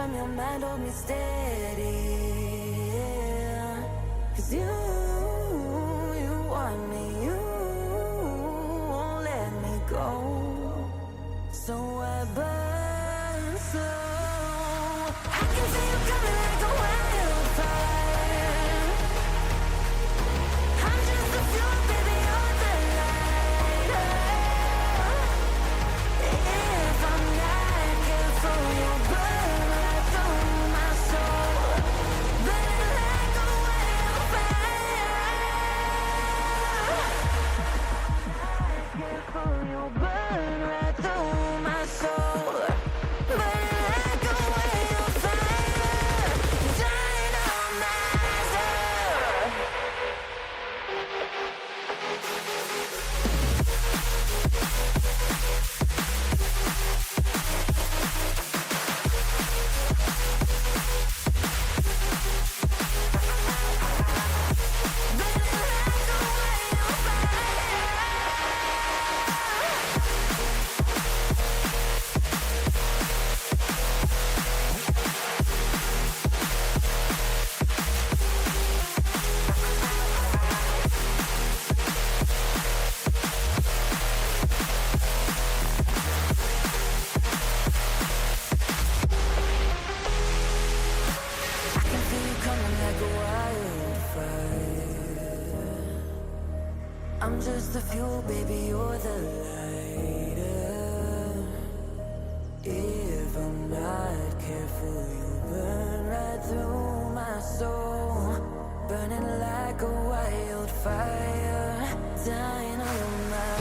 time, your mind hold me steady. Cause you want me, you won't let me go. So I burn slow. I can see you coming like a wildfire. I'm just a fuel, baby, you're the lighter. If I'm not careful, you'll burn right through my soul. Burning like a wildfire. Careful, you'll burn right through my soul. Burning like a wildfire. Dynamizer. I can feel you coming like a wildfire. I'm just the fuel, baby, you're the lighter. If I'm not careful, you'll burn right through my soul. Burning like a wildfire. Dynamizer.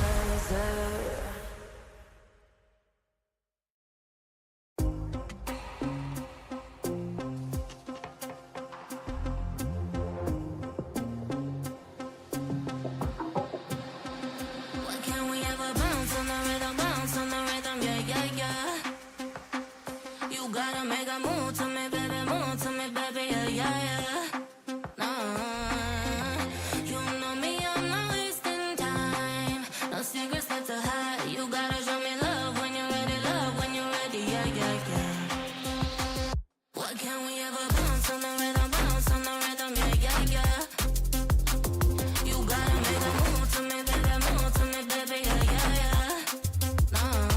Why can't we ever bounce on the rhythm, yeah, yeah, yeah. You gotta make a move to me, baby, yeah, yeah, yeah. Nah, you know me, I'm not wasting time. No secrets left to hide. You gotta show me love when you're ready, yeah, yeah, yeah. Why can't we ever bounce on the rhythm, yeah, yeah, yeah. You gotta make a move to me, baby, yeah, yeah, yeah. Nah,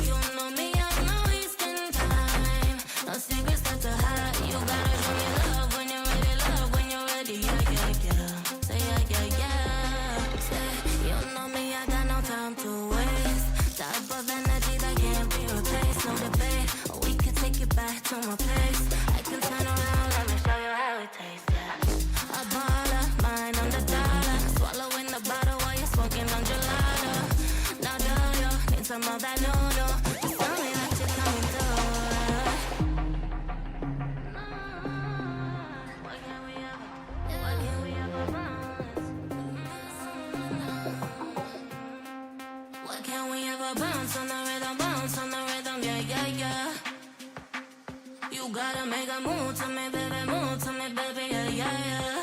you know me, I'm not wasting time. No secrets left to hide. You gotta show me love when you're ready, yeah, yeah, yeah. Say yeah, yeah, yeah. Say, you know me, I got no time to waste. Type of energy that can't be replaced, no debate. Or we can take it back to my place. I can turn around, let me show you how it tastes, yeah. A baller, mine on the dollar. Swallowing the bottle while you're smoking on gelato. Now do you need some of that noodle? Just tell me that you're coming through. Why can't we ever bounce? Why can't we ever bounce on the rhythm, yeah, yeah, yeah. You gotta make a move to me, baby, yeah, yeah, yeah.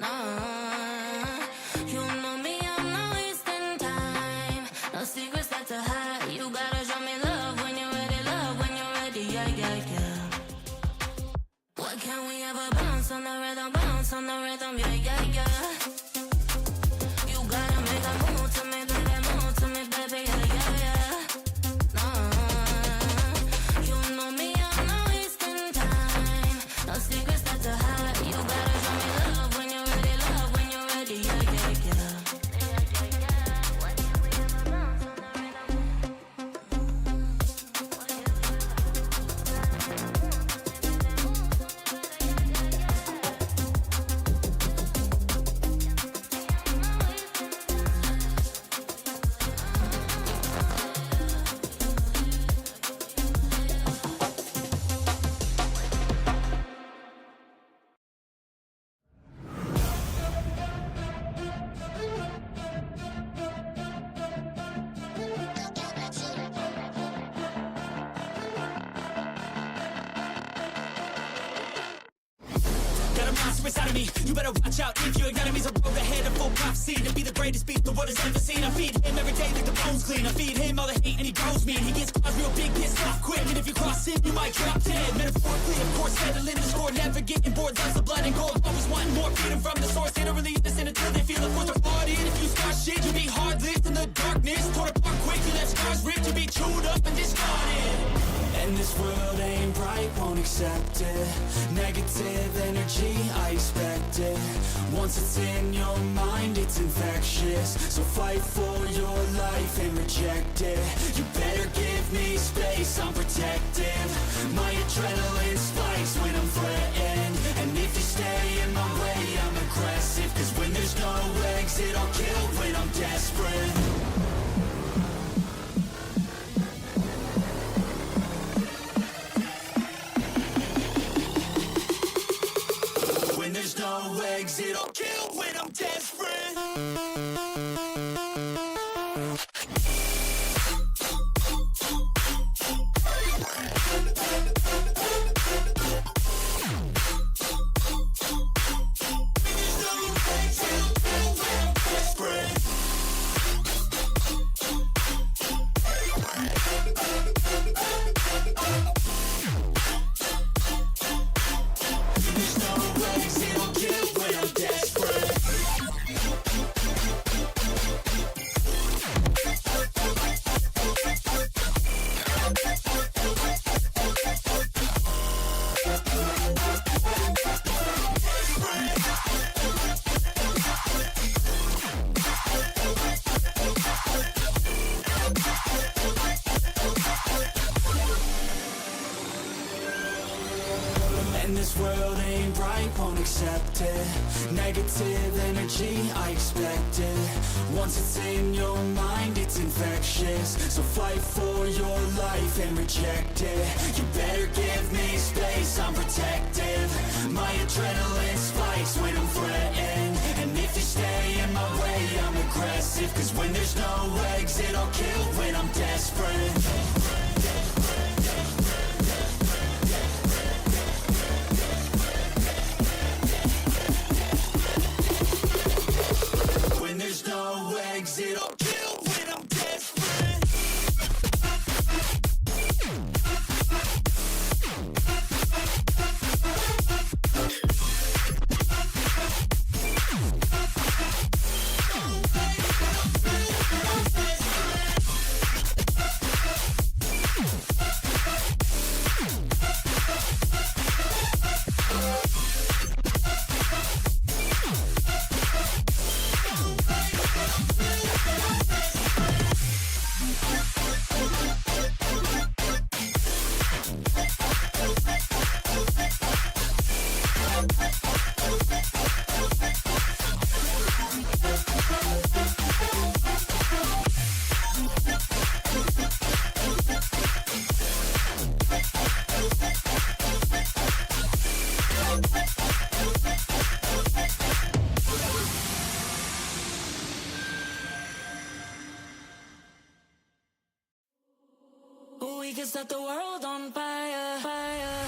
Nah, you know me, I'm not wasting time. No secrets left to hide. You gotta show me love when you're ready, yeah, yeah, yeah. Why can't we ever bounce on the rhythm, yeah, yeah, yeah. You gotta make a move to me, baby, yeah, yeah, yeah. Nah, you know me, I'm not wasting time. No secrets left to hide. You gotta show me love when you're ready, yeah, yeah, yeah. Why can't we ever bounce on the rhythm? inside of me. You better watch out if your enemy's a road ahead of full prophecy to be the greatest beast the world has ever seen. I feed him every day like the bones clean. I feed him all the hate and he grows me. And he gets claws real big, gets off quick. And if you cross him, you might drop dead. Metaphorically, of course, settling the score, never getting bored. Loves the blood and gold, always wanting more. Feed him from the source, they don't really listen until they feel the force of party. And if you start shit, you be heartless in the darkness. Torn apart quick, you left scars ripped, you be chewed up and discarded. And this world ain't right, won't accept it. Negative energy, I expect it. Once it's in your mind, it's infectious. So fight for your life and reject it. You better give me space, I'm protective. My adrenaline spikes when I'm threatened. And if you stay in my way, I'm aggressive. Cause when there's no exit, I'll kill when I'm desperate. No exit, I'll kill when I'm desperate. This world ain't right, won't accept it. Negative energy, I expect it. Once it's in your mind, it's infectious. So fight for your life and reject it. You better give me space, I'm protective. My adrenaline spikes when I'm threatened. And if you stay in my way, I'm aggressive. Cause when there's no exit, I'll kill when I'm desperate. There's no exit, I'll kill when I'm desperate. We can set the world on fire, fire.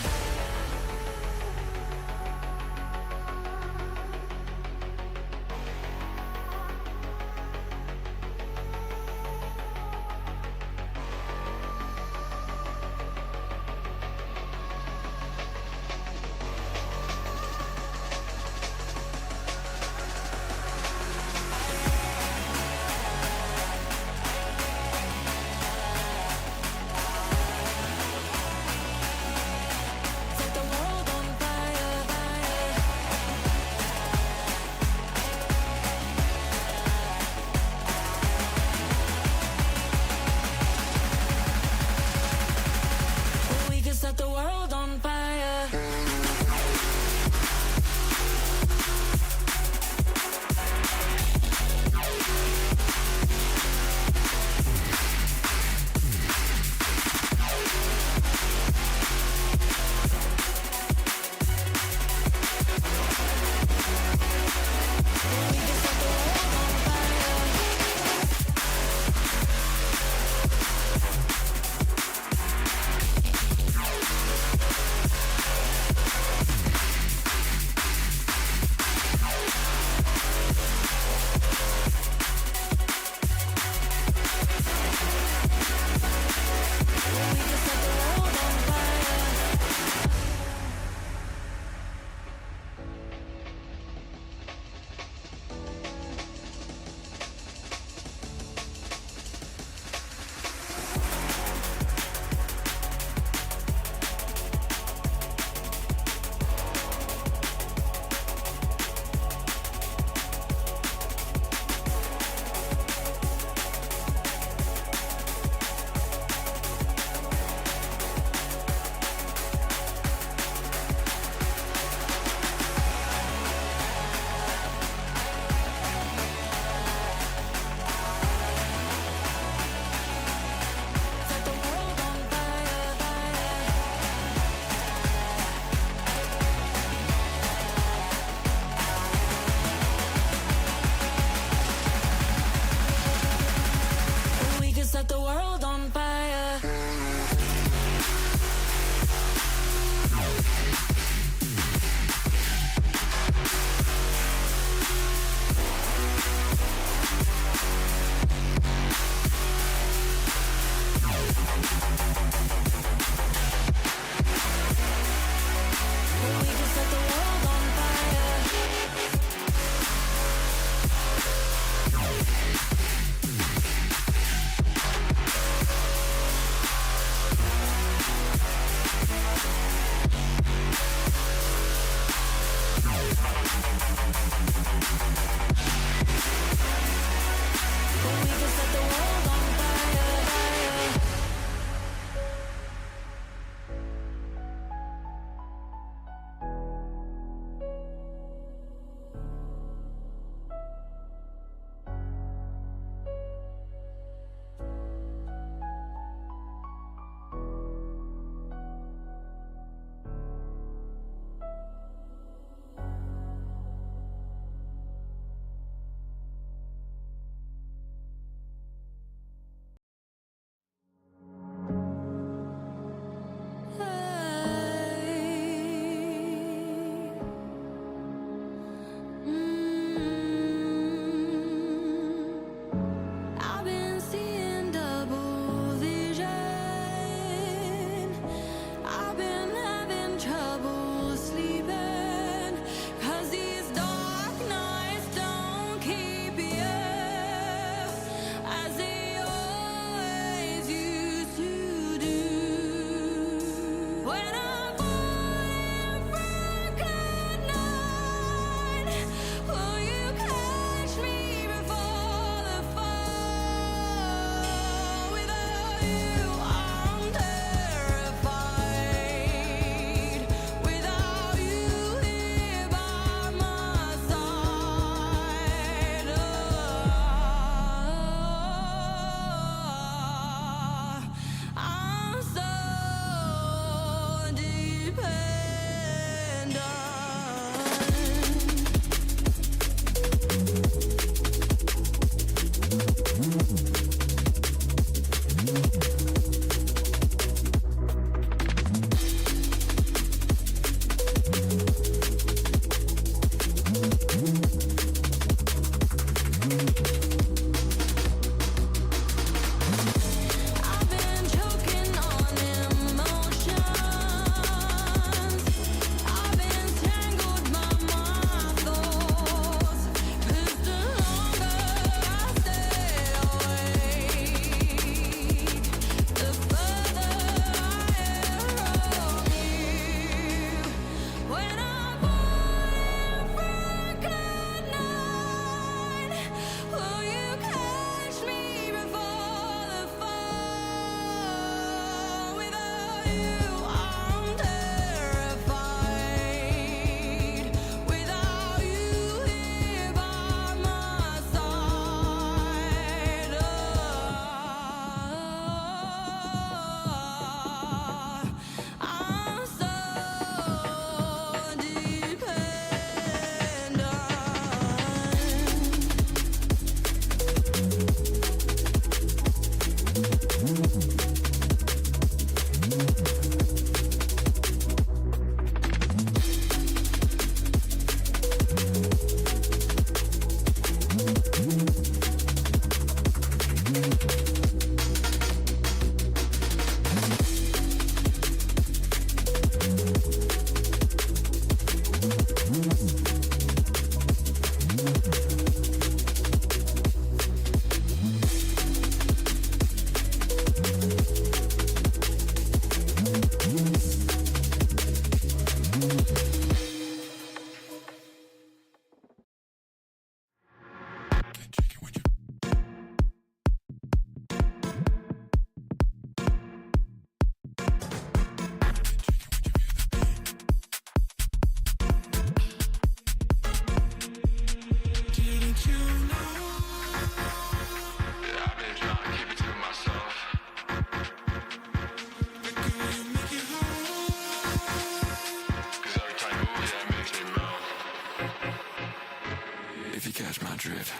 If you catch my drift.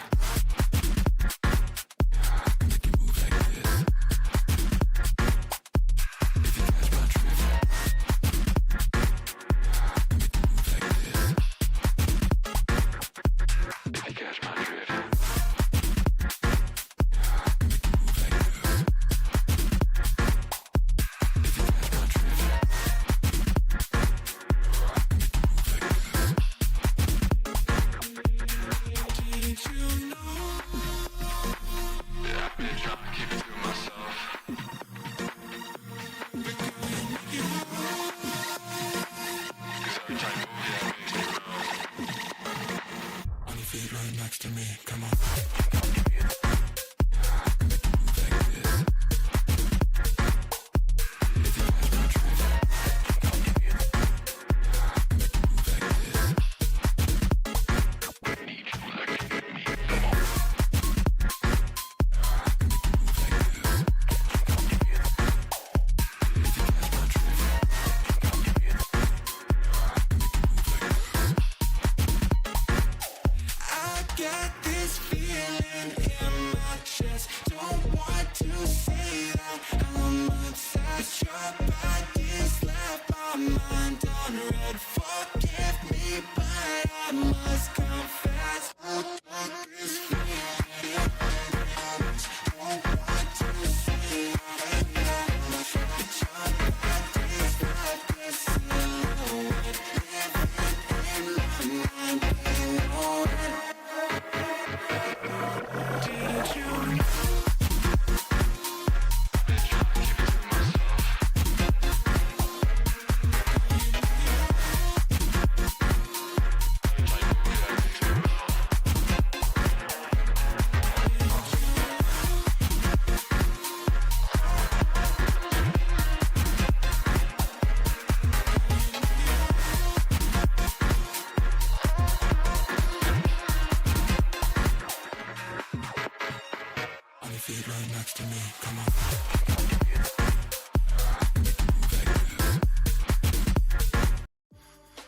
Right next to me, come on.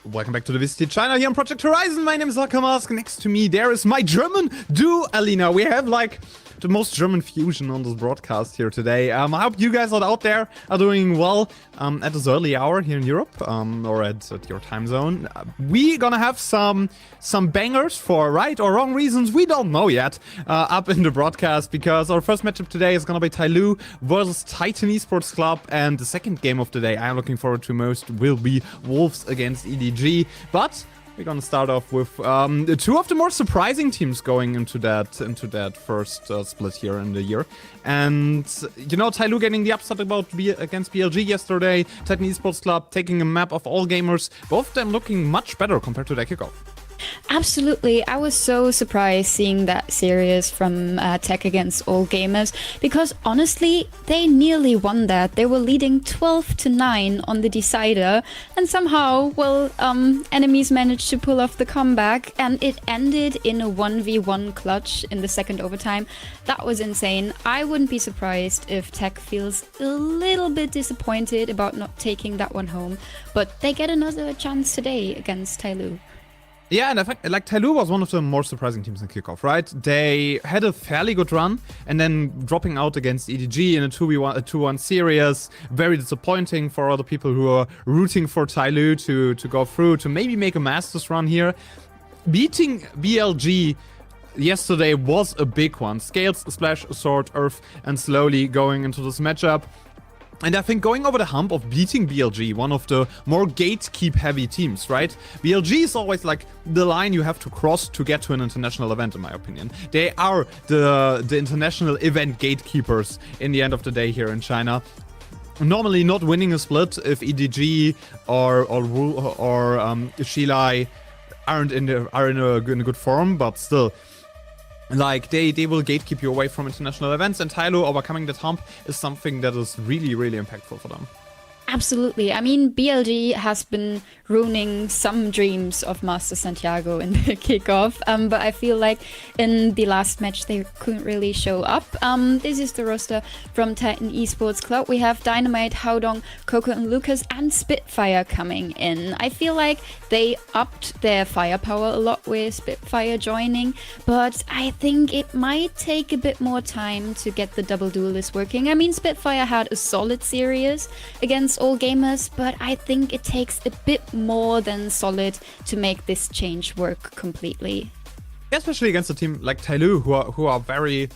Welcome back to the VCT China here on Project Horizon. My name is Mask. Next to me there is my German Alina. We have like the most German fusion on this broadcast here today. I hope you guys out there are doing well at this early hour here in Europe or at your time zone. We gonna have some bangers for right or wrong reasons we don't know yet up in the broadcast, because our first matchup today is gonna be TYL versus Titan Esports Club, and the second game of the day I'm looking forward to most will be Wolves against EDG. But we're gonna start off with two of the more surprising teams going into that first split here in the year. And you know, TYL getting the upset against BLG yesterday, Titan Esports Club taking a map of all gamers, both of them looking much better compared to their kickoff. Absolutely. I was so surprised seeing that series from TEC against all gamers, because honestly, they nearly won that. They were leading 12-9 on the decider, and somehow, well, enemies managed to pull off the comeback, and it ended in a 1v1 clutch in the second overtime. That was insane. I wouldn't be surprised if TEC feels a little bit disappointed about not taking that one home, but they get another chance today against TYL. Yeah, and in fact, like, TYL was one of the more surprising teams in kickoff, right? They had a fairly good run, and then dropping out against EDG in a 2-1 series. Very disappointing for all the people who are rooting for TYL to go through, to maybe make a Masters run here. Beating BLG yesterday was a big one. Scales, Splash, Sword, Earth, and slowly going into this matchup. And I think going over the hump of beating BLG, one of the more gatekeep-heavy teams, right? BLG is always like the line you have to cross to get to an international event, in my opinion. They are the international event gatekeepers in the end of the day here in China. normally not winning a split if EDG or Shilai are in a good form, but still, like they will gatekeep you away from international events, and TYL overcoming that hump is something that is really impactful for them. Absolutely. I mean, BLG has been ruining some dreams of Master Santiago in the kickoff, but I feel like in the last match they couldn't really show up. This is the roster from Titan Esports Club. We have Dynamite, Haodong, Coco and Lucas, and Spitfire coming in. I feel like they upped their firepower a lot with Spitfire joining, but I think it might take a bit more time to get the double duelist working. I mean, Spitfire had a solid series against all gamers, but I think it takes a bit more than solid to make this change work completely. Especially against a team like TYL, who are very,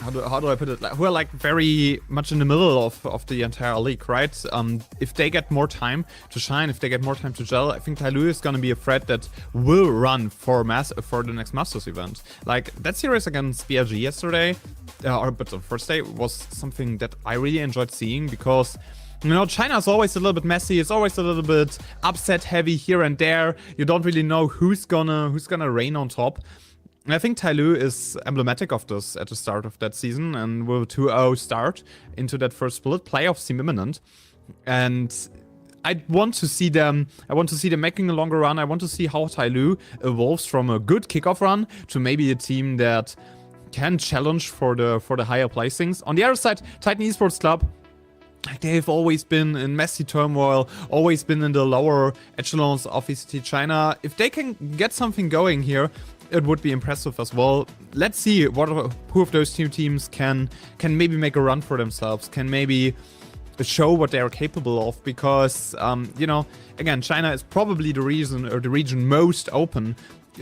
how do I put it, who are like very much in the middle of the entire league, right? If they get more time to shine, if they get more time to gel, I think TYL is gonna be a threat that will run for the next Masters event. Like that series against BLG yesterday, but the first day, was something that I really enjoyed seeing, because you know, China's always a little bit messy. It's always a little bit upset heavy here and there. You don't really know who's gonna reign on top. And I think TYL is emblematic of this at the start of that season, and with a 2-0 start into that first split, playoffs seem imminent. And I want to see them making a longer run. I want to see how TYL evolves from a good kickoff run to maybe a team that can challenge for the higher placings. On the other side, Titan Esports Club, they've always been in messy turmoil, always been in the lower echelons of VCT China. If they can get something going here, it would be impressive as well. Let's see who of those two teams can maybe make a run for themselves, can maybe show what they are capable of, because, you know, again, China is probably the region most open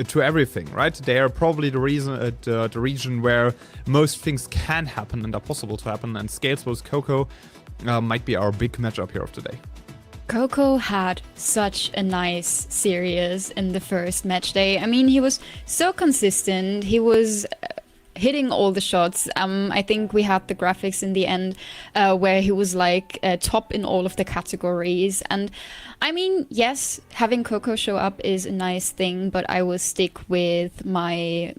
to everything, right? They are probably the region where most things can happen and are possible to happen, and Scales vs Coco might be our big matchup here of today. Coco had such a nice series in the first match day. I mean, he was so consistent. He was hitting all the shots. I think we had the graphics in the end where he was like top in all of the categories. And I mean, yes, having Coco show up is a nice thing, but I will stick with my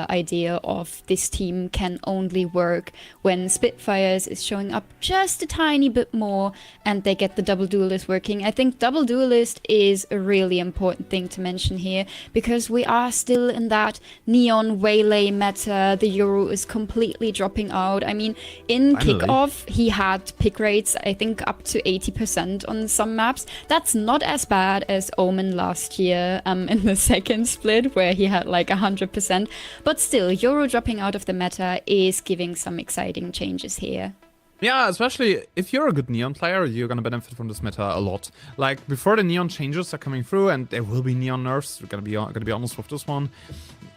idea of this team can only work when Spitfires is showing up just a tiny bit more and they get the double duelist working. I think double duelist is a really important thing to mention here, because we are still in that neon waylay meta. The Euro is completely dropping out. I mean, in kickoff, he had pick rates, I think, up to 80% on some maps. That's not as bad as Omen last year in the second split, where he had like 100%. But still, Euro dropping out of the meta is giving some exciting changes here. Yeah, especially if you're a good Neon player, you're gonna benefit from this meta a lot. Like, before the Neon changes are coming through, and there will be Neon nerfs, we're gonna be honest with this one.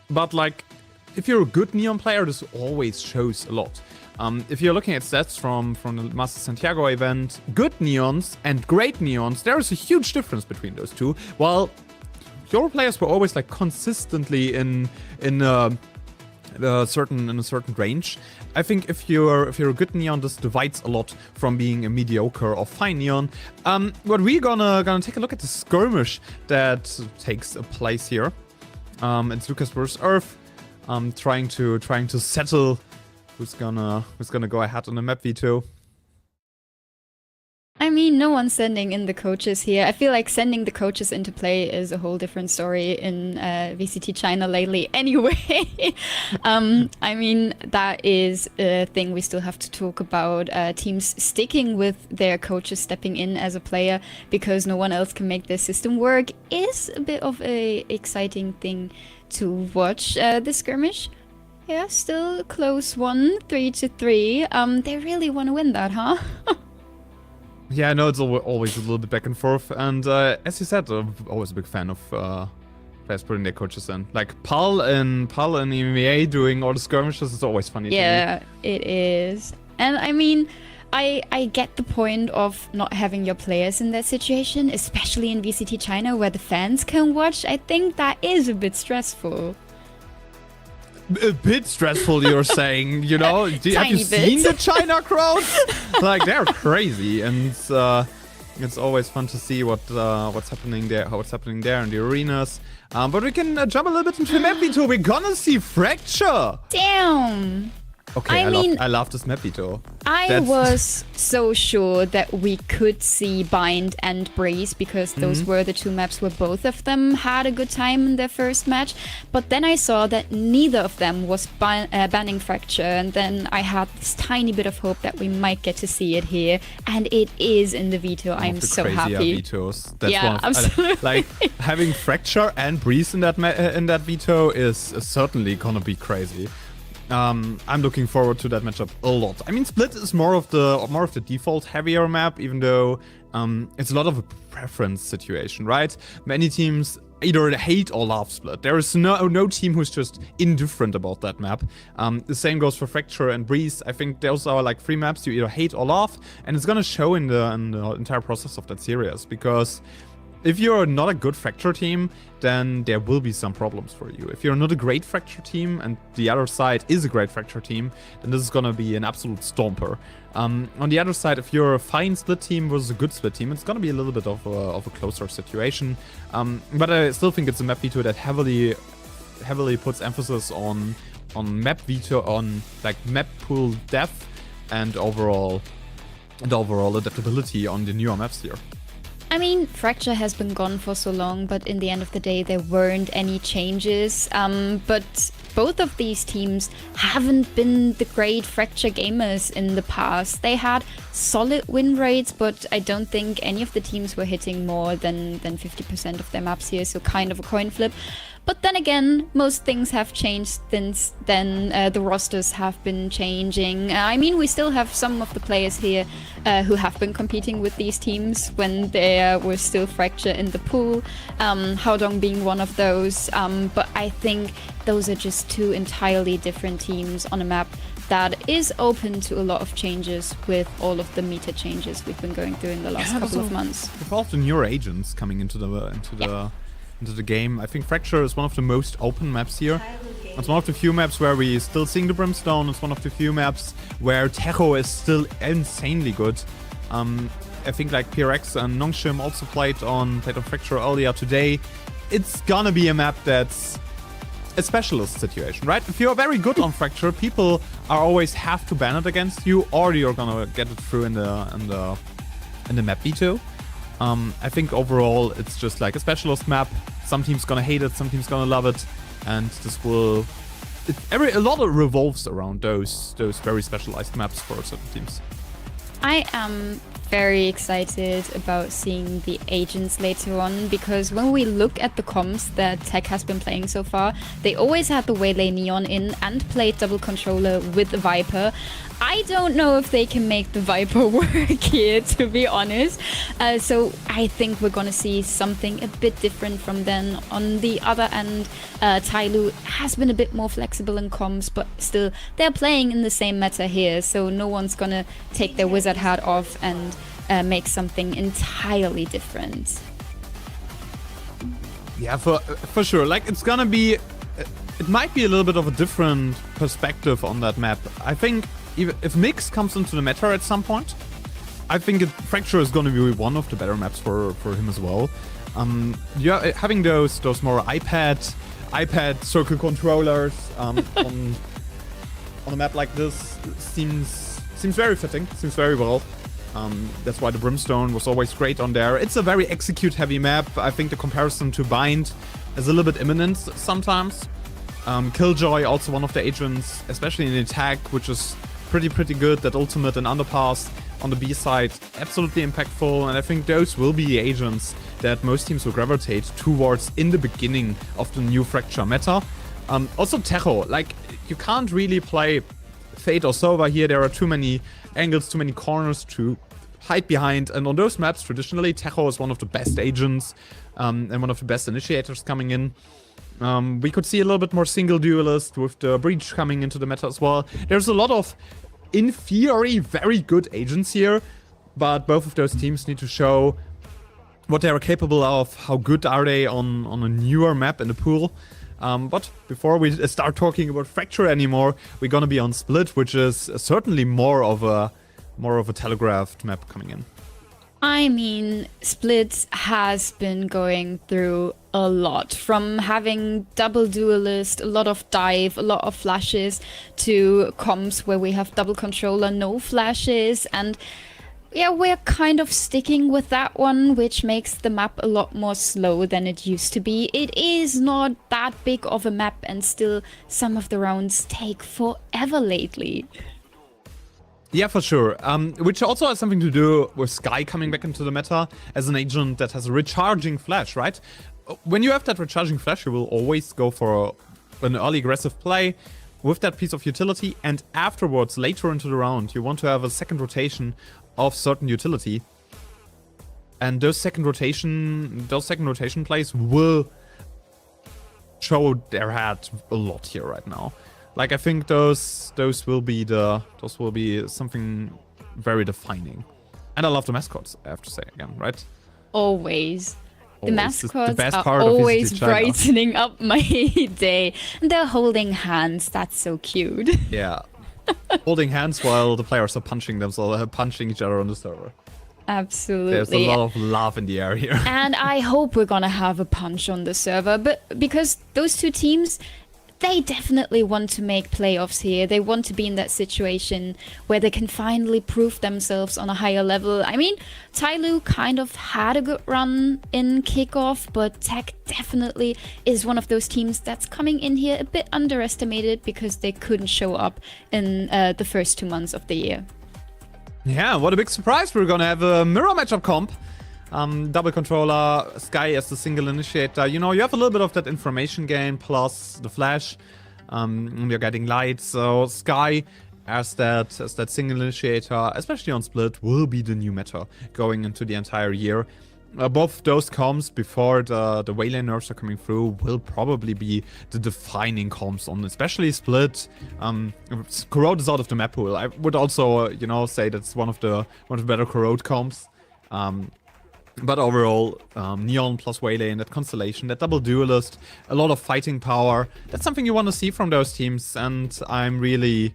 But like, if you're a good Neon player, this always shows a lot. If you're looking at stats from the Master Santiago event, good Neons and great Neons, there is a huge difference between those two. While your players were always like consistently in a certain range, I think if you're a good Neon, this divides a lot from being a mediocre or fine Neon. But we're gonna take a look at the skirmish that takes place here. It's Lucas versus Earth, trying to settle who's gonna go ahead on the map v2. I mean, no one's sending in the coaches here. I feel like sending the coaches into play is a whole different story in VCT China lately anyway. I mean, that is a thing we still have to talk about. Teams sticking with their coaches stepping in as a player because no one else can make their system work is a bit of a exciting thing to watch. The skirmish. Yeah, still a close one, 3-3. They really want to win that, huh? Yeah, I know it's always a little bit back and forth, and as you said, I'm always a big fan of players putting their coaches in. Like Pal and EMEA doing all the skirmishes is always funny. Yeah, it is. And I mean, I get the point of not having your players in that situation, especially in VCT China where the fans can watch. I think that is a bit stressful. A bit stressful, you're saying, you know? Have you Tiny seen bit. the China crowd? Like, they're crazy, and it's always fun to see what's happening there, in the arenas. But we can jump a little bit into the map veto. We're gonna see Fracture. Damn. Okay, I mean, I love this map veto. I was so sure that we could see Bind and Breeze because those were the two maps where both of them had a good time in their first match. But then I saw that neither of them was banning Fracture, and then I had this tiny bit of hope that we might get to see it here, and it is in the veto. One I'm of the so crazier happy. Vetoes. That's Yeah, one of, absolutely. like having Fracture and Breeze in that veto is certainly gonna be crazy. I'm looking forward to that matchup a lot. I mean, Split is more of the default heavier map, even though it's a lot of a preference situation, right? Many teams either hate or love Split. There is no team who's just indifferent about that map. The same goes for Fracture and Breeze. I think those are like 3 maps you either hate or love, and it's gonna show in the entire process of that series, because if you're not a good Fracture team, then there will be some problems for you. If you're not a great Fracture team and the other side is a great Fracture team, then this is gonna be an absolute stomper. On the other side, if you're a fine Split team versus a good Split team, it's gonna be a little bit of a closer situation. But I still think it's a map veto that heavily puts emphasis on map veto, on like map pool depth and overall adaptability on the newer maps here. I mean, Fracture has been gone for so long, but in the end of the day, there weren't any changes. But both of these teams haven't been the great Fracture gamers in the past. They had solid win rates, but I don't think any of the teams were hitting more than 50% of their maps here, so kind of a coin flip. But then again, most things have changed since then. The rosters have been changing. I mean, we still have some of the players here who have been competing with these teams when there was still Fracture in the pool. Haodong being one of those. But I think those are just two entirely different teams on a map that is open to a lot of changes with all of the meta changes we've been going through in the last couple of months. With all of the newer agents coming into the game, I think Fracture is one of the most open maps here. It's one of the few maps where we still seeing the Brimstone. It's one of the few maps where Techo is still insanely good. I think like PRX and Nongshim also played on Fracture earlier today. It's gonna be a map that's a specialist situation, right? If you're very good on Fracture, people are always have to ban it against you, or you're gonna get it through in the map veto. I think overall it's just like a specialist map. Some teams gonna hate it, some teams gonna love it, and this will a lot of revolves around those very specialized maps for certain teams. I am very excited about seeing the agents later on, because when we look at the comps that TEC has been playing so far, they always had the Waylay Neon in and played double controller with the Viper. I don't know if they can make the Viper work here, to be honest. So I think we're gonna see something a bit different from then. On the other end, TYL has been a bit more flexible in comms, but still, they're playing in the same meta here, so no one's gonna take their wizard hat off and make something entirely different. Yeah, for sure. Like, it's gonna be... It might be a little bit of a different perspective on that map. I think if Mix comes into the meta at some point, I think Fracture is gonna be one of the better maps for him as well. Yeah, having those more iPad circle controllers on a map like this seems very fitting, seems very well. That's why the Brimstone was always great on there. It's a very execute-heavy map. I think the comparison to Bind is a little bit imminent sometimes. Killjoy, also one of the agents, especially in the attack, which is pretty good. That ultimate and underpass on the B side, absolutely impactful. And I think those will be the agents that most teams will gravitate towards in the beginning of the new Fracture meta. Also Techo, like, you can't really play Fade or Sova here. There are too many angles, too many corners to hide behind. And on those maps, traditionally, Techo is one of the best agents and one of the best initiators coming in. We could see a little bit more single duelist with the Breach coming into the meta as well. There's a lot of, in theory, very good agents here, but both of those teams need to show what they are capable of, how good are they on a newer map in the pool. But before we start talking about Fracture anymore, we're gonna be on Split, which is certainly more of a telegraphed map coming in. I mean, Split has been going through a lot, from having double duelist, a lot of dive, a lot of flashes, to comps where we have double controller, no flashes, and yeah, we're kind of sticking with that one, which makes the map a lot more slow than it used to be. It is not that big of a map, and still some of the rounds take forever lately. Yeah, for sure. Which also has something to do with Skye coming back into the meta as an agent that has a recharging flash, right? When you have that recharging flash, you will always go for an early aggressive play with that piece of utility, and afterwards, later into the round, you want to have a second rotation of certain utility. And those second rotation plays will show their head a lot here right now. Like, I think those will be something very defining. And I love the mascots, I have to say again, right? Always. The mascots best are part of always VCT China. brightening up my day. And they're holding hands. That's so cute. Yeah. Holding hands while the players are punching themselves, punching each other on the server. Absolutely. There's a lot of love in the air here. And I hope we're gonna have a punch on the server, but because those two teams, they definitely want to make playoffs here. They want to be in that situation where they can finally prove themselves on a higher level. I mean, TYL kind of had a good run in kickoff, but TEC definitely is one of those teams that's coming in here a bit underestimated because they couldn't show up in the first 2 months of the year. Yeah, what a big surprise. We're gonna have a mirror matchup comp. Double controller, Skye as the single initiator. You know, you have a little bit of that information gain plus the flash. You're getting light, so Skye as that single initiator, especially on Split, will be the new meta going into the entire year. Both those comps before the Waylay nerfs are coming through will probably be the defining comps on especially Split. Corrode is out of the map pool. I would also, you know, say that's one of the better Corrode comps. But overall, Neon plus Waylay in that constellation, that double duelist, a lot of fighting power. That's something you want to see from those teams, and I'm really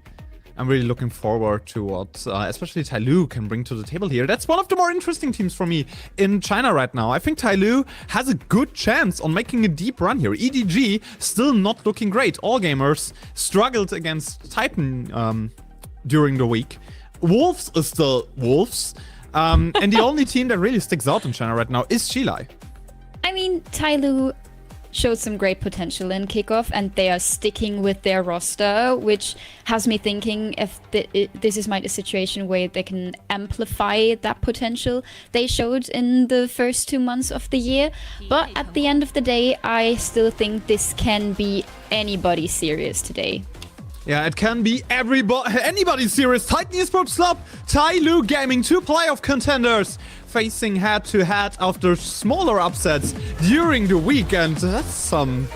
looking forward to what especially TYL can bring to the table here. That's one of the more interesting teams for me in China right now. I think TYL has a good chance on making a deep run here. EDG still not looking great. All gamers struggled against Titan during the week. Wolves is still Wolves. And the only team that really sticks out in China right now is Chile. I mean, TYL showed some great potential in kickoff, and they are sticking with their roster, which has me thinking if this is might a situation where they can amplify that potential they showed in the first 2 months of the year. But at the end of the day, I still think this can be anybody serious today. Yeah, it can be anybody serious. Titan Esports Club, TYL Gaming, 2 playoff contenders facing head-to-head after smaller upsets during the weekend. That's some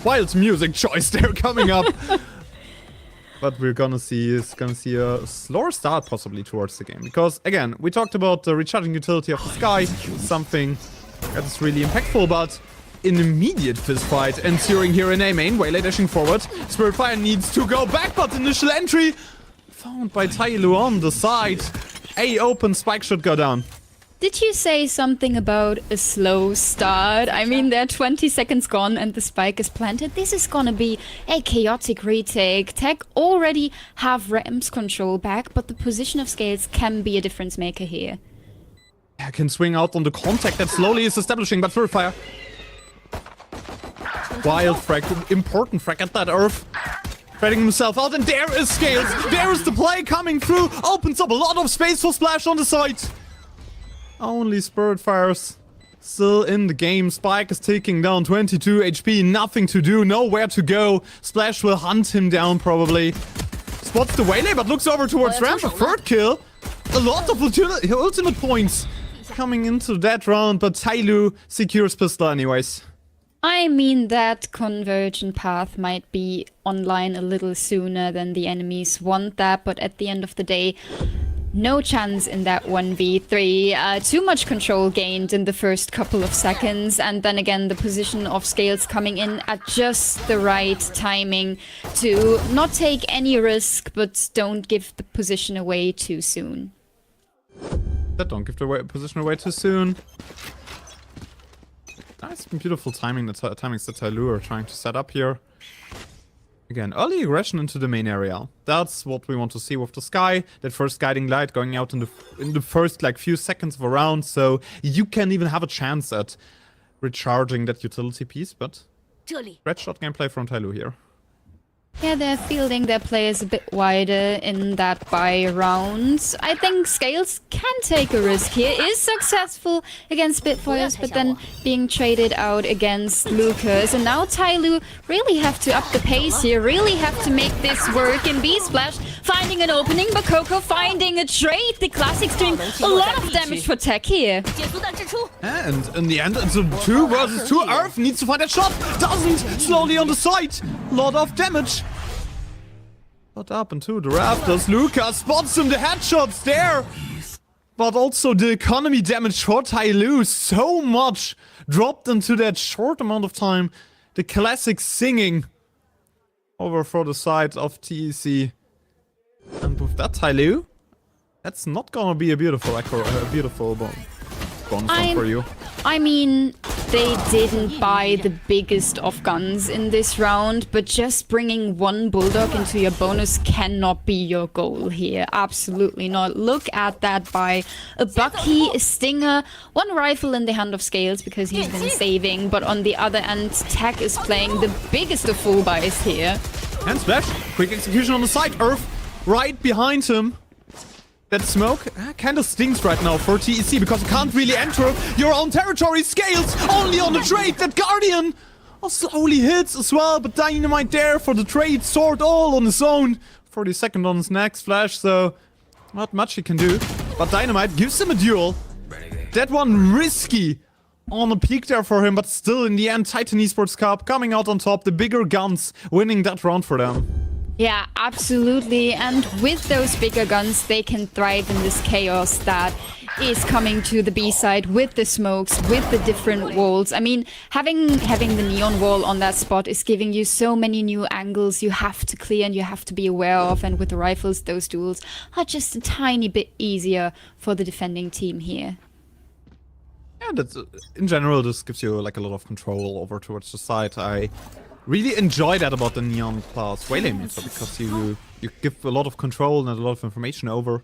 wild music choice there coming up. But we're gonna see a slower start possibly towards the game, because again, we talked about the recharging utility of the Skye, something that is really impactful, but an immediate fistfight ensuing here in A main. Waylay dashing forward. Spiritfire needs to go back, but initial entry found by TYL on the side. A open, Spike should go down. Did you say something about a slow start? I mean, there are 20 seconds gone and the spike is planted. This is gonna be a chaotic retake. TEC already have Ram's control back, but the position of scales can be a difference maker here. I can swing out on the contact that slowly is establishing, but Spiritfire. Wild frag, important frag at that Earth. Spreading himself out, and there is Scales. There is the play coming through. Opens up a lot of space for Splash on the side. Only Spiritfires still in the game. Spike is taking down 22 HP. Nothing to do, nowhere to go. Splash will hunt him down probably. Spots the Waylay, but looks over towards Ram for 3rd kill. A lot of ultimate points coming into that round, but TYL secures pistol anyways. I mean, that convergent path might be online a little sooner than the enemies want that, but at the end of the day, no chance in that 1v3. Too much control gained in the first couple of seconds, and then again the position of Scales coming in at just the right timing to not take any risk, but don't give the position away too soon. Don't give the position away too soon. Nice and beautiful timing. The timings that TYL are trying to set up here. Again, early aggression into the main area. That's what we want to see with the Sky. That first guiding light going out in the first like few seconds of a round, so you can even have a chance at recharging that utility piece. But red shot gameplay from TYL here. Yeah, they're fielding their players a bit wider in that buy round. I think Scales can take a risk here. Is successful against Spitfires, but then being traded out against Lucas. And now TYL really have to up the pace here, really have to make this work. In B-Splash, finding an opening, but Coco finding a trade. The Classics doing a lot of damage for TEC here. And in the end, it's a 2 versus 2. Earth needs to find that shot. Doesn't. Slowly on the side. Lot of damage. But up into the rafters. Lucas spots him. The headshots there. But also the economy damage for TYL. So much dropped into that short amount of time. The classic singing over for the side of TEC. And with that TYL, that's not gonna be a beautiful bonus for you. I mean, they didn't buy the biggest of guns in this round, but just bringing one Bulldog into your bonus cannot be your goal here. Absolutely not. Look at that buy. A Bucky, a Stinger, one rifle in the hand of Scales because he's been saving, but on the other end, TEC is playing the biggest of full buys here. And splash. Quick execution on the side. Earth right behind him. That smoke kind of stings right now for TEC because you can't really enter your own territory. Scales only on the trade. That Guardian slowly hits as well, but Dynamite there for the trade. Sword all on his own. 40-second on his next flash, so not much he can do. But Dynamite gives him a duel. That one risky on a peak there for him, but still in the end, Titan Esports Cup coming out on top. The bigger guns winning that round for them. Yeah, absolutely. And with those bigger guns, they can thrive in this chaos that is coming to the B side with the smokes, with the different walls. I mean, having the neon wall on that spot is giving you so many new angles you have to clear and you have to be aware of. And with the rifles, those duels are just a tiny bit easier for the defending team here. Yeah, that's in general, this gives you like a lot of control over towards the side. I really enjoy that about the Neon class Waylay meter because you give a lot of control and a lot of information over.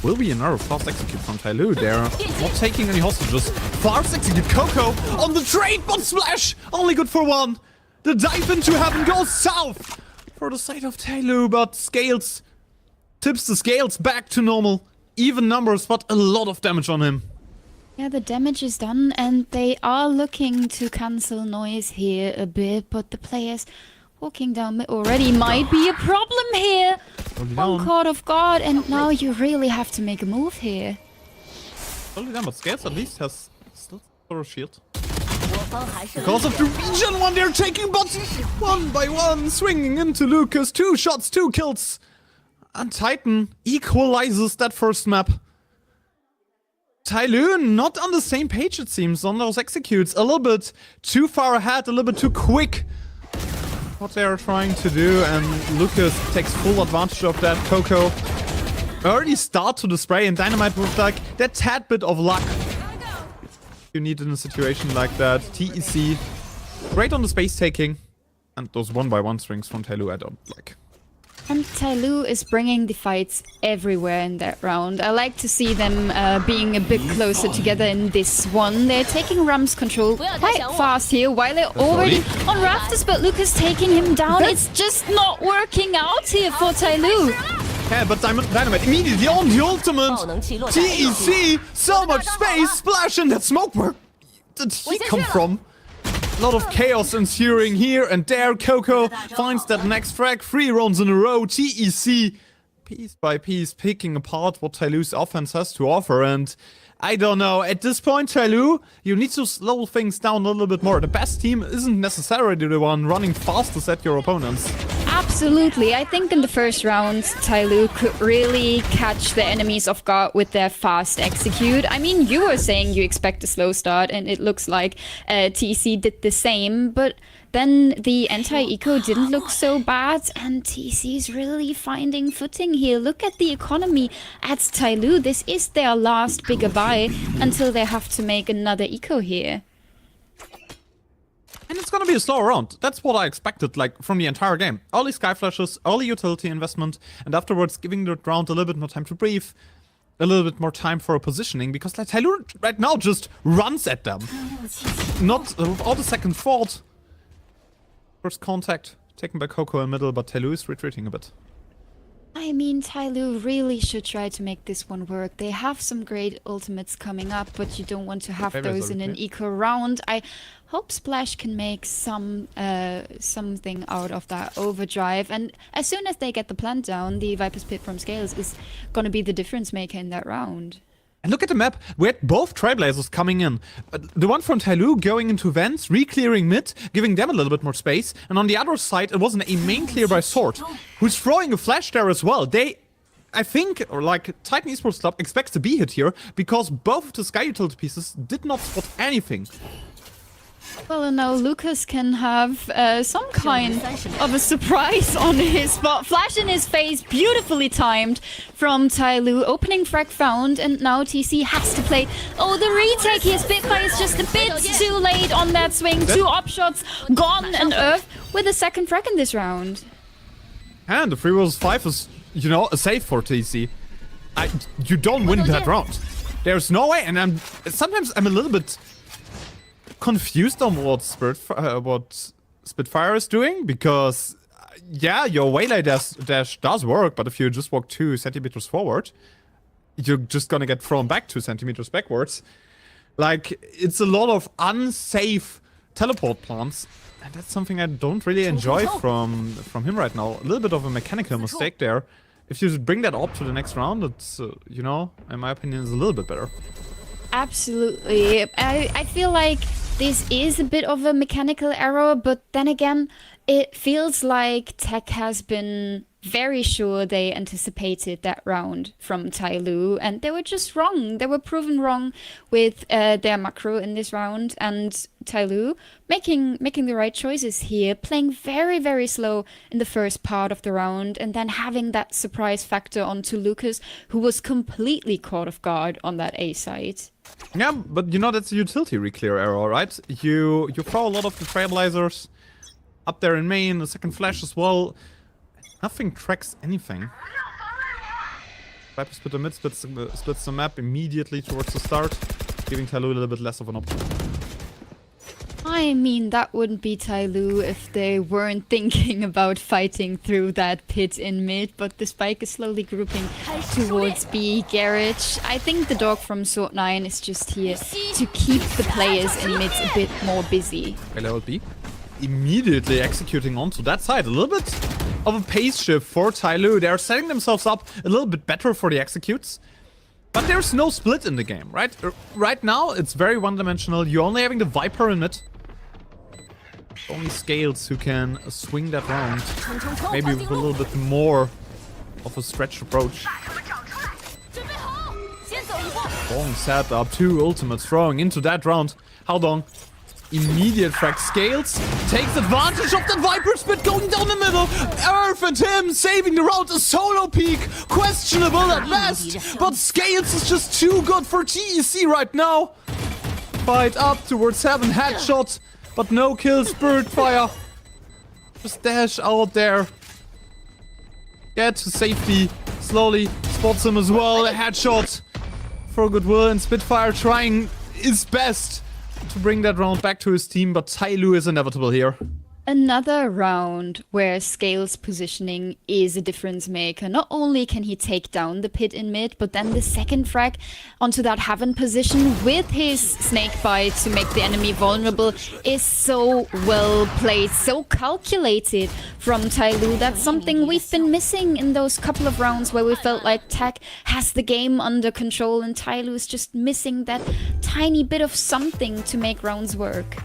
Will be another fast execute from TYL there. Not taking any hostages. Fast execute Coco on the trade, but splash! Only good for one. The dive into heaven goes south for the side of TYL, but Scales tips the Scales back to normal. Even numbers, but a lot of damage on him. Yeah, the damage is done, and they are looking to cancel noise here a bit, but the players walking down mid already might be a problem here. One caught off guard, and now you really have to make a move here. Totally down, but Scales at least has still a shield. Because of the region one they're taking, but one by one, swinging into Lucas. 2 shots, 2 kills. And Titan equalizes that first map. TYL not on the same page, it seems, on those executes. A little bit too far ahead, a little bit too quick. What they're trying to do, and Lucas takes full advantage of that. Coco early start to the spray, and Dynamite with like that tad bit of luck you need in a situation like that. TEC great on the space taking, and those 1-by-1 strings from TYL I don't like. And TYL is bringing the fights everywhere in that round. I like to see them being a bit closer together in this one. They're taking Ram's control quite fast here while they're already on rafters, but Lucas taking him down. It's just not working out here for TYL. Yeah, but Dynamite immediately on the ultimate. TEC, so much space, splash in that smoke. Where did he come from? A lot of chaos ensuing here and there. Coco finds that next frag. 3 rounds in a row. TEC, piece by piece, picking apart what TYL's offense has to offer. And I don't know, at this point, TYL, you need to slow things down a little bit more. The best team isn't necessarily the one running fastest at your opponents. Absolutely. I think in the first round, TYL could really catch the enemies off guard with their fast execute. I mean, you were saying you expect a slow start, and it looks like TEC did the same, but then the anti-eco didn't look so bad, and TC's really finding footing here. Look at the economy at TYL. This is their last bigger buy until they have to make another eco here. And it's gonna be a slow round. That's what I expected, like, from the entire game. Early sky flashes, early utility investment, and afterwards giving the round a little bit more time to breathe, a little bit more time for a positioning, because like, TYL right now just runs at them. Not without a second thought. First contact taken by Coco in middle, but TYL is retreating a bit. I mean, TYL really should try to make this one work. They have some great ultimates coming up, but you don't want to have those in an eco round. I hope Splash can make something out of that overdrive. And as soon as they get the plant down, the Viper's Pit from Scales is going to be the difference maker in that round. And look at the map. We had both Trailblazers coming in. The one from TYL going into vents, re-clearing mid, giving them a little bit more space. And on the other side, it wasn't a main clear by Sword, who's throwing a flash there as well. I think, or like, Titan Esports Club expects to be hit here, because both of the Sky Utility pieces did not spot anything. Well, and now Lucas can have some kind of a surprise on his spot. Flash in his face, beautifully timed from TYL. Opening frag found, and now TC has to play. Oh, the retake here. Spitfire is just a bit too late on that swing. 2 op shots gone, and Earth with a second frag in this round. And the 3 vs 5 is, you know, a save for TC. You don't win that round. There's no way, and sometimes I'm a little bit confused on what Spitfire is doing, because yeah, your waylay dash does work, but if you just walk 2 centimeters forward, you're just gonna get thrown back 2 centimeters backwards. Like, it's a lot of unsafe teleport plants, and that's something I don't really enjoy from him right now. A little bit of a mechanical mistake there. If you bring that up to the next round, it's you know, in my opinion, is a little bit better. Absolutely. I feel like this is a bit of a mechanical error, but then again, it feels like TEC has been very sure they anticipated that round from TYL, and they were just wrong. They were proven wrong with their macro in this round, and TYL making the right choices here, playing very, very slow in the first part of the round, and then having that surprise factor onto Lucas, who was completely caught off guard on that A site. Yeah, but you know, that's a utility re-clear error, right? You throw a lot of the Trailblazers up there in main, a second flash as well. Nothing tracks anything. Viper Spitter mid splits the map immediately towards the start, giving TYL a little bit less of an option. I mean, that wouldn't be TYL if they weren't thinking about fighting through that pit in mid, but the spike is slowly grouping towards B garage. I think the dog from Sword 9 is just here to keep the players in mid a bit more busy. Level B. Immediately executing onto that side. A little bit of a pace shift for TYL. They're setting themselves up a little bit better for the executes. But there's no split in the game, right? Right now, it's very one-dimensional. You're only having the Viper in mid. Only Scales who can swing that round. Maybe with a little bit more of a stretched approach. Long setup, 2 ultimates throwing into that round. How long? Immediate frag. Scales takes advantage of the Viper Spit going down the middle. Earth and him saving the round. A solo peek. Questionable at best. But Scales is just too good for TEC right now. Fight up towards heaven. Headshot. But no kill. Spirit Fire. Just dash out there. Get to safety. Slowly spots him as well. A headshot for goodwill. And Spitfire trying his best to bring that round back to his team, but TYL is inevitable here. Another round where Scales' positioning is a difference maker. Not only can he take down the pit in mid, but then the second frag onto that heaven position with his snake bite to make the enemy vulnerable is so well played, so calculated from TYL. That's something we've been missing in those couple of rounds where we felt like TEC has the game under control and TYL is just missing that tiny bit of something to make rounds work.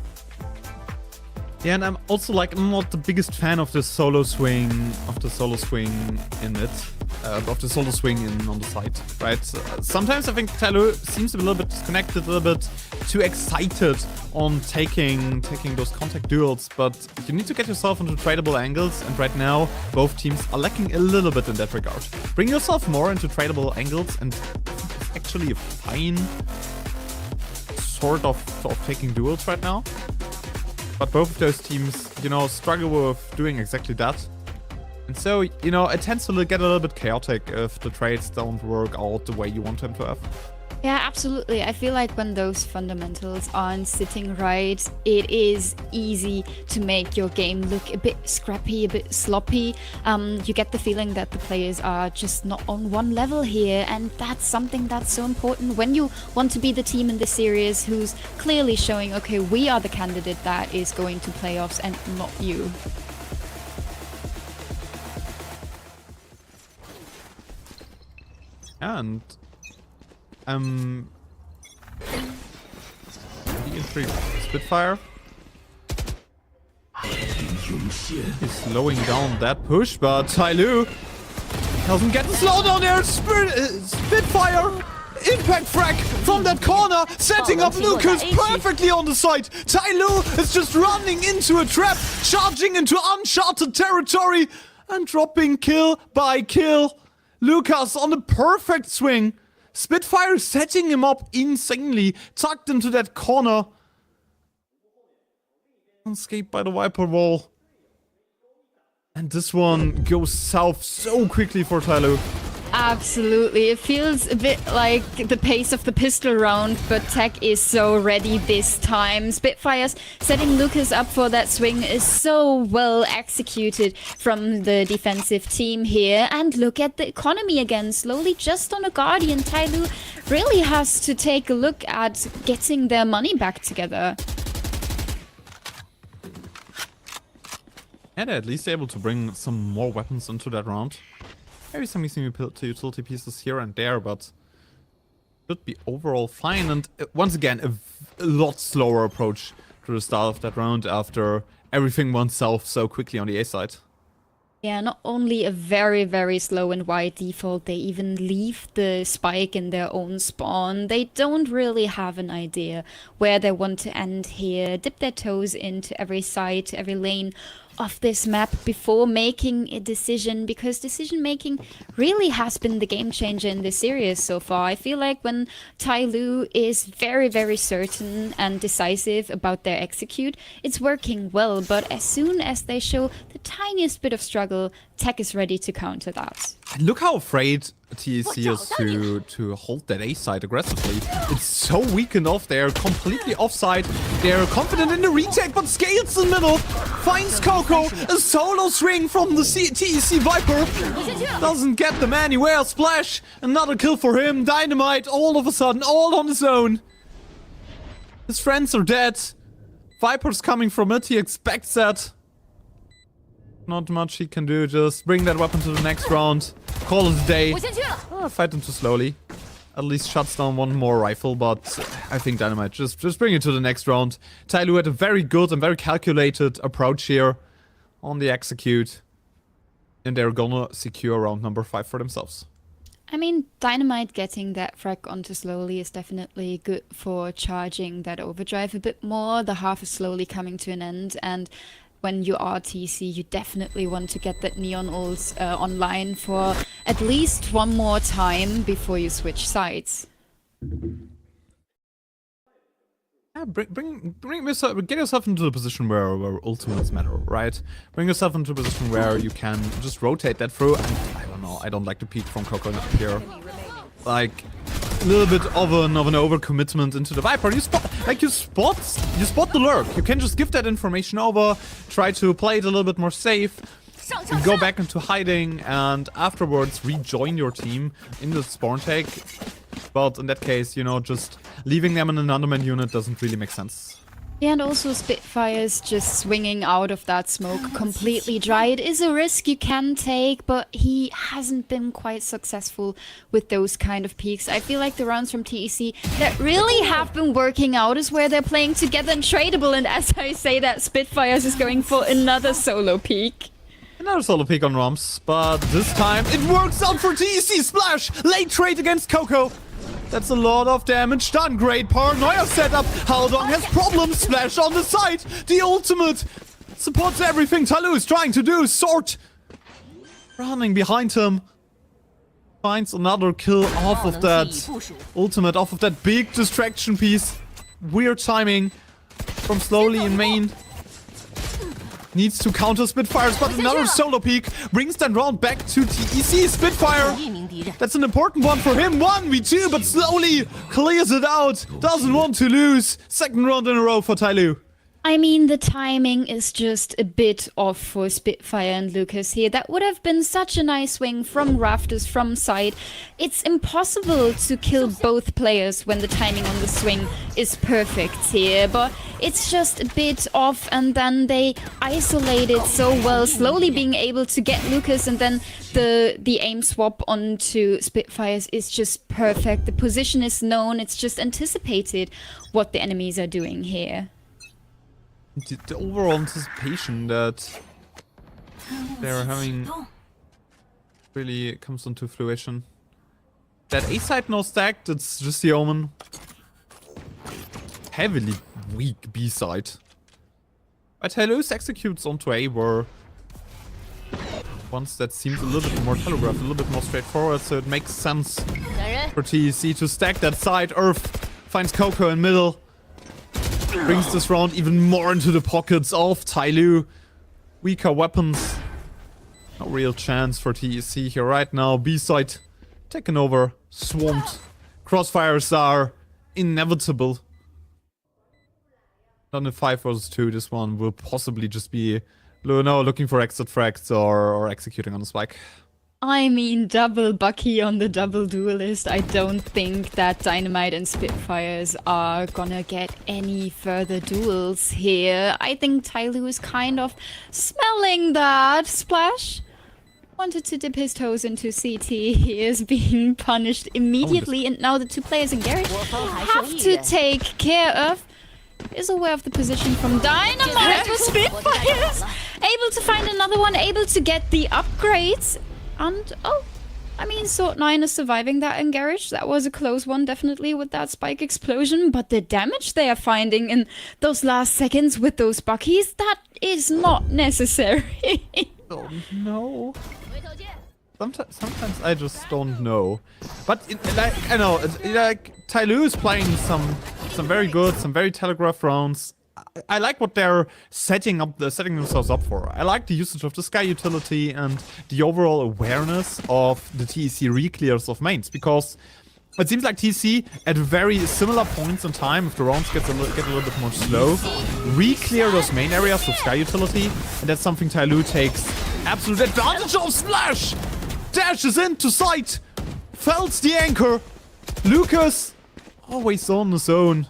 Yeah, and I'm also like not the biggest fan of the solo swing, on the solo swing on the side, right? Sometimes I think TYL seems to be a little bit disconnected, a little bit too excited on taking those contact duels, but you need to get yourself into tradable angles, and right now both teams are lacking a little bit in that regard. Bring yourself more into tradable angles, and it's actually a fine sort of taking duels right now. But both of those teams, you know, struggle with doing exactly that. And so, you know, it tends to get a little bit chaotic if the trades don't work out the way you want them to have. Yeah, absolutely. I feel like when those fundamentals aren't sitting right, it is easy to make your game look a bit scrappy, a bit sloppy. You get the feeling that the players are just not on one level here, and that's something that's so important when you want to be the team in the series who's clearly showing, okay, we are the candidate that is going to playoffs and not you. And the Spitfire is slowing down that push, but TYL doesn't get the slowdown there. Spitfire impact frag from that corner, setting up Lucas perfectly on the side. TYL is just running into a trap, charging into uncharted territory, and dropping kill by kill. Lucas on the perfect swing. Spitfire setting him up insanely, tucked into that corner. Escaped by the Viper wall. And this one goes south so quickly for TYL. Absolutely. It feels a bit like the pace of the pistol round, but TEC is so ready this time. Spitfires setting Lucas up for that swing is so well executed from the defensive team here. And look at the economy again, slowly just on a Guardian. TYL really has to take a look at getting their money back together. And they're at least able to bring some more weapons into that round. Maybe some missing utility pieces here and there, but should be overall fine. And once again, a lot slower approach to the start of that round after everything went south so quickly on the A side. Yeah, not only a very, very slow and wide default, they even leave the spike in their own spawn. They don't really have an idea where they want to end here, dip their toes into every side, every lane of this map before making a decision, because decision making really has been the game changer in this series so far. I feel like when TYL is very, very certain and decisive about their execute, it's working well, but as soon as they show the tiniest bit of struggle, TEC is ready to counter that. Look how afraid TEC is to hold that A side aggressively. It's so weakened off there, completely offside. They're confident in the retake, but Scales in the middle, finds Coco, a solo swing from the TEC Viper. Doesn't get them anywhere, Splash, another kill for him. Dynamite all of a sudden, all on his own. His friends are dead. Viper's coming from it, he expects that. Not much he can do, just bring that weapon to the next round. Call it a day. Fight him too slowly. At least shuts down one more rifle, but I think Dynamite just bring it to the next round. TYL had a very good and very calculated approach here on the execute. And they're gonna secure round number 5 for themselves. I mean, Dynamite getting that frag onto slowly is definitely good for charging that overdrive a bit more. The half is slowly coming to an end, and when you are TC, you definitely want to get that Neon ult online for at least one more time before you switch sides. Yeah, get yourself into the position where ultimates matter, right? Bring yourself into a position where you can just rotate that through. And I don't know, I don't like the peek from Coco here. Like a little bit of an overcommitment into the Viper. You spot the lurk. You can just give that information over, try to play it a little bit more safe, and go back into hiding, and afterwards rejoin your team in the spawn take. But in that case, you know, just leaving them in an undermanned unit doesn't really make sense. And also Spitfire's just swinging out of that smoke completely dry. It is a risk you can take, but he hasn't been quite successful with those kind of peaks. I feel like the rounds from TEC that really have been working out is where they're playing together and tradable. And as I say that, Spitfires is going for another solo peak. Another solo peak on Roms, but this time it works out for TEC. Splash! Late trade against Coco. That's a lot of damage done. Great paranoia setup. Haldong has problems. Splash on the side. The ultimate supports everything TYL is trying to do. Sword running behind him. Finds another kill off of that ultimate, off of that big distraction piece. Weird timing from Slowly in main. Needs to counter Spitfires, but another solo peak brings that round back to TEC. Spitfire, that's an important one for him. 1v2, but Slowly clears it out. Doesn't want to lose. Second round in a row for TYL. I mean, the timing is just a bit off for Spitfire and Lucas here. That would have been such a nice swing from rafters, from side. It's impossible to kill both players when the timing on the swing is perfect here, but it's just a bit off, and then they isolated so well, Slowly being able to get Lucas, and then the aim swap onto Spitfires is just perfect. The position is known, it's just anticipated what the enemies are doing here. The overall anticipation that they're having really comes into fruition. That A side no stacked, it's just the Omen. Heavily weak B side. But TYL executes onto A where once that seems a little bit more telegraphed, a little bit more straightforward, so it makes sense for TEC to stack that side. Earth finds Coco in middle. Brings this round even more into the pockets of TYL. Weaker weapons. No real chance for TEC here right now. B-side taken over. Swamped. Crossfires are inevitable. Not in 5 vs 2. This one will possibly just be looking for exit frags or executing on the spike. I mean, double Bucky on the double duelist. I don't think that Dynamite and Spitfires are gonna get any further duels here. I think TYL is kind of smelling that. Splash wanted to dip his toes into CT. He is being punished immediately, and now the two players in Garage have to take care of. Is aware of the position from Dynamite with Spitfires. Able to find another one, able to get the upgrades. And, oh, I mean, Sword 9 is surviving that in Garage. That was a close one, definitely, with that spike explosion. But the damage they are finding in those last seconds with those Buckies, that is not necessary. Don't know. Sometimes I just don't know. But, I know, TYL is playing some very good, some very telegraphed rounds. I like what they're setting themselves up for. I like the usage of the Sky utility and the overall awareness of the TEC re-clears of mains, because it seems like TEC at very similar points in time, if the rounds get a little bit more slow, re-clear those main areas with Sky utility, and that's something TYL takes absolute advantage of. Splash! Dashes into sight! Fells the anchor! Lucas always on his own.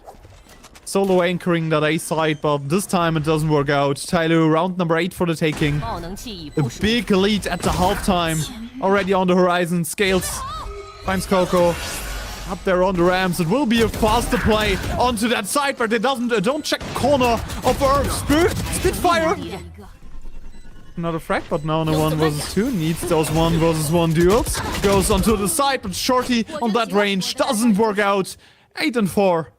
Solo anchoring that A side, but this time it doesn't work out. TYL, round number 8 for the taking. A big lead at the halftime. Already on the horizon. Scales finds Coco. Up there on the ramps. It will be a faster play onto that side, but it don't check corner of Earth. Spitfire. Another frag, but now in a 1 vs 2. Needs those 1 vs 1 duels. Goes onto the side, but Shorty on that range doesn't work out. 8 and 4.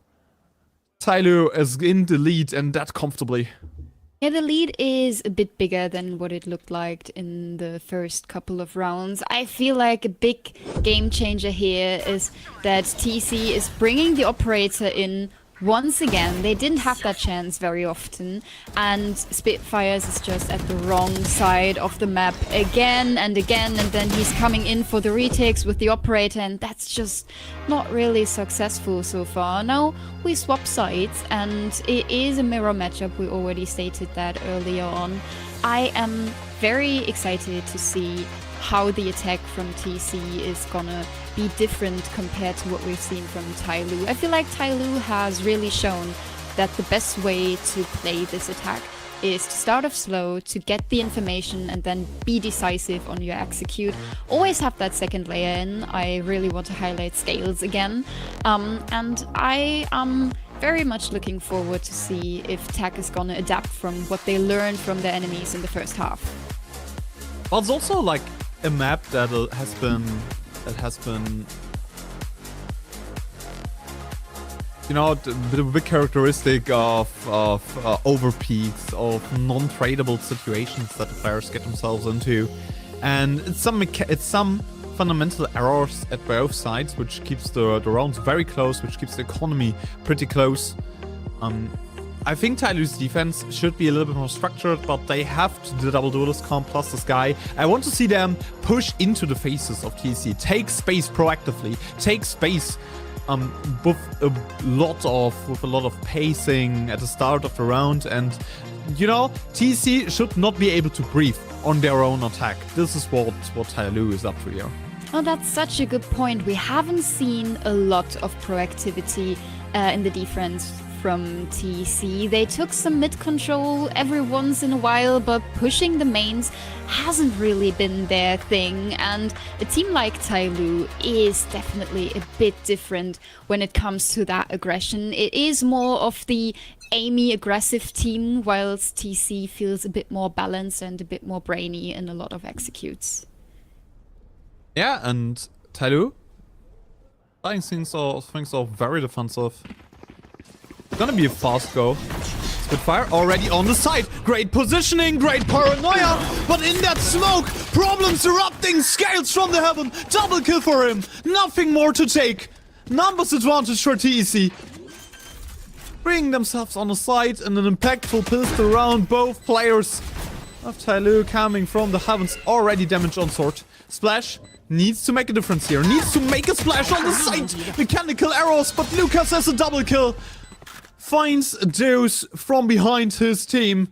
TYL is in the lead, and that comfortably. Yeah, the lead is a bit bigger than what it looked like in the first couple of rounds. I feel like a big game changer here is that TEC is bringing the operator in once again. They didn't have that chance very often, and Spitfires is just at the wrong side of the map again and again, and then he's coming in for the retakes with the operator, and that's just not really successful so far. Now we swap sides, and it is a mirror matchup. We already stated that earlier on. I am very excited to see how the attack from TEC is gonna be different compared to what we've seen from TYL. I feel like TYL has really shown that the best way to play this attack is to start off slow, to get the information, and then be decisive on your execute. Always have that second layer in. I really want to highlight scales again. And I am very much looking forward to see if TEC is gonna adapt from what they learned from their enemies in the first half. Well, it's also like a map that has been you know, the big characteristic of overpeaks, of non-tradable situations that the players get themselves into, and it's some fundamental errors at both sides, which keeps the rounds very close, which keeps the economy pretty close. I think TYL's defense should be a little bit more structured, but they have the double duelist comp plus the Sky. I want to see them push into the faces of TEC, take space proactively, take space with a lot of pacing at the start of the round, and you know, TEC should not be able to breathe on their own attack. This is what TYL is up to here. Oh, that's such a good point. We haven't seen a lot of proactivity in the defense from TEC. They took some mid control every once in a while, but pushing the mains hasn't really been their thing. And a team like TYL is definitely a bit different when it comes to that aggression. It is more of the aimy, aggressive team, whilst TEC feels a bit more balanced and a bit more brainy in a lot of executes. Yeah, and TYL playing things are very defensive. It's gonna be a fast go. Spitfire already on the side. Great positioning, great paranoia. But in that smoke, problems erupting. Scales from the heaven. Double kill for him. Nothing more to take. Numbers advantage for TEC. Bringing themselves on the side and an impactful pistol round. Both players of TYL coming from the heavens. Already damage on sword. Splash needs to make a difference here. Needs to make a splash on the side. Mechanical arrows, but Lucas has a double kill. Finds Deus from behind his team.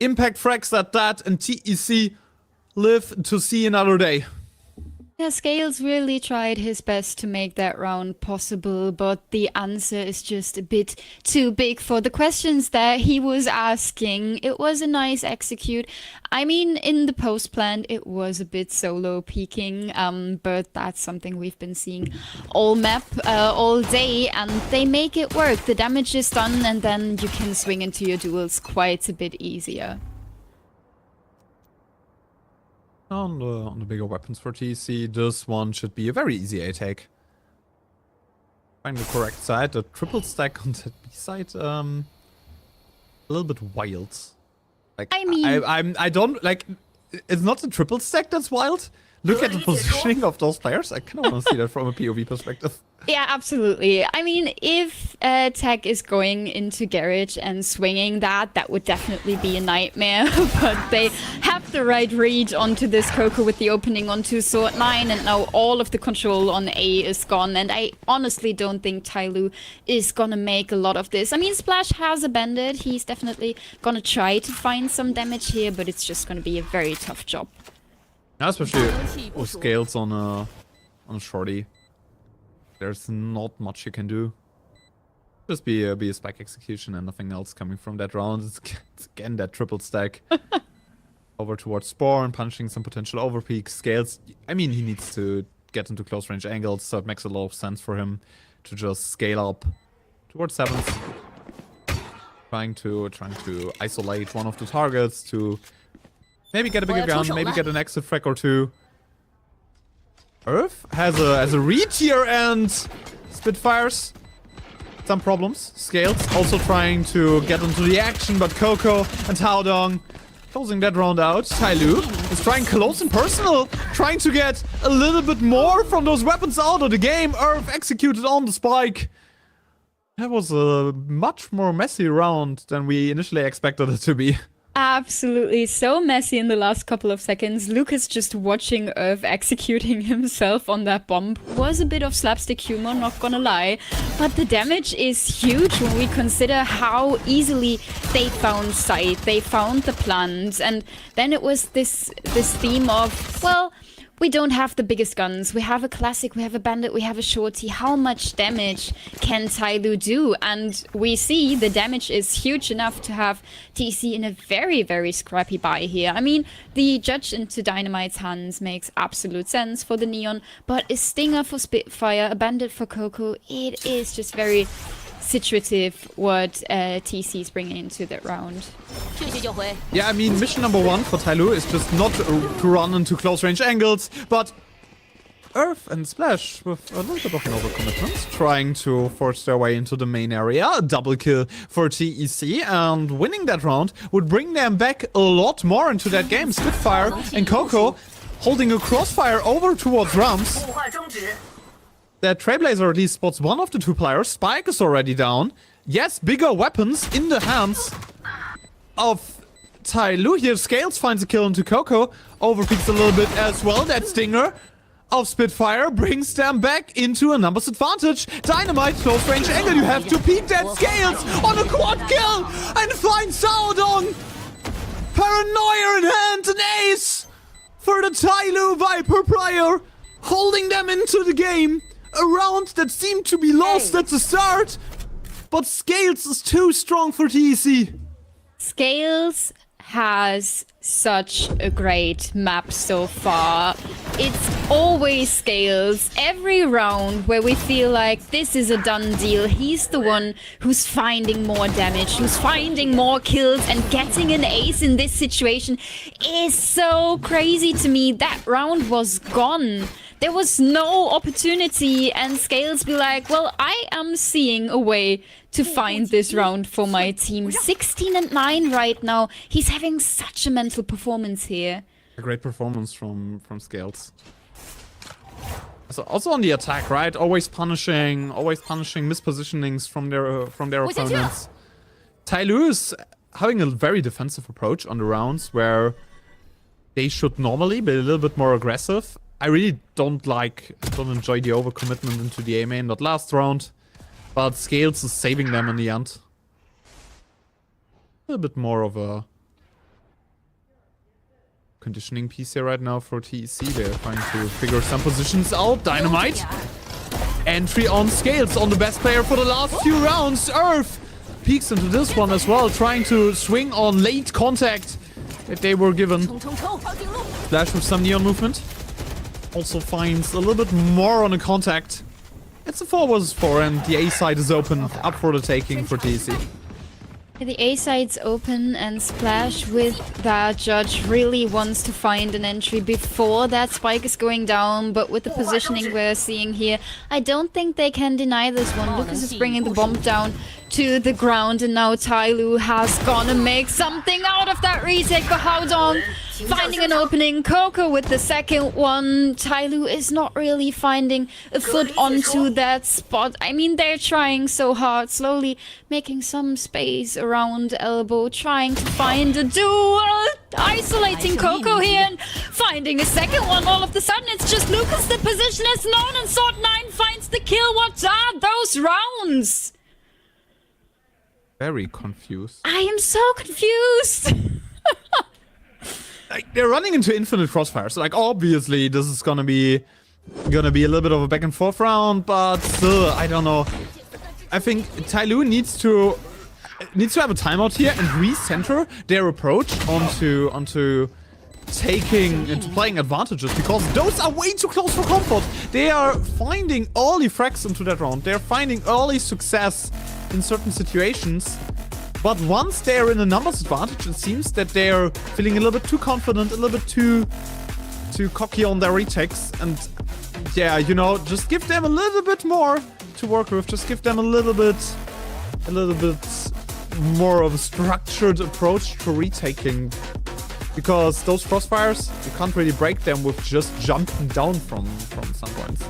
Impact frags at that, and TEC live to see another day. Yeah, Scales really tried his best to make that round possible, but the answer is just a bit too big for the questions that he was asking. It was a nice execute. I mean, in the post plant, it was a bit solo peeking, but that's something we've been seeing all map, all day, and they make it work. The damage is done, and then you can swing into your duels quite a bit easier. On the bigger weapons for TEC, this one should be a very easy A take. Find the correct side. The triple stack on that B side, a little bit wild. Like, I mean, I don't like. It's not the triple stack that's wild. Look at the positioning of those players. I kind of want to see that from a POV perspective. Yeah, absolutely. I mean, if TEC is going into Garage and swinging that, that would definitely be a nightmare. But they have the right read onto this Coco with the opening onto Sword 9, and now all of the control on A is gone. And I honestly don't think TYL is gonna make a lot of this. I mean, Splash has a bandit. He's definitely gonna try to find some damage here, but it's just gonna be a very tough job. Yeah, especially with Scales on a shorty. There's not much you can do. Just be a spike execution and nothing else coming from that round. It's again that triple stack. Over towards Spawn, punching some potential overpeak. Scales, I mean, he needs to get into close range angles, so it makes a lot of sense for him to just scale up towards 7s. Trying to isolate one of the targets to maybe get a bigger gun, maybe get an exit frag or two. Earth has a read here, and Spitfires some problems. Scales also trying to get into the action, but Coco and Taodong closing that round out. TYL is trying close and personal, trying to get a little bit more from those weapons out of the game. Earth executed on the spike. That was a much more messy round than we initially expected it to be. Absolutely, so messy in the last couple of seconds. Lucas just watching Earth executing himself on that bomb was a bit of slapstick humor, not gonna lie. But the damage is huge when we consider how easily they found sight, they found the plant, and then it was this theme of, well, we don't have the biggest guns. We have a classic, we have a bandit, we have a shorty. How much damage can TYL do? And we see the damage is huge enough to have TEC in a very, very scrappy buy here. I mean, the judge into Dynamite's hands makes absolute sense for the Neon, but a Stinger for Spitfire, a bandit for Coco, it is just very situative what TEC is bringing into that round. Yeah, I mean, mission number 1 for TYL is just not to run into close range angles, but Earth and Splash with a little bit of an overcommitment, trying to force their way into the main area. A double kill for TEC, and winning that round would bring them back a lot more into that game. Spitfire and Coco holding a crossfire over towards Rams. That Trailblazer at least spots one of the two players. Spike is already down. Yes, bigger weapons in the hands of TYL. Here, Scales finds a kill into Coco. Overpeaks a little bit as well. That Stinger of Spitfire brings them back into a numbers advantage. Dynamite, close range angle. You have to peek that Scales on a quad kill and find Saudong. Paranoia in hand, an ace for the TYL Viper player, holding them into the game. A round that seemed to be lost at the start, but Scales is too strong for TEC. Scales has such a great map so far. It's always Scales. Every round where we feel like this is a done deal, he's the one who's finding more damage, who's finding more kills, and getting an ace in this situation is so crazy to me. That round was gone. There was no opportunity, and Scales be like, well, I am seeing a way to find this round for my team. 16 and 9 right now. He's having such a mental performance here. A great performance from Scales. So also on the attack, right? Always punishing mispositionings from their opponents. TYL is having a very defensive approach on the rounds where they should normally be a little bit more aggressive. I really don't enjoy the overcommitment into the A main that last round, but Scales is saving them in the end. A little bit more of a conditioning piece here right now for TEC. They're trying to figure some positions out. Dynamite. Entry on Scales on the best player for the last few rounds. Earth peeks into this one as well, trying to swing on late contact that they were given. Flash with some Neon movement. Also finds a little bit more on the contact. It's a 4 vs 4 and the A side is open, up for the taking for TEC. The A side's open, and Splash with that judge really wants to find an entry before that spike is going down, but with the positioning we're seeing here, I don't think they can deny this one. Lucas is bringing the bomb down to the ground, and now TYL has gonna make something out of that retake for Haodong. Finding an opening. Coco with the second one. TYL is not really finding a foot onto that spot. I mean, they're trying so hard, slowly making some space around elbow, trying to find a duel. Isolating Coco here and finding a second one. All of a sudden, it's just Lucas. The position is known, and Sword9 finds the kill. What are those rounds? Very confused. I am so confused. Like, they're running into infinite crossfires. Like, obviously, this is gonna be a little bit of a back and forth round, but still, I don't know. I think TYL needs to have a timeout here and recenter their approach onto taking into playing advantages, because those are way too close for comfort. They are finding early frags into that round. They're finding early success in certain situations. But once they're in a numbers advantage, it seems that they're feeling a little bit too confident, a little bit too cocky on their retakes. And yeah, you know, just give them a little bit more to work with. Just give them a little bit more of a structured approach to retaking. Because those crossfires, you can't really break them with just jumping down from some points.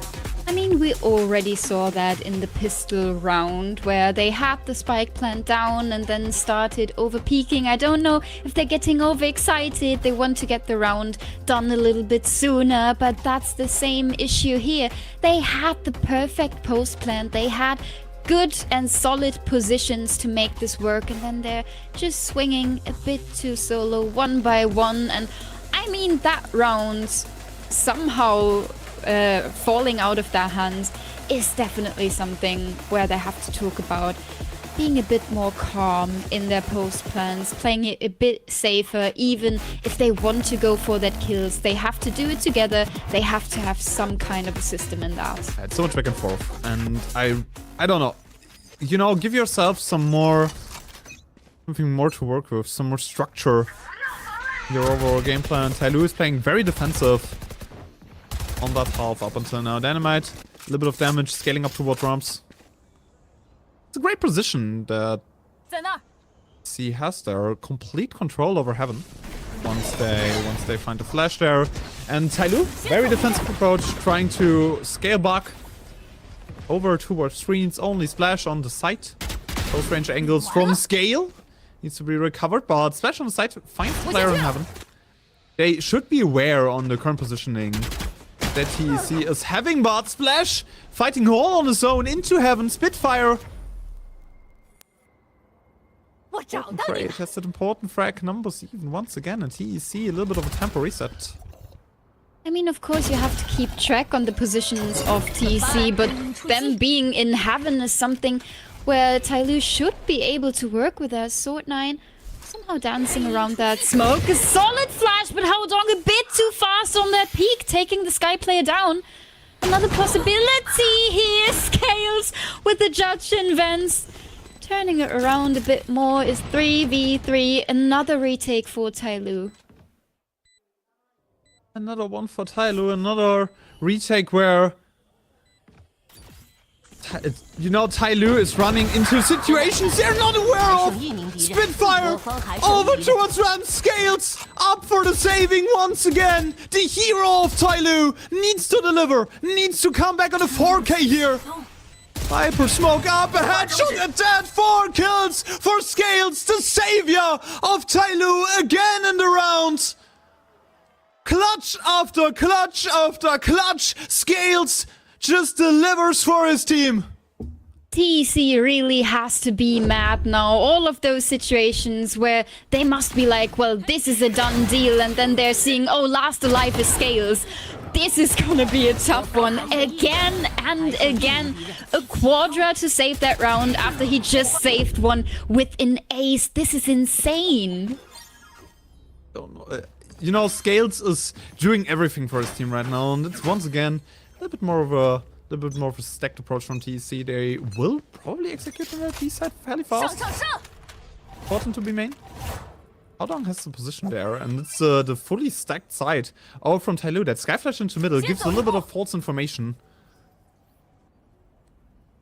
I mean, we already saw that in the pistol round, where they had the spike plant down and then started over-peaking. I don't know if they're getting overexcited. They want to get the round done a little bit sooner, but that's the same issue here. They had the perfect post plant. They had good and solid positions to make this work, and then they're just swinging a bit too solo, one by one. And I mean, that round somehow falling out of their hands is definitely something where they have to talk about being a bit more calm in their post plans, playing it a bit safer. Even if they want to go for that kills, they have to do it together. They have to have some kind of a system in that. It's so much back and forth, and I don't know. You know, give yourself something more to work with, some more structure in your overall game plan. TYL is playing very defensive on that half up until now. Dynamite, a little bit of damage, scaling up toward ramps. It's a great position that C has there. Complete control over Heaven once they find the flash there. And TYL, very defensive approach, trying to scale back over towards screens. Only Splash on the site. Close range angles from Scale needs to be recovered, but Splash on the site finds the player in Heaven. They should be aware on the current positioning that TEC is having, but Splash fighting all on his own into Heaven. Spitfire. Frey tested important frag numbers even once again, and TEC a little bit of a tempo reset. I mean, of course, you have to keep track on the positions of TEC, but them being in Heaven is something where TYL should be able to work with us. Sword9 somehow dancing around that smoke. A solid flash, but Haodong a bit too fast on that peak, taking the Sky player down. Another possibility here. Scales with the judge in Vents. Turning it around a bit more is 3v3. Another retake for TYL. Another one for TYL, another retake where, you know, TYL is running into situations they're not aware of. Spitfire over towards Ram. Scales up for the saving once again. The hero of TYL needs to deliver, needs to come back on a 4K here. Viper smoke up, a headshot and dead. 4 kills for Scales, the savior of TYL again in the round. Clutch after clutch after clutch. Scales just delivers for his team. TEC really has to be mad now. All of those situations where they must be like, well, this is a done deal, and then they're seeing, oh, last alive is Scales. This is gonna be a tough one. Again and again. A Quadra to save that round after he just saved one with an ace. This is insane. Don't know. You know, Scales is doing everything for his team right now, and it's once again a little bit more of a stacked approach from TEC. They will probably execute on their B side fairly fast. Important to be main. Haodong has the position there, and it's the fully stacked side. All from TYL. That Skyflash into middle gives a little bit of false information.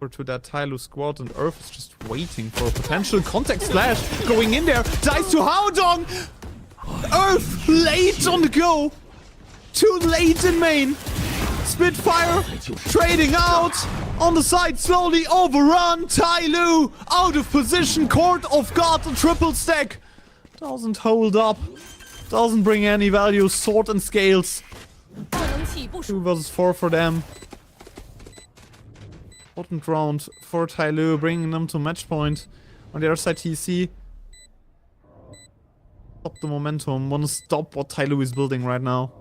Over to that TYL squad, and Earth is just waiting for a potential contact splash. Going in there, dies to Haodong. Earth late on the go. Too late in main. Spitfire trading out on the side, slowly overrun. TYL out of position, caught off guard, a triple stack. Doesn't hold up, doesn't bring any value. Sword and Scales. 2 versus 4 for them. Important round for TYL, bringing them to match point. On the other side, TEC. Stop the momentum, wanna stop what TYL is building right now.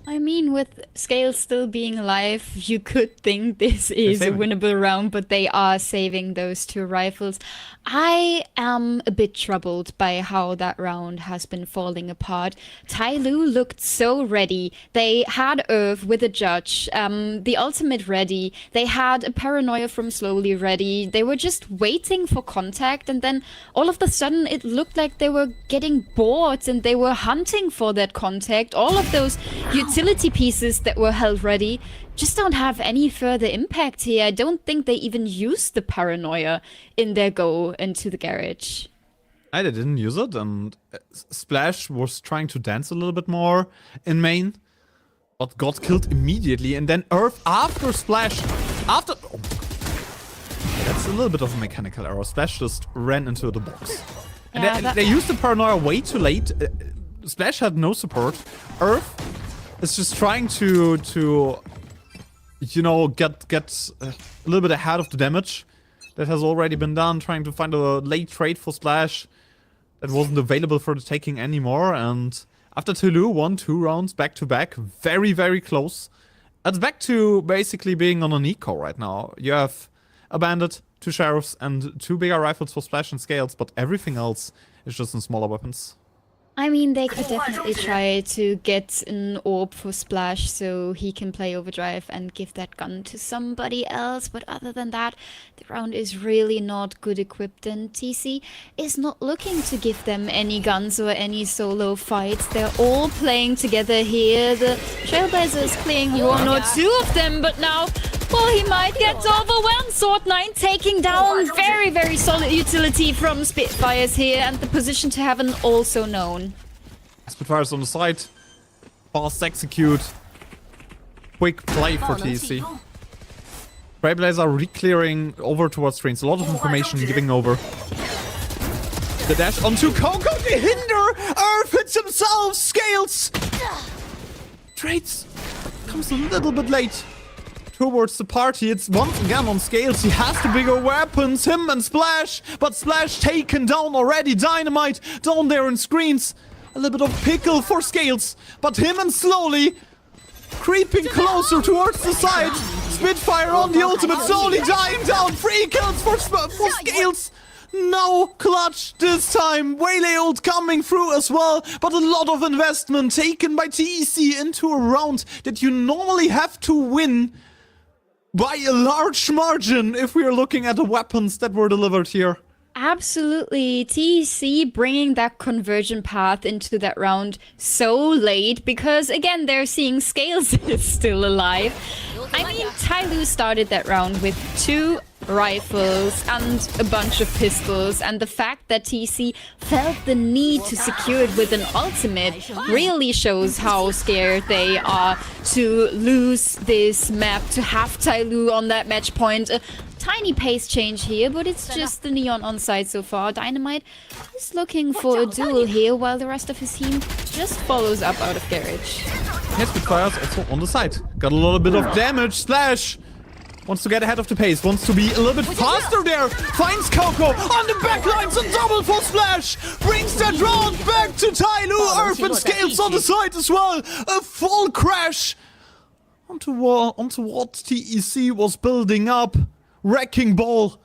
I mean, with Scales still being alive, you could think this is a winnable round, but they are saving those 2 rifles. I am a bit troubled by how that round has been falling apart. TYL looked so ready. They had Earth with a judge, the ultimate ready. They had a paranoia from Slowly ready. They were just waiting for contact, and then all of a sudden it looked like they were getting bored and they were hunting for that contact. All of those utility pieces that were held ready just don't have any further impact here. I don't think they even used the paranoia in their go into the garage. They didn't use it, and Splash was trying to dance a little bit more in main, but got killed immediately. And then Earth after Splash, after... Oh, that's a little bit of a mechanical error. Splash just ran into the box. And Yeah, they used the paranoia way too late. Splash had no support. Earth is just trying to you know, get a little bit ahead of the damage that has already been done, trying to find a late trade for Splash that wasn't available for the taking anymore, and After TYL won 2 rounds back to back, very, very close. It's back to basically being on an eco right now. You have a bandit, 2 sheriffs, and 2 bigger rifles for splash and scales, but everything else is just in smaller weapons. I mean, they could definitely try to get an orb for Splash so he can play Overdrive and give that gun to somebody else. But other than that, the round is really not good equipped, and TC is not looking to give them any guns or any solo fights. They're all playing together here. The Trailblazer is clearing 1 or 2 of them, but now, well, he might get overwhelmed. Sword9 taking down very, very solid utility from Spitfires here, and the position to heaven also known. Spitfires on the side. Fast execute. Quick play for TEC. Trailblazer re-clearing over towards screens. A lot of information giving over. The dash onto Coco. The hinder. Earth hits himself. Scales. Trades comes a little bit late towards the party. It's once again on Scales. He has the bigger weapons. Him and Splash. But Splash taken down already. Dynamite down there in screens. A little bit of pickle for Scales, but him and Slowly creeping closer towards the side. Spitfire on the ultimate, Slowly dying down. 3 kills for Scales. No clutch this time. Waylay ult coming through as well, but a lot of investment taken by TEC into a round that you normally have to win by a large margin if we are looking at the weapons that were delivered here. Absolutely. TEC bringing that conversion path into that round so late because, again, they're seeing Scales is still alive. I mean, TYL started that round with 2 rifles and a bunch of pistols, and the fact that TEC felt the need to secure it with an ultimate really shows how scared they are to lose this map, to have TYL on that match point. Tiny pace change here, but it's just the Neon on side so far. Dynamite is looking for a duel here, while the rest of his team just follows up out of garage. Yes, Spitfire's also on the side. Got a little bit of damage. Splash wants to get ahead of the pace, wants to be a little bit faster there. Finds Coco on the backlines and double for Splash. Brings that round back to TYL. Earth and Scales on the side as well. A full crash onto what TEC was building up. Wrecking ball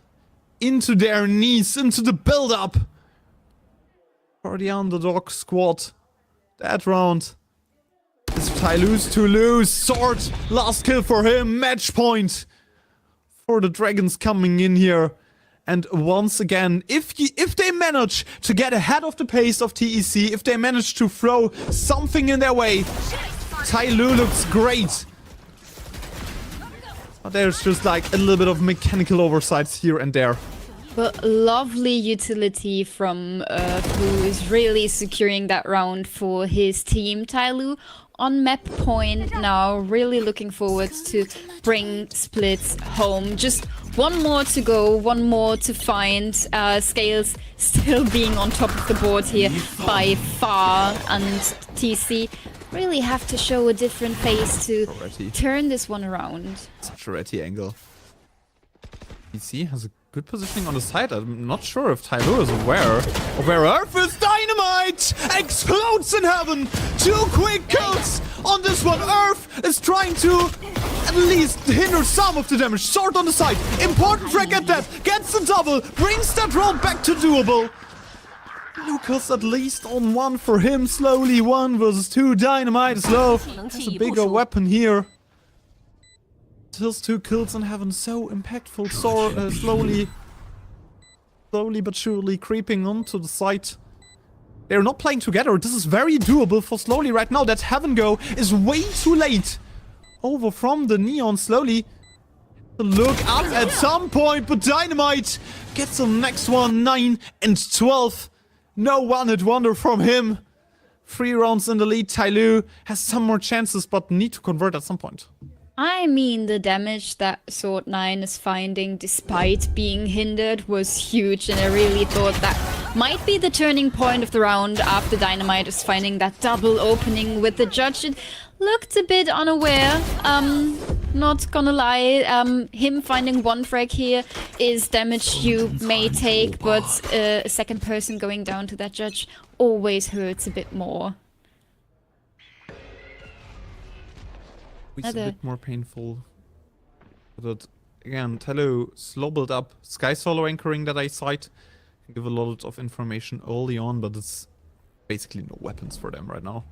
into their knees, into the build-up for the underdog squad. That round is TYL's to lose. Sword, last kill for him. Match point for the Dragons coming in here. And once again, if they manage to get ahead of the pace of TEC, if they manage to throw something in their way, TYL looks great. But there's just like a little bit of mechanical oversights here and there. But lovely utility from who is really securing that round for his team. TYL on map point now, really looking forward to bring Splits home. Just 1 more to go, 1 more to find. Scales still being on top of the board here by far, and TC really have to show a different face to turn this one around. Such a ratty angle. TC has a good positioning on the side. I'm not sure if TYL is aware of where Earth is. Dynamite explodes in heaven. 2 quick kills on this one. Earth is trying to at least hinder some of the damage. Sword on the side. Important frag at that. Gets the double. Brings that round back to doable. Lucas at least on 1 for him. Slowly 1 versus 2. Dynamite is low. Has a bigger weapon here. Kills 2 kills in heaven. So impactful. Slowly but surely creeping onto the site. They're not playing together. This is very doable for Slowly right now. That heaven go is way too late. Over from the Neon. Slowly look up at some point, but Dynamite gets the next one. 9 and 12. No one-hit wonder from him. 3 rounds in the lead. TYL has some more chances, but need to convert at some point. I mean, the damage that Sword9 is finding despite being hindered was huge, and I really thought that might be the turning point of the round after Dynamite is finding that double opening with the judge. It looked a bit unaware, not gonna lie. Him finding 1 frag here is damage you may take, but a second person going down to that judge always hurts a bit more. It's a bit more painful. But again, TYL slow build up. Sky Solo anchoring that I cite can give a lot of information early on, but it's basically no weapons for them right now.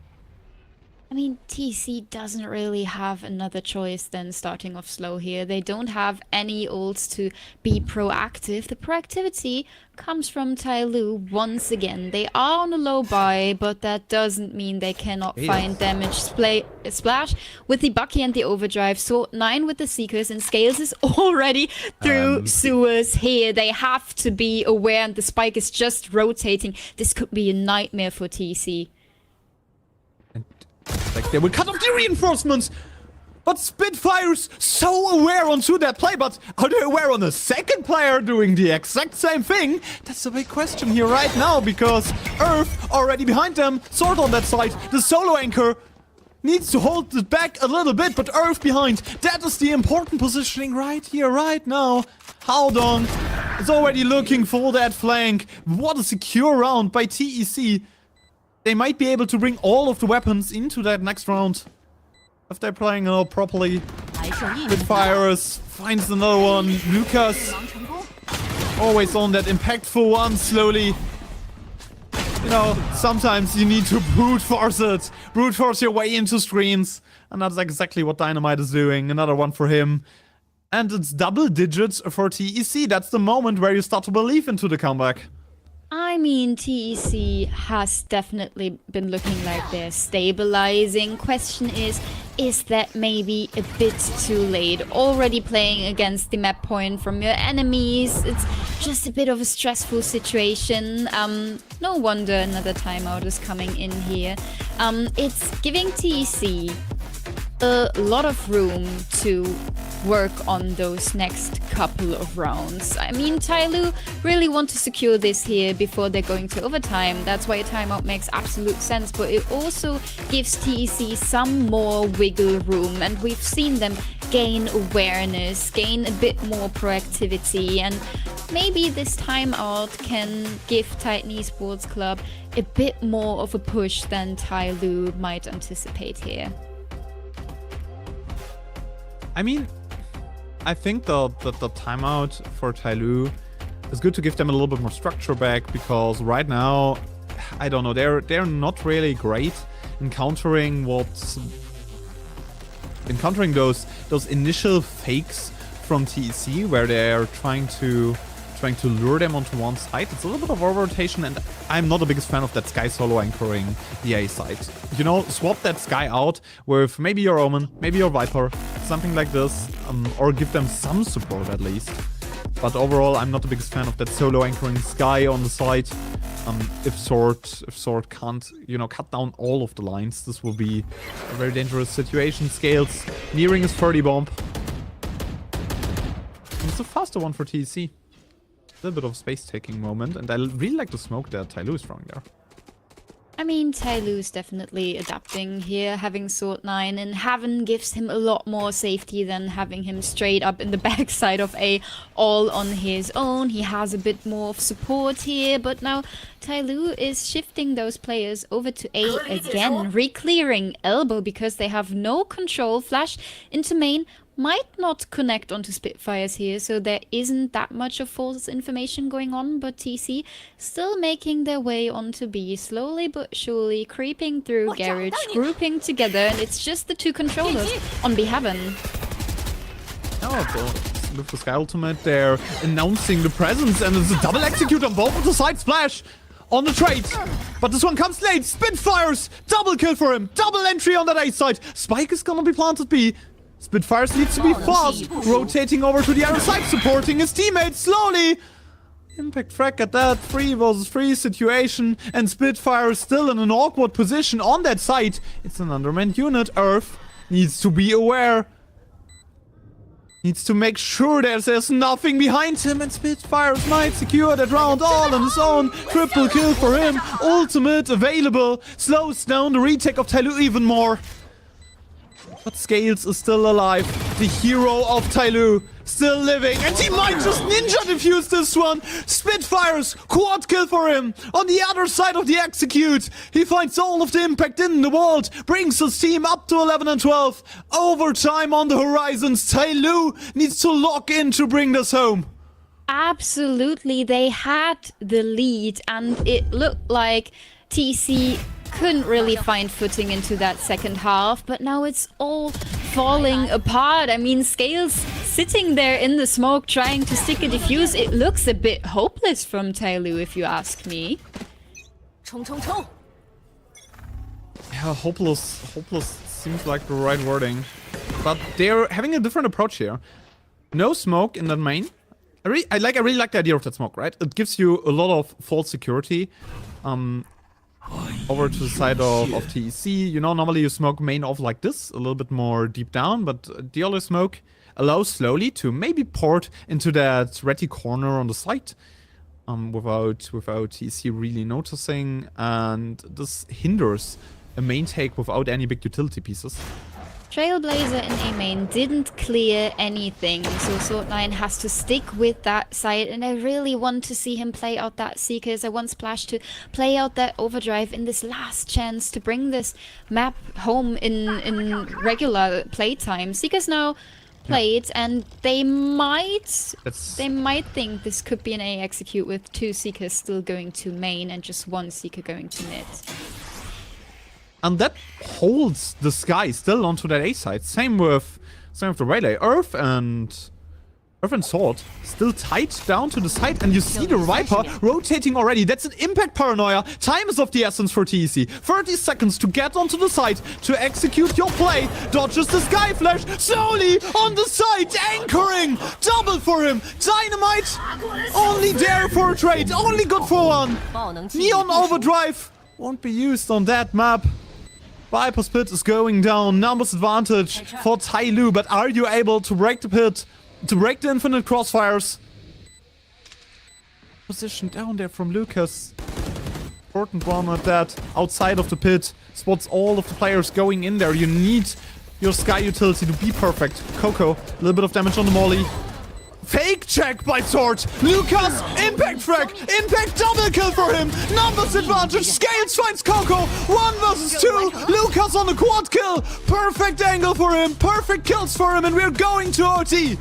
I mean, TEC doesn't really have another choice than starting off slow here. They don't have any ults to be proactive. The proactivity comes from TYL once again. They are on a low buy, but that doesn't mean they cannot find damage splash with the Bucky and the Overdrive. So 9 with the Seekers, and Scales is already through sewers here. They have to be aware, and the spike is just rotating. This could be a nightmare for TEC. Like they will cut off the reinforcements, but Spitfire's so aware onto that play. But are they aware on the second player doing the exact same thing? That's the big question here right now, because Earth already behind them, Sword on that side. The solo anchor needs to hold it back a little bit, but Earth behind. That is the important positioning right here, right now. Howdong is already looking for that flank. What a secure round by TEC. They might be able to bring all of the weapons into that next round if they're playing it properly. Spitfires finds another one. Lucas always on that impactful one slowly. You know, sometimes you need to brute force it. Brute force your way into screens. And that's exactly what Dynamite is doing. Another one for him. And it's double digits for TEC. That's the moment where you start to believe into the comeback. I mean, TEC has definitely been looking like they're stabilizing. Question is that maybe a bit too late? Already playing against the map point from your enemies. It's just a bit of a stressful situation. No wonder another timeout is coming in here. It's giving TEC a lot of room to work on those next couple of rounds. I mean, TYL really want to secure this here before they're going to overtime. That's why a timeout makes absolute sense, but it also gives TEC some more wiggle room, and we've seen them gain awareness, gain a bit more proactivity, and maybe this timeout can give Titan Esports Club a bit more of a push than TYL might anticipate here. I mean, I think the timeout for TYL is good to give them a little bit more structure back, because right now, I don't know, they're not really great in countering those initial fakes from TEC, where they're trying to lure them onto one side. It's a little bit of over-rotation, and I'm not the biggest fan of that Sky Solo anchoring the A side. You know, swap that Sky out with maybe your Omen, maybe your Viper, something like this, or give them some support at least. But overall, I'm not the biggest fan of that solo anchoring Sky on the side. If Sword can't, you know, cut down all of the lines, this will be a very dangerous situation. Scales nearing his 30 bomb. And it's a faster one for TEC. A little bit of space-taking moment, and I really like the smoke that TYL is throwing there. I mean, TYL is definitely adapting here. Having Sword 9 in Heaven gives him a lot more safety than having him straight up in the backside of A all on his own. He has a bit more of support here, but now TYL is shifting those players over to A again, re-clearing Elbow because they have no control. Flash into main. Might not connect onto Spitfires here, so there isn't that much of false information going on, but TEC still making their way onto B, slowly but surely creeping through Garage, grouping together, and it's just the two controllers on B Heaven. Oh, with the Sky Ultimate, they're announcing the presence, and it's a double execute on both of the sides. Flash on the trade, but this one comes late. Spitfires, double kill for him, double entry on that A side. Spike is gonna be planted B. Spitfires needs to be fast, rotating over to the other side, supporting his teammates slowly. Impact frag at that 3 versus 3 situation, and Spitfire still in an awkward position on that side. It's an undermanned unit. Earth needs to be aware. Needs to make sure that there's nothing behind him, and Spitfires might secure that round all on his own. Triple kill for him. Ultimate available. Slows down the retake of TYL even more. But Scales is still alive. the hero of TYL, still living, and he might just ninja defuse this one. Spitfires, quad kill for him. On the other side of the execute, he finds all of the impact in the world, brings his team up to 11 and 12. Overtime on the horizons. TYL needs to lock in to bring this home. Absolutely, they had the lead, and it looked like TEC couldn't really find footing into that second half, but now it's all falling apart. I mean, Scales sitting there in the smoke trying to stick a defuse. It looks a bit hopeless from TYL, if you ask me. Yeah, hopeless seems like the right wording. But they're having a different approach here. No smoke in that main. I really like the idea of that smoke, right? It gives you a lot of false security. Over to the side of TEC. You know, normally you smoke main off like this, a little bit more deep down, but the other smoke allows slowly to maybe port into that ready corner on the side without TEC really noticing, and this hinders a main take without any big utility pieces. Trailblazer in A main didn't clear anything, so Sword9 has to stick with that side, and I really want to see him play out that Seekers. I want Splash to play out that Overdrive in this last chance to bring this map home in regular playtime. Seekers now played, and they might think this could be an A execute with 2 Seekers still going to main and just 1 Seeker going to mid. And that holds the Sky still onto that A side. Same with the Relay. Earth and Sword still tight down to the side, and you see the Viper rotating already. That's an impact paranoia. Time is of the essence for TEC. 30 seconds to get onto the side to execute your play. Dodges the Sky Flash slowly on the side, anchoring. Double for him. Dynamite only there for a trade. Only good for one. Neon Overdrive won't be used on that map. Viper's pit is going down. Numbers advantage for TYL, but are you able to break the pit? To break the infinite crossfires? Position down there from Lucas. Important one at that. Outside of the pit. Spots all of the players going in there. You need your Sky utility to be perfect. Coco, a little bit of damage on the molly. Fake check by Sword. Lucas, impact frag. Impact double kill for him. Numbers advantage. Scales finds Coco. 1 versus 2. Lucas on the quad kill. Perfect angle for him. Perfect kills for him. And we're going to OT.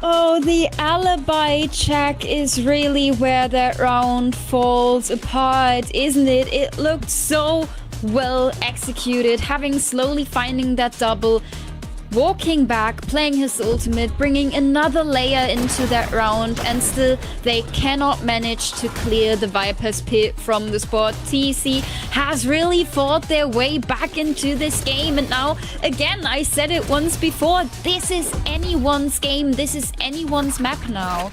Oh, the alibi check is really where that round falls apart, isn't it? It looked so well executed, having slowly finding that double, walking back, playing his ultimate, bringing another layer into that round, and still they cannot manage to clear the Viper's pit from the spot. TEC has really fought their way back into this game, and now, again, I said it once before, this is anyone's game, this is anyone's map now.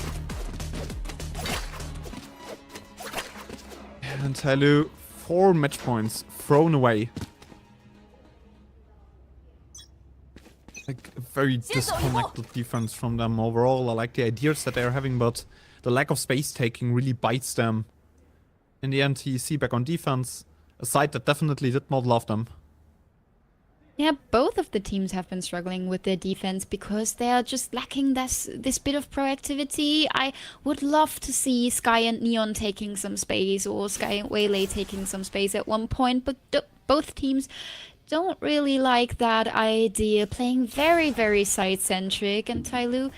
And TYL, 4 match points thrown away. Like a very disconnected defense from them overall. I like the ideas that they're having, but the lack of space taking really bites them. In the end, TEC back on defense, a side that definitely did not love them. Yeah, both of the teams have been struggling with their defense because they are just lacking this bit of proactivity. I would love to see Sky and Neon taking some space, or Sky and Waylay taking some space at one point, but both teams don't really like that idea, playing very, very side-centric, and TYL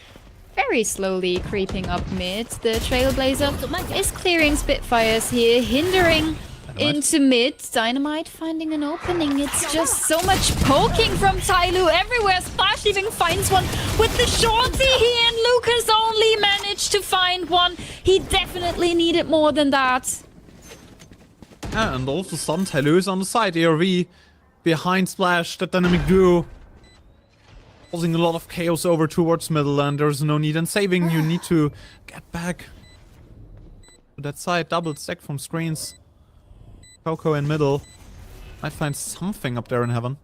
very slowly creeping up mid. The Trailblazer is clearing Spitfires here, hindering into mid. Dynamite finding an opening. It's just so much poking from TYL everywhere. Splash even finds one with the shorty here, and Lucas only managed to find one. He definitely needed more than that. Yeah, and all of a sudden TYL is on the side. ARV behind Splash, that dynamic duo, causing a lot of chaos over towards middle, and there's no need in saving. You need to get back to that side. Double stack from screens. Coco in middle. Might find something up there in heaven.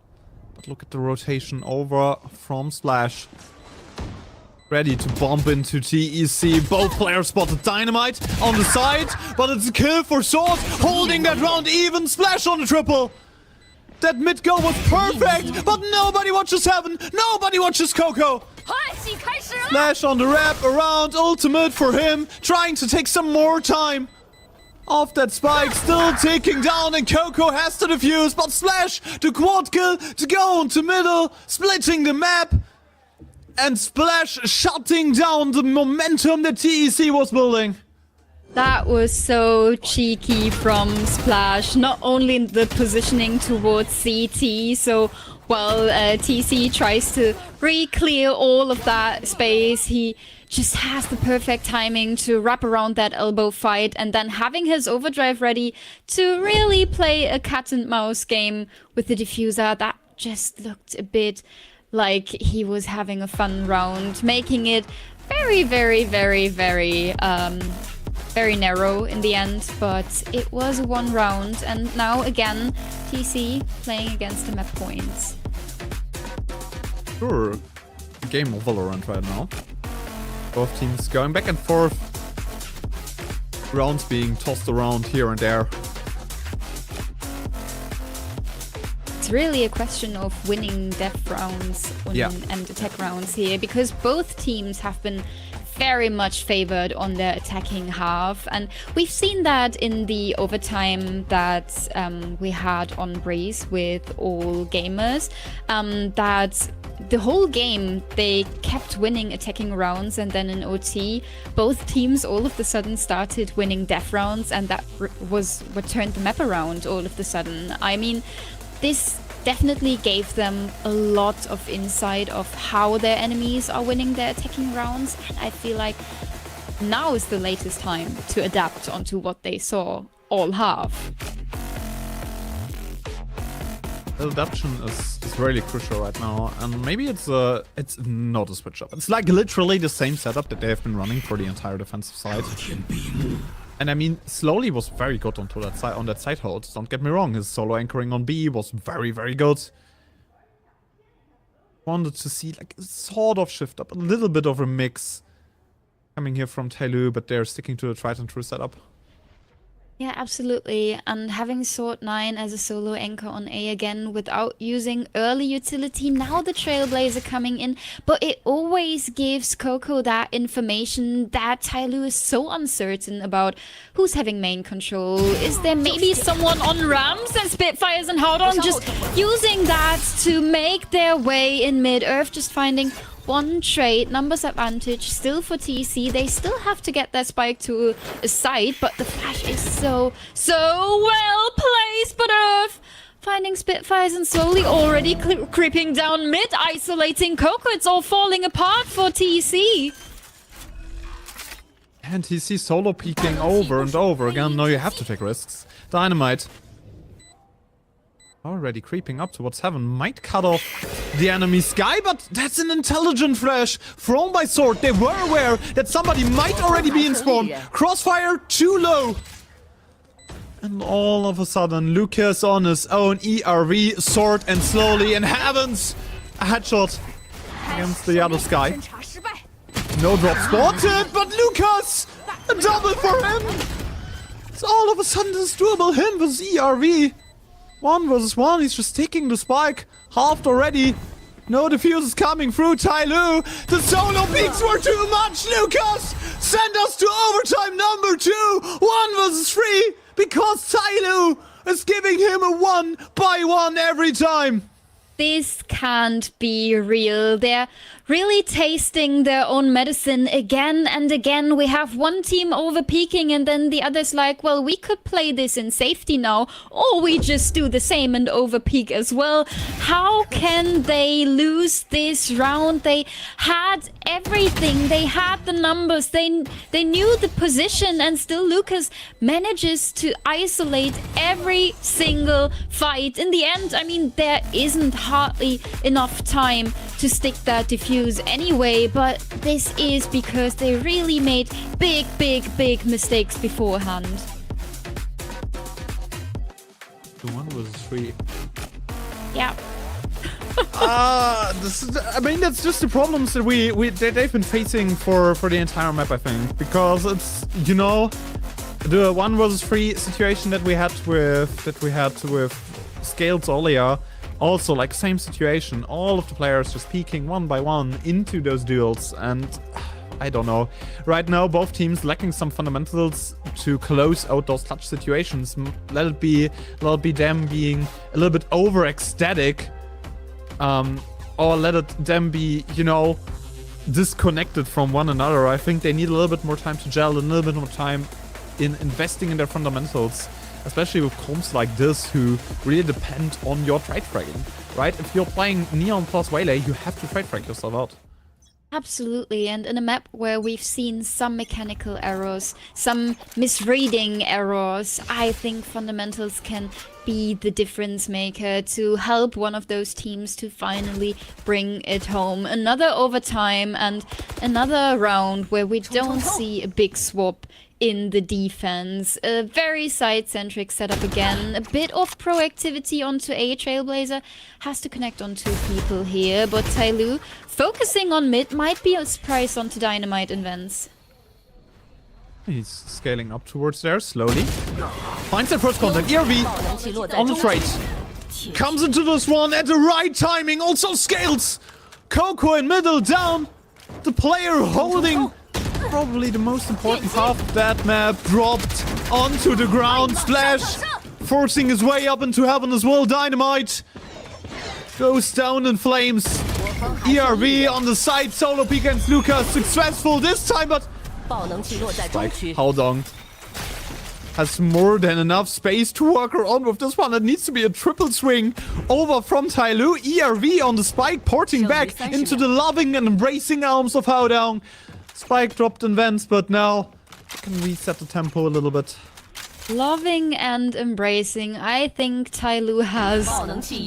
But look at the rotation over from Splash. Ready to bump into TEC. Both players spotted Dynamite on the side, but it's a kill for Sword, holding that round even. Splash on the triple. That mid go was perfect, but nobody watches Heaven. Nobody watches Coco. Flash on the wrap around, ultimate for him, trying to take some more time off that spike, still ticking down, and Coco has to defuse, but Splash, the quad kill to go into middle, splitting the map, and Splash shutting down the momentum that TEC was building. That was so cheeky from Splash, not only in the positioning towards CT, so while TC tries to re-clear all of that space, he just has the perfect timing to wrap around that elbow fight and then having his overdrive ready to really play a cat and mouse game with the diffuser. That just looked a bit like he was having a fun round, making it very, very, very, very narrow in the end, but it was one round, and now again TC playing against the map points. Sure, game of Valorant right now. Both teams going back and forth, rounds being tossed around here and there. It's really a question of winning death rounds and attack rounds here, because both teams have been very much favored on the attacking half, and we've seen that in the overtime that we had on Breeze with all gamers, that the whole game they kept winning attacking rounds, and then in OT both teams all of a sudden started winning death rounds, and that was what turned the map around all of a sudden. I mean, this definitely gave them a lot of insight of how their enemies are winning their attacking rounds, and I feel like now is the latest time to adapt onto what they saw all half. The adaptation is really crucial right now, and maybe it's not a switch up. It's like literally the same setup that they have been running for the entire defensive side. And I mean, Slowly was very good onto that side, on that side hold. Don't get me wrong, his solo anchoring on B was very, very good. Wanted to see like a sort of shift up, a little bit of a mix coming here from TYL, but they're sticking to the tried and true setup. Yeah, absolutely. And having Sword 9 as a solo anchor on A again without using early utility, now the Trailblazer coming in, but it always gives Coco that information that TYL is so uncertain about who's having main control. Is there maybe someone on ramps and Spitfires and Howdon just using that to make their way in mid-earth, just finding one trade, numbers advantage still for TEC. They still have to get that spike to a side, but the flash is so well placed. But Earth finding Spitfires and slowly already creeping down mid, isolating Coco. It's all falling apart for TEC. And TEC solo peeking over and over again. No, you have to take risks. Dynamite already creeping up towards Heaven. Might cut off the enemy Sky, but that's an intelligent flash thrown by Sword. They were aware that somebody might already be in spawn. Crossfire too low. And all of a sudden, Lucas on his own ERV, Sword and Slowly, and Heavens a headshot against the other Sky. No drop spotted, but Lucas, a double for him. It's all of a sudden this doable. Him versus ERV. 1 versus 1, he's just taking the spike. Halved already. No defuse is coming through. TYL. The solo peaks were too much. Lucas, send us to overtime number 2. 1 versus 3. Because TYL is giving him a 1-by-1 every time. This can't be real. They're really tasting their own medicine again and again. We have one team over peaking and then the other's like, well, we could play this in safety now, or we just do the same and over peak as well. How can they lose this round? They had everything. They had the numbers. They knew the position, and still Lucas manages to isolate every single fight. In the end, I mean, there isn't hardly enough time to stick that diffuse anyway, but this is because they really made big mistakes beforehand. The 1 versus 3. Yeah. I mean, that's just the problems that they've been facing for the entire map, I think, because it's, you know, the 1 versus 3 situation that we had with Scales earlier. Also, like, same situation. All of the players just peeking one by one into those duels, and I don't know. Right now, both teams lacking some fundamentals to close out those clutch situations. Let it be them being a little bit over ecstatic, or let it them be, you know, disconnected from one another. I think they need a little bit more time to gel, a little bit more time in investing in their fundamentals, especially with comps like this who really depend on your trade fragging, right? If you're playing Neon plus Waylay, you have to trade frag yourself out. Absolutely, and in a map where we've seen some mechanical errors, some misreading errors, I think fundamentals can be the difference maker to help one of those teams to finally bring it home. Another overtime and another round where we don't see a big swap in the defense. A very side-centric setup again. A bit of proactivity onto A. Trailblazer has to connect on two people here, but TYL focusing on mid might be a surprise onto Dynamite and Vance. He's scaling up towards there slowly. Finds the first contact. ERV on the trade. Comes into this one at the right timing. Also scales. Coco in middle down. The player holding probably the most important half of that map dropped onto the ground. Splash forcing his way up into heaven as well. Dynamite goes down in flames. ERV on the side. Solo peek against Lucas. Successful this time, but Haodong has more than enough space to work around with this one. It needs to be a triple swing over from TYL. ERV on the spike, porting back into the loving and embracing arms of Haodong. Spike dropped in Vance, but now can reset the tempo a little bit. Loving and embracing. I think TYL has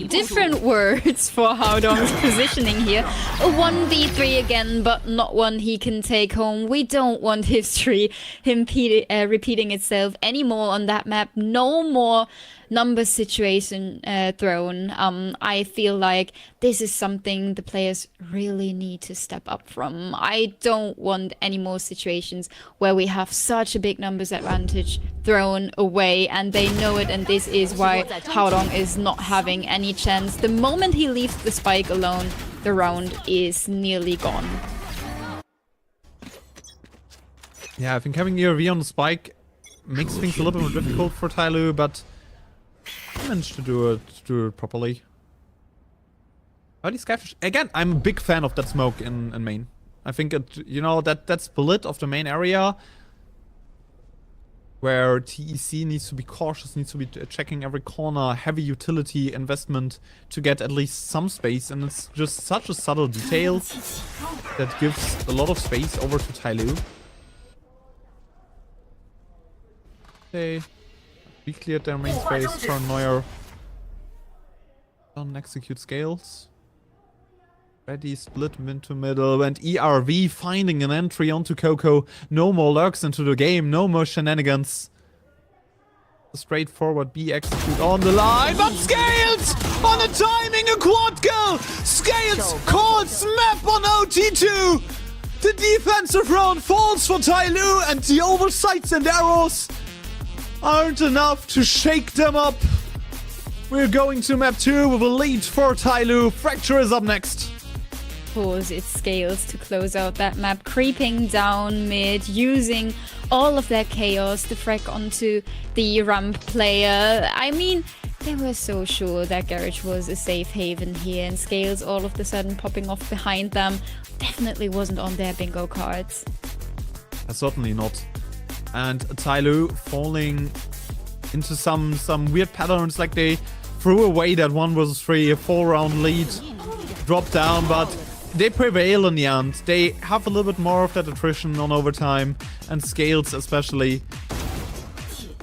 different words for Haodong's positioning here. A 1v3 again, but not one he can take home. We don't want history repeating itself anymore on that map. No more number situation thrown. I feel like this is something the players really need to step up from. I don't want any more situations where we have such a big numbers advantage thrown away, and they know it, and this is why Haodong is not having any chance. The moment he leaves the spike alone, the round is nearly gone. Yeah, I think having ERV on the spike makes things a little bit more difficult for TYL, but he managed to do it properly. Early Skyfish. Again, I'm a big fan of that smoke in main. I think it, you know, that split of the main area where TEC needs to be cautious, needs to be checking every corner, heavy utility investment to get at least some space, and it's just such a subtle detail that gives a lot of space over to TYL. Okay. We cleared their main space. Turn Neuer. Don't execute scales. Ready, split into middle, and ERV finding an entry onto Coco. No more lurks into the game, no more shenanigans. A straightforward B execute on the line, but Scales on the timing, a quad kill! Scales calls map on OT2! The defensive round falls for TYL, and the oversights and arrows aren't enough to shake them up. We're going to map 2 with a lead for TYL. Fracture is up next. Course, it Scales to close out that map, creeping down mid, using all of that chaos to frag onto the ramp player. I mean, they were so sure that Garage was a safe haven here, and Scales all of a sudden popping off behind them definitely wasn't on their bingo cards. Certainly not. And TYL falling into some weird patterns, like they threw away that 1 versus 3, a 4-round lead, dropped down, but they prevail in the end. They have a little bit more of that attrition on overtime, and Scales especially.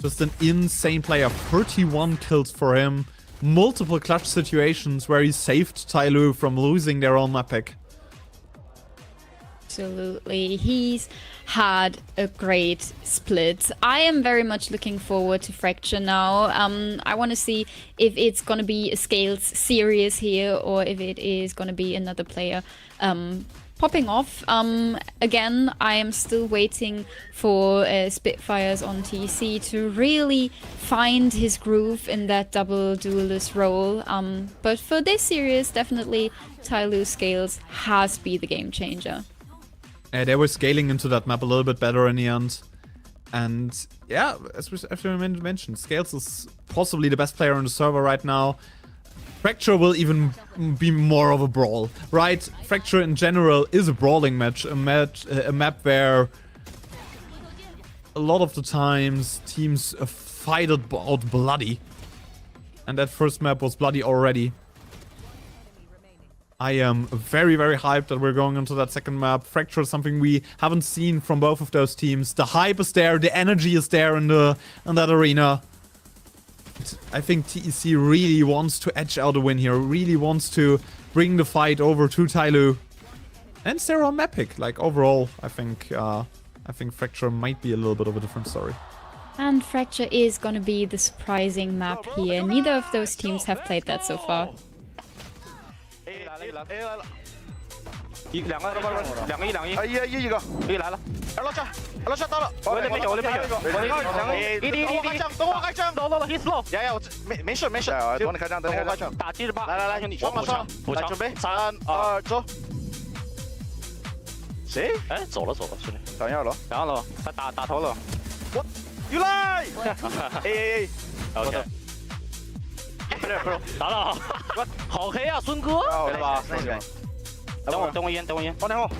Just an insane player. 31 kills for him. Multiple clutch situations where he saved TYL from losing their own map pick. Absolutely. He's had a great split. I am very much looking forward to Fracture now. I want to see if it's going to be a Scales series here, or if it is going to be another player popping off. Again, I am still waiting for Spitfires on TEC to really find his groove in that double duelist role. But for this series, definitely TYL Scales has been the game changer. They were scaling into that map a little bit better in the end. And yeah, as we mentioned, Scales is possibly the best player on the server right now. Fracture will even be more of a brawl, right? Fracture in general is a brawling match, a map where a lot of the times teams fight it out bloody. And that first map was bloody already. I am very, very hyped that we're going into that second map. Fracture is something we haven't seen from both of those teams. The hype is there, the energy is there in that arena. I think TEC really wants to edge out a win here, really wants to bring the fight over to TYL. And Sarah Mapic, like overall, I think Fracture might be a little bit of a different story. And Fracture is gonna be the surprising map here. Neither of those teams have played that so far. 两个一个来了，2楼下到了，我那边有等我开枪，走 ，he's low， 呀，我没事，等你开枪，打78，来兄弟，我马上补枪，准备3、2，走。谁？哎，走了，兄弟，上2楼，他打头了，我又来，哎 ，OK， 不是，打了，好黑啊，孙哥，对了吧？ 等我烟，放点后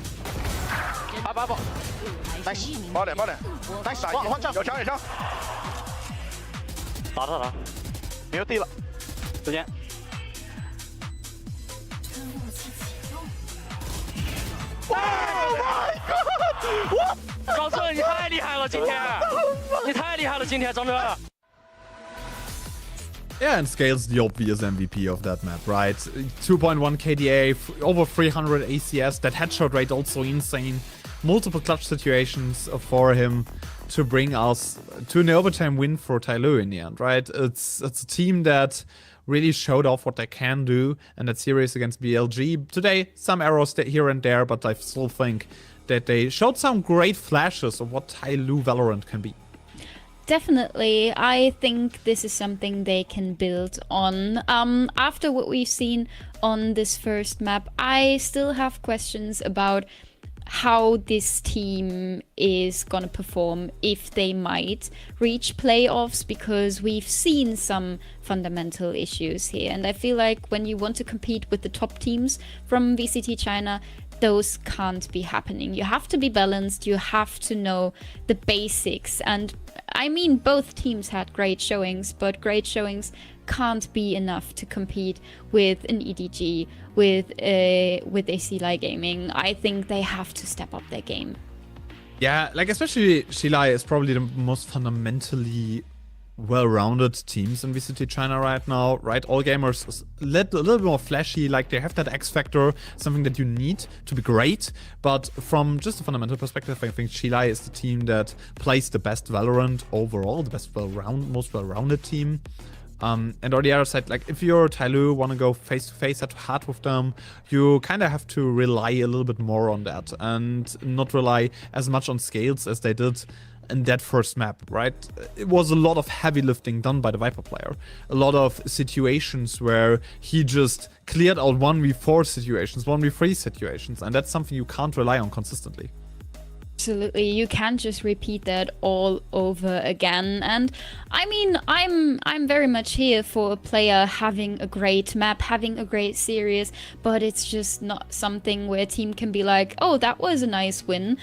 ，8爆，nice， 爆点，nice， 换枪，有枪，打，没有地了，时间。Oh my god！ 高正，你太厉害了，今天，张哲。 Yeah, and Scales the obvious MVP of that map, right? 2.1 KDA, over 300 ACS, that headshot rate also insane. Multiple clutch situations for him to bring us to an overtime win for TYL in the end, right? It's a team that really showed off what they can do in that series against BLG. Today, some errors here and there, but I still think that they showed some great flashes of what TYL Valorant can be. Definitely. I think this is something they can build on. After what we've seen on this first map, I still have questions about how this team is gonna perform, if they might reach playoffs, because we've seen some fundamental issues here. And I feel like when you want to compete with the top teams from VCT China, those can't be happening. You have to be balanced, you have to know the basics. And I mean, both teams had great showings, but great showings can't be enough to compete with an EDG, with a Shilai Gaming. I think they have to step up their game. Yeah, like especially Shilai is probably the most fundamentally well-rounded teams in VCT China right now, right? All gamers is a little bit more flashy, like they have that X factor, something that you need to be great. But from just a fundamental perspective, I think Shilai is the team that plays the best Valorant overall, the best most well-rounded team. And on the other side, like if you're TYL, want to go face-to-face head-to-head with them, you kind of have to rely a little bit more on that and not rely as much on Scales as they did in that first map, right? It was a lot of heavy lifting done by the Viper player. A lot of situations where he just cleared out 1v4 situations, 1v3 situations, and that's something you can't rely on consistently. Absolutely, you can't just repeat that all over again. And I mean, I'm very much here for a player having a great map, having a great series, but it's just not something where a team can be like, oh, that was a nice win.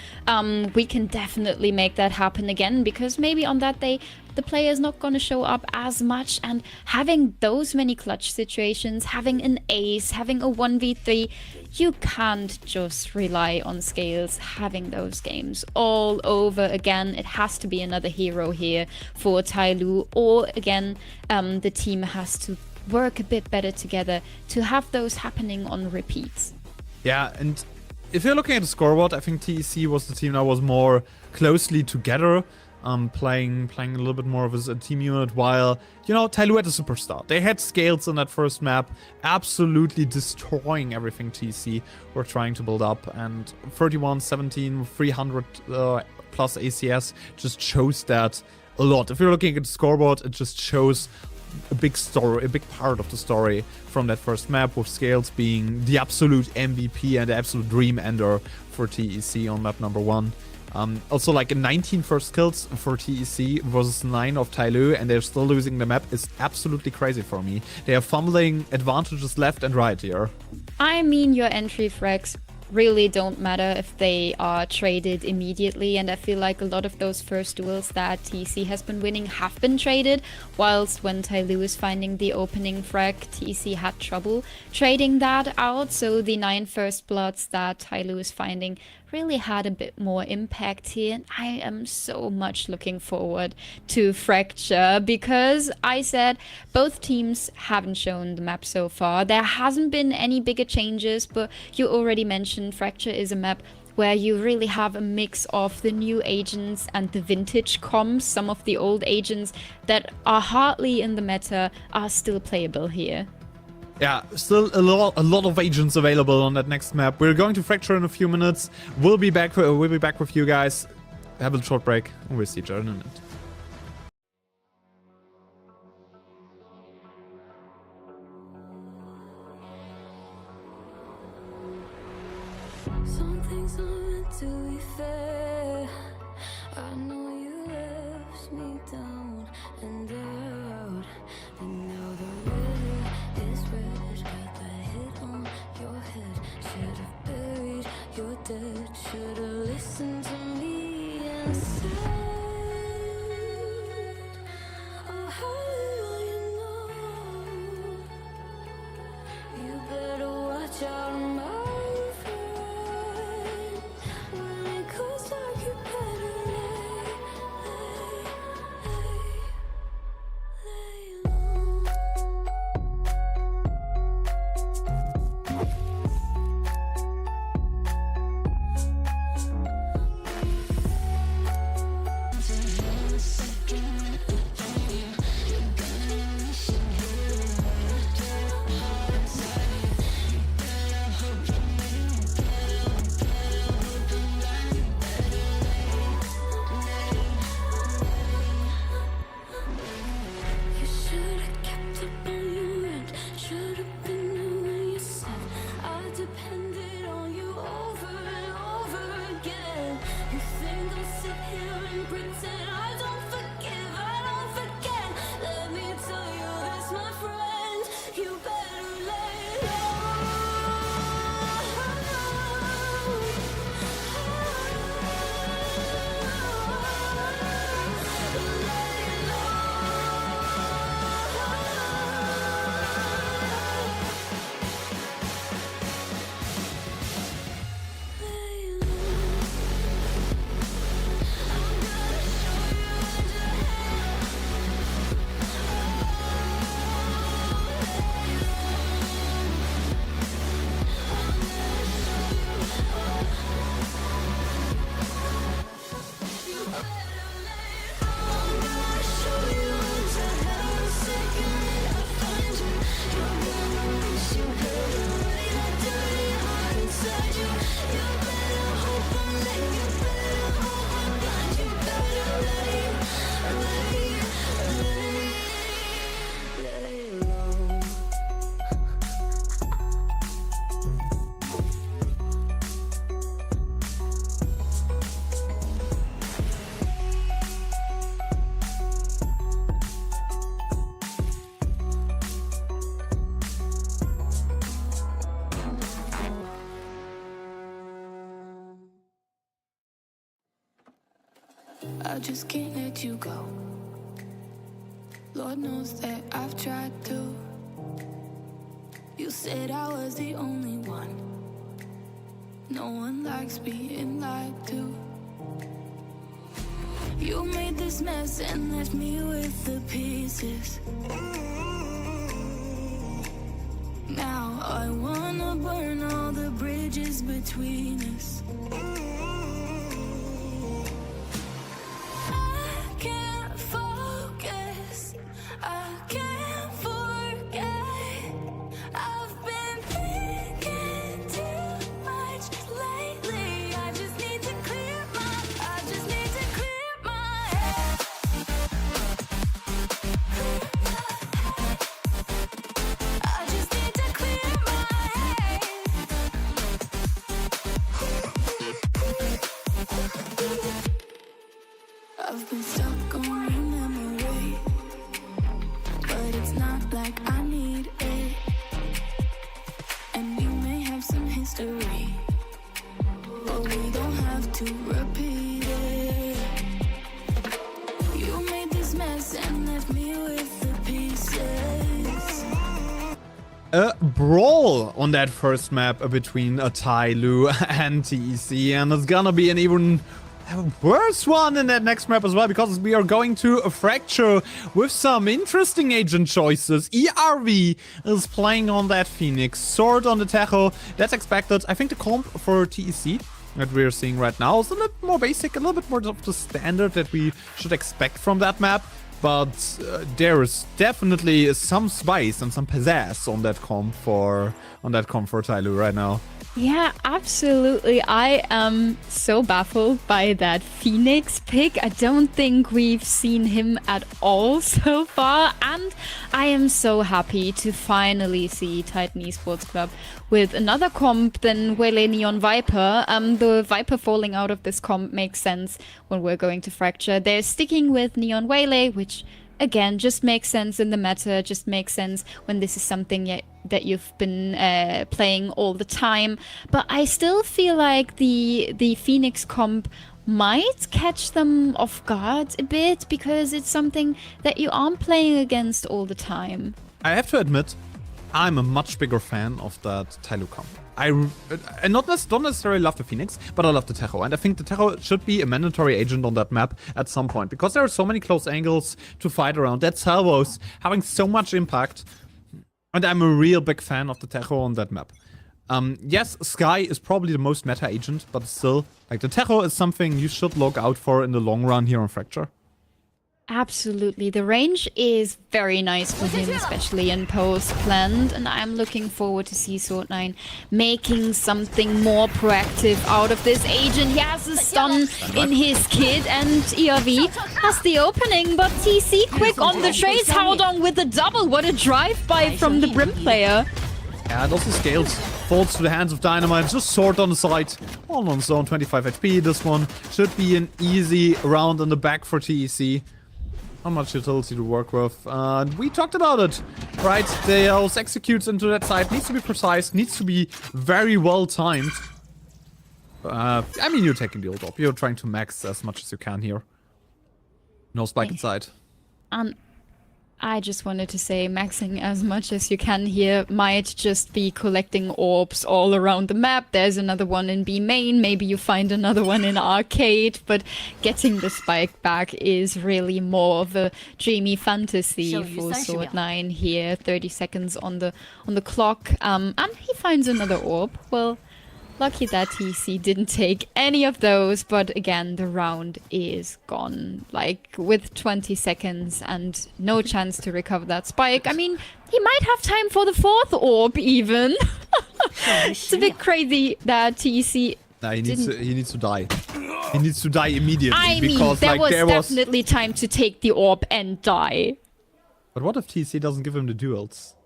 We can definitely make that happen again, because maybe on that day the player is not going to show up as much, and having those many clutch situations, having an ace, having a 1v3, you can't just rely on Scales having those games all over again. It has to be another hero here for TYL, or again, the team has to work a bit better together to have those happening on repeats. Yeah, and if you're looking at the scoreboard, I think TEC was the team that was more closely together playing a little bit more of as a team unit, while, you know, TYL had a superstar. They had Scales in that first map, absolutely destroying everything TEC were trying to build up, and 31-17, 300 plus ACS just shows that a lot. If you're looking at the scoreboard, it just shows a big story, a big part of the story from that first map, with Scales being the absolute MVP and the absolute dream ender for TEC on map number 1. Also, like 19 first kills for TEC versus 9 of TYL, and they're still losing the map is absolutely crazy for me. They are fumbling advantages left and right here. I mean, your entry frags really don't matter if they are traded immediately, and I feel like a lot of those first duels that TEC has been winning have been traded, whilst when TYL is finding the opening frag, TEC had trouble trading that out, so the 9 first bloods that TYL is finding really had a bit more impact here, and I am so much looking forward to Fracture, because I said both teams haven't shown the map so far. There hasn't been any bigger changes, but you already mentioned Fracture is a map where you really have a mix of the new agents and the vintage comps. Some of the old agents that are hardly in the meta are still playable here. Yeah, still a lot of agents available on that next map. We're going to Fracture in a few minutes. We'll be back with you guys. Have a short break, and we'll see each other in a minute. Some things are meant to be fair. I know you left me down and out, and now the red is red. Got the hit on your head. Should've buried your dead. Should've listened to me and said, oh, how little you know. You better watch out, my I just can't let you go. Lord knows that I've tried to. You said I was the only one. No one likes being lied to. You made this mess and left me with the pieces. Now I wanna burn all the bridges between us. stuck on your memory, but it's not like I need it. And we may have some history, but we don't have to repeat it. You made this mess and left me with the pieces. A brawl on that first map between TYL and TEC, and it's gonna be an even worse one in that next map as well, because we are going to a Fracture with some interesting agent choices. ERV is playing on that Phoenix, Sword on the Techo, that's expected. I think the comp for TEC that we're seeing right now is a little more basic, a little bit more of the standard that we should expect from that map. But there is definitely some spice and some pizzazz on that comp for TYL right now. Yeah, absolutely. I am so baffled by that Phoenix pick. I don't think we've seen him at all so far. And I am so happy to finally see Titan Esports Club with another comp than WOL Neon Viper. The Viper falling out of this comp makes sense when we're going to Fracture. They're sticking with Neon WOL, which again just makes sense in the meta, just makes sense when this is something that you've been playing all the time. But I still feel like the Phoenix comp might catch them off guard a bit, because it's something that you aren't playing against all the time. I have to admit, I'm a much bigger fan of that TYL comp. I don't necessarily love the Phoenix, but I love the Techo. And I think the Techo should be a mandatory agent on that map at some point, because there are so many close angles to fight around. That salvo's having so much impact. And I'm a real big fan of the Techo on that map. Yes, Sky is probably the most meta agent, but still, like, the Techo is something you should look out for in the long run here on Fracture. Absolutely. The range is very nice for him, especially in post-planned, and I'm looking forward to see Sword9 making something more proactive out of this agent. He has a stun in his kit, and ERV has the opening, but TC quick on the trace. Howdong with a double. What a drive-by from the Brim player. Yeah, and also Scales falls to the hands of Dynamite. Just Sword on the side. All on zone, 25 HP. This one should be an easy round in the back for TEC. Not much utility to work with. We talked about it, right? Those executes into that side needs to be precise, needs to be very well timed. I mean, you're taking the ult up. You're trying to max as much as you can here. No spike inside. I just wanted to say maxing as much as you can here might just be collecting orbs all around the map. There's another one in B main, maybe you find another one in arcade, but getting the spike back is really more of a dreamy fantasy for Sword9 here. 30 seconds on the clock, and he finds another orb. Well, lucky that TC didn't take any of those, but again, the round is gone. Like, with 20 seconds and no chance to recover that spike. I mean, he might have time for the fourth orb, even. It's a bit crazy that TC... Nah, he needs to die. He needs to die immediately. I mean, because, there like, was definitely time to take the orb and die. But what if TC doesn't give him the duels?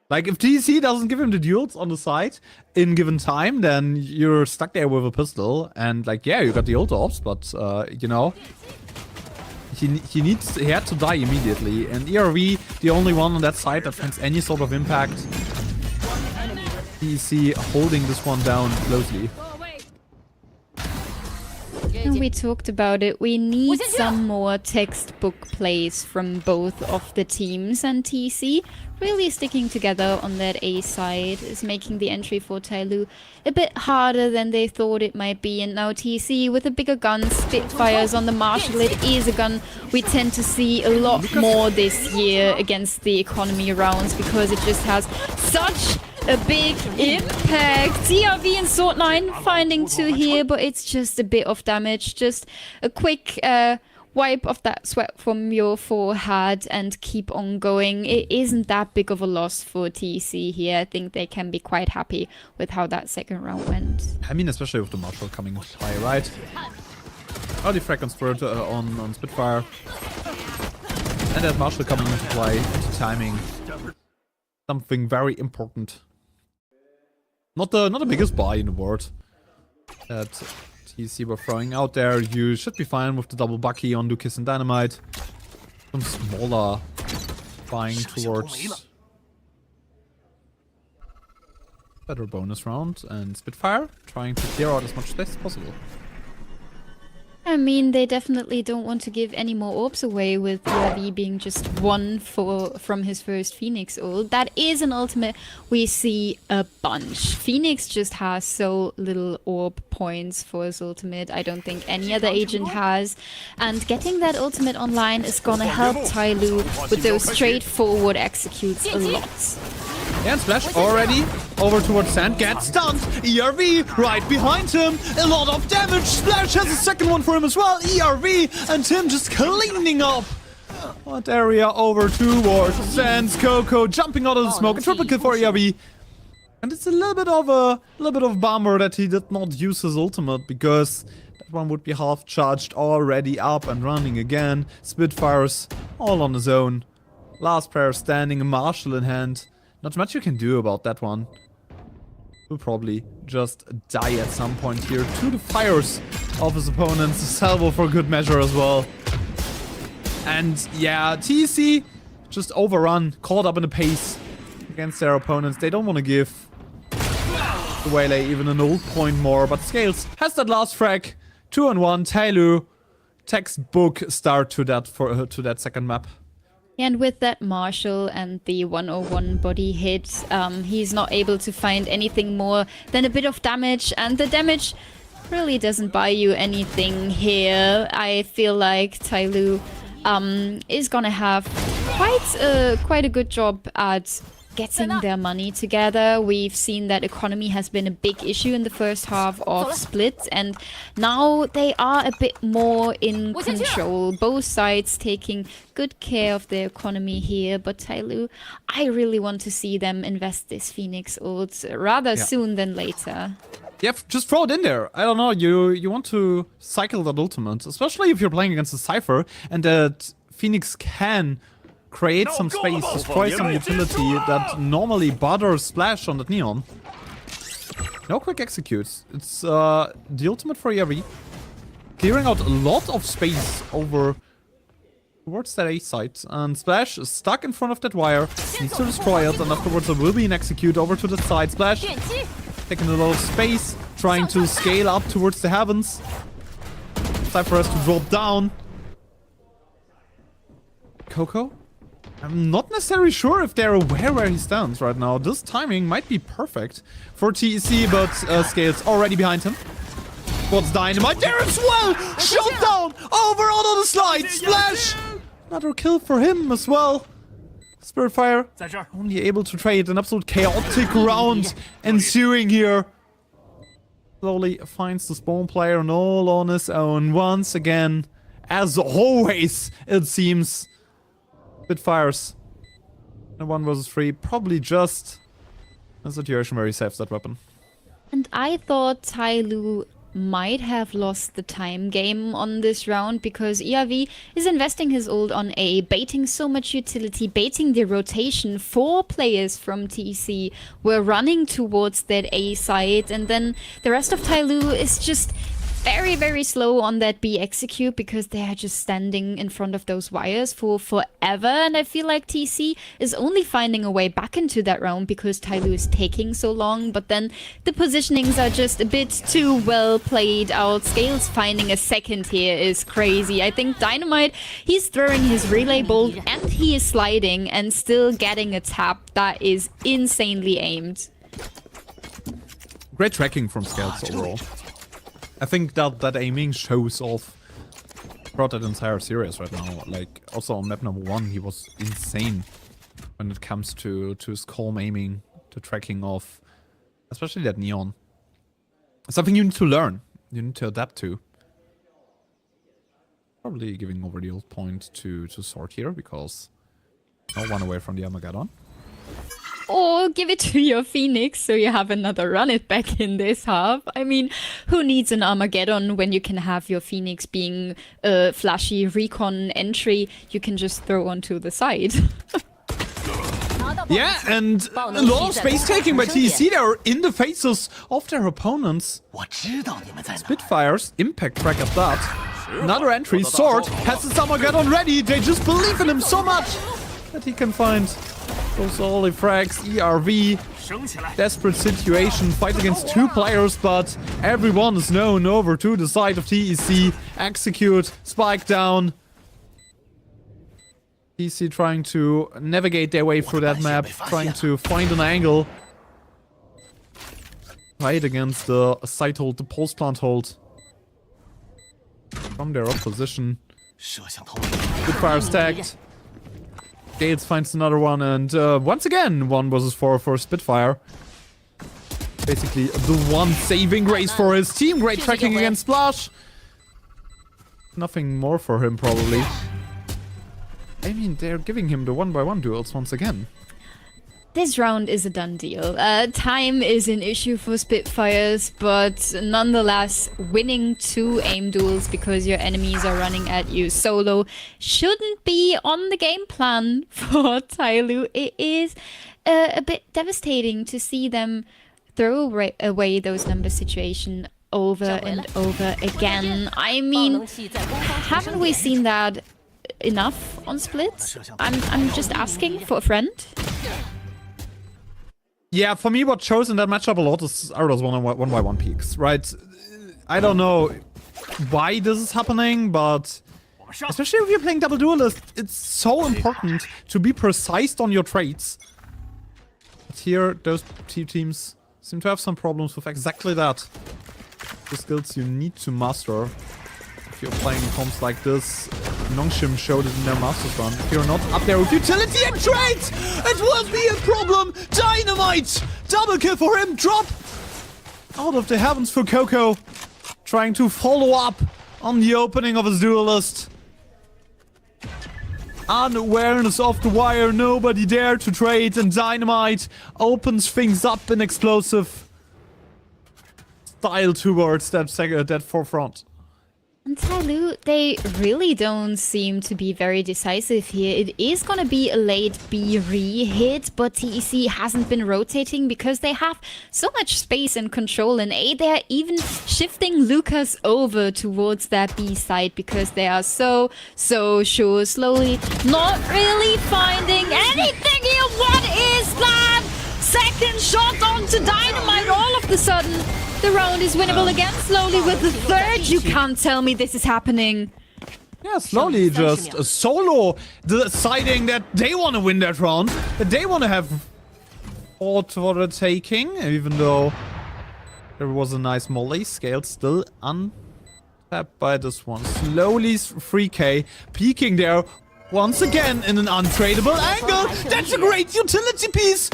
Like, if TC doesn't give him the duels on the side in given time, then you're stuck there with a pistol. And, like, yeah, you got the ult ops, but, you know, he had to die immediately. And ERV, the only one on that side that finds any sort of impact. TC holding this one down closely. And we talked about it. We need some more textbook plays from both of the teams, and TC really sticking together on that A side is making the entry for TYL a bit harder than they thought it might be. And now TC with a bigger gun, Spitfires on the Marshall. It is a gun we tend to see a lot more this year against the economy rounds, because it just has such a big impact. ERV and Sword9 finding two here, but it's just a bit of damage. Just a quick wipe of that sweat from your forehead and keep on going. It isn't that big of a loss for TC here. I think they can be quite happy with how that second round went. I mean, especially with the Marshall coming high, right? Early frag on Spirit on Spitfire. And that Marshall coming into play, into timing. Something very important. Not the biggest buy in the world that TEC were throwing out there. You should be fine with the double bucky on Lucas and Dynamite. Some smaller buying towards better bonus round, and Spitfire trying to clear out as much space as possible. I mean, they definitely don't want to give any more orbs away with UAV being just one from his first Phoenix ult. That is an ultimate we see a bunch. Phoenix just has so little orb points for his ultimate. I don't think any other agent has. And getting that ultimate online is gonna help TYL with those straightforward executes a lot. Yeah, and Splash already over towards Sand, gets stunned. ERV right behind him, a lot of damage. Splash has a second one for him as well. ERV and him just cleaning up that area over towards Sands. Coco jumping out of the smoke, a triple kill for ERV. And it's a little bit of a bummer that he did not use his ultimate, because that one would be half charged, already up and running again. Spitfires all on his own. Last player standing, a Marshall in hand. Not much you can do about that one. Will probably just die at some point here to the fires of his opponents. A salvo for good measure as well. And yeah, TEC just overrun, caught up in the pace against their opponents. They don't want to give the Waylay even an ult point more, but Scales has that last frag. 2-1, TYL. Textbook start to that second map. And with that Marshall and the 101 body hit, he's not able to find anything more than a bit of damage, and the damage really doesn't buy you anything here. I feel like TYL is gonna have quite a good job at getting their money together. We've seen that economy has been a big issue in the first half of Split, and now they are a bit more in control. Both sides taking good care of their economy here, but TYL, I really want to see them invest this Phoenix ult rather soon than later. Yeah, just throw it in there. I don't know, you want to cycle that ultimate, especially if you're playing against a Cypher, and that Phoenix can create some space, destroy some utility that normally bothers Splash on that Neon. No quick executes. It's the ultimate for ERV. Clearing out a lot of space over towards that A site. And Splash is stuck in front of that wire. Needs to destroy it, and afterwards there will be an execute over to the side. Splash taking a lot of space, trying to scale up towards the heavens. Cypher has to drop down. Coco? I'm not necessarily sure if they're aware where he stands right now. This timing might be perfect for TEC, but Scales already behind him. What's Dynamite? There as well! Shot down! Over on the slide! Splash! Another kill for him as well. Spiritfire only able to trade. An absolute chaotic round ensuing here. Slowly finds the spawn player and all on his own. Once again, as always, it seems. Spitfires. And 1 versus 3. Probably just a situation where he saves that weapon. And I thought TYL might have lost the time game on this round, because ERV is investing his ult on A, baiting so much utility, baiting the rotation. 4 players from TEC were running towards that A side, and then the rest of TYL is just very, very slow on that B execute, because they are just standing in front of those wires for forever. And I feel like TC is only finding a way back into that round because TYL is taking so long. But then the positionings are just a bit too well played out. Scales finding a second here is crazy. I think Dynamite, he's throwing his relay bolt and he is sliding and still getting a tap that is insanely aimed. Great tracking from Scales overall. I think that aiming shows off throughout that entire series right now. Like, also on map number 1, he was insane when it comes to his calm aiming, to tracking of, especially that Neon. It's something you need to learn, you need to adapt to. Probably giving over the ult point to Sword here, because no one away from the Armageddon. Or give it to your Phoenix so you have another run it back in this half. I mean, who needs an Armageddon when you can have your Phoenix being a flashy recon entry you can just throw onto the side? Yeah, and a lot of space taking by TEC. They're in the faces of their opponents. Spitfires, impact track at that. Another entry, Sword has the Armageddon ready. They just believe in him so much that he can find those early frags, ERV. Desperate situation, fight against 2 players, but everyone is known over to the side of TEC. Execute, spike down. TEC trying to navigate their way through that map, trying to find an angle. Fight against the side hold, the post plant hold. From their opposition. Spitfire stacked. Gales finds another one, and once again, 1 versus 4 for Spitfire. Basically, the one saving grace for his team. Great tracking against Splash. Nothing more for him, probably. I mean, they're giving him the 1v1 duels once again. This round is a done deal. Time is an issue for Spitfires, but nonetheless, winning 2 aim duels because your enemies are running at you solo shouldn't be on the game plan for TYL. It is a bit devastating to see them throw away those number situation over and over again. I mean, haven't we seen that enough on Split? I'm just asking for a friend. Yeah, for me, what shows in that matchup a lot are those 1v1 peaks, right? I don't know why this is happening, but especially if you're playing double duelist, it's so important to be precise on your trades. But here, those 2 teams seem to have some problems with exactly that. The skills you need to master if you're playing comps like this. Nongshim showed it in their Masters run. If you're not up there with utility and trades, it will be a problem. Dynamite! Double kill for him. Drop out of the heavens for Coco. Trying to follow up on the opening of his duelist. Unawareness of the wire. Nobody there to trade. And Dynamite opens things up in explosive style towards that forefront. And TYL, they really don't seem to be very decisive here. It is gonna be a late B re-hit, but TEC hasn't been rotating because they have so much space and control in A. They're even shifting Lucas over towards that B side because they are so sure, slowly not really finding anything here. What is that? Second shot onto Dynamite all of the sudden. The round is winnable again, slowly with the 3rd. You can't tell me this is happening. Yeah, slowly just solo deciding that they want to win that round. That they want to have fought for the taking, even though there was a nice molly. Scaled still untapped by this one. Slowly 3k, peeking there. Once again in an untradeable angle. That's a great utility piece.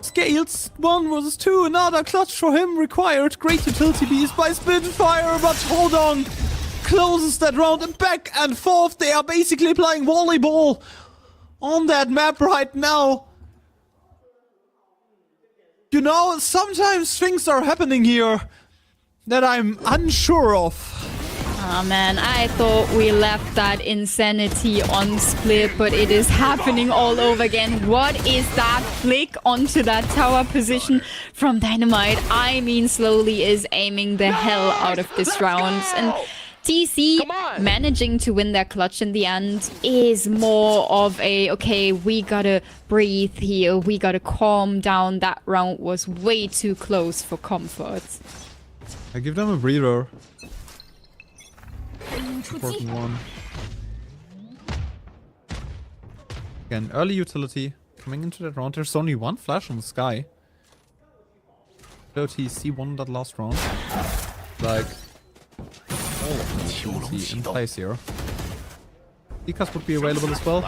Scales 1 versus 2. Another clutch for him required. Great utility piece by Spitfire, but hold on. Closes that round and back and forth. They are basically playing volleyball on that map right now. You know, sometimes things are happening here that I'm unsure of. Oh man, I thought we left that insanity on Split, but it is happening all over again. What is that flick onto that tower position from Dynamite? I mean, slowly is aiming the hell out of this round. And TEC managing to win their clutch in the end is more of a, okay, we gotta breathe here, we gotta calm down. That round was way too close for comfort. I give them a breather. Important one. Again, early utility coming into that round. There's only 1 flash on the sky. TEC won that last round. Like, all of TEC in place here. Dekas would be available as well.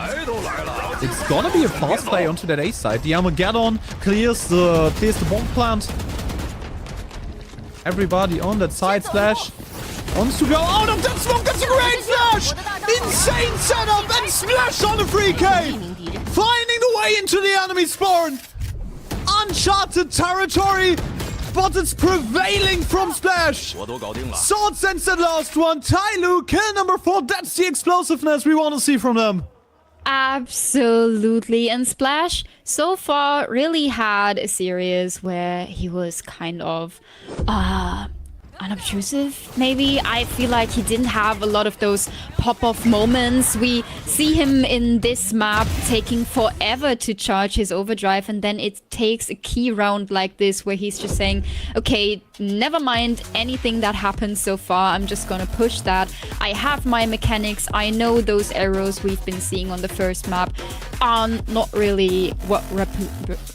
It's gonna be a fast play onto that A side. The Armageddon clears the bomb plant. Everybody on that side. Splash wants to go out of that smoke. That's a great flash! Insane setup and Splash on a 3k! Finding the way into the enemy spawn! Uncharted territory, but it's prevailing from Splash! Sword sends that last one. TYL, kill number 4. That's the explosiveness we want to see from them. Absolutely. And Splash so far really had a series where he was kind of unobtrusive, maybe. I feel like he didn't have a lot of those pop-off moments. We see him in this map taking forever to charge his overdrive, and then it takes a key round like this where he's just saying, okay, never mind anything that happened so far, I'm just gonna push that. I have my mechanics. I know those arrows we've been seeing on the first map are not really what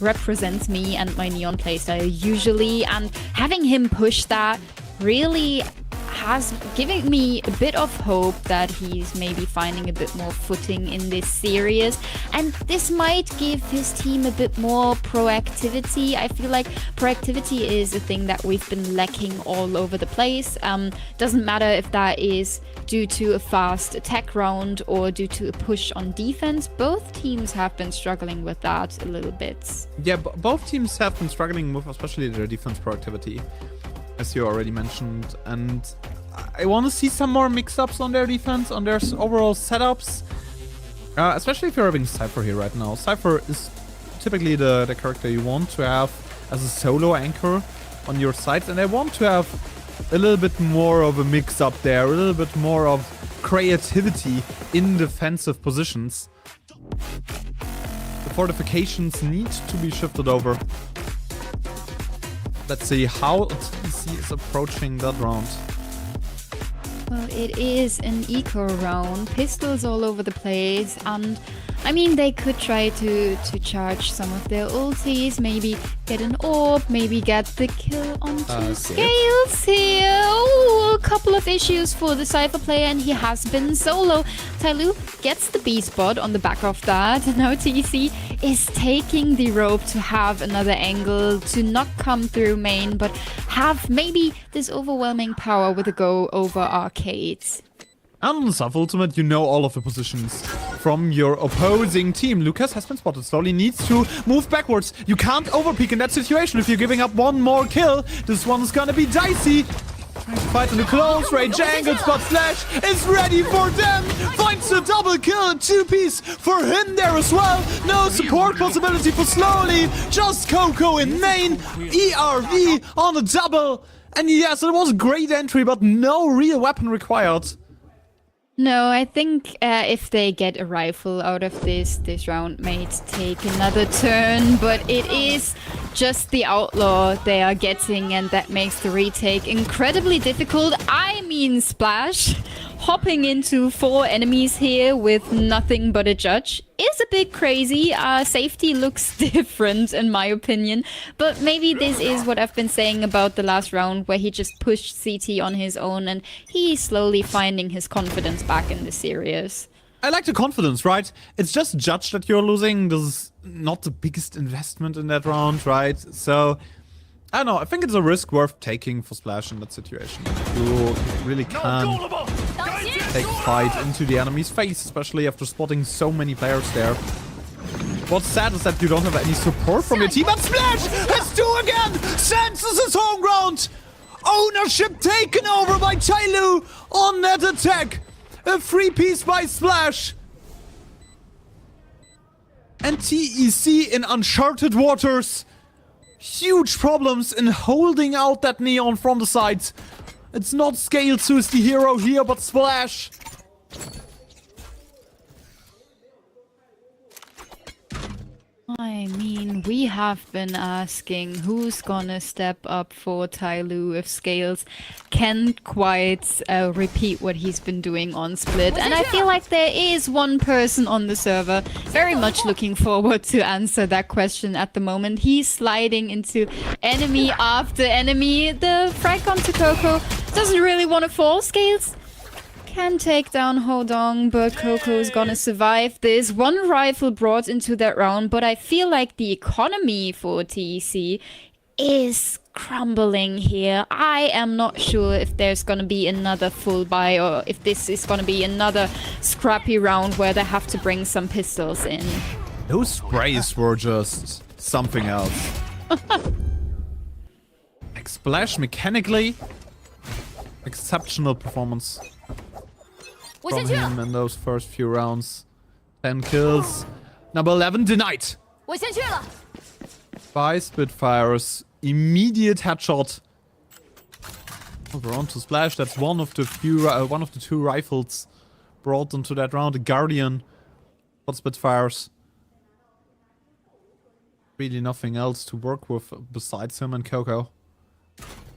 represents me and my Neon playstyle usually, and having him push that really has given me a bit of hope that he's maybe finding a bit more footing in this series, and this might give his team a bit more proactivity. I feel like proactivity is a thing that we've been lacking all over the place. Doesn't matter if that is due to a fast attack round or due to a push on defense. Both teams have been struggling with that a little bit. Yeah, both teams have been struggling with especially their defense proactivity, as you already mentioned, and I want to see some more mix-ups on their defense, on their overall setups, especially if you're having Cypher here right now. Cypher is typically the character you want to have as a solo anchor on your sides, and I want to have a little bit more of a mix-up there, a little bit more of creativity in defensive positions. The fortifications need to be shifted over. Let's see how TEC is approaching that round. Well, it is an eco round, pistols all over the place, and I mean, they could try to charge some of their ultis, maybe get an orb, maybe get the kill onto Scales here. Ooh, a couple of issues for the Cypher player, and he has been solo. TYL gets the B spot on the back of that. Now TEC is taking the rope to have another angle, to not come through main, but have maybe this overwhelming power with a go over arcades. And on Suf Ultimate, you know all of the positions from your opposing team. Lucas has been spotted slowly, needs to move backwards. You can't overpeak in that situation if you're giving up one more kill. This one's gonna be dicey. Trying to fight in the close range angles, but Slash is ready for them. Finds the double kill, 2-piece for him there as well. No support possibility for Slowly. Just Coco in main. ERV on a double. And yes, it was a great entry, but no real weapon required. No, I think if they get a rifle out of this round may take another turn, but it is just the outlaw they are getting, and that makes the retake incredibly difficult. I mean, Splash hopping into 4 enemies here with nothing but a judge is a bit crazy. Safety looks different in my opinion, but maybe this is what I've been saying about the last round where he just pushed CT on his own and he's slowly finding his confidence back in the series. I like the confidence, right? It's just judge that you're losing. This is not the biggest investment in that round, right? So, I don't know. I think it's a risk worth taking for Splash in that situation. You really can take a fight into the enemy's face, especially after spotting so many players there. What's sad is that you don't have any support from your team, but Splash has 2 again! Senses his home ground! Ownership taken over by TYL on that attack! A 3-piece by Splash! And TEC in uncharted waters. Huge problems in holding out that Neon from the sides. It's not Scales who is the hero here, but Splash. I mean, we have been asking who's gonna step up for TYL if Scales can't quite repeat what he's been doing on Split. And I feel like there is one person on the server very much looking forward to answer that question at the moment. He's sliding into enemy after enemy. The frag onto Coco doesn't really want to fall. Scales can take down Hodong, but Coco's gonna survive this. 1 rifle brought into that round, but I feel like the economy for TEC is crumbling here. I am not sure if there's gonna be another full buy or if this is gonna be another scrappy round where they have to bring some pistols in. Those sprays were just something else. Like Splash mechanically, exceptional performance from him in those first few rounds. 10 kills. Number 11 denied 我先去了。 by Spitfires. Immediate headshot. Over onto Splash. That's one of the two rifles brought into that round. The Guardian for Spitfires. Really nothing else to work with besides him and Coco.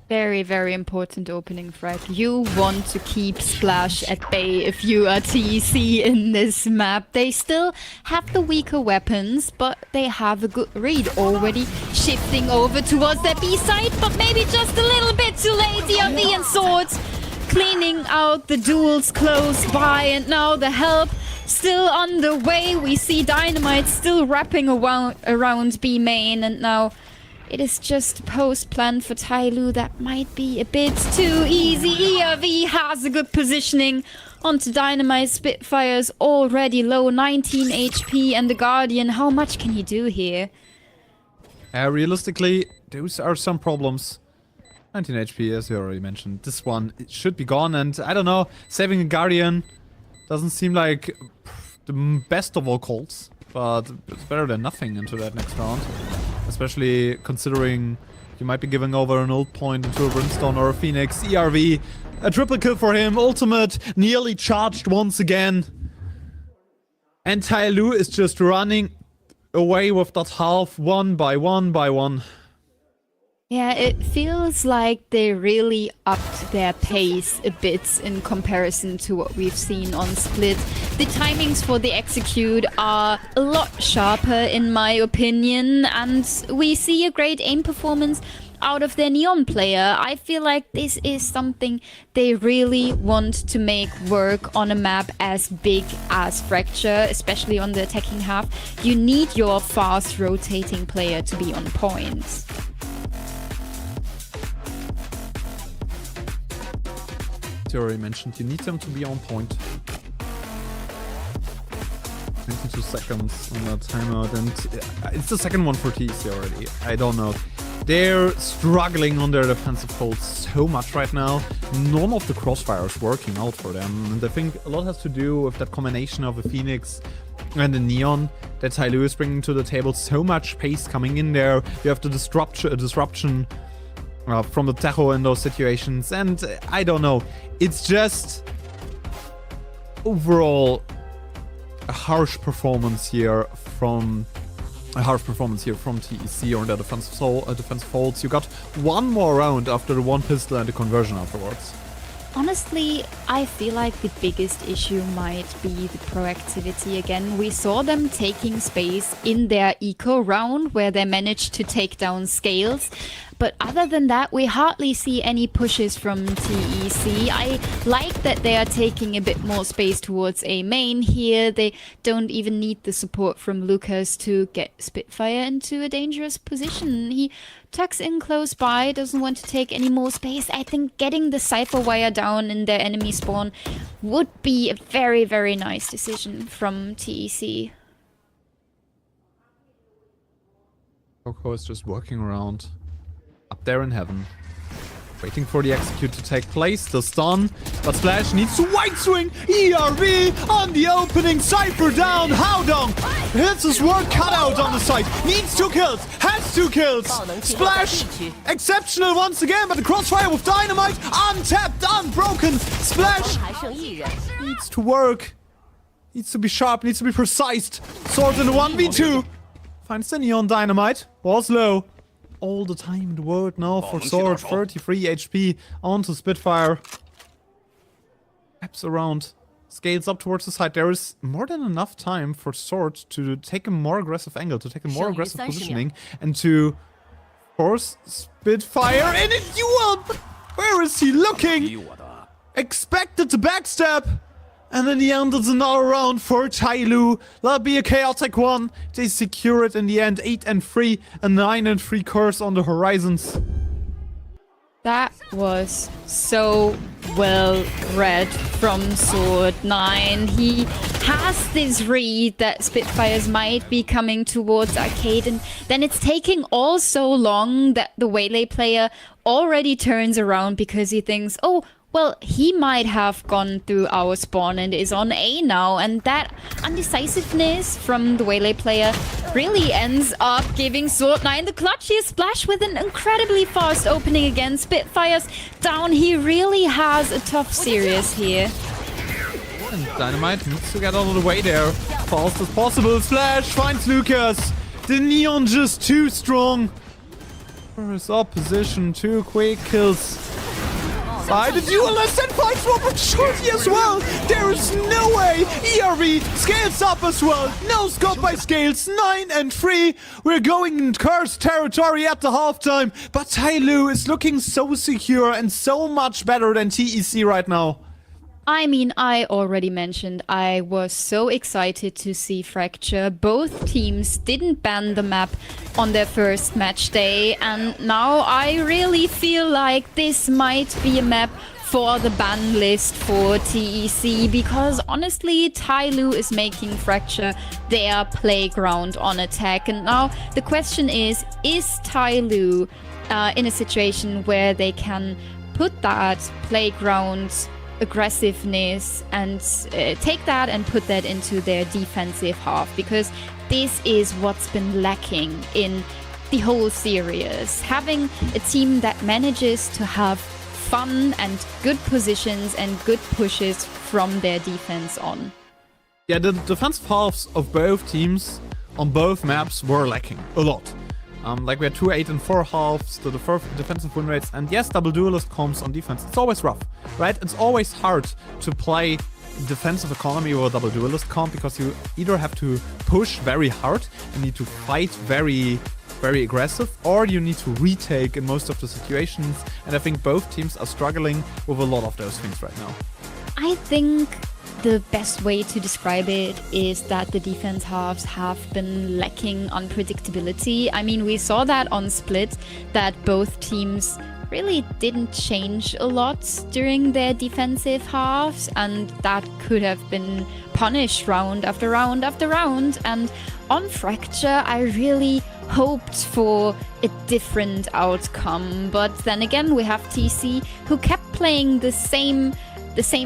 Very, very important opening frag. You want to keep Splash at bay if you are TEC in this map. They still have the weaker weapons, but they have a good read already. Shifting over towards their B side, but maybe just a little bit too late. DRV and Swords cleaning out the duels close by, and now the help still on the way. We see Dynamite still wrapping around B main, and now it is just post planned for TYL. That might be a bit too easy. ERV has a good positioning onto Dynamite. Spitfire's already low, 19 HP, and the Guardian, how much can he do here? Realistically, those are some problems. 19 HP, as you already mentioned. This one, it should be gone, and I don't know, saving a Guardian doesn't seem like the best of all calls, but it's better than nothing into that next round. Especially considering you might be giving over an ult point into a Brimstone or a Phoenix. ERV, a triple kill for him. Ultimate nearly charged once again. And TYL is just running away with that half one by one. Yeah, it feels like they really upped their pace a bit in comparison to what we've seen on Split. The timings for the execute are a lot sharper in my opinion, and we see a great aim performance out of their Neon player. I feel like this is something they really want to make work on a map as big as Fracture, especially on the attacking half. You need your fast rotating player to be on point. You already mentioned, you need them to be on point. 22 seconds on that timeout, and it's the second one for TEC already. I don't know. They're struggling on their defensive holds so much right now. None of the crossfires working out for them, and I think a lot has to do with that combination of a Phoenix and a Neon that TYL is bringing to the table. So much pace coming in there. You have the disruption from the Tahoe in those situations, and I don't know. It's just overall a harsh performance here from TEC on their defensive holds. You got one more round after the one pistol and the conversion afterwards. Honestly, I feel like the biggest issue might be the proactivity again. We saw them taking space in their eco round where they managed to take down Scales. But other than that, we hardly see any pushes from TEC. I like that they are taking a bit more space towards A main here. They don't even need the support from Lucas to get Spitfire into a dangerous position. He tucks in close by, doesn't want to take any more space. I think getting the Cypher wire down in their enemy spawn would be a very, very nice decision from TEC. Coco is just walking around up there in heaven, waiting for the execute to take place. The stun, but Splash needs to wide swing. ERV on the opening, Cypher down. Howdong hits his work cut out on the side. Needs 2 kills, has 2 kills. Splash, exceptional once again, but the crossfire with Dynamite, untapped, unbroken. Splash needs to work, needs to be sharp, needs to be precise. Sword in the 1v2. Finds the Neon Dynamite, was low. All the time in the world now for Sword. 33 HP onto Spitfire. Wraps around, scales up towards the side. There is more than enough time for Sword to take a more aggressive angle, to take a more aggressive positioning, and to force Spitfire in a duel. But where is he looking? Expected to backstab. And in the end, it's another round for TYL. That'll be a chaotic one. They secure it in the end. 8-3, a 9-3 curse on the horizons. That was so well read from Sword 9. He has this read that Spitfires might be coming towards Arcade, and then it's taking all so long that the Waylay player already turns around because he thinks, oh, well, he might have gone through our spawn and is on A now, and that undecisiveness from the Waylay player really ends up giving Sword9 the clutch here. Splash with an incredibly fast opening again. Spitfire's down. He really has a tough series here. And Dynamite needs to get out of the way there. Fast as possible. Splash finds Lucas. The Neon just too strong for his opposition. 2 quick kills. By the duelist and finds one opportunity as well. There is no way. ERV scales up as well. No scope by Scales. 9-3. We're going in cursed territory at the halftime. But TYL is looking so secure and so much better than TEC right now. I mean, I already mentioned I was so excited to see Fracture. Both teams didn't ban the map on their first match day, and now I really feel like this might be a map for the ban list for TEC, because honestly, TYL is making Fracture their playground on attack. And now the question is TYL in a situation where they can put that playground aggressiveness and take that and put that into their defensive half, because this is what's been lacking in the whole series. Having a team that manages to have fun and good positions and good pushes from their defense on. Yeah, the defensive halves of both teams on both maps were lacking a lot. Like we had 2 8 and 4 halves, the defensive win rates, and yes, double duelist comps on defense. It's always rough, right? It's always hard to play defensive economy or double duelist comp, because you either have to push very hard and need to fight very, very aggressive, or you need to retake in most of the situations. And I think both teams are struggling with a lot of those things right now. I think the best way to describe it is that the defense halves have been lacking unpredictability. I mean, we saw that on Split, that both teams really didn't change a lot during their defensive halves, and that could have been punished round after round after round. And on Fracture, I really hoped for a different outcome, but then again, we have TC, who kept playing the same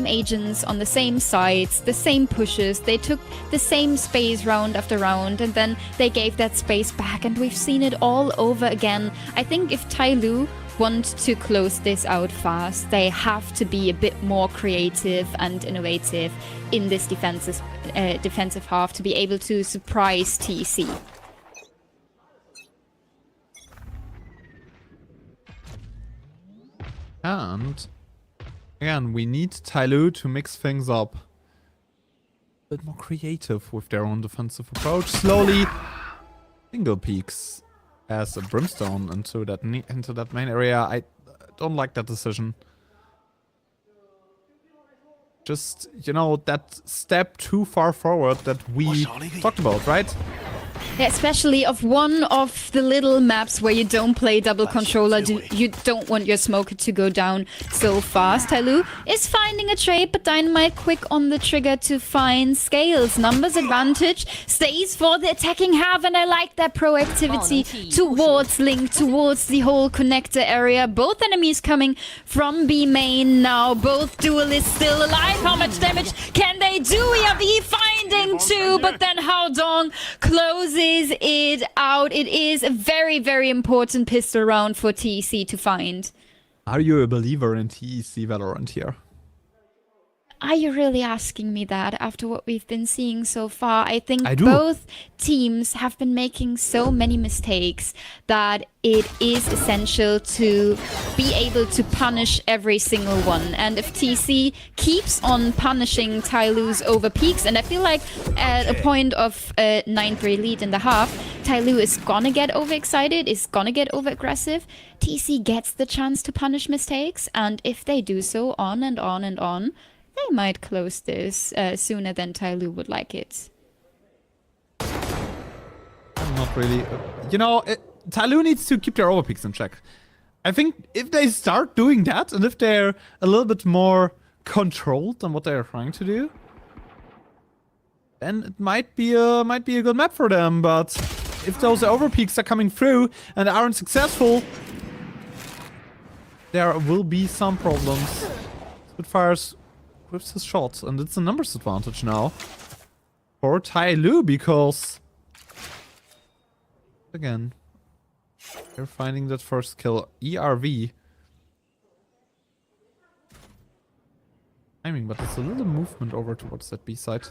agents on the same sides, the same pushes. They took the same space round after round, and then they gave that space back, and we've seen it all over again. I think if TYL want to close this out fast, they have to be a bit more creative and innovative in this defensive half to be able to surprise TC. And again, we need TYL to mix things up. A bit more creative with their own defensive approach. Slowly single peaks as a Brimstone into that main area. I don't like that decision. Just, you know, that step too far forward that we talked about, right? Yeah, especially of one of the little maps where you don't play double controller, you don't want your smoker to go down so fast. TYL is finding a trade, but Dynamite quick on the trigger to find Scales. Numbers advantage stays for the attacking half, and I like that proactivity towards Link, towards the whole connector area. Both enemies coming from B main now. Both duelists still alive. How much damage can they do? ERV finding 2, but then Haodong closes it out. It is a very, very important pistol round for TEC to find. Are you a believer in TEC Valorant here? Are you really asking me that after what we've been seeing so far? I think both teams have been making so many mistakes that it is essential to be able to punish every single one. And if TC keeps on punishing TYL's over peaks, and I feel like at a point of 9-3 lead in the half, TYL is gonna get overexcited, is gonna get over-aggressive. TC gets the chance to punish mistakes, and if they do so on and on and on, they might close this sooner than TYL would like it. Not really. You know, TYL needs to keep their overpeaks in check. I think if they start doing that, and if they're a little bit more controlled on what they're trying to do, then it might be a good map for them. But if those overpeaks are coming through and aren't successful, there will be some problems. Spitfires whips his shots, and it's a numbers advantage now for TYL because again they're finding that first kill. ERV timing, but it's a little movement over towards that B side.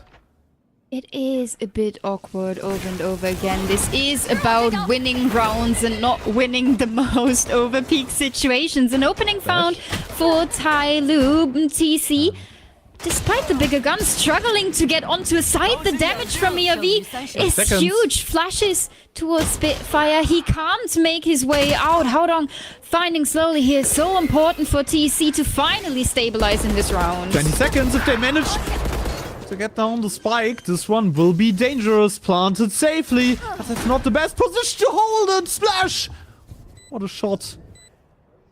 It is a bit awkward over and over again. This is about winning rounds and not winning the most over peak situations. An opening found for TYL. TC, despite the bigger gun, struggling to get onto a side. The damage from ERV is huge. Flashes towards Spitfire. He can't make his way out. Haodong finding slowly here. So important for TC to finally stabilize in this round. 20 seconds if they manage to get down the spike. This one will be dangerous. Planted safely, but that's not the best position to hold it. Splash! What a shot.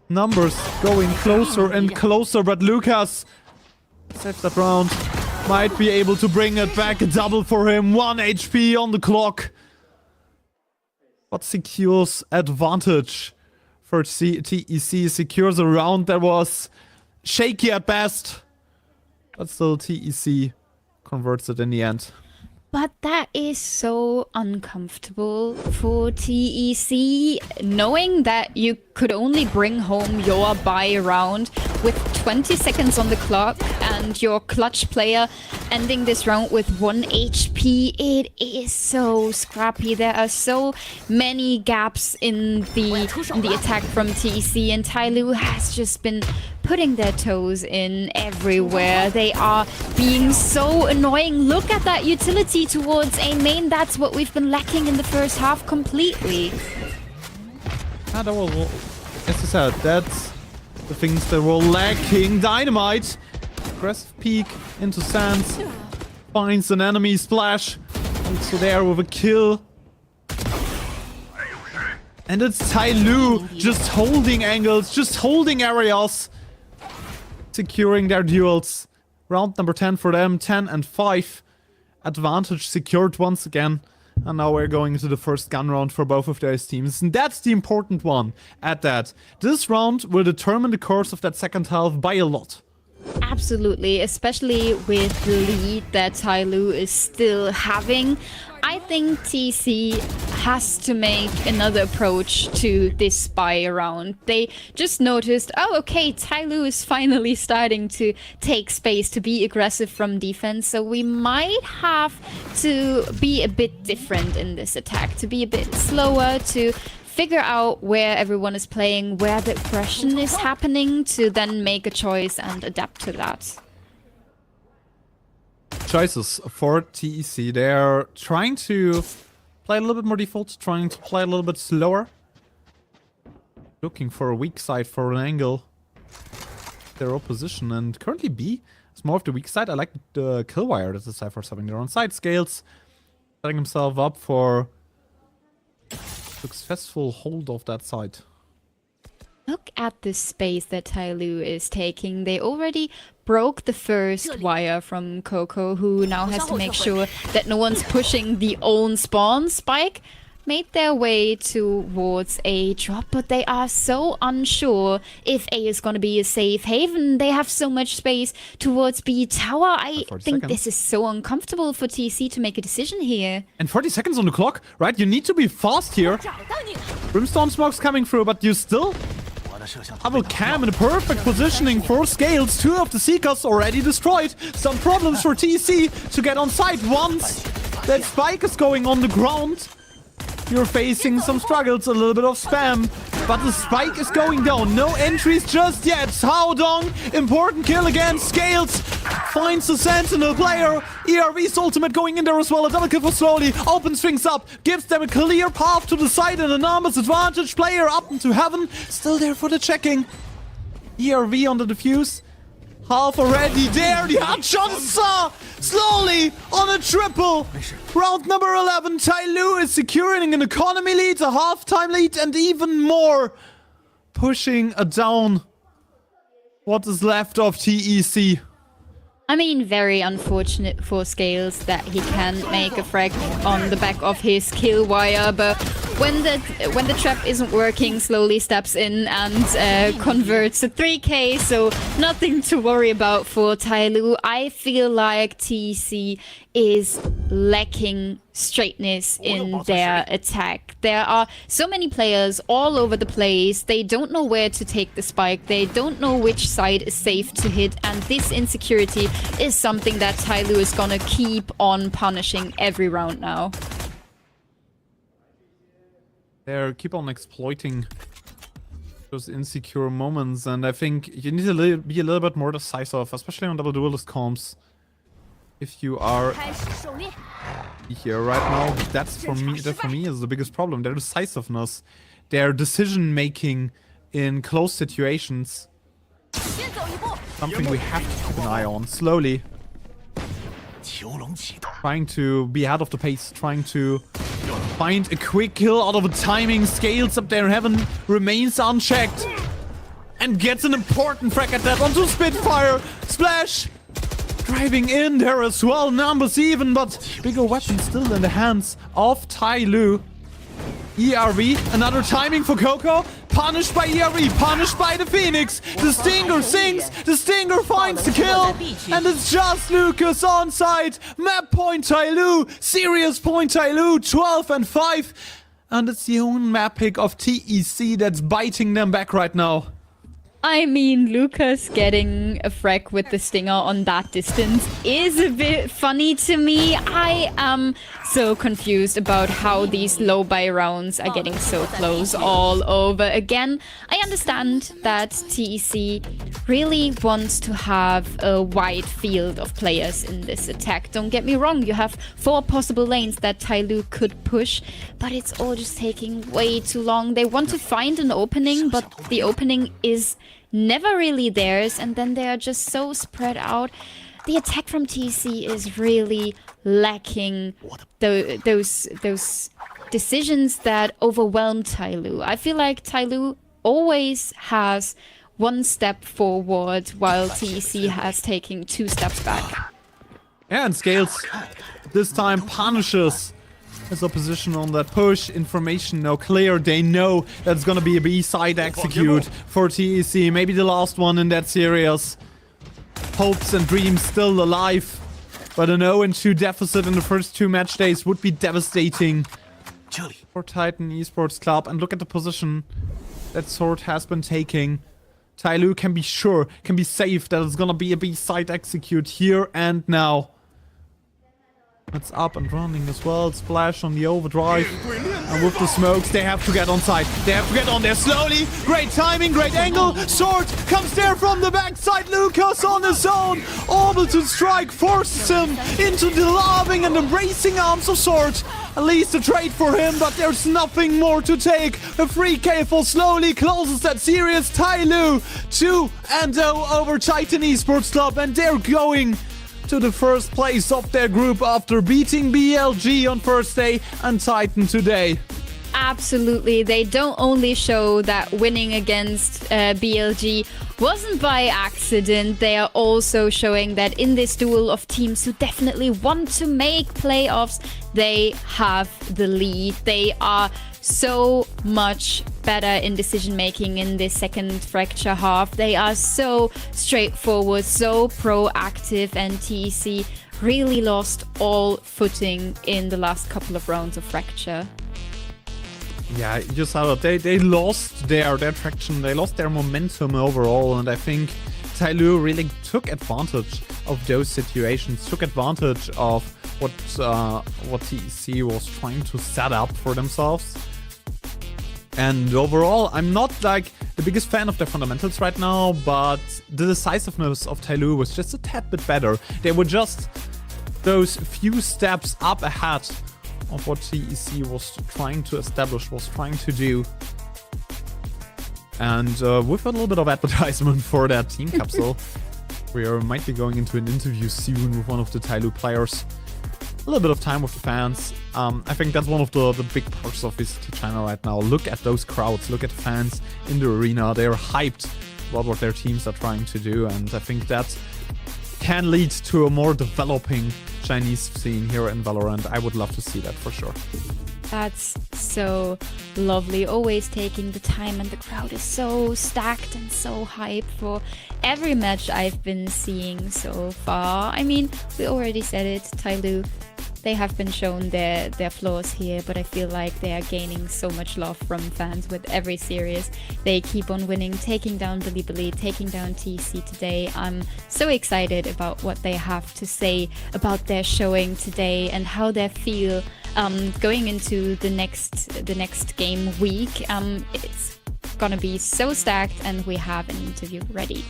Numbers going closer and closer, but Lucas saves that round. Might be able to bring it back. A double for him. 1 HP on the clock. But secures advantage for TEC. Secures a round that was shaky at best. But still TEC converts it in the end. But that is so uncomfortable for TEC, knowing that you could only bring home your buy round with 20 seconds on the clock and your clutch player ending this round with 1 HP. It is so scrappy. There are so many gaps in the attack from TEC, and TYL has just been putting their toes in everywhere. They are being so annoying. Look at that utility towards A main. That's what we've been lacking in the first half completely. As I said, that's the things that were lacking. Dynamite. Aggressive peek into Sands. Finds an enemy. Splash. Also there with a kill. And it's TYL just holding angles, just holding areas. Securing their duels. Round number 10 for them. 10 and 5. Advantage secured once again. And now we're going into the first gun round for both of those teams. And that's the important one at that. This round will determine the course of that second half by a lot. Absolutely, especially with the lead that TYL is still having. I think TC has to make another approach to this buy round. They just noticed, oh, okay, TYL is finally starting to take space, to be aggressive from defense. So we might have to be a bit different in this attack, to be a bit slower, to figure out where everyone is playing, where the aggression is happening, to then make a choice and adapt to that. Choices for TEC. They're trying to play a little bit more default, trying to play a little bit slower. Looking for a weak side for an angle. Their opposition, and currently B is more of the weak side. I like the kill wire that the Cypher's having their own side scales. Setting himself up for successful hold of that side. Look at the space that TYL is taking. They already broke the first wire from Coco, who now has to make sure that no one's pushing the own spawn. Spike made their way towards a drop, but they are so unsure if A is going to be a safe haven. They have so much space towards B tower. I think this is so uncomfortable for TC to make a decision here. And 40 seconds on the clock, right? You need to be fast here. Brimstone smoke's coming through, but you still double cam in a perfect positioning for Scales. 2 of the Seekers already destroyed. Some problems for TC to get on site once that Spike is going on the ground. You're facing some struggles, a little bit of spam, but the spike is going down. No entries just yet. Haodong, important kill against Scales. Finds the Sentinel player. ERV's ultimate going in there as well. A double kill for Slowly. Opens things up. Gives them a clear path to the side and a numbers advantage. Player up into heaven. Still there for the checking. ERV on the defuse. Half already there. The headshot Slowly on a triple. Round number 11. TYL is securing an economy lead, a halftime lead, and even more. Pushing down what is left of TEC. I mean, very unfortunate for Scales that he can't make a frag on the back of his kill wire, but when the trap isn't working, slowly steps in and converts a 3k, so nothing to worry about for TYL. I feel like TEC is lacking straightness in their attack. There are so many players all over the place. They don't know where to take the spike. They don't know which side is safe to hit, and this insecurity is something that TYL is gonna keep on punishing every round now. They keep on exploiting those insecure moments, and I think you need to be a little bit more decisive, especially on double duelist comps. If you are here right now, that's for me. That for me is the biggest problem. Their decisiveness, their decision making in close situations. Something we have to keep an eye on. Slowly, trying to be out of the pace, trying to find a quick kill out of a timing. Scales up there in heaven, remains unchecked, and gets an important frag at that onto Spitfire. Splash! Driving in there as well, numbers even, but bigger weapon still in the hands of TYL. ERV, another timing for Coco. Punished by ERV, punished by the Phoenix. The Stinger sinks, the Stinger finds the kill, and it's just Lucas on site. Map point TYL, serious point TYL, 12 and 5. And it's the own map pick of TEC that's biting them back right now. I mean, Lucas getting a frag with the Stinger on that distance is a bit funny to me. I am so confused about how these low buy rounds are getting so close all over again. I understand that TEC really wants to have a wide field of players in this attack. Don't get me wrong, you have 4 possible lanes that TYL could push, but it's all just taking way too long. They want to find an opening, but the opening is never really theirs, and then they are just so spread out. The attack from TEC is really lacking those decisions that overwhelm TYL. I feel like TYL always has 1 step forward while TEC has taken 2 steps back. And Scales this time punishes his opposition on that push. Information now clear. They know that's gonna be a B-side execute for TEC. Maybe the last one in that series. Hopes and dreams still alive. But an 0-2 deficit in the first 2 match days would be devastating for Titan Esports Club. And look at the position that Sword has been taking. TYL can be sure, can be safe that it's gonna be a B-side execute here and now. It's up and running as well. Splash on the overdrive. And with the smokes, they have to get on side. They have to get on there slowly. Great timing, great angle. Sword comes there from the backside. Lucas on his own. Able to strike, forces him into the loving and embracing arms of Sword. At least a trade for him, but there's nothing more to take. A 3k for slowly closes that series. TYL 2-0 over Titan Esports Club, and they're going to the first place of their group after beating BLG on first day and Titan today. Absolutely. They don't only show that winning against BLG wasn't by accident, they are also showing that in this duel of teams who definitely want to make playoffs, they have the lead. They are so much better in decision making in this second fracture half. They are so straightforward, so proactive, and TEC really lost all footing in the last couple of rounds of fracture. Yeah, you just saw it. They lost their traction, they lost their momentum overall, and I think TYL really took advantage of those situations, took advantage of what TEC was trying to set up for themselves. And overall, I'm not like the biggest fan of their fundamentals right now, but the decisiveness of TYL was just a tad bit better. They were just those few steps up ahead of what TEC was trying to establish, was trying to do. And with a little bit of advertisement for that team capsule, we might be going into an interview soon with one of the TYL players. A little bit of time with the fans. I think that's one of the big parts of VCT China right now. Look at those crowds, look at the fans in the arena. They're hyped about what their teams are trying to do, and I think that can lead to a more developing Chinese scene here in Valorant. I would love to see that for sure. That's so lovely. Always taking the time, and the crowd is so stacked and so hyped for every match I've been seeing so far. I mean, we already said it, TYL, they have been shown their flaws here, but I feel like they are gaining so much love from fans with every series. They keep on winning, taking down Bilibili, taking down TEC today. I'm so excited about what they have to say about their showing today and how they feel going into the next game week. It's gonna be so stacked, and we have an interview ready.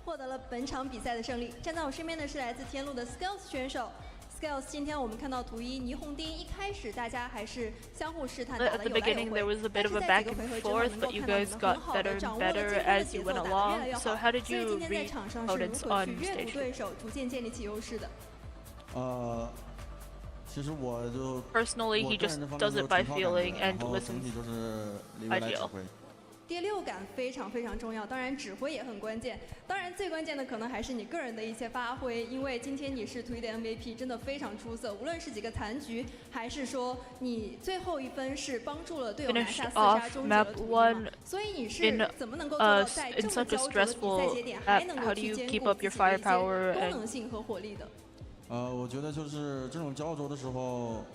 获得了本场比赛的胜利。站在我身边的是来自天路的 Skills 选手。Skills， 今天我们看到图一霓虹丁一开始大家还是相互试探打得有来有回， At the beginning there was a bit of a back and forth, but you guys got better and better as you went along. So how did you read opponents on stage? 对手逐渐建立起优势的。其实我就 Personally, he just does it by feeling and listens. 就是李维来指挥。 第六感非常非常重要，当然指挥也很关键。当然最关键的可能还是你个人的一些发挥，因为今天你是图一的 MVP， 真的非常出色。无论是几个残局，还是说你最后一分是帮助了队友拿下4杀，终结了图一，所以你是怎么能够做到在这么焦灼的比赛节点，还能够去兼顾自己的一些功能性和火力的？我觉得就是这种焦灼的时候。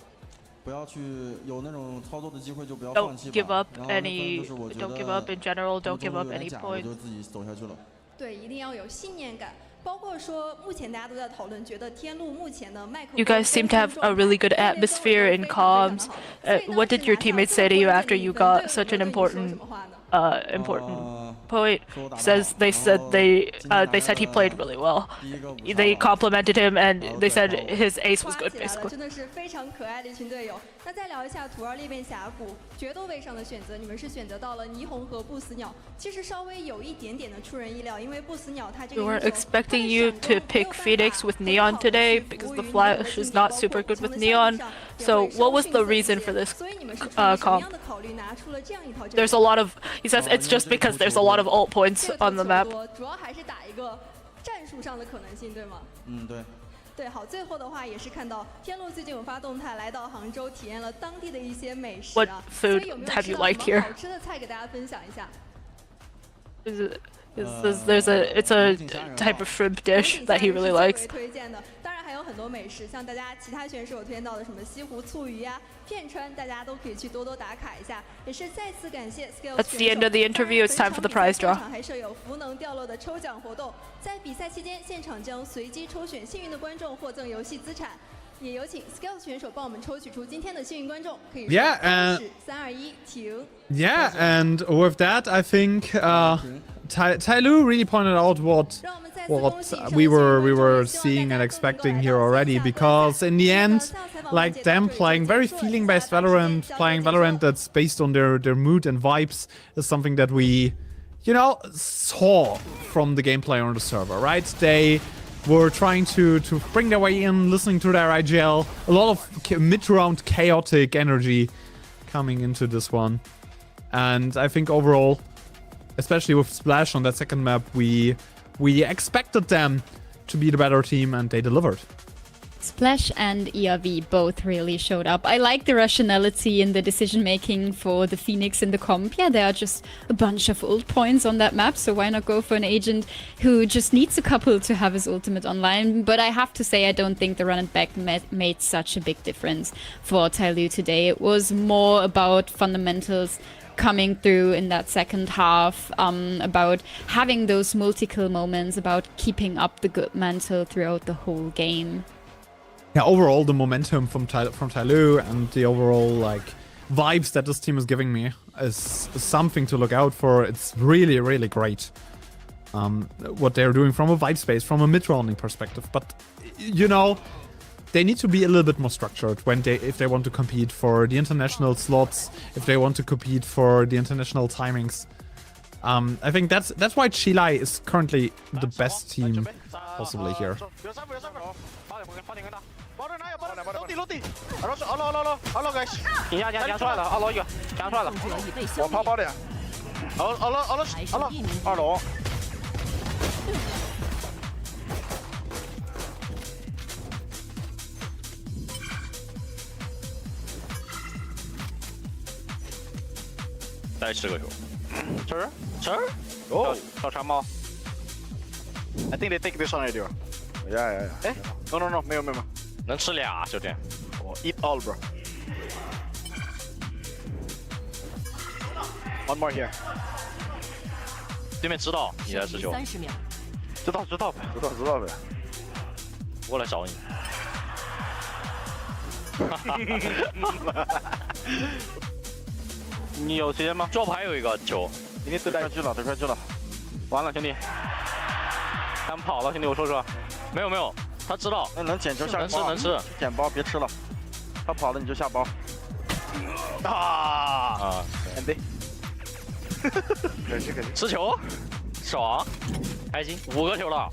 不要去有那种操作的机会就不要放弃吧。Don't give up any. Don't give up in general. Don't give up any points. 就自己走下去了。对，一定要有信念感。 包括说，目前大家都在讨论，觉得天路目前的麦克风 You guys seem to have a really good atmosphere in comms. What did your teammates say to you after you got such an important point? They said he played really well. They complimented him and they said his ace was good, basically. 真的是非常可爱的一群队友。那再聊一下图2裂变峡谷决斗位上的选择，你们是选择到了霓虹和不死鸟，其实稍微有一点点的出人意料，因为不死鸟它这个。 We weren't expecting you to pick Phoenix with Neon today because the Flash is not super good with Neon. So what was the reason for this comp? There's a lot of. He says it's just because there's a lot of ult points on the map. 主要还是打一个战术上的可能性，对吗？对。 对，好，最后的话也是看到天路最近有发动态，来到杭州体验了当地的一些美食啊。What food have you liked here? 好吃的菜给大家分享一下。 It's a type of shrimp dish that he really likes. 推荐的，当然还有很多美食，像大家其他选手有推荐到的什么西湖醋鱼呀、片川，大家都可以去多多打卡一下。也是再次感谢 Skills。 That's the end of the interview. It's time for the prize draw. 还设有福能掉落的抽奖活动，在比赛期间，现场将随机抽选幸运的观众获赠游戏资产。也有请 Skills 选手帮我们抽取出今天的幸运观众，可以说3、2、1，停。Yeah, and with that, I think TYL really pointed out what we were seeing and expecting here already, because in the end, like them playing very feeling-based Valorant, playing Valorant that's based on their mood and vibes, is something that we, you know, saw from the gameplay on the server, right? They were trying to bring their way in, listening to their IGL, a lot of mid-round chaotic energy coming into this one. And I think overall, especially with Splash on that second map, we expected them to be the better team, and they delivered. Splash and ERV both really showed up. I like the rationality in the decision-making for the Phoenix in the comp. Yeah, there are just a bunch of ult points on that map, so why not go for an agent who just needs a couple to have his ultimate online? But I have to say, I don't think the run and back made such a big difference for TYL today. It was more about fundamentals coming through in that second half, about having those multi-kill moments, about keeping up the good mantle throughout the whole game. Yeah, overall the momentum from TYL and the overall like vibes that this team is giving me is something to look out for. It's really, really great what they're doing from a vibe space, from a mid-rounding perspective. But you know, they need to be a little bit more structured if they want to compete for the international slots, if they want to compete for the international timings. I think that's why Chile is currently the best team possibly here. 落地，二楼 guys， 赢出来了，二楼一个，赢出来了，我跑的，二楼。再吃个球，吃，哦，小馋猫。I think they take this one already. Yeah. 哎 ，no，没有，能吃俩就这样。我 eat all, bro. One more here. 对面知道你在吃球。30秒。知道呗。我来找你。你有时间吗？左排有一个球，你得快去了，完了兄弟，他们跑了兄弟，我说实话，没有，他知道，那能捡球下包，能吃，捡包别吃了，他跑了你就下包。肯定，可惜，吃球，爽，开心，5个球了。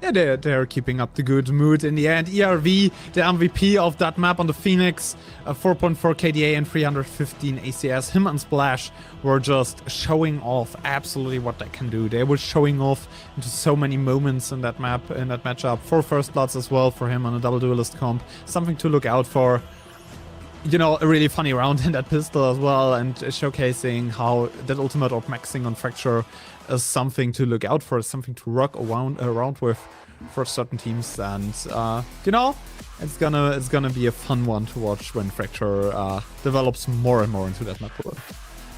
Yeah, they're keeping up the good mood in the end. ERV, the MVP of that map on the Phoenix, 4.4 KDA and 315 ACS. Him and Splash were just showing off absolutely what they can do. They were showing off into so many moments in that map, in that matchup. 4 first bloods as well for him on a double duelist comp. Something to look out for. You know, a really funny round in that pistol as well, and showcasing how that ultimate of maxing on Fracture is something to look out for, something to rock around with for certain teams, and you know, it's gonna be a fun one to watch when Fracture develops more and more into that map pool.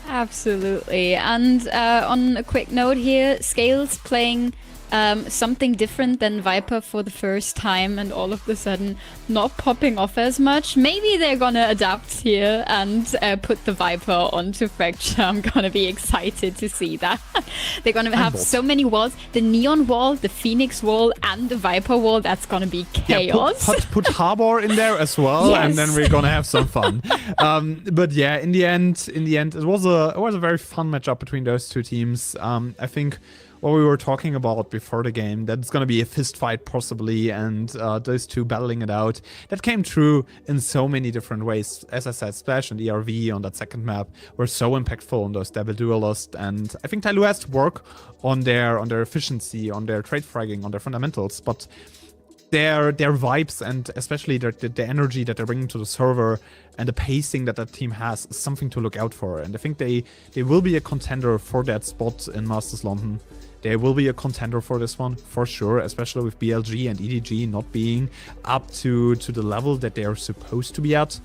Absolutely. And on a quick note here, Scales playing something different than Viper for the first time, and all of a sudden not popping off as much. Maybe they're gonna adapt here and put the Viper onto Fracture. I'm gonna be excited to see that. They're gonna have so many walls. The Neon wall, the Phoenix wall, and the Viper wall. That's gonna be chaos. Yeah, put Harbor in there as well, yes. And then we're gonna have some fun. But yeah, in the end, it was a very fun matchup between those two teams. I think what we were talking about before the game, that it's going to be a fist fight possibly, and those two battling it out, that came true in so many different ways. As I said, Splash and ERV on that second map were so impactful on those double duelists, and I think TYL has to work on their efficiency, on their trade fragging, on their fundamentals, but their vibes, and especially the energy that they're bringing to the server and the pacing that team has, is something to look out for. And I think they will be a contender for that spot in Masters London. They will be a contender for this one, for sure, especially with BLG and EDG not being up to the level that they are supposed to be at.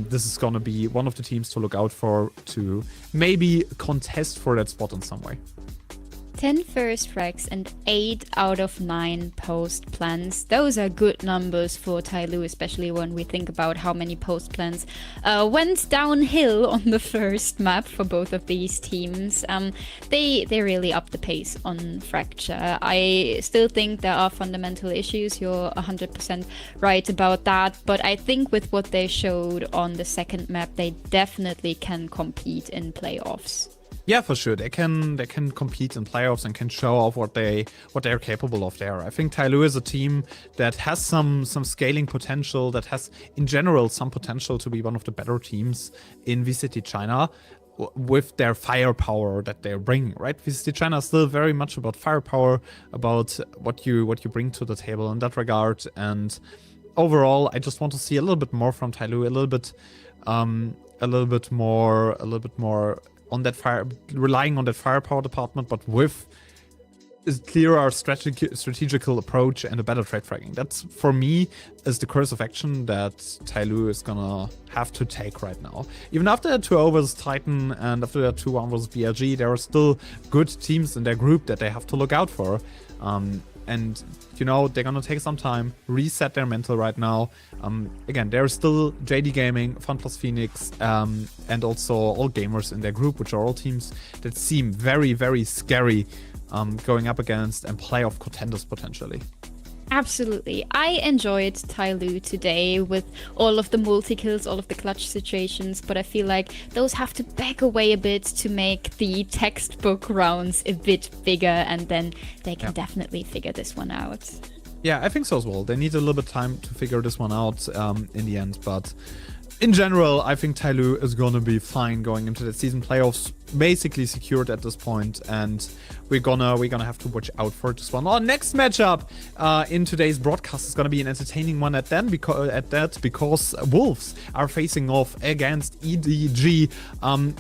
This is going to be one of the teams to look out for, to maybe contest for that spot in some way. 10 first frags and 8 out of 9 post plans. Those are good numbers for TYL, especially when we think about how many post plans went downhill on the first map for both of these teams. They really upped the pace on Fracture. I still think there are fundamental issues. You're 100% right about that. But I think with what they showed on the second map, they definitely can compete in playoffs. Yeah, for sure. They can compete in playoffs and can show off what they're capable of there. I think TYL is a team that has some scaling potential, that has in general some potential to be one of the better teams in VCT China, with their firepower that they're bringing, right? VCT China is still very much about firepower, about what you bring to the table in that regard. And overall, I just want to see a little bit more from TYL, a little bit more on that relying on that firepower department, but with a clearer strategical approach and a better trade fragging. That's, for me, is the course of action that TYL is gonna have to take right now. Even after that 2-0 versus Titan and after that 2-1 versus BLG, there are still good teams in their group that they have to look out for. And, you know, they're gonna take some time, reset their mental right now. Again, there's still JD Gaming, Fun Plus Phoenix, and also all gamers in their group, which are all teams that seem very, very scary going up against and playoff contenders potentially. Absolutely. I enjoyed TYL today with all of the multi-kills, all of the clutch situations, but I feel like those have to back away a bit to make the textbook rounds a bit bigger, and then they can definitely figure this one out. Yeah, I think so as well. They need a little bit of time to figure this one out in the end, but in general, I think TYL is going to be fine going into the season playoffs. basically secured at this point, and we're gonna have to watch out for this one. Our next matchup in today's broadcast is gonna be an entertaining one at that because Wolves are facing off against EDG,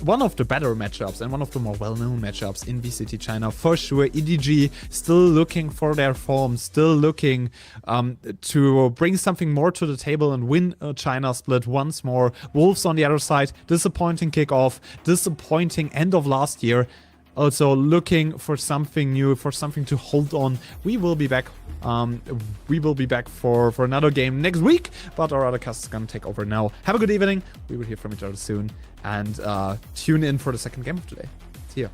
one of the better matchups and one of the more well-known matchups in VCT China for sure. EDG still looking for their form, still looking to bring something more to the table and win a China split once more. Wolves on the other side, disappointing kickoff, disappointing end of last year. Also looking for something new, for something to hold on. We will be back. We will be back for another game next week, but our other cast is gonna take over now. Have a good evening. We will hear from each other soon, and tune in for the second game of today. See ya.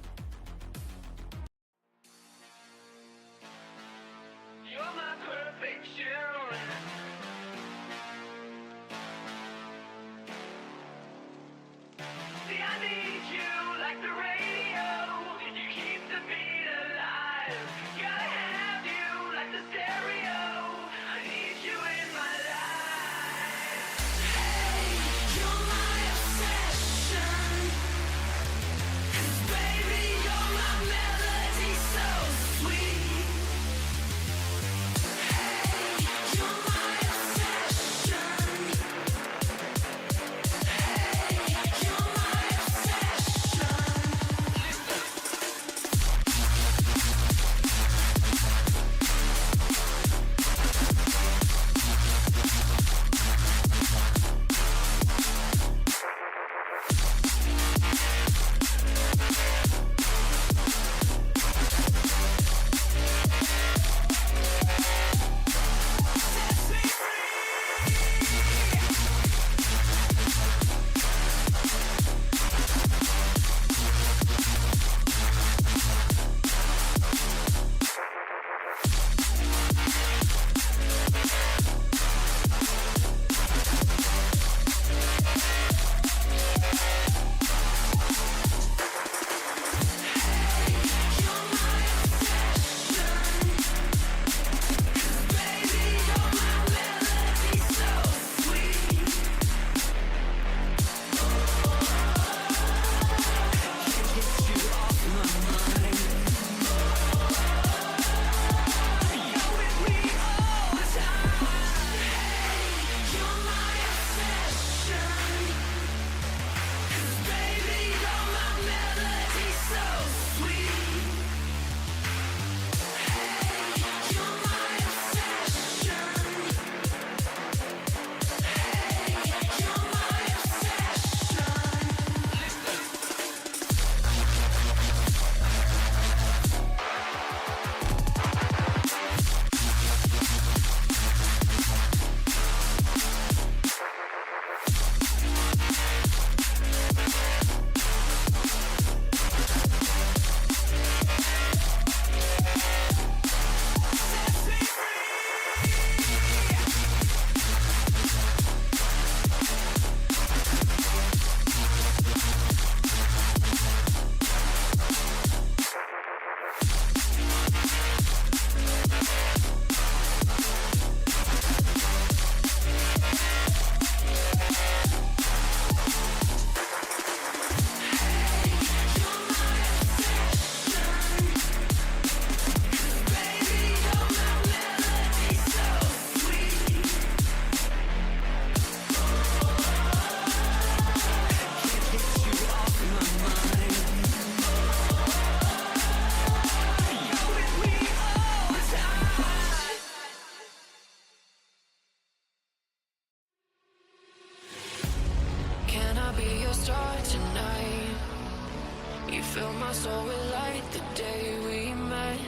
Fill my soul with light the day we met.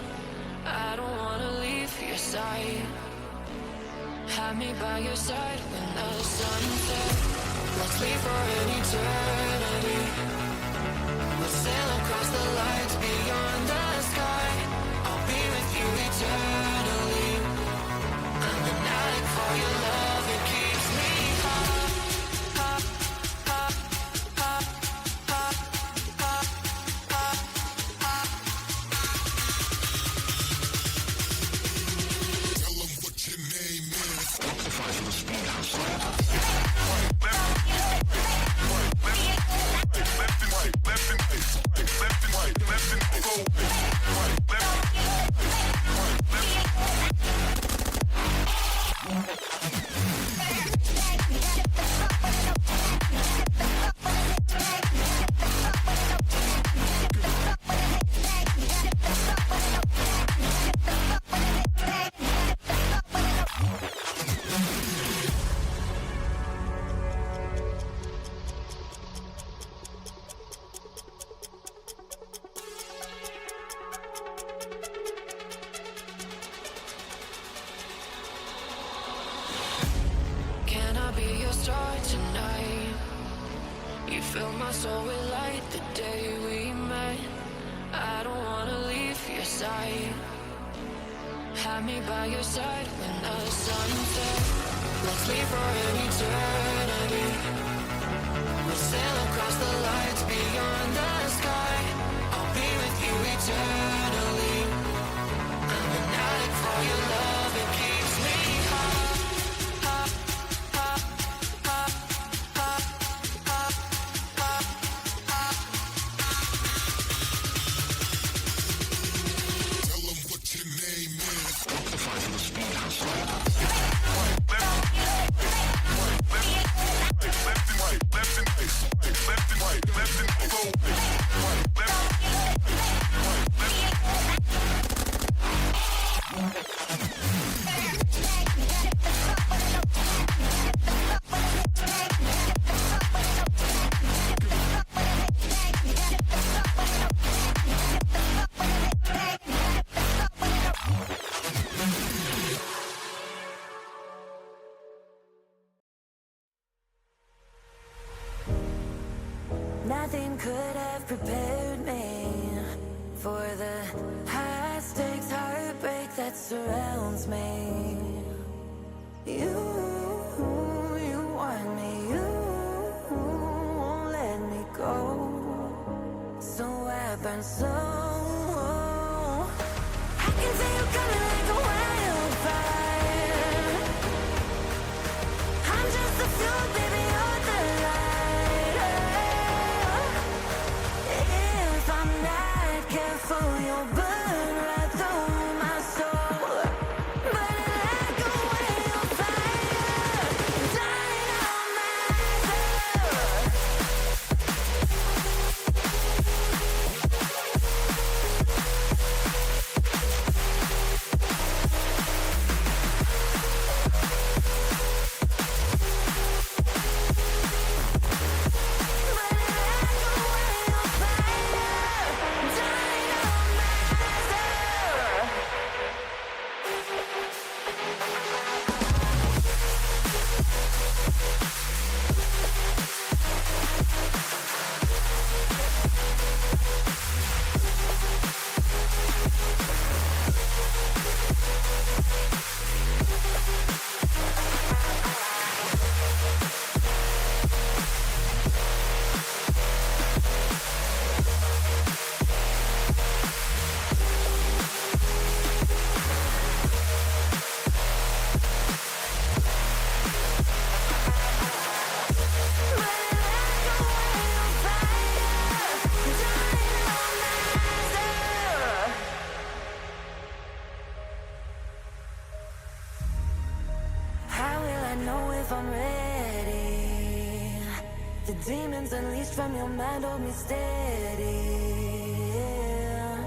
I don't wanna leave your side. Have me by your side when the sun sets. Let's leave for an eternity. Let's sail across the lights beyond the sky. I'll be with you eternally. I'm an addict for your love, it keeps me hot. Left and right. start tonight. You fill my soul with light the day we met. I don't wanna leave your side. Have me by your side when the sun sets. Let's leave for an eternity. We'll sail across the lights beyond the sky. I'll be with you eternally. I'm an addict for your love, it keeps me high. Nothing could have prepared me for the high stakes heartbreak that surrounds me. You want me, you won't let me go. So I burn so. I can see you coming like a wildfire. I'm just a fuel, baby, you're the light. If I'm not careful, you'll burn right through my soul. Burning like a wildfire, I'm ready. The demons unleashed from your mind hold me steady. Yeah.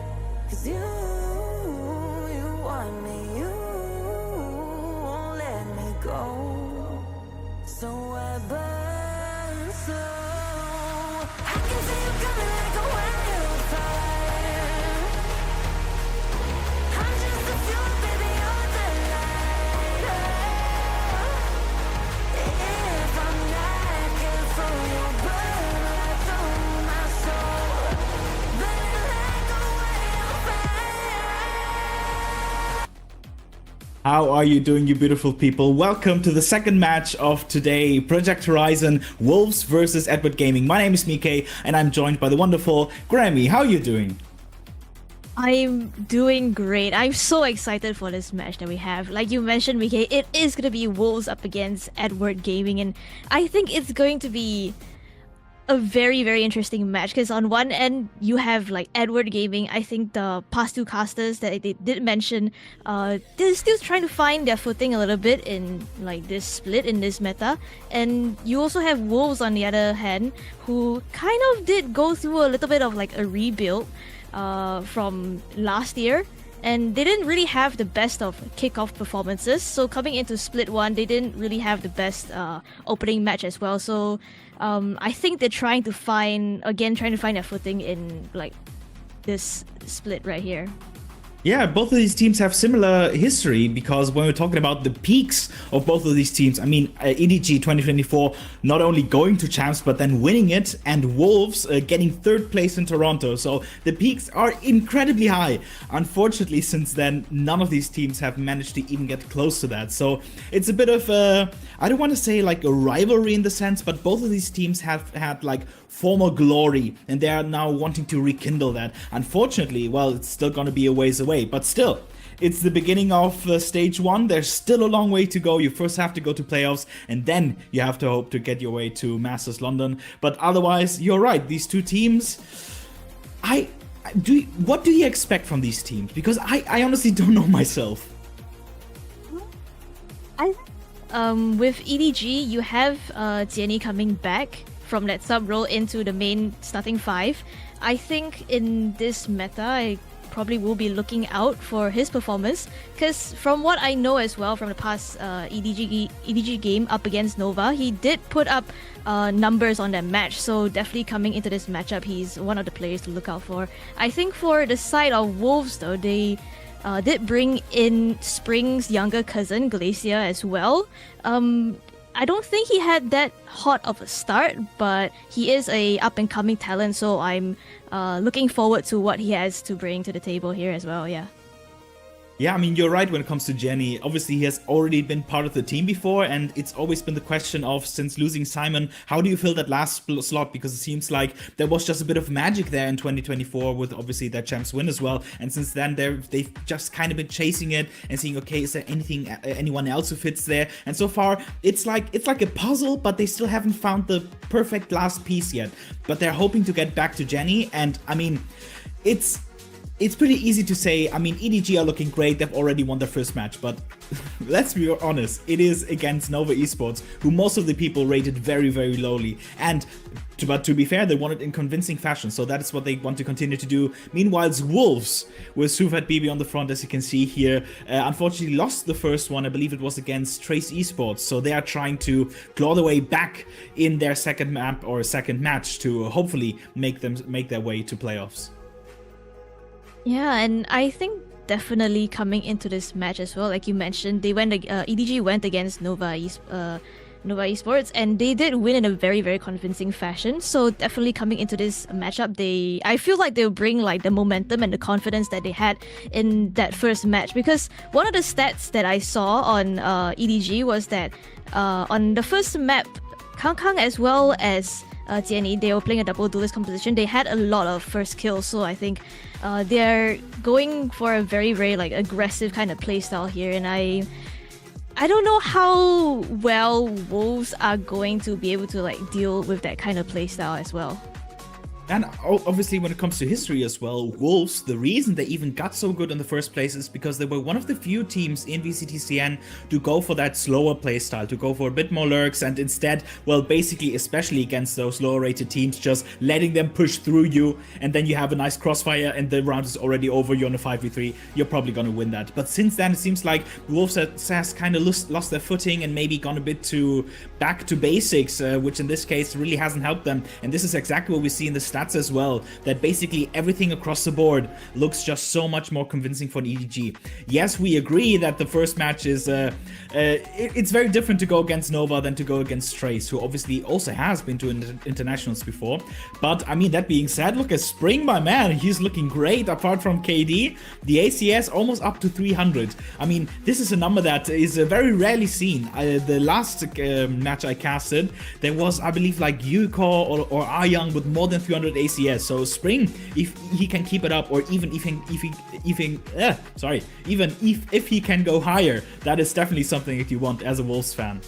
'Cause you want me, you won't let me go. So I burn slow. I can see you coming like a wildfire. I'm just a fuel, baby, you're the light. If I'm not careful, you'll burn right through my soul. Burning like a wildfire. How are you doing, you beautiful people? Welcome to the second match of today, Project Horizon Wolves versus Edward Gaming. My name is Mike, and I'm joined by the wonderful Grammy. How are you doing? I'm doing great. I'm so excited for this match that we have. Like you mentioned, Mike, it is going to be Wolves up against Edward Gaming, and I think it's going to be a very, very interesting match because on one end you have like Edward Gaming. I think the past two casters that they did mention, they're still trying to find their footing a little bit in like this split in this meta, and you also have Wolves on the other hand, who kind of did go through a little bit of like a rebuild from last year, and they didn't really have the best of kickoff performances. So coming into split one, they didn't really have the best opening match as well. So I think they're trying to find their footing in like this split right here. Yeah, both of these teams have similar history because when we're talking about the peaks of both of these teams, I mean, EDG 2024 not only going to champs but then winning it, and Wolves getting 3rd place in Toronto. So the peaks are incredibly high. Unfortunately, since then, none of these teams have managed to even get close to that. So it's a bit of a, I don't want to say like a rivalry in the sense, but both of these teams have had like former glory and they are now wanting to rekindle that. Unfortunately, well, it's still going to be a ways away, but still, it's the beginning of stage 1. There's still a long way to go. You first have to go to playoffs and then you have to hope to get your way to Masters London. But otherwise, you're right, these two teams, what do you expect from these teams? Because I honestly don't know myself. With EDG, you have Jenny coming back from that sub role into the main starting 5. I think in this meta, I probably will be looking out for his performance, because from what I know as well from the past EDG game up against Nova, he did put up numbers on that match. So definitely coming into this matchup, he's one of the players to look out for. I think for the side of Wolves though, they did bring in Spring's younger cousin Glacier as well. I don't think he had that hot of a start, but he is a up-and-coming talent, so I'm looking forward to what he has to bring to the table here as well, yeah. Yeah, I mean, you're right when it comes to Jenny. Obviously, he has already been part of the team before, and it's always been the question of, since losing Simon, how do you fill that last slot? Because it seems like there was just a bit of magic there in 2024 with obviously that champs win as well. And since then, they've just kind of been chasing it and seeing, okay, is there anyone else who fits there? And so far, it's like a puzzle, but they still haven't found the perfect last piece yet. But they're hoping to get back to Jenny, and I mean, it's pretty easy to say. I mean, EDG are looking great. They've already won their first match, but let's be honest, it is against Nova Esports, who most of the people rated very, very lowly. But to be fair, they won it in convincing fashion, so that is what they want to continue to do. Meanwhile, Wolves, with Sufat BB on the front, as you can see here, unfortunately lost the first one. I believe it was against Trace Esports, so they are trying to claw their way back in their second map or second match to hopefully make their way to playoffs. Yeah, and I think definitely coming into this match as well, like you mentioned, EDG went against Nova Esports, and they did win in a very, very convincing fashion. So definitely coming into this matchup, I feel like they'll bring like the momentum and the confidence that they had in that first match. Because one of the stats that I saw on EDG was that on the first map, Kang as well as Jiani, they were playing a double duelist composition. They had a lot of first kills, so I think they're going for a very, very like aggressive kind of playstyle here, and I don't know how well Wolves are going to be able to like deal with that kind of playstyle as well. And obviously when it comes to history as well, Wolves, the reason they even got so good in the first place is because they were one of the few teams in VCT CN to go for that slower playstyle, to go for a bit more lurks, and instead, well, basically, especially against those lower rated teams, just letting them push through you, and then you have a nice crossfire and the round is already over, you're on a 5v3, you're probably gonna win that. But since then, it seems like Wolves has kind of lost their footing and maybe gone a bit back to basics, which in this case really hasn't helped them. And this is exactly what we see in the stats as well, that basically everything across the board looks just so much more convincing for an EDG. Yes, we agree that the first match is it's very different to go against Nova than to go against Trace, who obviously also has been to internationals before. But I mean, that being said, look at Spring, my man, he's looking great. Apart from KD, the ACS almost up to 300. I mean, this is a number that is very rarely seen. The last match I casted, there was, I believe, like Yuko or Young with more than 300 ACS. So Spring, if he can keep it up, or even if he can go higher, that is definitely something that you want as a Wolves fan.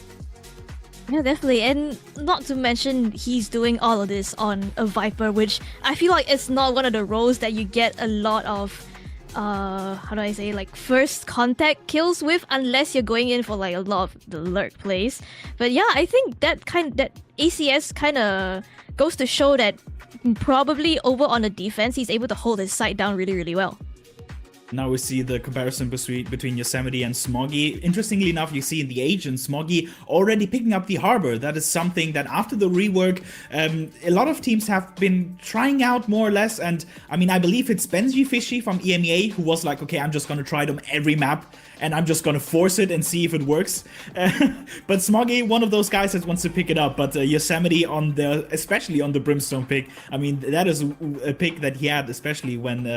Yeah, definitely. And not to mention, he's doing all of this on a Viper, which I feel like it's not one of the roles that you get a lot of how do I say, like first contact kills with, unless you're going in for like a lot of the lurk plays. But yeah, I think that ACS kind of goes to show that probably over on the defense, he's able to hold his side down really, really well. Now we see the comparison between Yosemite and Smoggy. Interestingly enough, you see in the agent Smoggy already picking up the harbor. That is something that after the rework, a lot of teams have been trying out more or less. And I mean, I believe it's Benji Fishy from EMEA who was like, okay, I'm just gonna try them every map and I'm just gonna force it and see if it works. But Smoggy, one of those guys that wants to pick it up. But Yosemite especially on the Brimstone pick, I mean, that is a pick that he had, especially when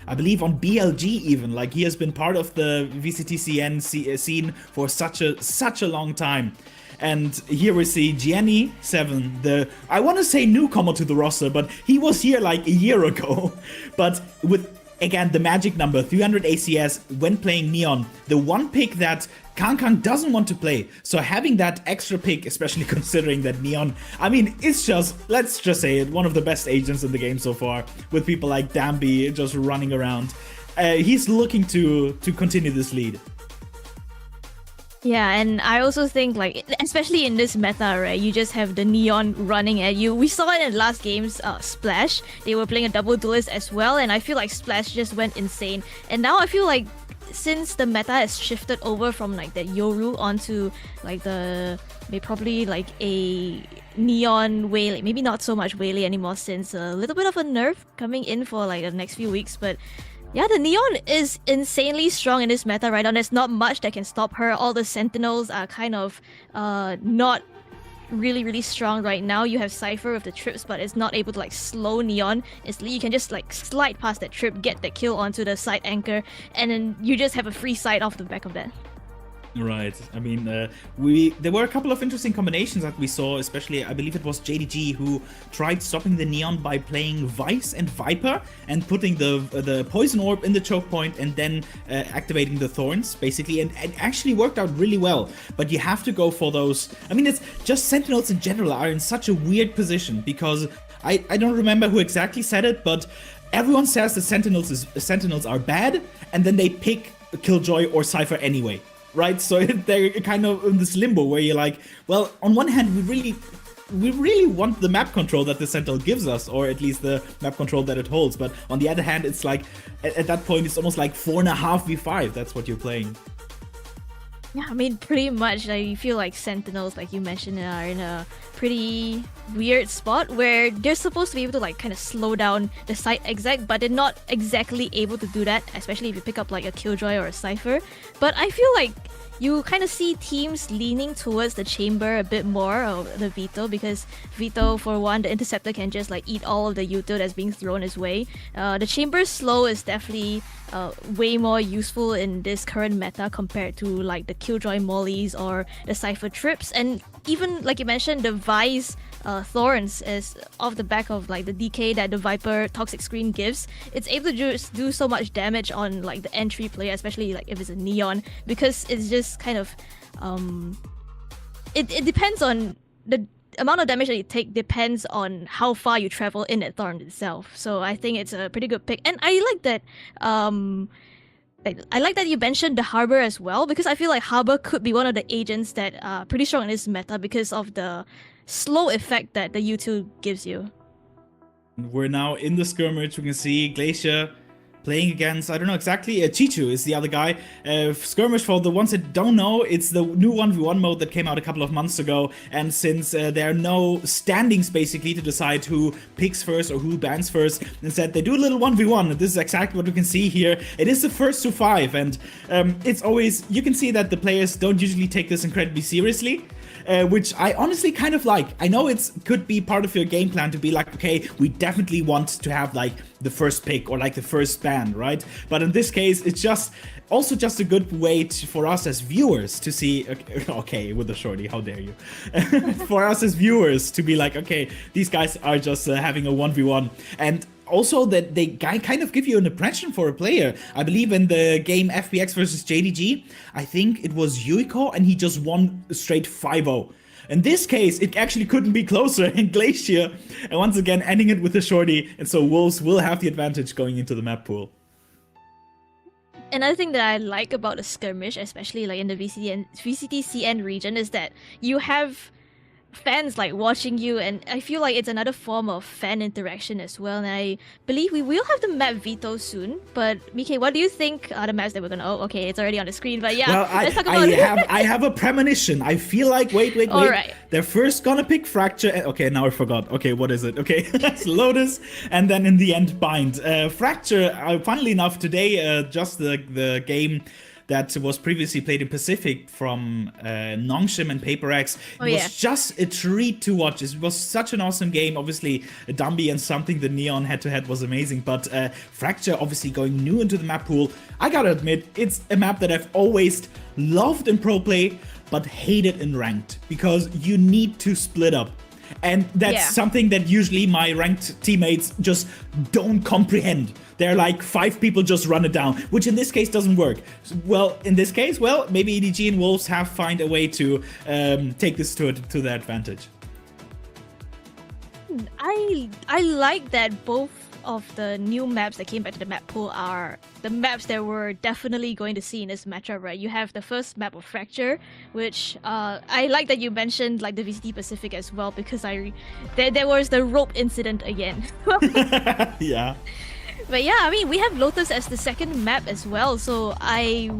I believe on BLG even. Like, he has been part of the VCT scene for such a long time. And here we see Gianni7, I want to say newcomer to the roster, but he was here like a year ago. But with, again, the magic number, 300 ACS when playing Neon, the one pick that Kang doesn't want to play. So having that extra pick, especially considering that Neon, I mean, it's just, let's just say it, one of the best agents in the game so far, with people like Dambi just running around. He's looking to continue this lead. Yeah, and I also think, like, especially in this meta, right, you just have the Neon running at you. We saw it in last game's Splash. They were playing a double duelist as well, and I feel like Splash just went insane. And now I feel like since the meta has shifted over from like that Yoru onto like probably like a Neon Waylay, maybe not so much Waylay anymore since a little bit of a nerf coming in for like the next few weeks, but yeah, the Neon is insanely strong in this meta right now. There's not much that can stop her. All the Sentinels are kind of not really strong right now. You have Cypher with the trips, but it's not able to like slow Neon. You can just like slide past that trip, get that kill onto the side anchor, and then you just have a free side off the back of that. Right. I mean, there were a couple of interesting combinations that we saw, especially, I believe it was JDG who tried stopping the Neon by playing Vice and Viper and putting the Poison Orb in the choke point and then activating the Thorns, basically, and it actually worked out really well. But you have to go for those. I mean, it's just Sentinels in general are in such a weird position because I don't remember who exactly said it, but everyone says the Sentinels are bad, and then they pick Killjoy or Cypher anyway. Right, so they're kind of in this limbo where you're like, well, on one hand, we really want the map control that the Sentinel gives us, or at least the map control that it holds. But on the other hand, it's like, at that point, it's almost like 4.5v5. That's what you're playing. Yeah, I mean, pretty much. Like, you feel like Sentinels, like you mentioned, are in a pretty weird spot where they're supposed to be able to like kind of slow down the side exec, but they're not exactly able to do that, especially if you pick up like a Killjoy or a Cypher. But I feel like you kind of see teams leaning towards the Chamber a bit more, or the Vito, because Vito, for one, the Interceptor can just like eat all of the util that's being thrown his way. The Chamber slow is definitely way more useful in this current meta compared to like the Killjoy mollies or the Cypher trips, and even like you mentioned, the Vice Thorns is off the back of like the DK that the Viper Toxic Screen gives. It's able to just do so much damage on like the entry player, especially like if it's a Neon, because it's just kind of it depends on the amount of damage that you take, depends on how far you travel in that Thorn itself. So I think it's a pretty good pick, and I like that you mentioned the Harbor as well, because I feel like Harbor could be one of the agents that are pretty strong in this meta because of the slow effect that the util gives you. We're now in the skirmish. We can see Glacier playing against, I don't know exactly, Chichu is the other guy. Skirmish, for the ones that don't know, it's the new 1v1 mode that came out a couple of months ago, and since there are no standings basically to decide who picks first or who bans first, instead they do a little 1v1. This is exactly what we can see here. It is the first to 5, and it's always, you can see that the players don't usually take this incredibly seriously. Which I honestly kind of like. I know it could be part of your game plan to be like, okay, we definitely want to have like the first pick or like the first ban, right? But in this case, it's just also just a good way for us as viewers to see, okay, with the shorty, how dare you? For us as viewers to be like, okay, these guys are just having a 1v1. And also that they kind of give you an impression for a player. I believe in the game FPX versus JDG, I think it was Yuiko, and he just won straight 5-0. In this case, it actually couldn't be closer in Glacier, and once again ending it with a shorty, and so Wolves will have the advantage going into the map pool. Another thing that I like about the skirmish, especially like in the VCT CN region, is that you have fans like watching you, and I feel like it's another form of fan interaction as well. And I believe we will have the map veto soon. But Mike, what do you think are the maps that we're gonna? Oh, okay, it's already on the screen. But yeah, well, let's talk about it. I have a premonition. I feel like wait. All right. They're first gonna pick Fracture. Okay, now I forgot. Okay, what is it? Okay, that's Lotus, and then in the end Bind. Fracture. Funnily enough, today just the game that was previously played in Pacific from Nongshim and Paper X. It was just a treat to watch. It was such an awesome game. Obviously, Dumby and something, the Neon head-to-head was amazing. But Fracture, obviously going new into the map pool, I gotta admit, it's a map that I've always loved in pro play, but hated in ranked. Because you need to split up. And that's something that usually my ranked teammates just don't comprehend. They're like 5 people just run it down, which in this case doesn't work. Well, in this case, well, maybe EDG and Wolves have find a way to take this to their advantage. I like that both of the new maps that came back to the map pool are the maps that we're definitely going to see in this matchup, right? You have the first map of Fracture, which I like that you mentioned like the VCT Pacific as well, because there was the rope incident again. Yeah. But yeah, I mean, we have Lotus as the second map as well, so I'm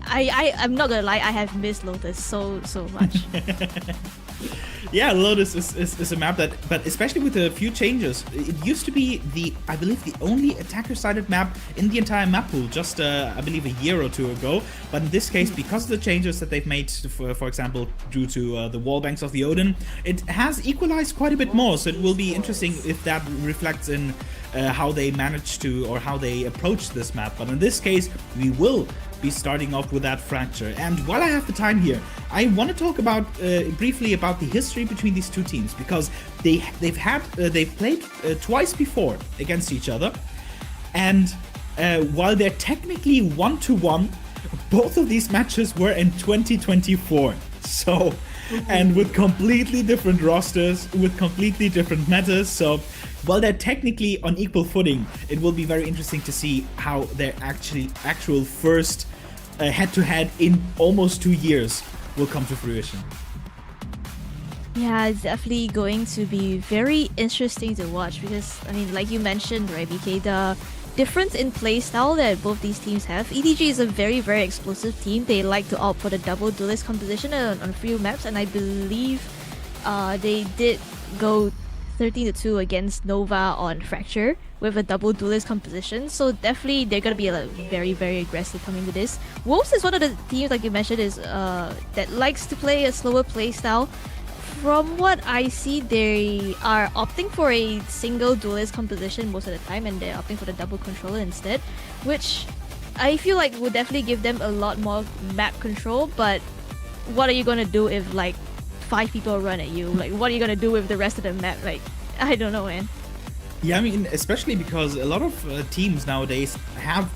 not gonna lie, I have missed Lotus so much. Yeah, Lotus is a map that, but especially with a few changes, it used to be I believe the only attacker-sided map in the entire map pool, just I believe a year or two ago. But in this case, because of the changes that they've made, for example, due to the wall banks of the Odin, it has equalized quite a bit more. So it will be interesting if that reflects in how they manage to, or how they approach this map. But in this case, we will be starting off with that Fracture. And while I have the time here, I want to talk about briefly about the history between these two teams, because they've played twice before against each other, and while they're technically 1-1, both of these matches were in 2024. So, and with completely different rosters, with completely different metas. So, while they're technically on equal footing, it will be very interesting to see how their actual first head-to-head in almost 2 years will come to fruition. Yeah, it's definitely going to be very interesting to watch, because, I mean, like you mentioned, right, BK, the difference in playstyle that both these teams have. EDG is a very, very explosive team. They like to opt for the double duelist composition on a few maps, and I believe they did go 13-2 against Nova on Fracture with a double duelist composition, so definitely they're gonna be very, very aggressive coming to this. Wolves is one of the teams, like you mentioned, is that likes to play a slower playstyle. From what I see, they are opting for a single duelist composition most of the time, and they're opting for the double controller instead, which I feel like would definitely give them a lot more map control. But what are you gonna do if like 5 people run at you? Like, what are you gonna do with the rest of the map? Like, I don't know, man. Yeah, I mean, especially because a lot of teams nowadays have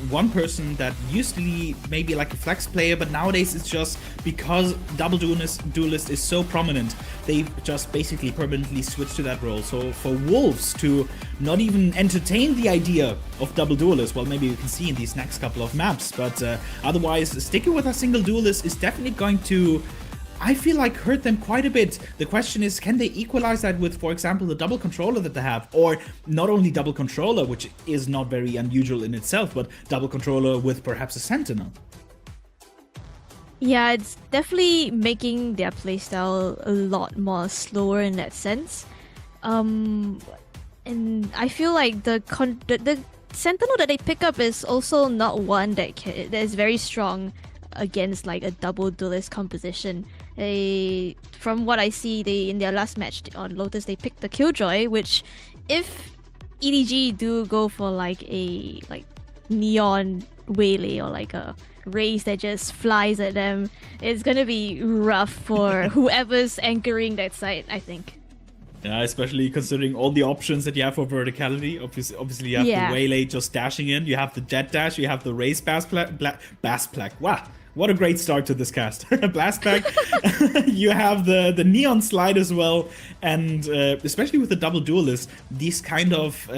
one person that used to be maybe like a flex player, but nowadays it's just because double duelist is so prominent, they've just basically permanently switched to that role. So for Wolves to not even entertain the idea of double duelist, well, maybe you can see in these next couple of maps, but otherwise sticking with a single duelist is definitely going to, I feel like, hurt them quite a bit. The question is, can they equalize that with, for example, the double controller that they have? Or not only double controller, which is not very unusual in itself, but double controller with perhaps a sentinel. Yeah, it's definitely making their playstyle a lot more slower in that sense. And I feel like the sentinel that they pick up is also not one that is very strong against like a double duelist composition. From what I see, in their last match on Lotus, they picked the Killjoy, which if EDG do go for like a neon waylay or like a race that just flies at them, it's gonna be rough for whoever's anchoring that side, I think. Yeah, especially considering all the options that you have for verticality. Obviously you have the waylay just dashing in, you have the jet dash, you have the race bass plug. Wow, what a great start to this cast. Blast pack. You have the neon slide as well, and especially with the double duelist, these kind of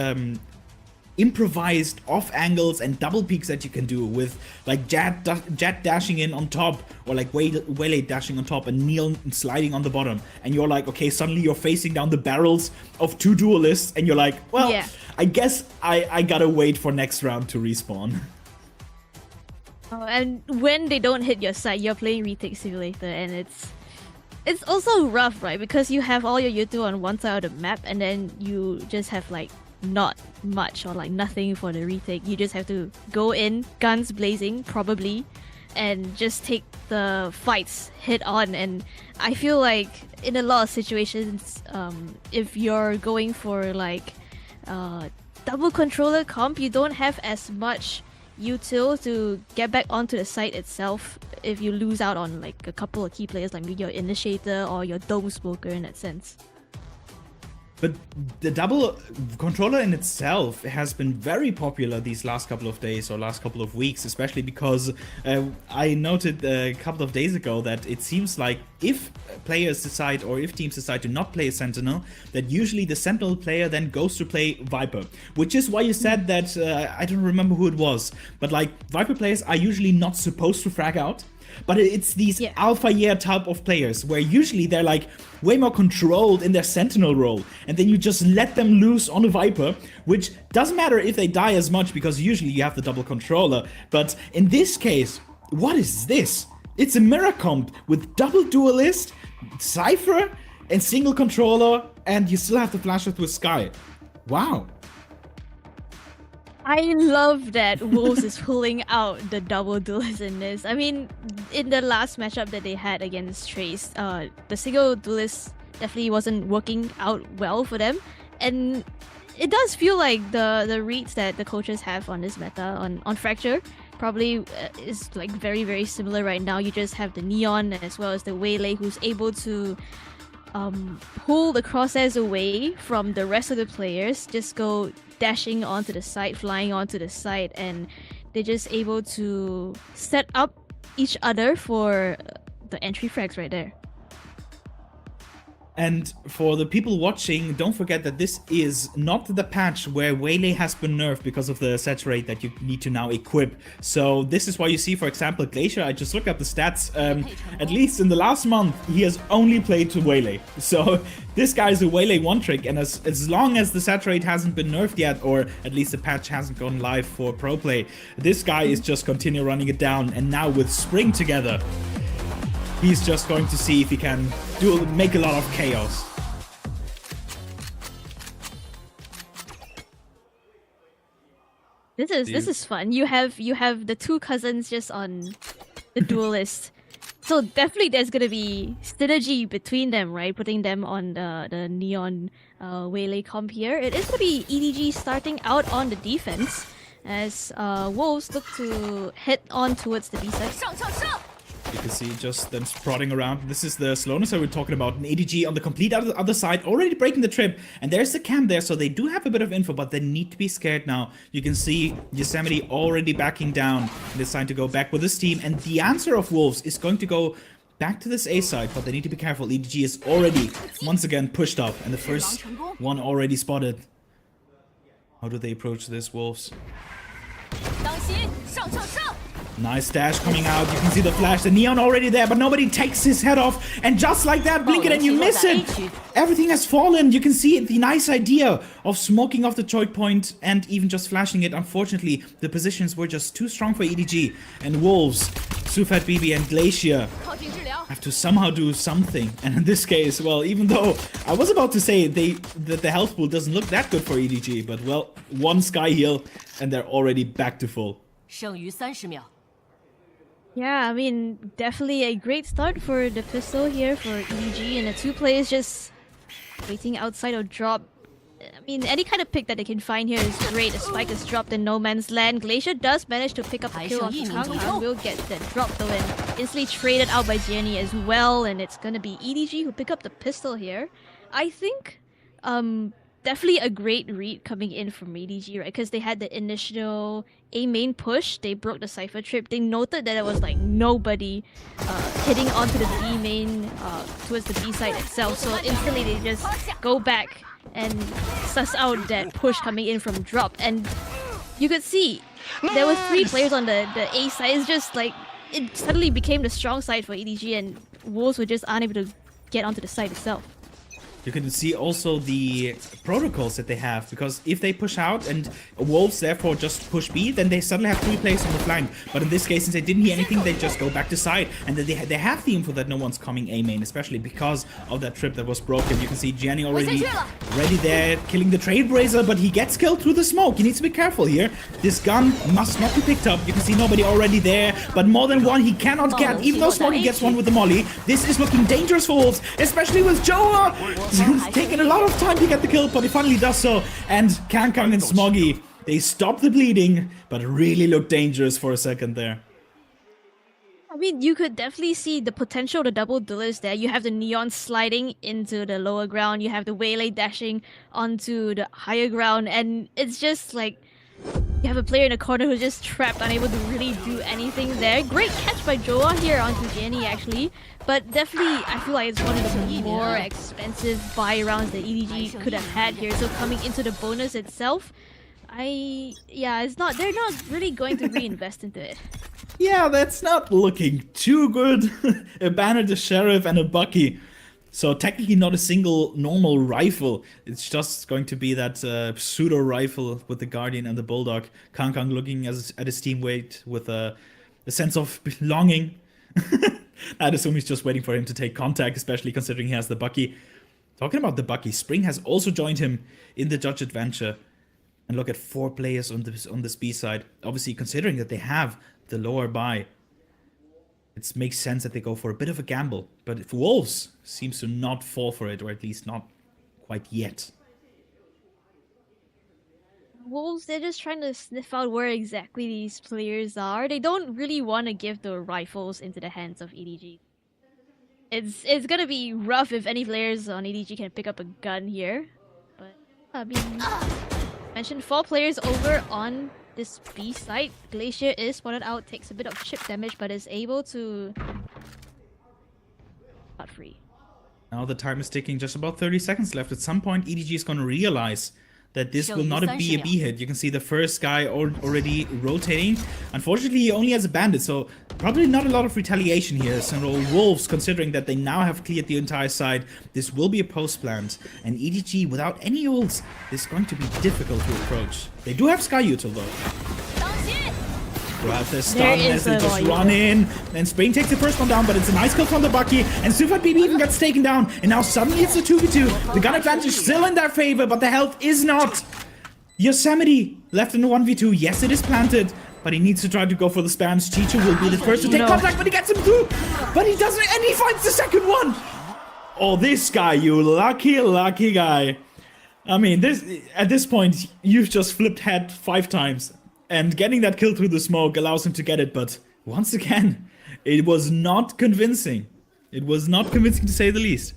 improvised off angles and double peeks that you can do with like Jet dashing in on top, or like Waylay dashing on top and Neon sliding on the bottom, and you're like, okay, suddenly you're facing down the barrels of 2 duelists and you're like, well, yeah. I guess I gotta wait for next round to respawn. Oh, and when they don't hit your side, you're playing Retake Simulator, and it's also rough, right? Because you have all your Yutu on one side of the map, and then you just have like not much or like nothing for the retake. You just have to go in, guns blazing, probably, and just take the fights head on. And I feel like in a lot of situations, if you're going for like double controller comp, you don't have as much util to get back onto the site itself if you lose out on like a couple of key players, like maybe your initiator or your dome smoker in that sense. But the double controller in itself has been very popular these last couple of days or last couple of weeks, especially because I noted a couple of days ago that it seems like if players decide or if teams decide to not play a Sentinel, that usually the Sentinel player then goes to play Viper, which is why you said that, I don't remember who it was, but like Viper players are usually not supposed to frag out. But it's these alpha year type of players where usually they're like way more controlled in their Sentinel role, and then you just let them loose on a Viper, which doesn't matter if they die as much because usually you have the double controller. But in this case, what is this? It's a mirror comp with double duelist, Cypher, and single controller, and you still have the flasher with Sky. Wow. I love that Wolves is pulling out the double duelist in this. I mean, in the last matchup that they had against Trace, the single duelist definitely wasn't working out well for them. And it does feel like the reads that the coaches have on this meta, on Fracture, probably is like very, very similar right now. You just have the Neon as well as the Waylay, who's able to pull the crosshairs away from the rest of the players, just go dashing onto the side, flying onto the side, and they're just able to set up each other for the entry frags right there. And for the people watching, don't forget that this is not the patch where Waylay has been nerfed because of the saturate that you need to now equip. So this is why you see, for example, Glacier, I just looked up the stats, at least in the last month, he has only played to Waylay. So this guy is a Waylay one-trick, and as long as the saturate hasn't been nerfed yet, or at least the patch hasn't gone live for pro play, this guy is just continue running it down. And now with Spring together, he's just going to see if he can make a lot of chaos. This is fun. You have the two cousins just on the duelist. So definitely there's gonna be synergy between them, right? Putting them on the Neon Waylay comp here. It is gonna be EDG starting out on the defense as Wolves look to head on towards the B side. You can see just them prodding around. This is the slowness that we're talking about. An EDG on the complete other side, already breaking the trip. And there's the camp there, so they do have a bit of info, but they need to be scared now. You can see Yosemite already backing down. And it's time to go back with this team. And the answer of Wolves is going to go back to this A side, but they need to be careful. EDG is already, once again, pushed up. And the first one already spotted. How do they approach this, Wolves? Nice dash coming out. You can see the flash, the Neon already there, but nobody takes his head off. And just like that, blink it and you miss it. Everything has fallen. You can see the nice idea of smoking off the choke point and even just flashing it. Unfortunately, the positions were just too strong for EDG. And Wolves, Sufat BB and Glacier have to somehow do something. And in this case, well, even though I was about to say that the health pool doesn't look that good for EDG, but well, one Sky heal and they're already back to full. Yeah, I mean, definitely a great start for the pistol here for EDG, and the two players just waiting outside of drop. I mean, any kind of pick that they can find here is great. The spike is dropped in no man's land. Glacier does manage to pick up the kill off the Kang and will get that drop though, and instantly traded out by Jenny as well, and it's gonna be EDG who pick up the pistol here. I think definitely a great read coming in from EDG, right? Because they had the initial A main push, they broke the Cypher trip, they noted that it was like nobody hitting onto the B main towards the B side itself, so instantly they just go back and suss out that push coming in from drop. And you could see there were 3 players on the A side. It's just like it suddenly became the strong side for EDG, and Wolves were just unable to get onto the side itself. You can see also the protocols that they have, because if they push out and Wolves therefore just push B, then they suddenly have 3 players on the flank. But in this case, since they didn't hear anything, they just go back to side, and then they have the info that no one's coming A main, especially because of that trip that was broken. You can see Jenny already ready there, killing the Trailblazer, but he gets killed through the smoke. He needs to be careful here. This gun must not be picked up. You can see nobody already there, but more than one he cannot get, even though Smoggy gets one with the molly. This is looking dangerous for Wolves, especially with Joa. It's taken a lot of time to get the kill, but he finally does so. And Kankang and Smoggy, they stop the bleeding, but really look dangerous for a second there. I mean, you could definitely see the potential to double dealers there. You have the Neon sliding into the lower ground, you have the Waylay dashing onto the higher ground, and it's just like you have a player in the corner who's just trapped, unable to really do anything there. Great catch by Joa here onto Jenny actually, but definitely I feel like it's one of the more expensive buy rounds that EDG could have had here. So coming into the bonus itself, they're not really going to reinvest into it. Yeah, that's not looking too good. A banner, the Sheriff, and a Bucky. So technically not a single normal rifle. It's just going to be that pseudo rifle with the Guardian and the Bulldog. Kankang looking at his teammate with a sense of belonging. I'd assume he's just waiting for him to take contact, especially considering he has the Bucky. Talking about the Bucky, Spring has also joined him in the Judge Adventure. And look at 4 players on this B side. Obviously considering that they have the lower buy, it makes sense that they go for a bit of a gamble. But if Wolves seems to not fall for it, or at least not quite yet. Wolves, they're just trying to sniff out where exactly these players are. They don't really want to give the rifles into the hands of EDG. It's gonna be rough if any players on EDG can pick up a gun here. But I mean, mentioned 4 players over on this B side. Glacier is spotted out, takes a bit of chip damage, but is able to not free. Now the time is ticking, just about 30 seconds left. At some point, EDG is going to realize that this will not be a B hit. You can see the first guy already rotating. Unfortunately, he only has a bandit, so probably not a lot of retaliation here. So Wolves, considering that they now have cleared the entire side, this will be a post plant. And EDG, without any ults, is going to be difficult to approach. They do have Sky Util though. Grab the stun as they just run in. And Spring takes the first one down, but it's a nice kill from the Bucky. And Sufat BB even gets taken down. And now suddenly it's a 2v2. The gun advantage still in their favor, but the health is not. Yosemite left in the 1v2. Yes, it is planted, but he needs to try to go for the spams. Chicho will be the first to take contact, but he gets him through. But he doesn't, and he finds the second one. Oh, this guy, you lucky, lucky guy. I mean, at this point, you've just flipped head 5 times. And getting that kill through the smoke allows him to get it, but once again, it was not convincing. It was not convincing to say the least.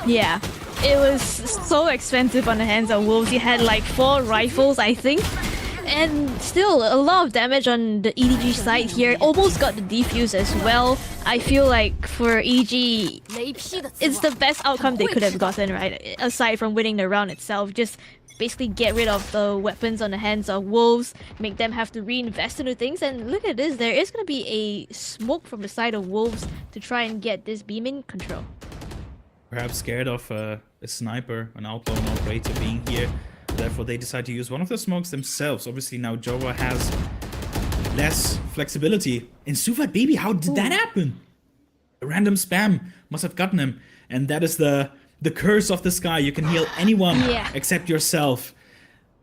Yeah, it was so expensive on the hands of Wolves. He had like 4 rifles, I think. And still, a lot of damage on the EDG side here. Almost got the defuse as well. I feel like for EDG, it's the best outcome they could have gotten, right? Aside from winning the round itself, just basically get rid of the weapons on the hands of Wolves, make them have to reinvest into things. And look at this, there is going to be a smoke from the side of Wolves to try and get this beam in control. Perhaps scared of a sniper, an outlaw, an operator being here. Therefore, they decide to use one of the smokes themselves. Obviously, now Joa has less flexibility. In Sufat Baby, how did that happen? A random spam must have gotten him. And that is the curse of the sky. You can heal anyone except yourself.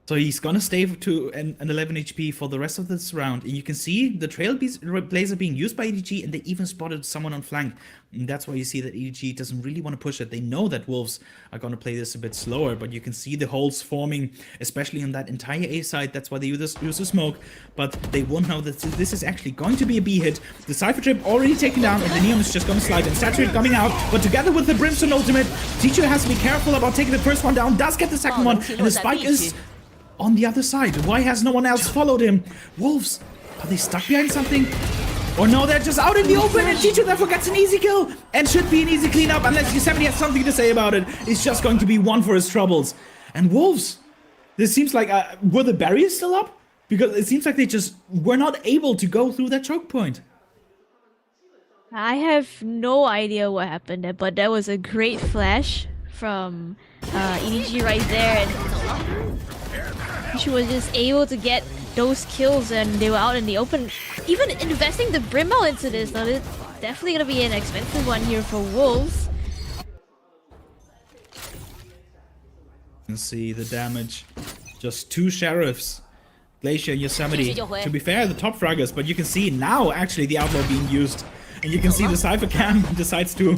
So he's gonna stay to an 11 HP for the rest of this round. And you can see the Trailblazer being used by EDG, and they even spotted someone on flank. And that's why you see that EDG doesn't really want to push it. They know that Wolves are gonna play this a bit slower, but you can see the holes forming, especially on that entire A side. That's why they use the smoke. But they won't know that this is actually going to be a B hit. The Cypher Trip already taken down, and the Neon is just gonna slide. And Saturate coming out, but together with the Brimstone ultimate, Teacher has to be careful about taking the first one down. Does get the second one, and the spike is on the other side. Why has no one else followed him? Wolves, are they stuck behind something? Or no, they're just out in the open, and Chicho therefore gets an easy kill, and should be an easy cleanup, unless Yosemite has something to say about it. It's just going to be one for his troubles. And Wolves, this seems like, were the barriers still up? Because it seems like they just were not able to go through that choke point. I have no idea what happened there, but that was a great flash from EDG right there. And she was just able to get those kills, and they were out in the open. Even investing the Brimble into this, though, it's definitely going to be an expensive one here for Wolves. You can see the damage. Just 2 Sheriffs. Glacier and Yosemite. To be fair, the top fraggers, but you can see now actually the Outlaw being used. And you can see the Cypher Cam decides to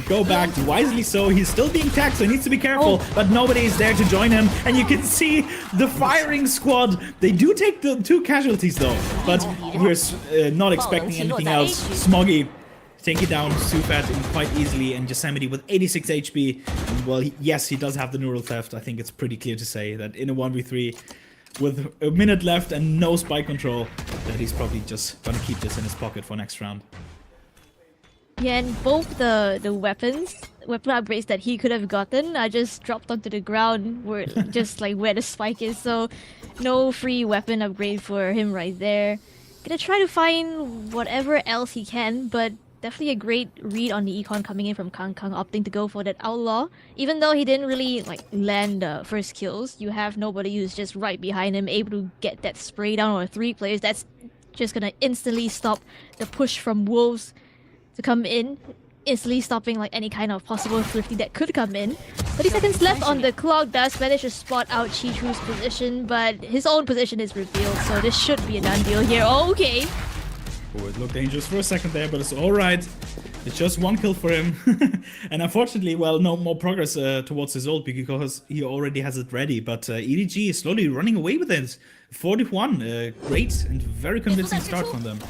go back, wisely so. He's still being tagged, so he needs to be careful, but nobody is there to join him. And you can see the firing squad. They do take the 2 casualties though, but we're not expecting anything else. Smoggy taking down Sufat quite easily, and Yosemite with 86 HP. And well, yes, he does have the neural theft. I think it's pretty clear to say that in a 1v3, with a minute left and no spike control, that he's probably just gonna keep this in his pocket for next round. Yeah, and both the weapon upgrades that he could have gotten are just dropped onto the ground, where just like where the spike is. So no free weapon upgrade for him right there. Gonna try to find whatever else he can, but definitely a great read on the econ coming in from Kang Kang, opting to go for that Outlaw. Even though he didn't really like land the first kills, you have nobody who's just right behind him, able to get that spray down on 3 players. That's just gonna instantly stop the push from Wolves to come in, instantly stopping like any kind of possible thrifty that could come in. 30 seconds left on the clock. Does manage to spot out Chichu's position, but his own position is revealed, so this should be a done deal here. Okay. Oh, it looked dangerous for a second there, but it's alright. It's just 1 kill for him. And unfortunately, well, no more progress towards his ult because he already has it ready. But EDG is slowly running away with it. 41, great and very convincing start from them.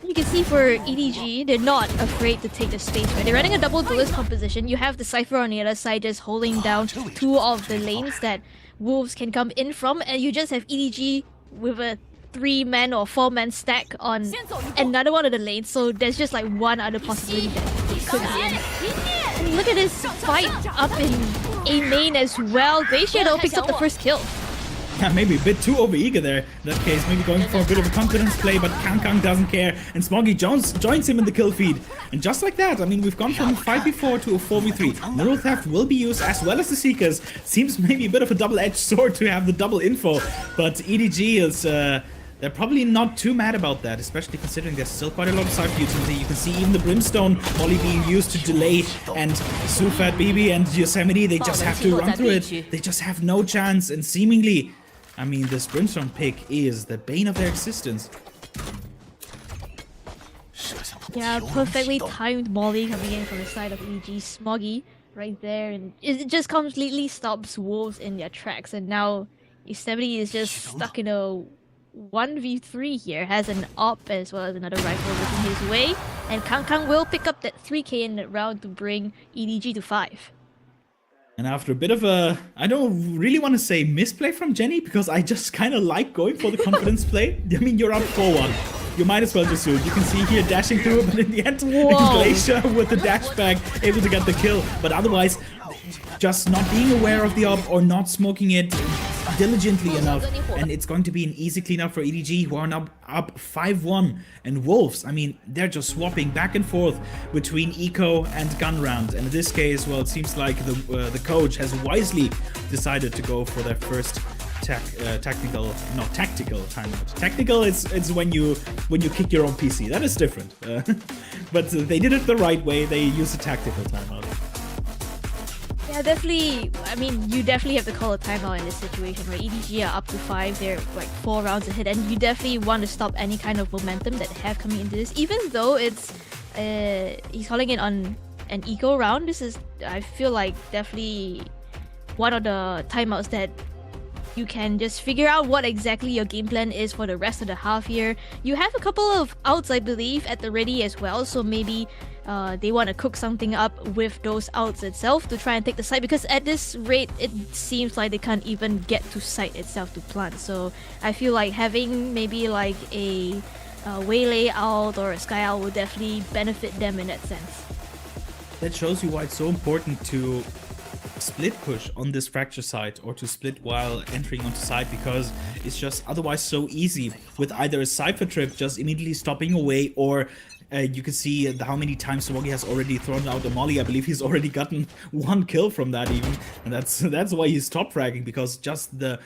You can see for EDG, they're not afraid to take the space, right? They're running a double duelist composition. You have the Cypher on the other side just holding down 2 of the lanes that Wolves can come in from, and you just have EDG with a 3-man or 4-man stack on another one of the lanes, so there's just like one other possibility that they could be in. And look at this fight up in A main as well. Glacier though picks up the first kill. Yeah, maybe a bit too overeager there. In that case, maybe going for a bit of a confidence play, but Kang Kang doesn't care. And Smoggy joins him in the kill feed. And just like that, I mean, we've gone from a 5v4 to a 4v3. Neural Theft will be used as well as the Seekers. Seems maybe a bit of a double-edged sword to have the double info. But EDG is... they're probably not too mad about that, especially considering there's still quite a lot of Cypher utility. You can see even the Brimstone volley being used to delay, and Sufat, BB, and Yosemite, they just have to run through it. They just have no chance, and seemingly... I mean, this Brimstone pick is the bane of their existence. Yeah, perfectly timed molly coming in from the side of EG. Smoggy right there, and it just completely stops Wolves in their tracks. And now Yosemite is just stuck in a 1v3 here. Has an op as well as another rifle looking his way, and Kang Kang will pick up that 3k in that round to bring EDG to 5. And after a bit of a, I don't really want to say misplay from Jenny, because I just kind of like going for the confidence play. I mean, you're up 4-1. You might as well just do it. You can see here dashing through, but in the end, Glacier with the dash back, able to get the kill. But otherwise, just not being aware of the op or not smoking it diligently enough, and it's going to be an easy cleanup for EDG, who are now up 5-1. And Wolves, I mean, they're just swapping back and forth between eco and gun round, and in this case, well, it seems like the coach has wisely decided to go for their first tactical timeout. Technical, it's when you kick your own PC. That is different. But they did it the right way. They used a tactical timeout. Yeah, definitely. I mean, you definitely have to call a timeout in this situation, right? EDG are up to 5, they're like 4 rounds ahead, and you definitely want to stop any kind of momentum that they have coming into this. Even though it's he's calling it on an eco round, this is, I feel like, definitely one of the timeouts that you can just figure out what exactly your game plan is for the rest of the half here. You have a couple of outs, I believe, at the ready as well, so maybe they want to cook something up with those outs itself to try and take the site, because at this rate it seems like they can't even get to site itself to plant. So I feel like having maybe like a waylay out or a sky out will definitely benefit them in that sense. That shows you why it's so important to split push on this fracture site, or to split while entering onto site, because it's just otherwise so easy with either a Cypher trip just immediately stopping away, or you can see how many times Smoggy has already thrown out a molly. I believe he's already gotten 1 kill from that even, and that's why he's top fragging, because just the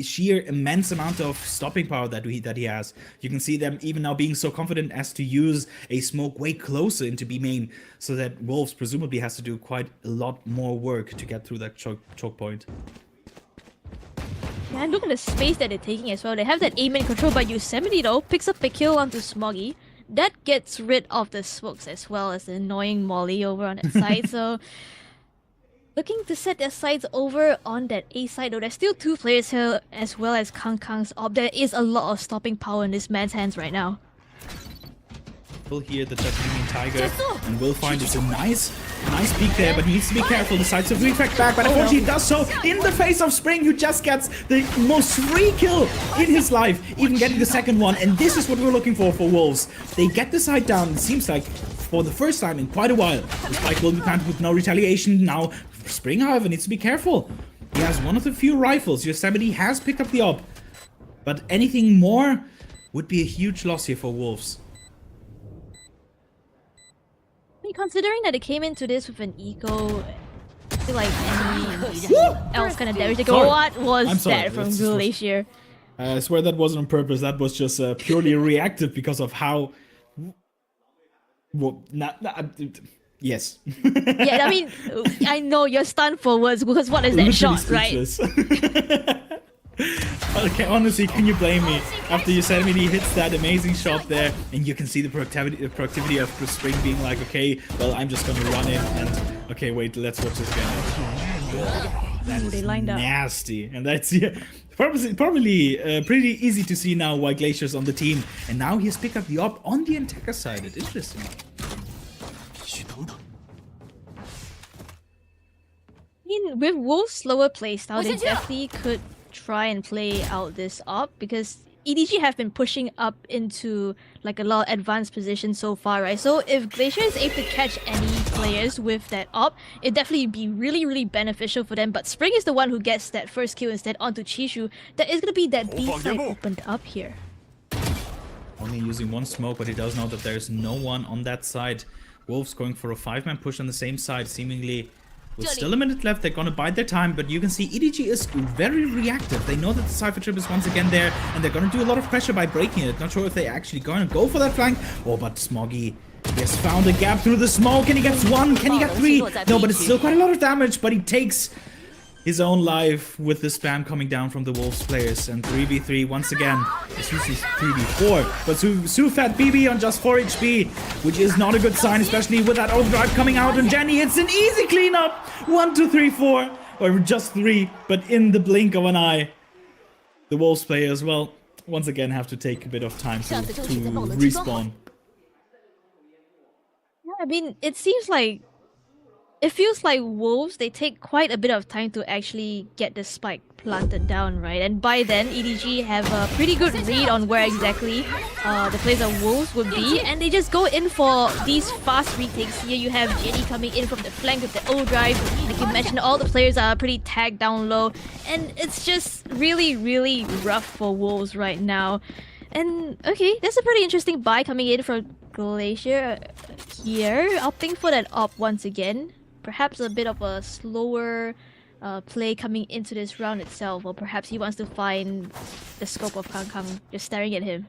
sheer immense amount of stopping power that he has. You can see them even now being so confident as to use a smoke way closer into B main, so that Wolves presumably has to do quite a lot more work to get through that choke point. Yeah, and look at the space that they're taking as well. They have that A main control, but Yosemite though picks up a kill onto Smoggy. That gets rid of the smokes as well as the annoying molly over on that side. So looking to set their sights over on that A side though. There's still 2 players here as well as Kangkang's op. There is a lot of stopping power in this man's hands right now. Will hear the Judging Tiger, and will find it's a nice peek there, but he needs to be careful. Decides to reflect back, but unfortunately does so in the face of Spring, who just gets the most free kill in his life, even getting the second one. And this is what we're looking for Wolves. They get the side down, it seems like, for the first time in quite a while. The spike will be planted with no retaliation. Now Spring, however, needs to be careful. He has one of the few rifles. Yosemite has picked up the op, but anything more would be a huge loss here for Wolves. Considering that they came into this with an eco, I feel like any else kind of damage they go, what was that from Glacier? I swear that wasn't on purpose. That was just purely reactive because of how... Well, yes. Yeah, I mean, I know you're stunned for words, because what is that shot, right? Okay, honestly, can you blame me? After Yosemite hits that amazing shot there, and you can see the productivity of Spring being like, okay, well, I'm just gonna run in, and okay, wait, let's watch this again. That is nasty, and that's probably pretty easy to see now why Glacier's on the team, and now he's picked up the op on the attacker side. It's interesting. I mean, with Wolf's slower playstyle, they definitely could try and play out this op, because EDG have been pushing up into like a lot of advanced positions so far, right? So if Glacier is able to catch any players with that op, it'd definitely be really beneficial for them. But Spring is the one who gets that first kill instead onto Chishu. That is gonna be that B side opened up here. Only using 1 smoke, but he does know that there's no one on that side. Wolves going for a 5-man push on the same side, seemingly. With still a minute left, they're gonna bide their time, but you can see EDG is very reactive. They know that the Cypher trip is once again there, and they're gonna do a lot of pressure by breaking it. Not sure if they're actually gonna go for that flank. Oh, but Smoggy has found a gap through the smoke, and he gets 1. Can he get 3? No, but it's still quite a lot of damage, but he takes his own life with the spam coming down from the Wolves players. And 3v3 once again. It's usually 3v4, but Sufat BB on just 4 HP, which is not a good sign, especially with that overdrive coming out. And Jenny, it's an easy cleanup. 1, 2, 3, 4, or just 3, but in the blink of an eye. The Wolves players, well, once again have to take a bit of time to respawn. Yeah, I mean, it seems like it feels like Wolves, they take quite a bit of time to actually get the spike planted down, right? And by then, EDG have a pretty good read on where exactly the players of Wolves would be, and they just go in for these fast retakes. Here you have Jenny coming in from the flank with the overdrive. Like you mentioned, all the players are pretty tagged down low, and it's just really rough for Wolves right now. And okay, that's a pretty interesting buy coming in from Glacier here, opting for that op once again. Perhaps a bit of a slower play coming into this round itself, or perhaps he wants to find the scope of Kangkang just staring at him.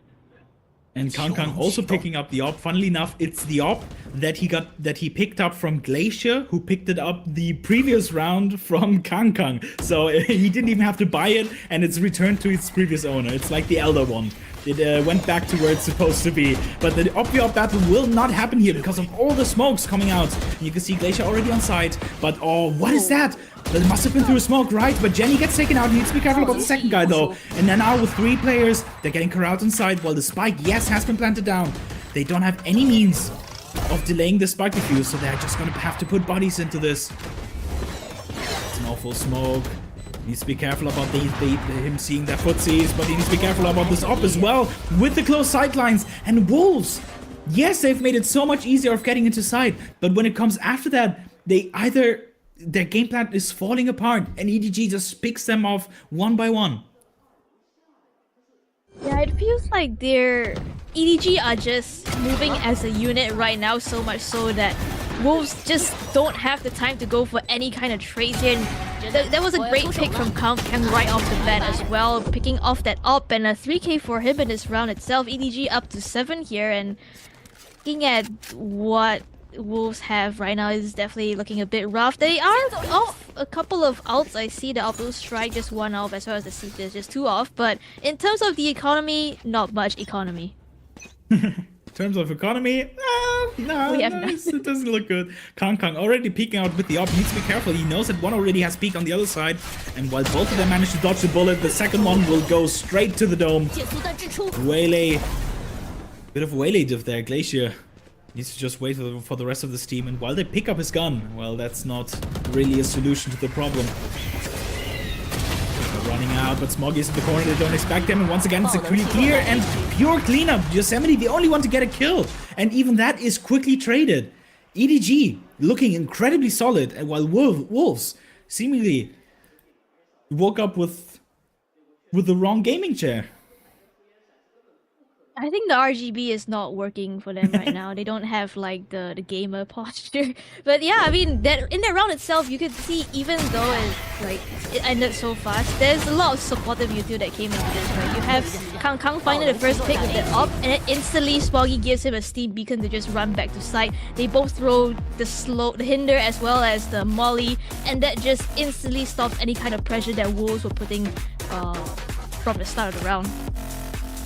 And Kangkang also picking up the op. Funnily enough, it's the op that he picked up from Glacier, who picked it up the previous round from Kangkang. So he didn't even have to buy it, and it's returned to its previous owner. It's like the elder one It went back to where it's supposed to be. But the op battle will not happen here because of all the smokes coming out. And you can see Glacier already on site. But oh, what is that? That must have been through smoke, right? But Jenny gets taken out. He needs to be careful about the second guy, though. And then now with 3 players, they're getting corralled on site. While the spike, yes, has been planted down. They don't have any means of delaying the spike defuse, so they're just going to have to put bodies into this. It's an awful smoke. Needs to be careful about him seeing their footsies, but he needs to be careful about this op as well with the close sightlines. And Wolves, yes, they've made it so much easier of getting into sight, but when it comes after that, their game plan is falling apart, and EDG just picks them off one by one. Yeah, it feels like their EDG are just moving as a unit right now, so much so that Wolves just don't have the time to go for any kind of trades here. And that was a great pick from Kang right off the bat as well, picking off that op, and a 3k for him in this round itself. EDG up to 7 here, and looking at what Wolves have right now is definitely looking a bit rough. They are off a couple of ults. I see the Opal Strike just 1 off, as well as the CP is just 2 off, but in terms of the economy, not much economy. In terms of economy, no, it doesn't look good. Kang already peeking out with the op. He needs to be careful. He knows that one already has peeked on the other side. And while both of them manage to dodge the bullet, the second one will go straight to the dome. Waylay. Bit of waylay div there. Glacier needs to just wait for the rest of this team. And while they pick up his gun, well, that's not really a solution to the problem. Running out, but Smoggy is in the corner. They don't expect him, and once again it's a clear and pure cleanup. Yosemite, the only one to get a kill, and even that is quickly traded. EDG looking incredibly solid, and while Wolves seemingly woke up with the wrong gaming chair. I think the RGB is not working for them right now. They don't have like the gamer posture. But yeah, I mean, that in the round itself, you could see even though it ended so fast, there's a lot of supportive util that came into this. Right? You have Kang finding the first pick with the op, and then instantly Smoggy gives him a steam beacon to just run back to site. They both throw the hinder as well as the molly, and that just instantly stops any kind of pressure that Wolves were putting from the start of the round.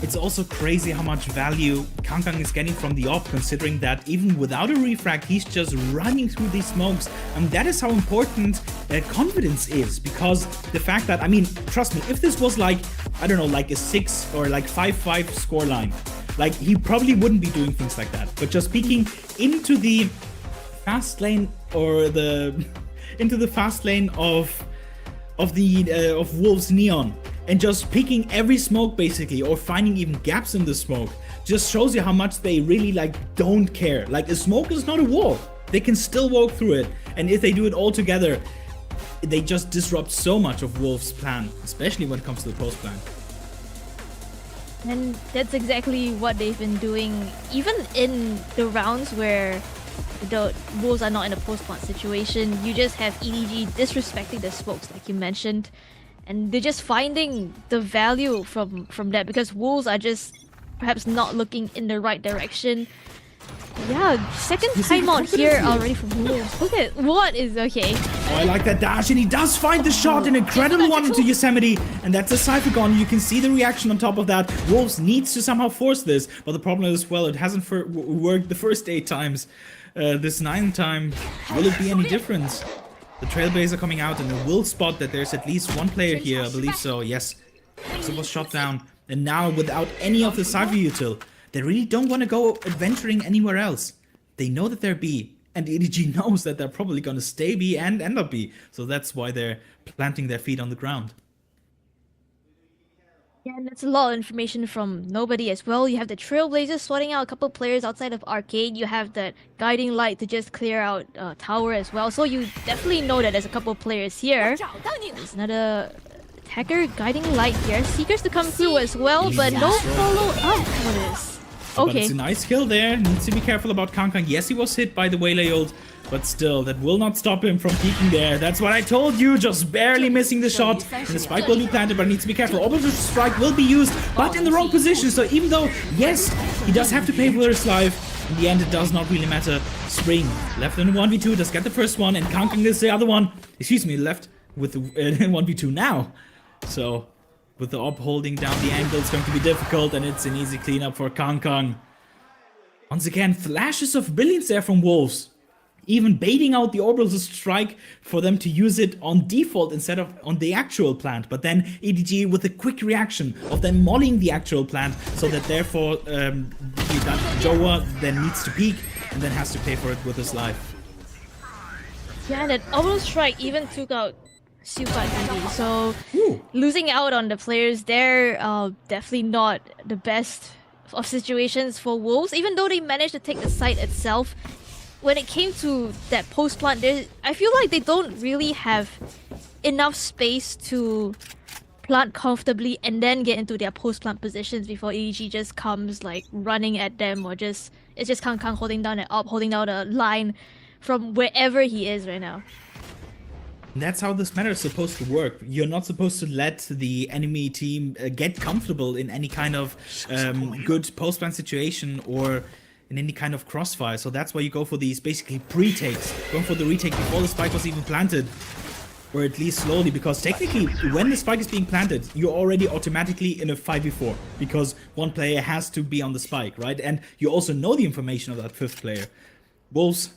It's also crazy how much value Kang is getting from the op, considering that even without a refrag, he's just running through these smokes. And that is how important confidence is, because the fact that, I mean, trust me, if this was like, I don't know, like a 6 or like 5-5 scoreline, like he probably wouldn't be doing things like that. But just peeking into the fast lane or into the fast lane of Wolves Neon, and just picking every smoke basically, or finding even gaps in the smoke, just shows you how much they really like don't care. Like, a smoke is not a wall. They can still walk through it, and if they do it all together, they just disrupt so much of Wolves' plan, especially when it comes to the post plan. And that's exactly what they've been doing, even in the rounds where the Wolves are not in a post-plant situation. You just have EDG disrespecting the smokes, like you mentioned, and they're just finding the value from that, because Wolves are just perhaps not looking in the right direction. Yeah, second timeout here already for Wolves. Look at what is okay. Oh, I like that dash, and he does find the shot, an incredible one into Yosemite, and that's a Cyphergon. You can see the reaction on top of that. Wolves needs to somehow force this, but the problem is, well, it hasn't worked the first 8 times. This 9th time, will it be any different? The Trailblazer coming out, and it will spot that there's at least one player here, I believe so, yes. So it was shot down, and now without any of the Cypher util, they really don't want to go adventuring anywhere else. They know that they're B, and EDG knows that they're probably going to stay B and end up B, so that's why they're planting their feet on the ground. Yeah, and that's a lot of information from nobody as well. You have the Trailblazers sorting out a couple players outside of Arcade. You have that Guiding Light to just clear out Tower as well. So you definitely know that there's a couple players here. There's another attacker, Guiding Light here. Seekers to come through as well, but no follow-up for this. Okay. But it's a nice kill there. Needs to be careful about Kang. Yes, he was hit by the Waylay ult, but still, that will not stop him from peeking there. That's what I told you, just barely missing the shot. And the spike will be planted, but needs to be careful. Orbital strike will be used, but in the wrong position. So even though, yes, he does have to pay for his life, in the end, it does not really matter. Spring, left in a 1v2, does get the first one, and Kang is the other one. Excuse me, left with the 1v2 now. So, With the op holding down the angle, it's going to be difficult, and it's an easy cleanup for Kang. Once again, flashes of brilliance there from Wolves. Even baiting out the orbital strike for them to use it on default instead of on the actual plant. But then EDG with a quick reaction of them mollying the actual plant, so that therefore Joa then needs to peek and then has to pay for it with his life. Yeah, that orbital strike even took out super easy. So losing out on the players there, definitely not the best of situations for Wolves. Even though they managed to take the site itself, when it came to that post plant, I feel like they don't really have enough space to plant comfortably and then get into their post plant positions before EDG just comes like running at them, or it's just Kang holding down an up, holding down a line from wherever he is right now. That's how this meta is supposed to work. You're not supposed to let the enemy team get comfortable in any kind of good post-plant situation or in any kind of crossfire. So that's why you go for these basically pre-takes. Going for the retake before the spike was even planted. Or at least slowly, because technically when the spike is being planted, you're already automatically in a 5v4. Because one player has to be on the spike, right? And you also know the information of that fifth player. Wolves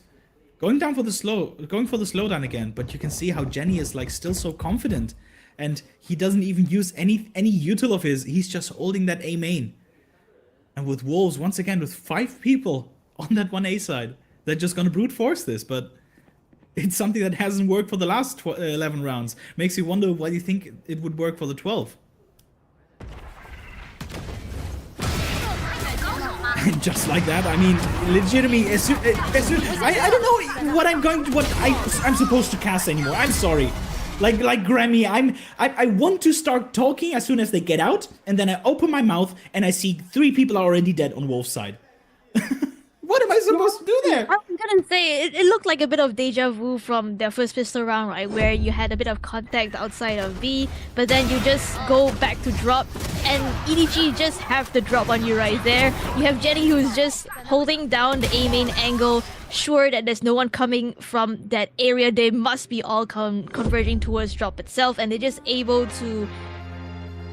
going for the slowdown again, but you can see how Jenny is like still so confident, and he doesn't even use any util of his. He's just holding that A main. And with Wolves, once again, with 5 people on that 1A side, they're just gonna brute force this, but it's something that hasn't worked for the last 11 rounds. Makes you wonder why you think it would work for the 12. Just like that, I mean, legitimately, as soon I don't know what I'm supposed to cast anymore. I'm sorry. Like Grammy, I want to start talking as soon as they get out, and then I open my mouth and I see 3 people are already dead on Wolf's side. What am I supposed to do there? I'm gonna say, it looked like a bit of deja vu from their first pistol round, right? Where you had a bit of contact outside of B, but then you just go back to drop, and EDG just have the drop on you right there. You have Jenny who's just holding down the A main angle, sure that there's no one coming from that area. They must be all converging towards drop itself, and they're just able to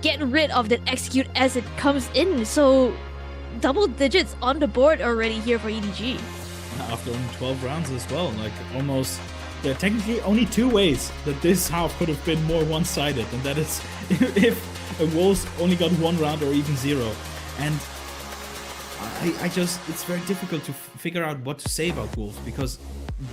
get rid of that execute as it comes in. So double digits on the board already here for EDG. After only 12 rounds as well, like almost, there are technically only 2 ways that this half could have been more one-sided, and that is if Wolves only got 1 round or even 0. And it's very difficult to figure out what to say about Wolves, because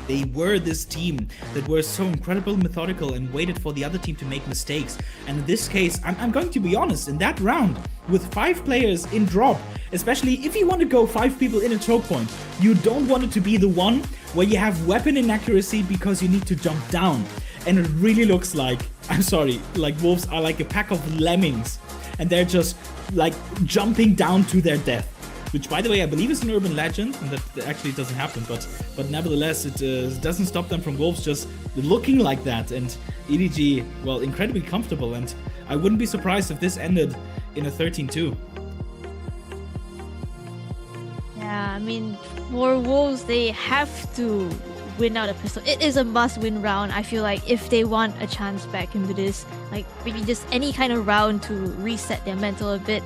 they were this team that were so incredibly methodical and waited for the other team to make mistakes. And in this case, I'm going to be honest, in that round, with 5 players in drop, especially if you want to go 5 people in a choke point, you don't want it to be the one where you have weapon inaccuracy because you need to jump down. And it really looks like, I'm sorry, like Wolves are like a pack of lemmings, and they're just like jumping down to their death. Which, by the way, I believe is an urban legend, and that actually doesn't happen, but nevertheless, it doesn't stop them from Wolves just looking like that. And EDG, well, incredibly comfortable, and I wouldn't be surprised if this ended in a 13-2. Yeah, I mean, for Wolves, they have to win out a pistol. It is a must-win round, I feel like, if they want a chance back into this. Like, maybe just any kind of round to reset their mental a bit.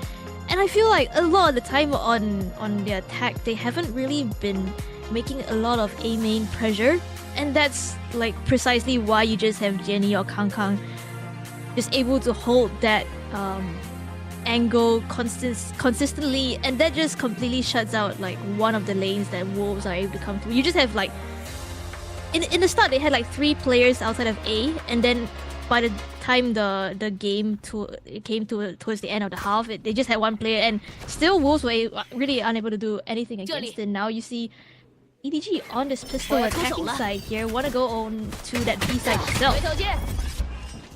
And I feel like a lot of the time on their attack, they haven't really been making a lot of A main pressure. And that's like precisely why you just have Jenny or Kang just able to hold that angle consistently, and that just completely shuts out like one of the lanes that Wolves are able to come through. You just have like in the start they had like 3 players outside of A, and then by the time the game came towards the end of the half, they just had 1 player, and still Wolves were really unable to do anything against it. Now you see EDG on this pistol attacking side here, want to go on to that B side itself.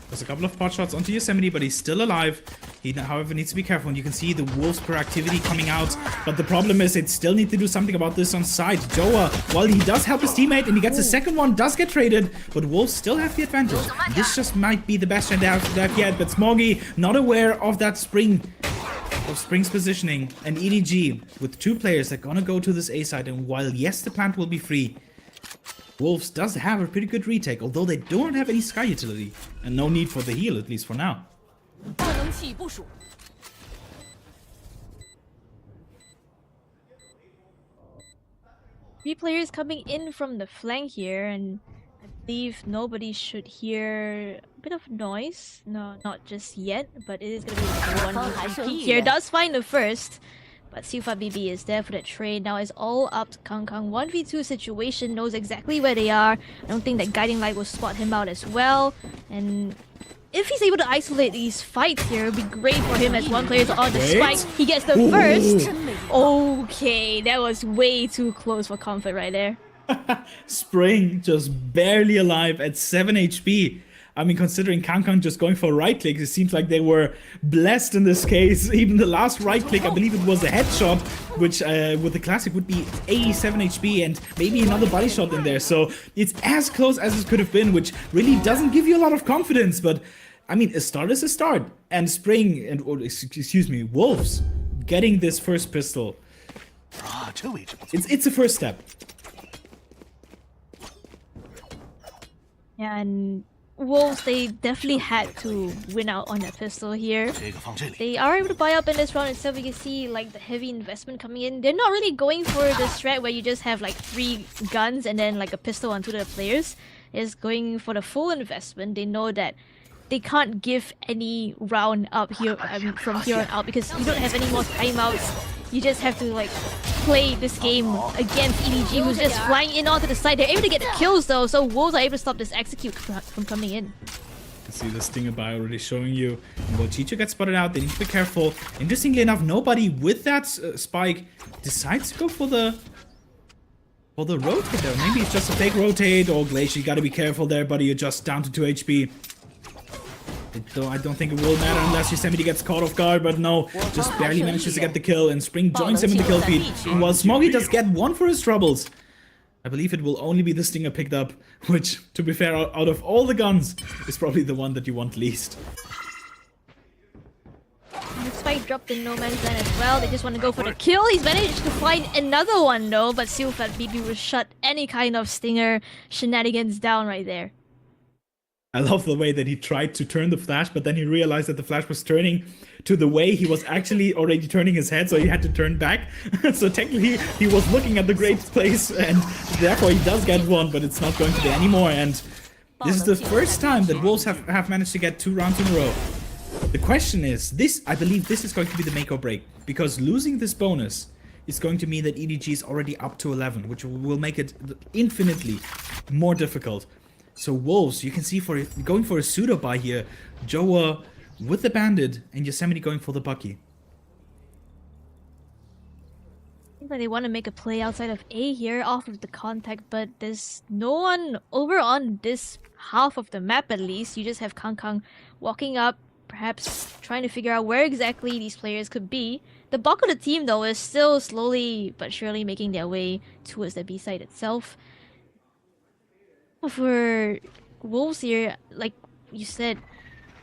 There's a couple of pot shots onto Yosemite, but he's still alive. He, however, needs to be careful, and you can see the Wolves' proactivity coming out. But the problem is, it still need to do something about this on side. Joa, while he does help his teammate, and he gets the second one, does get traded, but Wolves still have the advantage. And this just might be the best shot they have yet, but Smoggy not aware of that Spring's positioning. And EDG, with 2 players, they're gonna go to this A side, and while, yes, the plant will be free, Wolves does have a pretty good retake, although they don't have any Sky utility. And no need for the heal, at least for now. Three players coming in from the flank here, and I believe nobody should hear a bit of noise. No, not just yet, but it is going to be like one VP here. Does find the first, but Siufa BB is there for the trade. Now it's all up to Kang Kang. 1v2 situation, knows exactly where they are. I don't think that Guiding Light will spot him out as well. And if he's able to isolate these fights here, it would be great for him as one player is on the spike. He gets the first. Okay, that was way too close for comfort right there. Spring just barely alive at 7 HP. I mean, considering Kang Kang just going for right click, it seems like they were blessed in this case. Even the last right click, I believe it was a headshot, which with the classic would be 87 HP and maybe another body shot in there. So it's as close as it could have been, which really doesn't give you a lot of confidence. But I mean, a start is a start. And Spring, and or, excuse me, Wolves getting this first pistol. It's a first step. Yeah, and Wolves, they definitely had to win out on that pistol here. They are able to buy up in this round itself. You can see like the heavy investment coming in. They're not really going for the strat where you just have like 3 guns and then like a pistol onto the players. It's going for the full investment. They know that they can't give any round up here from here on out because you don't have any more timeouts. You just have to like play this game against EDG, who's just flying in onto the side. They're able to get the kills though, so Wolves are able to stop this execute from coming in. You see the Stinger by already showing you. Well, Chicho gets spotted out. They need to be careful. Interestingly enough, nobody with that spike decides to go for the rotate there. Maybe it's just a fake rotate, or Glacier, you gotta be careful there, buddy. You're just down to 2 HP. I don't think it will matter unless Yosemite gets caught off guard, but no, just barely manages to get the kill, and Spring joins him in the kill feed. And while Smoggy does get 1 for his troubles, I believe it will only be the Stinger picked up, which, to be fair, out of all the guns, is probably the one that you want least. The spike dropped in no man's land as well. They just want to go for the kill. He's managed to find another one though, but Silfat BB will shut any kind of Stinger shenanigans down right there. I love the way that he tried to turn the flash, but then he realized that the flash was turning to the way he was actually already turning his head, so he had to turn back. So technically, he was looking at the great place, and therefore he does get 1, but it's not going to be anymore. And this is the first time that Wolves have managed to get 2 rounds in a row. The question is, I believe this is going to be the make or break, because losing this bonus is going to mean that EDG is already up to 11, which will make it infinitely more difficult. So Wolves, you can see going for a pseudo buy here. Joa with the Bandit and Yosemite going for the Bucky. Seems like they want to make a play outside of A here off of the contact, but there's no one over on this half of the map at least. You just have Kang Kang walking up, perhaps trying to figure out where exactly these players could be. The bulk of the team though is still slowly but surely making their way towards the B side itself. For Wolves here, like you said,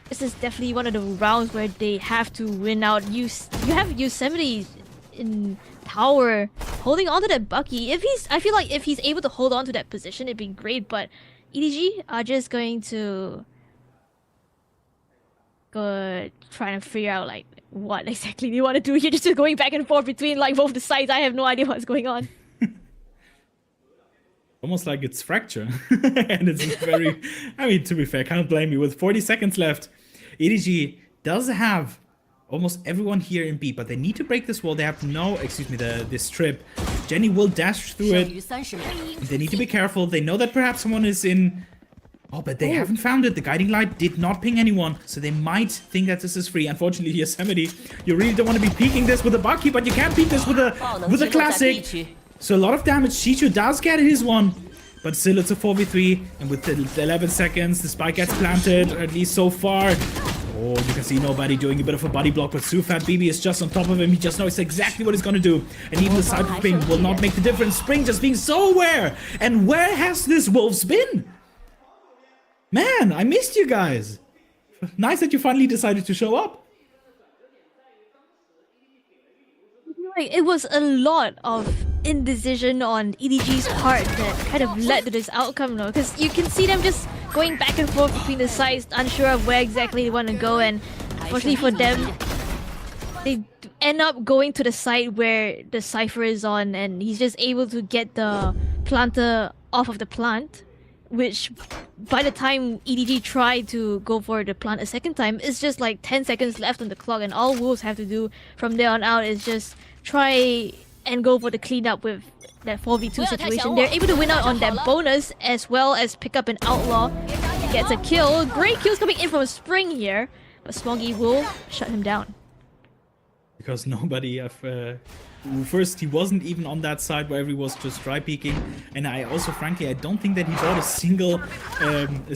this is definitely one of the rounds where they have to win out. You have Yosemite in tower holding on to that Bucky. I feel like if he's able to hold on to that position, it'd be great. But EDG are just going to go trying to figure out like what exactly they want to do here. Just going back and forth between like both the sides. I have no idea what's going on. Almost like it's Fracture. And it's very... I mean, to be fair, can't blame you. With 40 seconds left, EDG does have almost everyone here in B, but they need to break this wall. They have no... Excuse me, this trip. Jenny will dash through it. They need to be careful. They know that perhaps someone is in... Oh, but they haven't found it. The Guiding Light did not ping anyone, so they might think that this is free. Unfortunately, Yosemite, you really don't want to be peeking this with a Bucky, but you can't peek this with a Classic. So a lot of damage. Shichu does get his one, but still it's a 4v3, and with the 11 seconds, the spike gets planted, at least so far. Oh, you can see nobody doing a bit of a body block, but Sufat BB is just on top of him. He just knows exactly what he's going to do, and even the side ping will not make the difference. Spring just being so aware, and where has this Wolves been? Man, I missed you guys. Nice that you finally decided to show up. It was a lot of indecision on EDG's part that kind of led to this outcome though, because you can see them just going back and forth between the sides, unsure of where exactly they want to go, and Unfortunately for them, they end up going to the site where the Cypher is on, and he's just able to get the planter off of the plant, which by the time EDG tried to go for the plant a second time, it's just like 10 seconds left on the clock, and all Wolves have to do from there on out is just try and go for the cleanup with that 4v2 situation. They're able to win out on that bonus as well as pick up an outlaw. Gets a kill. Great kills coming in from Spring here, but Smoggy will shut him down. Because nobody first he wasn't even on that side where he was just dry peeking, and I also frankly I don't think that he bought a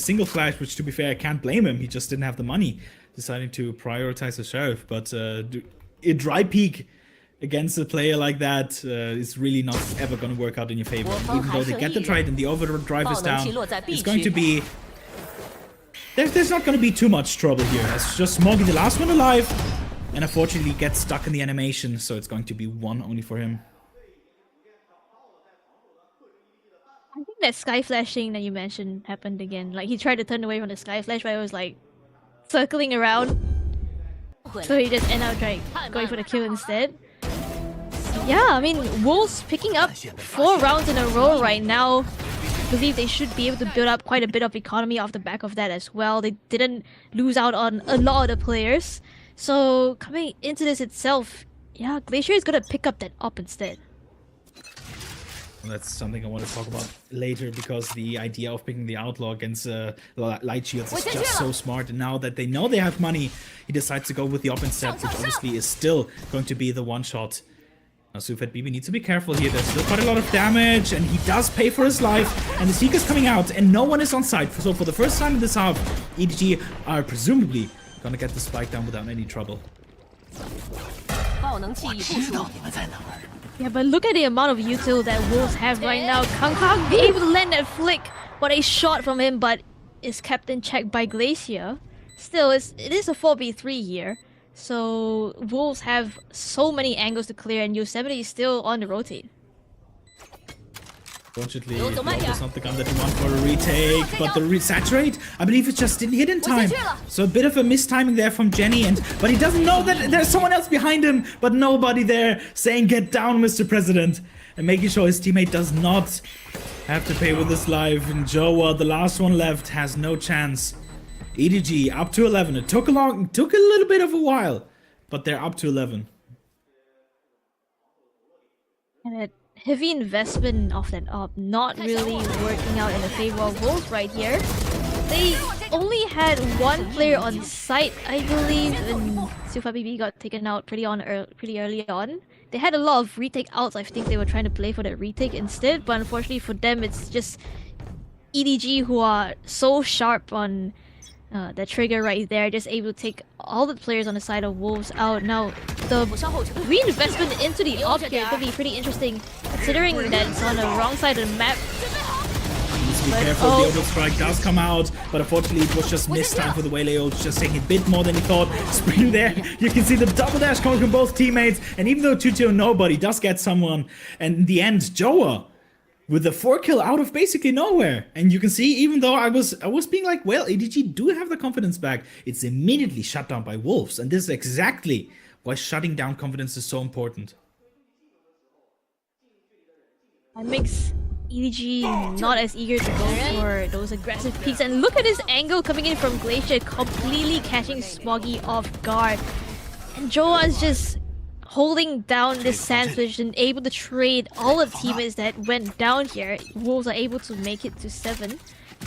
single flash, which to be fair I can't blame him. He just didn't have the money, deciding to prioritize the sheriff. But a dry peek against a player like that is really not ever going to work out in your favor. Even though they get the trade and the overdrive is down, it's going to be there's not going to be too much trouble here. It's just Smoggy, the last one alive. And unfortunately gets stuck in the animation, so it's going to be one only for him. I think that sky flashing that you mentioned happened again. Like, he tried to turn away from the sky flash, but it was like circling around. So he just ended up going for the kill instead. Yeah, I mean, Wolves picking up 4 rounds in a row right now. I believe they should be able to build up quite a bit of economy off the back of that as well. They didn't lose out on a lot of the players. So, coming into this itself, yeah, Glacier is gonna pick up that op instead. That's something I want to talk about later, because the idea of picking the Outlaw against Light Shields is just so smart. And now that they know they have money, he decides to go with the op instead, which obviously is still going to be the one-shot. Now, Sufet BB needs to be careful here. There's still quite a lot of damage, and he does pay for his life. And the Seeker's coming out, and no one is on site. So for the first time in this half, EDG are presumably gonna get the spike down without any trouble. Yeah, but look at the amount of util that Wolves have right now. Kang be able to land that flick, but a shot from him, but is kept in check by Glacier. Still, it is a 4v3 here, so Wolves have so many angles to clear, and Yosemite is still on the rotate. Fortunately, it's not the gun that you want for a retake, but the saturate, I believe it just didn't hit in time. So a bit of a mistiming there from Jenny, but he doesn't know that there's someone else behind him, but nobody there saying, "Get down, Mr. President," and making sure his teammate does not have to pay with his life. And Joa, the last one left, has no chance. EDG up to 11. It took a little bit of a while, but they're up to 11. And a heavy investment of that op not really working out in the favor of Wolves right here. They only had one player on site, I believe, and Sufa BB got taken out pretty early on. They had a lot of retake outs. I think they were trying to play for that retake instead, but unfortunately for them, it's just EDG who are so sharp on the trigger right there, just able to take all the players on the side of Wolves out. Now, the reinvestment into the op here could be pretty interesting, considering that it's on the wrong side of the map. Be careful, the auto strike does come out, but unfortunately it was just missed time for the Waylay ult, just taking a bit more than he thought. Spring there, you can see the double dash coming from both teammates, and even though 2-2 nobody does get someone, and in the end, Joa with the 4 kill out of basically nowhere. And you can see, even though I was being like, well, EDG do have the confidence back, it's immediately shut down by Wolves, and this is exactly why shutting down confidence is so important. That makes EDG not as eager to go for those aggressive peaks. And look at this angle coming in from Glacier, completely catching Smoggy off guard. And Joa is just holding down this sand position, able to trade all the teammates that went down here. Wolves are able to make it to 7.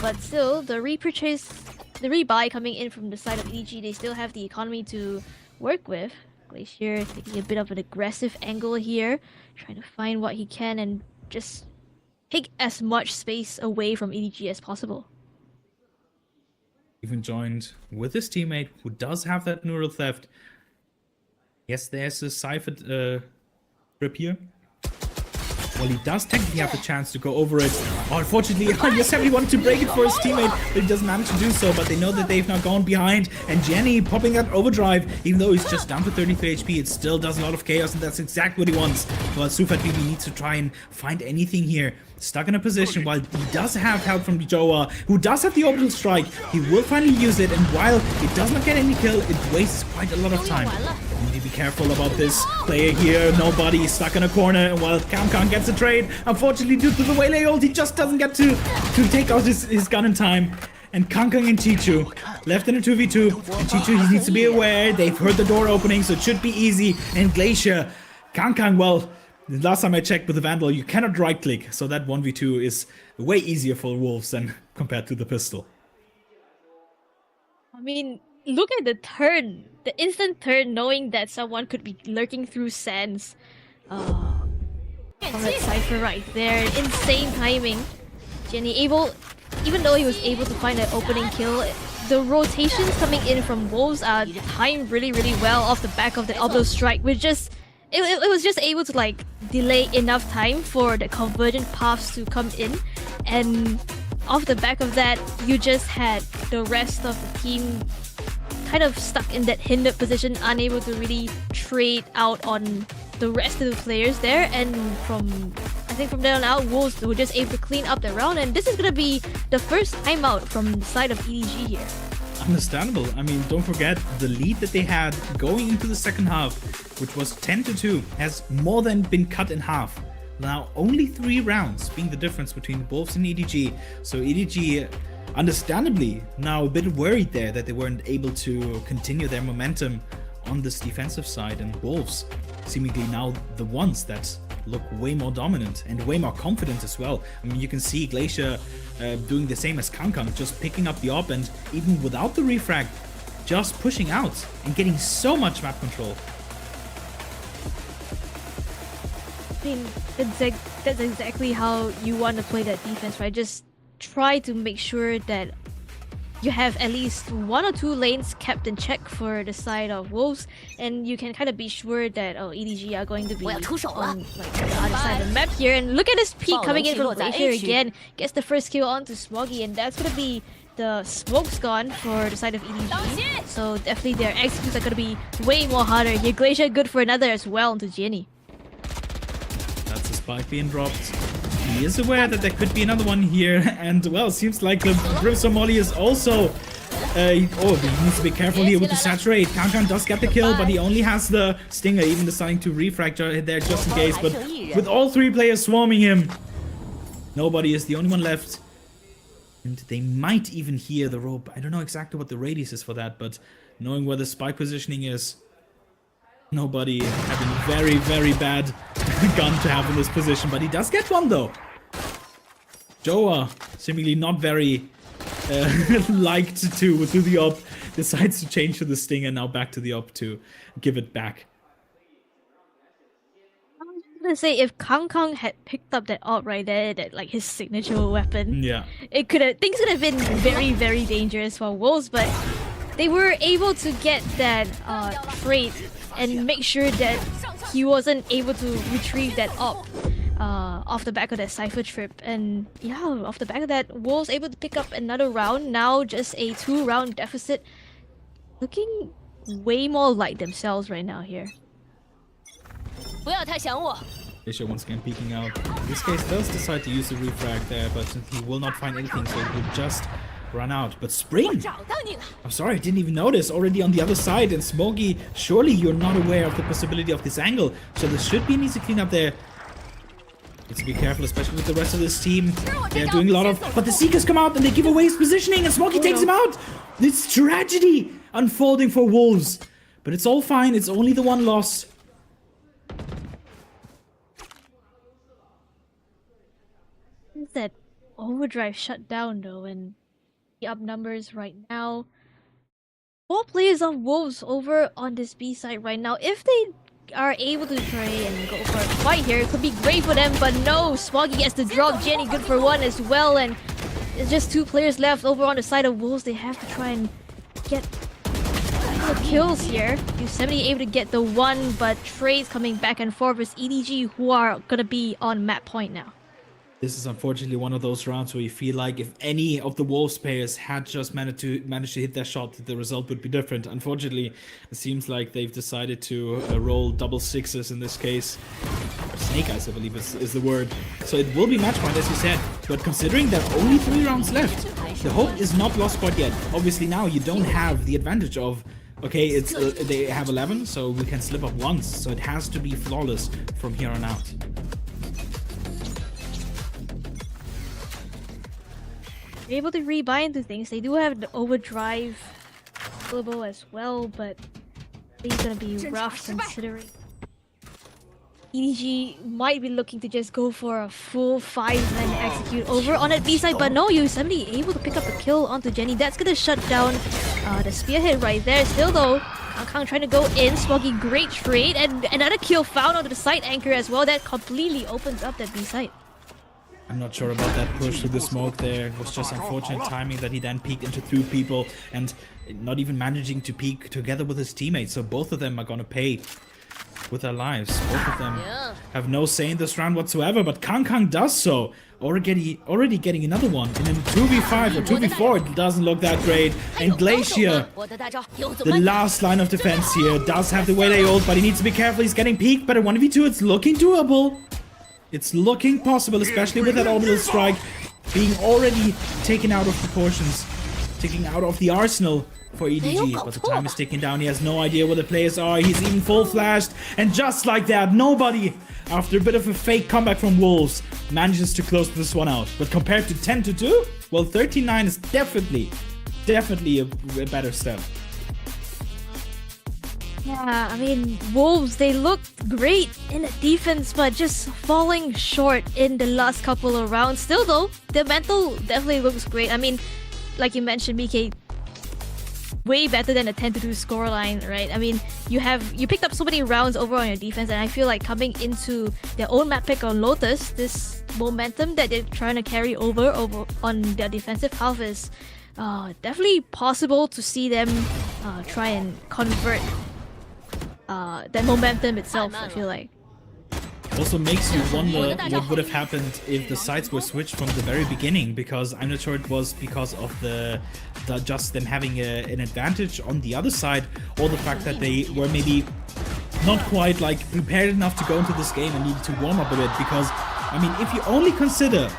But still, the rebuy coming in from the side of EDG, they still have the economy to work with. Glacier taking a bit of an aggressive angle here, trying to find what he can and just take as much space away from EDG as possible. Even joined with his teammate who does have that neural theft. Yes, there's a Cypher trip here. Well, he does technically have the chance to go over it. Oh, unfortunately, Yosemite wanted to break it for his teammate, but he doesn't manage to do so. But they know that they've now gone behind. And Jenny popping that overdrive, even though he's just down to 33 HP, it still does a lot of chaos, and that's exactly what he wants. Well, Sufat BB needs to try and find anything here. Stuck in a position while he does have help from Joa, who does have the orbital strike. He will finally use it, and while it does not get any kill, it wastes quite a lot of time. You need to be careful about this player here. Nobody stuck in a corner, and while Kamkan gets a trade, unfortunately due to the Waylay ult, he just doesn't get to take out his gun in time. And Kankang and Chichu left in a 2v2, and Chichu, he needs to be aware. They've heard the door opening, so it should be easy. And Glacier, Kankang, well, the last time I checked with the Vandal, you cannot right-click, so that 1v2 is way easier for Wolves than compared to the pistol. I mean, look at the turn, the instant turn, knowing that someone could be lurking through sands. Oh, that Cypher right there, insane timing. Jenny even though he was able to find an opening kill, the rotations coming in from Wolves are timed really, really well off the back of the orbital strike, which just... It was just able to like delay enough time for the convergent paths to come in, and off the back of that, you just had the rest of the team kind of stuck in that hindered position, unable to really trade out on the rest of the players there. And I think from there on out, Wolves were just able to clean up the round, and this is gonna be the first timeout from the side of EDG here. Understandable. I mean, don't forget, the lead that they had going into the second half, which was 10-2, has more than been cut in half. Now, only 3 rounds being the difference between Wolves and EDG. So EDG, understandably, now a bit worried there that they weren't able to continue their momentum on this defensive side, and Wolves seemingly now the ones that look way more dominant and way more confident as well. I mean, you can see Glacier doing the same as Kankang, just picking up the op, and even without the refrag, just pushing out and getting so much map control. I mean, that's exactly how you want to play that defense, right? Just try to make sure that you have at least 1 or 2 lanes kept in check for the side of Wolves, and you can kind of be sure that EDG are going to be on like, the other side of the map here. And look at this peek coming in from Glacier again, gets the first kill onto Smoggy, and that's going to be the smoke's gone for the side of EDG. So definitely their executes are going to be way more harder here. Glacier good for another as well onto Jenny. That's a spike being dropped. He is aware that there could be another one here, and well, seems like the Brimstone Molly is also... he needs to be careful here with the saturate. Kankan does get the kill, but he only has the Stinger, even deciding to refracture there just in case. But with all 3 players swarming him, nobody is the only one left. And they might even hear the rope. I don't know exactly what the radius is for that, but knowing where the spike positioning is, nobody having very, very bad gun to have in this position, but he does get one though. Joa, seemingly not very liked to the op, decides to change to the Stinger, now back to the op to give it back. I was gonna say, if Kang had picked up that op right there, that like his signature weapon, yeah, things could have been very, very dangerous for Wolves, but they were able to get that trade and make sure that he wasn't able to retrieve that op off the back of that Cypher trip. And yeah, off the back of that, Wolves able to pick up another round. Now just a 2-round deficit. Looking way more like themselves right now here. Glacier once again peeking out. In this case does decide to use the refrag there, but he will not find anything, so it will just run out. But Spring! I'm sorry, I didn't even notice. Already on the other side, and Smoggy, surely you're not aware of the possibility of this angle. So there should be an easy cleanup there. Needs to be careful, especially with the rest of this team. They're doing a lot of... But the Seekers come out and they give away his positioning, and Smoggy takes him out! It's tragedy unfolding for Wolves. But it's all fine, it's only the one loss. Is that overdrive shut down though, and up numbers right now. 4 players of Wolves over on this B side right now. If they are able to try and go for a fight here, it could be great for them, but no, Smoggy gets the drop. Jenny good for 1 as well, and it's just 2 players left over on the side of Wolves. They have to try and get of kills here. U70 able to get the one, but trades coming back and forth with EDG, who are gonna be on map point now. This is unfortunately one of those rounds where you feel like if any of the Wolves players had just managed to hit their shot, the result would be different. Unfortunately, it seems like they've decided to roll double sixes in this case. Snake eyes, I believe is the word. So it will be match point, as you said. But considering there are only 3 rounds left, the hope is not lost quite yet. Obviously now you don't have the advantage of, okay, it's they have 11, so we can slip up once. So it has to be flawless from here on out. Able to rebuy into things. They do have the overdrive available as well, but it's gonna be rough considering EDG might be looking to just go for a full 5-man execute over on that B side, but no, U70 able to pick up a kill onto Jenny. That's gonna shut down the spearhead right there. Still though, Kang trying to go in. Smoggy, great trade, and another kill found onto the side anchor as well. That completely opens up that B side. I'm not sure about that push through the smoke there. It was just unfortunate timing that he then peeked into 2 people and not even managing to peek together with his teammates. So both of them are gonna pay with their lives. Both of them have no say in this round whatsoever, but Kang does so. Already getting another one. In a 2v5 or 2v4, it doesn't look that great. And Glacier, the last line of defense here, does have the Waylay ult, but he needs to be careful. He's getting peeked, but at 1v2, it's looking doable. It's looking possible, especially with that orbital strike being already taken out of proportions, taken out of the arsenal for EDG. But the time is ticking down. He has no idea where the players are. He's even full flashed. And just like that, nobody, after a bit of a fake comeback from Wolves, manages to close this one out. But compared to 10-2, well, 13-9 is definitely a better step. Yeah, I mean, Wolves, they looked great in the defense, but just falling short in the last couple of rounds. Still though, the mental definitely looks great. I mean, like you mentioned, BK, way better than a 10-2 scoreline, right? I mean, you picked up so many rounds over on your defense, and I feel like coming into their own map pick on Lotus, this momentum that they're trying to carry over on their defensive half is definitely possible to see them try and convert that momentum itself, I feel like. Also makes you wonder what would have happened if the sides were switched from the very beginning, because I'm not sure it was because of just them having an advantage on the other side, or the fact that they were maybe not quite like prepared enough to go into this game and needed to warm up a bit. Because I mean, if you only consider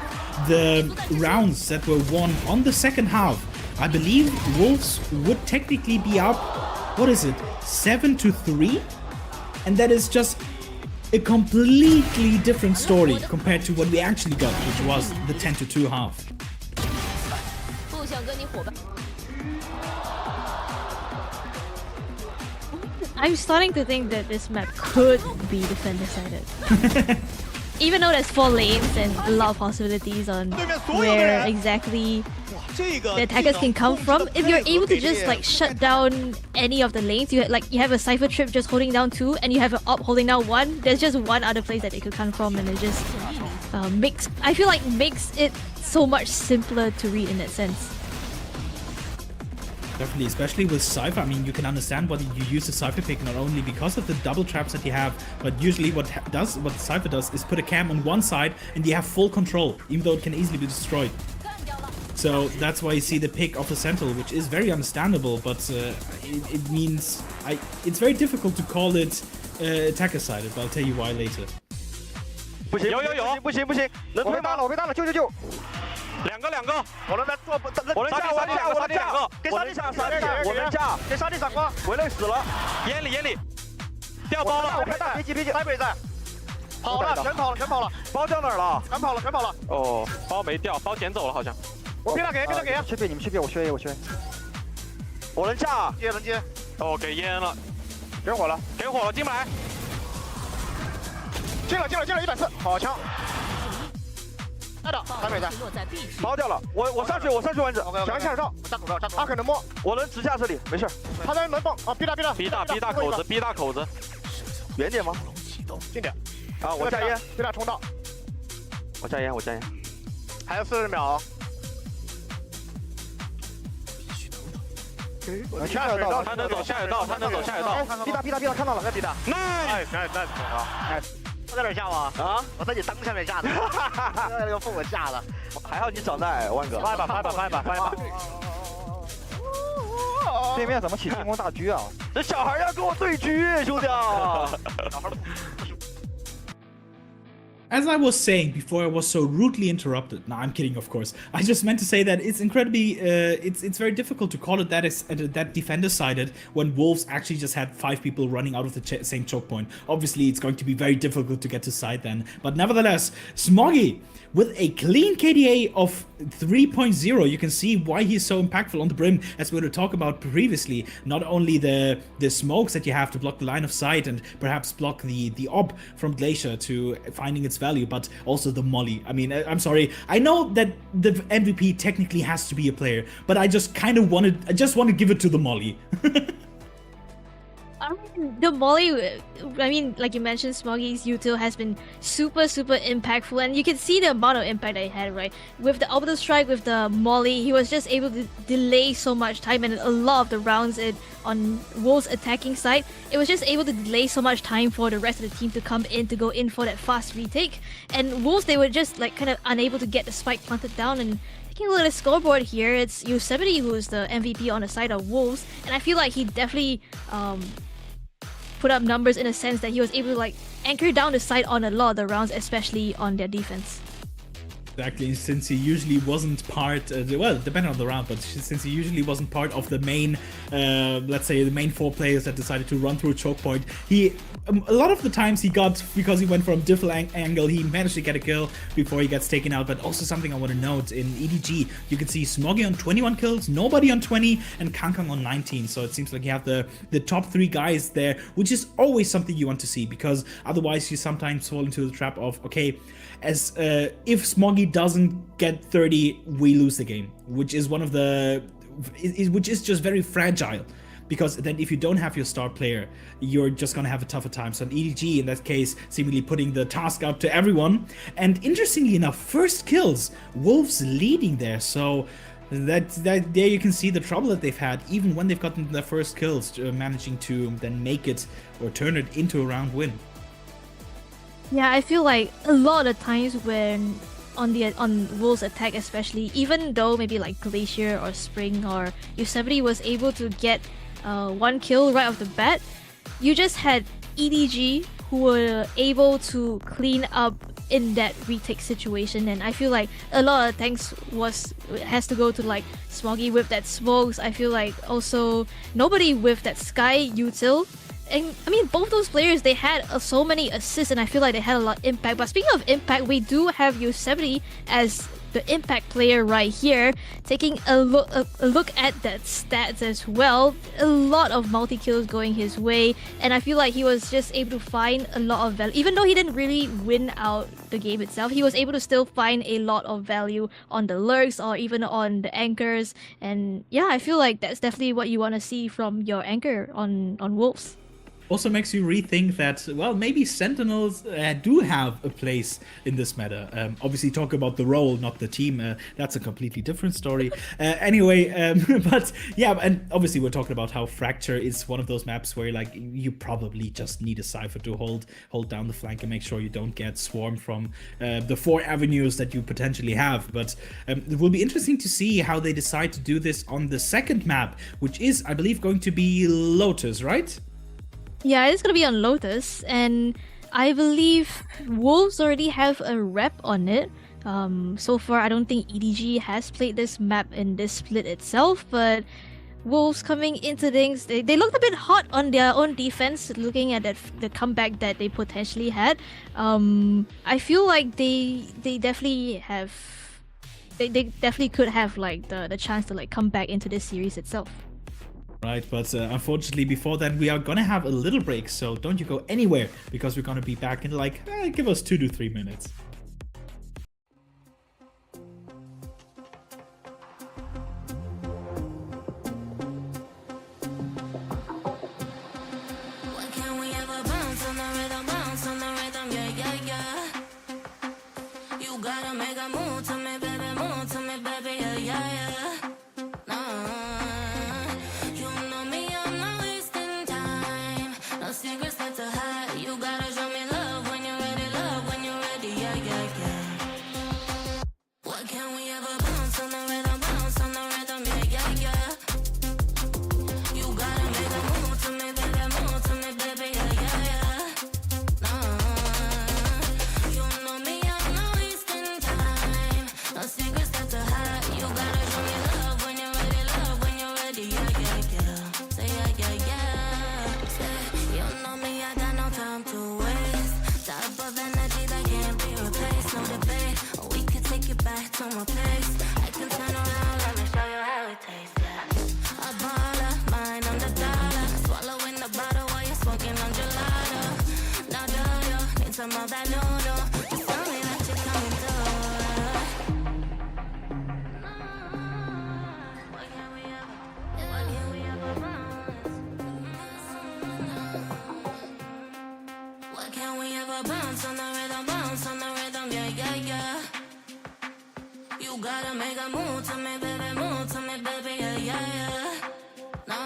the rounds that were won on the second half, I believe Wolves would technically be up, what is it, 7-3? And that is just a completely different story compared to what we actually got, which was the 10-2 half. I'm starting to think that this map could be defender-sided. Even though there's 4 lanes and a lot of possibilities on where exactly the attackers can come from, if you're able to just like shut down any of the lanes, you have a Cypher Trip just holding down 2 and you have an Op holding down 1, there's just one other place that they could come from, and it just I feel like makes it so much simpler to read in that sense. Definitely, especially with Cypher. I mean, you can understand why you use the Cypher pick, not only because of the double traps that you have, but usually what Cypher does is put a cam on one side and you have full control, even though it can easily be destroyed. So that's why you see the pick of the Sentinel, which is very understandable, but it means it's very difficult to call it attacker-sided, but I'll tell you why later. 不行，不行，人推大了，我被大了，救！两个，我能在做，我能架，给杀敌闪光，我能架，给杀敌闪光，围累死了，烟里，掉包了，我开大，别急，塞鬼在，跑了，全跑了，包掉哪儿了？全跑了。哦，包没掉，包捡走了好像。我别给，去别，你们去别，我缺 A， 我能架，能接，哦，给烟了，给火了，进不来，进了100次，好枪。 在的，台北在，包掉了，我上去丸子，想下上，扎口罩，他可能摸，我能直下这里，没事。他在门缝啊，逼大口子，远点吗？近点。啊，我加烟，逼他冲到。我加烟，还有40秒。下水道，他能走下水道，他能走下水道。逼他，看到了，逼他。nice，我在哪下吗？啊，我在你裆下面下的，那个凤我下的，还好你长得矮，万哥。发一把。对面怎么起进攻大狙啊？这小孩要跟我对狙，兄弟啊！ As I was saying before I was so rudely interrupted. No, I'm kidding, of course. I just meant to say that it's incredibly, it's very difficult to call it that defender-sided when Wolves actually just had 5 people running out of the same choke point. Obviously, it's going to be very difficult to get to side then. But nevertheless, Smoggy with a clean KDA of 3.0, you can see why he's so impactful on the brim, as we were talking about previously. Not only the smokes that you have to block the line of sight and perhaps block the ob from Glacier to finding its value, but also the molly. I mean, I'm sorry, I know that the MVP technically has to be a player, but I just kind of want to give it to the molly. I mean, the molly, I mean, like you mentioned, Smoggy's util has been super impactful, and you can see the amount of impact that he had, right? With the orbital strike, with the molly, he was just able to delay so much time, and a lot of the rounds on WOL's attacking side, it was just able to delay so much time for the rest of the team to come in to go in for that fast retake. And WOL's, they were just like kind of unable to get the spike planted down. And taking a look at the scoreboard here, it's U70 who's the MVP on the side of Wolves, and I feel like he definitely put up numbers in a sense that he was able to like anchor down the side on a lot of the rounds, especially on their defense. Exactly, since he usually wasn't part, well, depending on the round, but since he usually wasn't part of the main, let's say the main 4 players that decided to run through a choke point, he, a lot of the times he got, because he went from a different angle, he managed to get a kill before he gets taken out. But also something I want to note, in EDG, you can see Smoggy on 21 kills, nobody on 20, and Kangkang on 19, so it seems like you have the top 3 guys there, which is always something you want to see, because otherwise you sometimes fall into the trap of, okay, as if Smoggy doesn't get 30, we lose the game, which is one of the, which is just very fragile, because then if you don't have your star player, you're just gonna have a tougher time. So an EDG in that case seemingly putting the task up to everyone, and interestingly enough, first kills, Wolves leading there, so that there you can see the trouble that they've had even when they've gotten their first kills, managing to then make it or turn it into a round win. Yeah, I feel like a lot of times when on WOL's attack especially, even though maybe like Glacier or Spring or U70 was able to get 1 kill right off the bat, you just had EDG who were able to clean up in that retake situation. And I feel like a lot of thanks has to go to like Smoggy with that smokes. I feel like also nobody with that Sky util. And I mean, both those players, they had so many assists, and I feel like they had a lot of impact. But speaking of impact, we do have U70 as the impact player right here, taking a look at that stats as well. A lot of multi-kills going his way, and I feel like he was just able to find a lot of value. Even though he didn't really win out the game itself, he was able to still find a lot of value on the lurks or even on the anchors. And yeah, I feel like that's definitely what you want to see from your anchor on Wolves. Also makes you rethink that, well, maybe Sentinels do have a place in this meta. Obviously talk about the role, not the team. That's a completely different story. Anyway, but yeah, and obviously we're talking about how Fracture is one of those maps where like you probably just need a Cypher to hold down the flank and make sure you don't get swarmed from the 4 avenues that you potentially have. But it will be interesting to see how they decide to do this on the second map, which is, I believe, going to be Lotus, right? Yeah, it's gonna be on Lotus, and I believe Wolves already have a rep on it. So far, I don't think EDG has played this map in this split itself, but Wolves coming into things, they looked a bit hot on their own defense, looking at the comeback that they potentially had. I feel like they definitely have, they definitely could have like the chance to like come back into this series itself. Right, but unfortunately before that we are gonna have a little break, so don't you go anywhere, because we're gonna be back in like, give us 2 to 3 minutes. Why can't we ever bounce on the rhythm, yeah, yeah. You gotta make a move to me, baby, yeah, yeah. Nah. Why can't we ever bounce on the rhythm, yeah, yeah, yeah. You gotta make a move to me, baby, yeah, yeah, yeah. You know me, I'm not wasting time. No secrets that to hide. You gotta show me love when you're ready, yeah, yeah, yeah. Say yeah, yeah, yeah. Say, you know me, I got no time to waste. Type of energy that can't be replaced, no debate. We could take it back to my place. I can turn around, let me show you how it tastes, yeah. A baller, mine on the dollar. Swallowing the bottle while you're smoking on gelato. Now do you need some of that noodle? Just tell me that you're coming through. Why can't we ever Why can't we ever bounce on the rhythm, yeah, yeah, yeah. You gotta make a move to me, baby, yeah, yeah, yeah.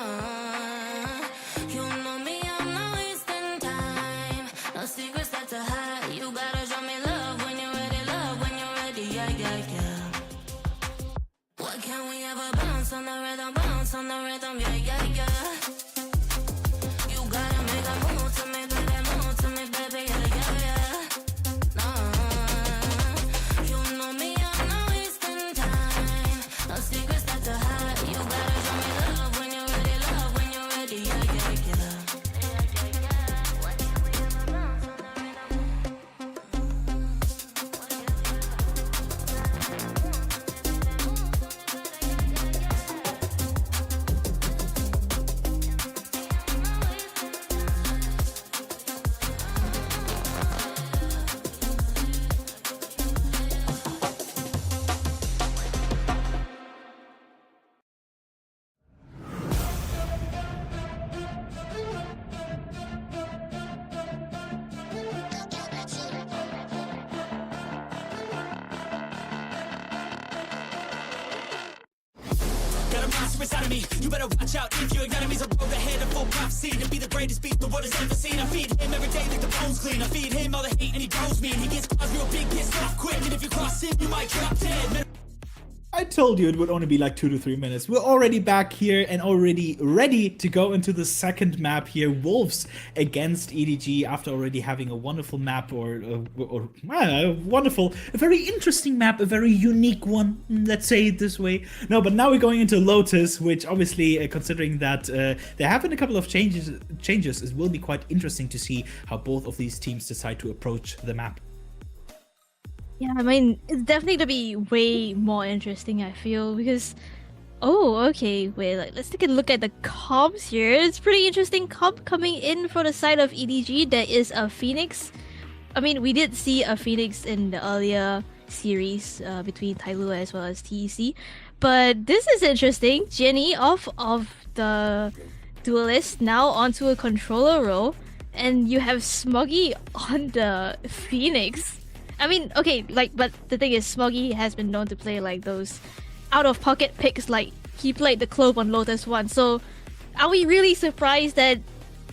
You know me, I'm not wasting time. No secrets that to hide. You gotta show me love when you're ready, yeah, yeah, yeah. Why can't we ever bounce on the rhythm, yeah, yeah, yeah. You gotta make a move to me, baby, yeah, yeah, yeah. You know me, I'm not wasting time. No secrets that to hide. You gotta show me love when you're ready, yeah, yeah, yeah. Why can't we ever bounce on the Got a monster inside of me. You better watch out if your enemy's a road ahead of full prophecy to be the greatest beast the world has ever seen. I feed him every day like the bones clean. I feed him all the hate and he grows me. And he gets cause real big, pissed off quick. And if you cross him, you might drop dead. I told you it would only be like 2 to 3 minutes. We're already back here and already ready to go into the second map here, Wolves against EDG, after already having a wonderful map a very interesting map, a very unique one, let's say it this way. No, but now we're going into Lotus, which obviously, considering that there have been a couple of changes, it will be quite interesting to see how both of these teams decide to approach the map. Yeah, I mean, it's definitely gonna be way more interesting, I feel, because... Oh, okay, wait, let's take a look at the comps here. It's pretty interesting comp coming in for the side of EDG. There is a Phoenix. I mean, we did see a Phoenix in the earlier series between TYL as well as TEC. But this is interesting. Jenny off of the Duelist, now onto a controller role. And you have Smoggy on the Phoenix. I mean, okay, but the thing is, Smoggy has been known to play like those out-of-pocket picks, like he played the Clove on Lotus 1. So, are we really surprised that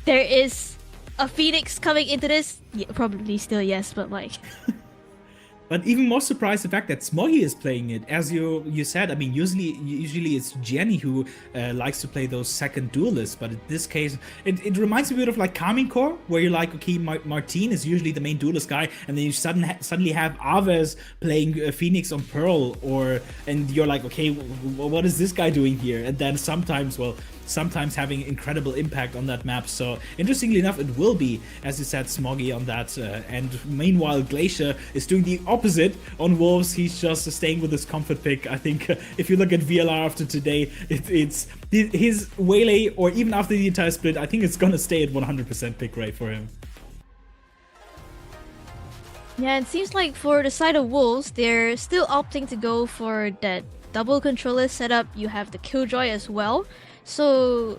there is a Phoenix coming into this? Yeah, probably still yes, but like... But even more surprised the fact that Smoggy is playing it. As you said, I mean, usually it's Jenny who likes to play those second duelists, but in this case, it reminds me a bit of like Carmine Core, where you're like, okay, Martin is usually the main duelist guy, and then you suddenly have Aves playing Phoenix on Pearl, and you're like, okay, what is this guy doing here? And then sometimes having incredible impact on that map. So interestingly enough, it will be, as you said, Smoggy on that. And meanwhile, Glacier is doing the opposite on Wolves. He's just staying with his comfort pick. I think if you look at VLR after today, it's his Waylay, or even after the entire split, I think it's gonna stay at 100% pick rate for him. Yeah, it seems like for the side of Wolves, they're still opting to go for that double controller setup. You have the Killjoy as well. So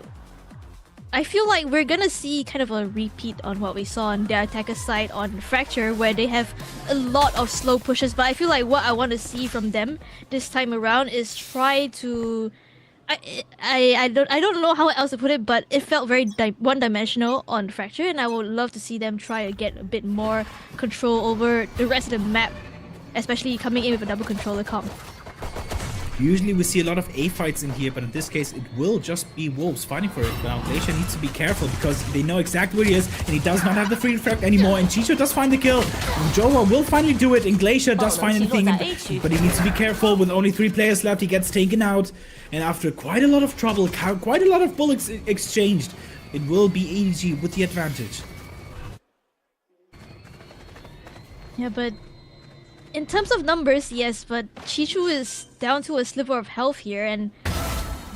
I feel like we're gonna see kind of a repeat on what we saw on their attacker side on Fracture, where they have a lot of slow pushes. But I feel like what I want to see from them this time around is try to... I don't know how else to put it, but it felt very one-dimensional on Fracture, and I would love to see them try to get a bit more control over the rest of the map especially coming in with a double controller comp. Usually we see a lot of A fights in here, but in this case it will just be Wolves fighting for it. Now Glacier needs to be careful because they know exactly where he is and he does not have the free refract anymore, and Chicho does find the kill. And Joa will finally do it and Glacier does find anything, but he needs to be careful. With only 3 players left, he gets taken out, and after quite a lot of trouble, quite a lot of bullets exchanged, it will be EDG with the advantage. Yeah, but in terms of numbers, yes, but Chichu is down to a sliver of health here, and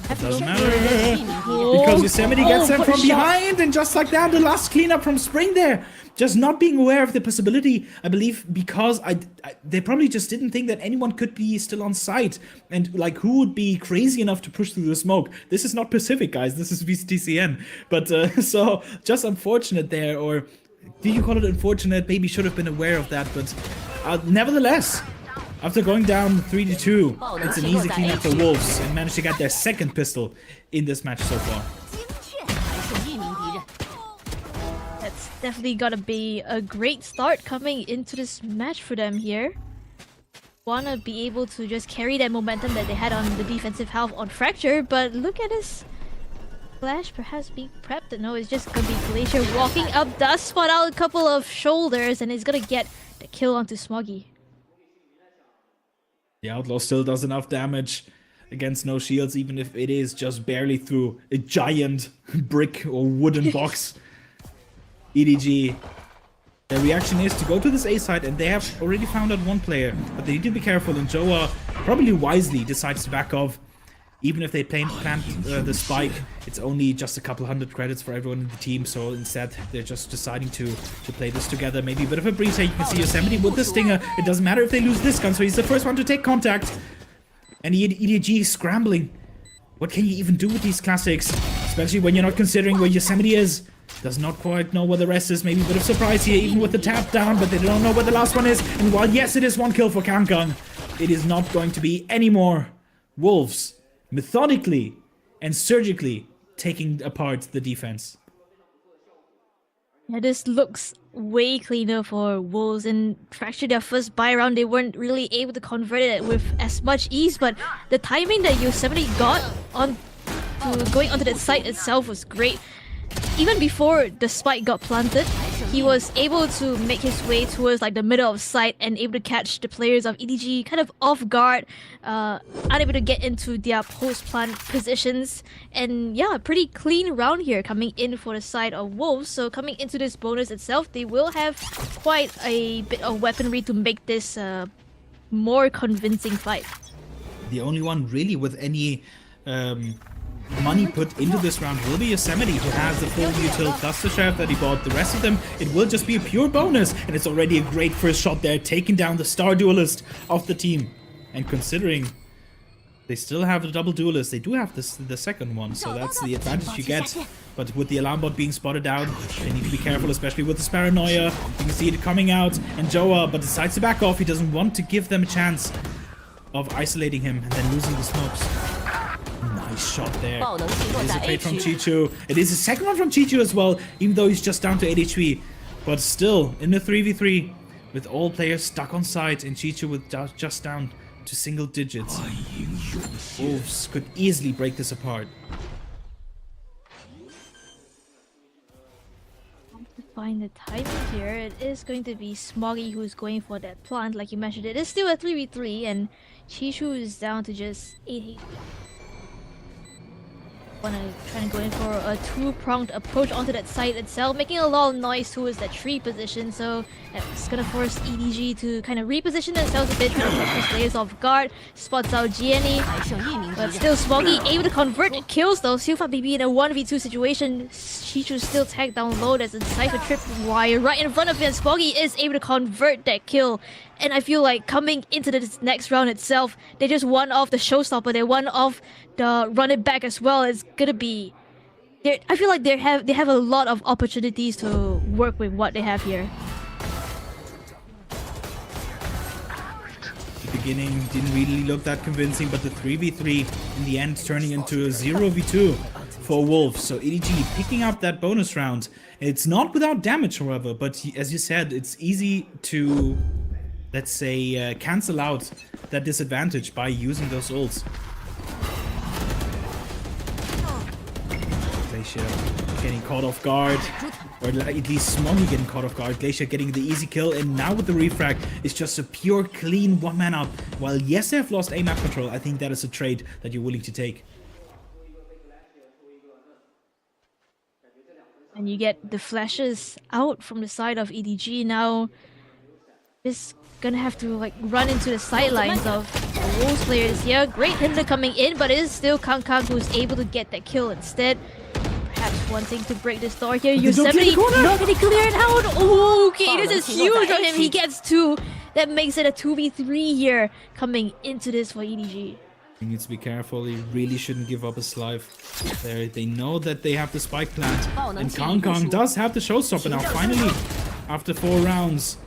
it doesn't matter because Yosemite gets them from behind, and just like that, the last cleanup from Spring there. Just not being aware of the possibility, I believe, because they probably just didn't think that anyone could be still on site, and like who would be crazy enough to push through the smoke. This is not Pacific, guys. This is VCTCN. But so just unfortunate there, or do you call it unfortunate? Maybe should have been aware of that, but nevertheless, after going down 3-2, it's an easy cleanup for Wolves and managed to get their 2nd pistol in this match so far. That's definitely gotta be a great start coming into this match for them here. Wanna be able to just carry that momentum that they had on the defensive half on Fracture, but look at this Flash perhaps being prepped. No, it's just gonna be Glacier walking up, does spot out a couple of shoulders, and is gonna get the kill onto Smoggy. The Outlaw still does enough damage against no shields, even if it is just barely through a giant brick or wooden box. EDG, their reaction is to go to this A side, and they have already found out 1 player, but they need to be careful, and Joa probably wisely decides to back off. Even if they plant the spike, it's only just a couple 100 credits for everyone in the team, so instead they're just deciding to play this together. Maybe a bit of a breeze here. You can see Yosemite with the Stinger. It doesn't matter if they lose this gun, so he's the first one to take contact. And EDG is scrambling. What can you even do with these classics? Especially when you're not considering where Yosemite is. Does not quite know where the rest is. Maybe a bit of surprise here, even with the tap down, but they don't know where the last one is. And while yes, it is 1 kill for Kangkang, it is not going to be any more. Wolves methodically and surgically taking apart the defense. Yeah, this looks way cleaner for Wolves. In Fracture, their first buy round, they weren't really able to convert it with as much ease, but the timing that Yosemite got on to going onto that site itself was great. Even before the spike got planted, he was able to make his way towards like the middle of site and able to catch the players of EDG kind of off guard, unable to get into their post-plant positions. And yeah, pretty clean round here coming in for the side of Wolves. So coming into this bonus itself, they will have quite a bit of weaponry to make this more convincing fight. The only one really with any money put into this round will be Yosemite, who has the full util plus the sheriff that he bought. The rest of them, it will just be a pure bonus, and it's already a great first shot there, taking down the star duelist of the team. And considering they still have the double duelist, they do have the second one, so that's the advantage you get. But with the alarm bot being spotted out, they need to be careful, especially with this paranoia. You can see it coming out, and Joa but decides to back off. He doesn't want to give them a chance of isolating him and then losing the smokes. Nice shot there. It is a trade from Chichu. It is a second one from Chichu as well, even though he's just down to 8 HP. But still, in the 3v3, with all players stuck on site, and Chichu with just down to single digits. Wolves could easily break this apart. To find the timing here, it is going to be Smoggy who's going for that plant. Like you mentioned, it is still a 3v3, and Chichu is down to just 8 HP. Trying to go in for a 2-pronged approach onto that site itself, making a lot of noise towards that tree position, so that's gonna force EDG to kind of reposition themselves a bit, trying to catch these players off guard. Spots out Gianni, but still Smoggy able to convert kills though. Silfa BB in a 1v2 situation. Chichu still tagged down low. There's a Cypher trip wire right in front of him. Smoggy is able to convert that kill. And I feel like coming into this next round itself, they just won off the showstopper. They won off the run it back as well. It's gonna be... I feel like they have a lot of opportunities to work with what they have here. The beginning didn't really look that convincing, but the 3v3 in the end turning into a 0v2 for Wolves. So EDG picking up that bonus round. It's not without damage, however, but as you said, it's easy to let's say, cancel out that disadvantage by using those ults. Glacier getting caught off guard, or at least Smoggy getting caught off guard. Glacier getting the easy kill, and now with the refrag, it's just a pure, clean one-man up. While yes, they have lost A-map control, I think that is a trade that you're willing to take. And you get the flashes out from the side of EDG now. Just gonna have to like run into the sidelines of the Wolves players here. Great Hinder coming in, but it is still Kang who's able to get that kill instead. Perhaps wanting to break this door here. Yosemite not gonna clear it out. Oh, okay, this is huge on him. He gets 2. That makes it a 2v3 here coming into this for EDG. He needs to be careful. He really shouldn't give up his life. They know that they have the spike plant, and Kang does have the showstopper now, finally, after 4 rounds.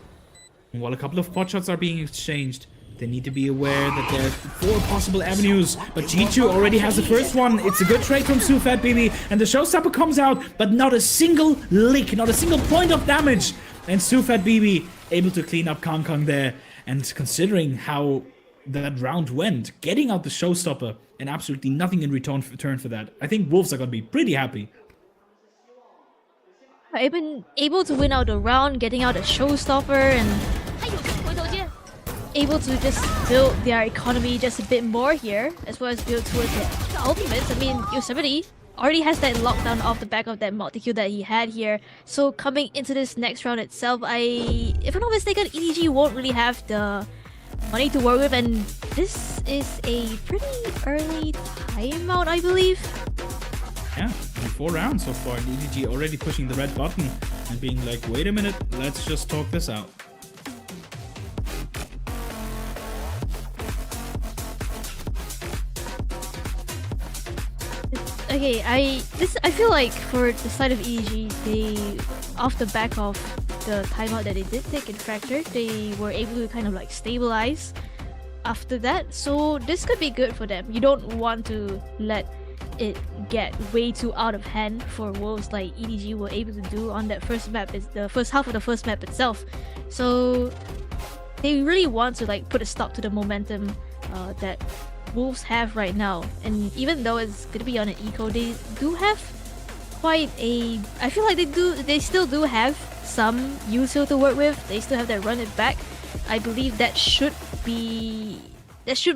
And while a couple of pot shots are being exchanged, they need to be aware that there are 4 possible avenues. But G2 already has the first one. It's a good trade from Sufat Baby, and the showstopper comes out, but not a single lick, not a single point of damage. And Sufat Baby able to clean up Kang there. And considering how that round went, getting out the showstopper and absolutely nothing in return for that, I think Wolves are going to be pretty happy. I've been able to win out the round, getting out a showstopper, and able to just build their economy just a bit more here, as well as build towards the ultimates. I mean, Yosemite already has that lockdown off the back of that multi-kill that he had here. So coming into this next round itself, if I'm not mistaken, EDG won't really have the money to work with, and this is a pretty early timeout, I believe. Yeah, 4 rounds so far. EDG already pushing the red button and being like, wait a minute, let's just talk this out. Okay, I feel like for the side of EDG, they, off the back of the timeout that they did take in Fracture, they were able to kind of like stabilize after that. So this could be good for them. You don't want to let it get way too out of hand for Wolves like EDG were able to do on that first map. It's the first half of the first map itself. So they really want to like put a stop to the momentum that Wolves have right now. And even though it's gonna be on an eco, they do have quite a, I feel like they still do have some util to work with. They still have that run it back. I believe that should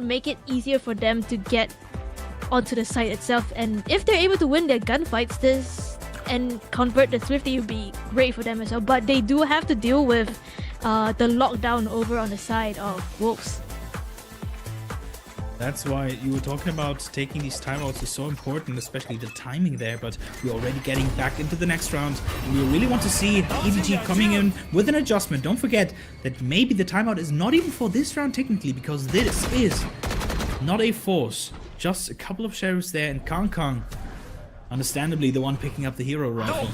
make it easier for them to get onto the site itself, and if they're able to win their gunfights and convert the Swifty, it would be great for them as well. But they do have to deal with the lockdown over on the side of Wolves. That's why you were talking about taking these timeouts is so important, especially the timing there, but we're already getting back into the next round, and we really want to see EDG coming in with an adjustment. Don't forget that maybe the timeout is not even for this round technically, because this is not a force. Just a couple of sheriffs there, and Kang, understandably the one picking up the hero rifle.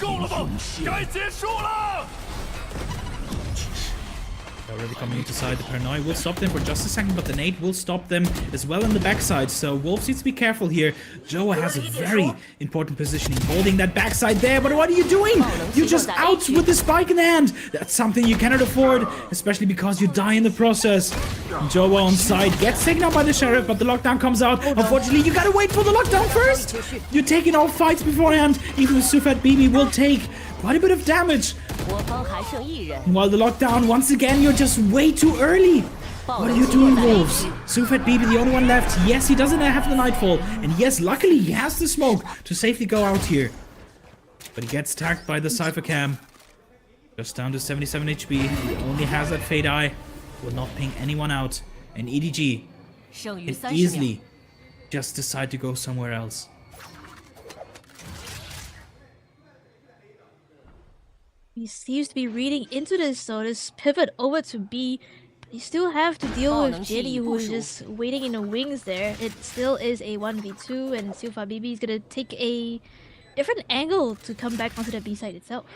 Already coming into side, the Paranoia will stop them for just a second, but the nade will stop them as well on the backside. So Wolves needs to be careful here. Joa has a very important positioning, holding that backside there, but what are you doing? You're just out with the spike in the hand. That's something you cannot afford, especially because you die in the process. Joa on side gets taken out by the sheriff, but the lockdown comes out. Unfortunately, you gotta wait for the lockdown first. You're taking all fights beforehand. Even Sufat Bibi will take quite a bit of damage. While the lockdown, once again, you're just way too early. What are you doing, Wolves? Sufat Bibi, the only one left. Yes, he doesn't have the Nightfall. And yes, luckily, he has the smoke to safely go out here. But he gets tagged by the Cypher Cam. Just down to 77 HP. He only has that Fade Eye. Will not ping anyone out. And EDG can easily just decide to go somewhere else. He seems to be reading into this, so this pivot over to B. You still have to deal with Jenny, who is just waiting in the wings there. It still is a 1v2, and Sufat Bibi is gonna take a different angle to come back onto the B side itself.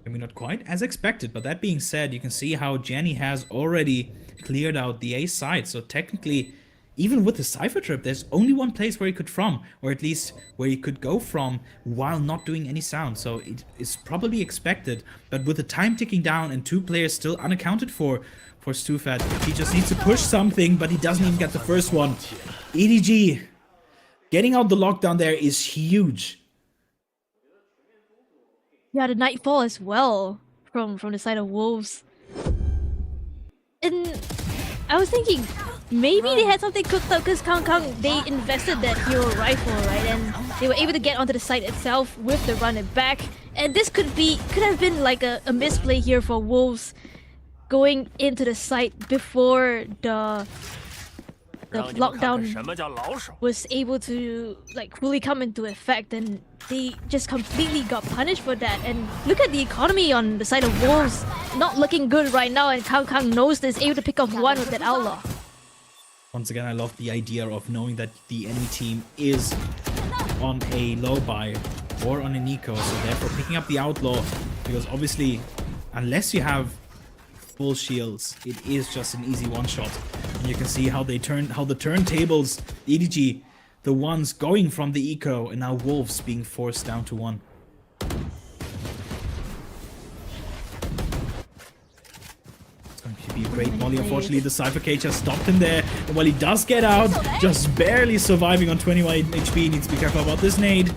I mean, not quite as expected, but that being said, you can see how Jenny has already cleared out the A side. So technically, even with the Cypher Trip, there's only one place where he could from, or at least where he could go from while not doing any sound. So it is probably expected, but with the time ticking down and 2 players still unaccounted for Stufat, he just needs to push something, but he doesn't even get the first one. EDG getting out the lockdown there is huge. Yeah, the Nightfall as well from the side of Wolves. And I was thinking, maybe they had something cooked up because Kang, they invested that hero rifle, right? And they were able to get onto the site itself with the run it back. And this could have been like a misplay here for Wolves going into the site before the lockdown was able to like fully come into effect, and they just completely got punished for that. And look at the economy on the side of Wolves, not looking good right now, and Kang knows this, able to pick off one with that Outlaw. Once again, I love the idea of knowing that the enemy team is on a low buy or on an eco, so therefore picking up the Outlaw, because obviously unless you have full shields, it is just an easy one-shot. And you can see how the turntables, EDG, the ones going from the eco, and now Wolves being forced down to 1. It's going to be a great molly. Unfortunately, the Cypher Cage has stopped him there, and while he does get out, just barely surviving on 21 HP, needs to be careful about this nade.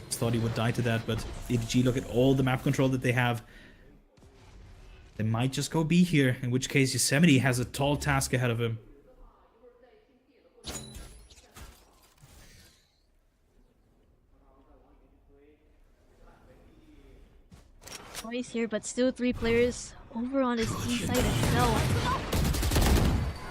Just thought he would die to that, but EDG, look at all the map control that they have. They might just go B here, in which case Yosemite has a tall task ahead of him. Twice here, but still 3 players over on his E side itself.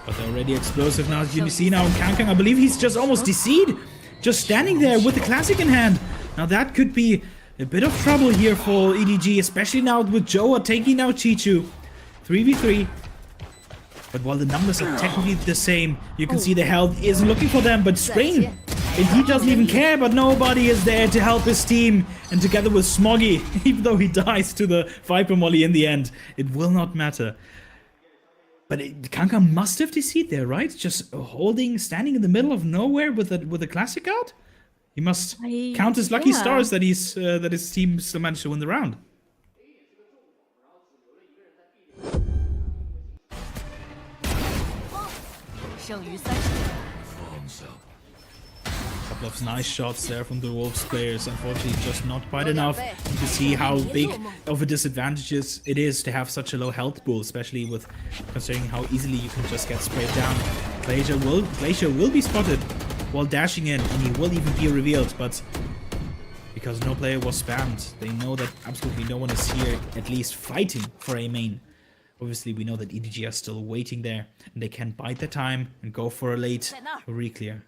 But they're already explosive now, as you see now in Kang, I believe he's just almost DC'd. Just standing there with the classic in hand. Now that could be a bit of trouble here for EDG, especially now with Joa taking out Chichu. 3v3. But while the numbers are technically the same, you can see the health is looking for them, but Spring, and he doesn't even care, but nobody is there to help his team. And together with Smoggy, even though he dies to the Viper Molly in the end, it will not matter. But Kanka must have DC'd there, right? Just standing in the middle of nowhere with a classic out? He must count his lucky stars that his team still managed to win the round. Couple of nice shots there from the Wolves players. Unfortunately, just not quite enough. You can see how big of a disadvantage it is to have such a low health pool, especially with considering how easily you can just get sprayed down. Glacier will be spotted while dashing in, and he will even be revealed, but because no player was spammed, they know that absolutely no one is here, at least fighting for a main. Obviously, we know that EDG are still waiting there, and they can bide their time and go for a late re-clear.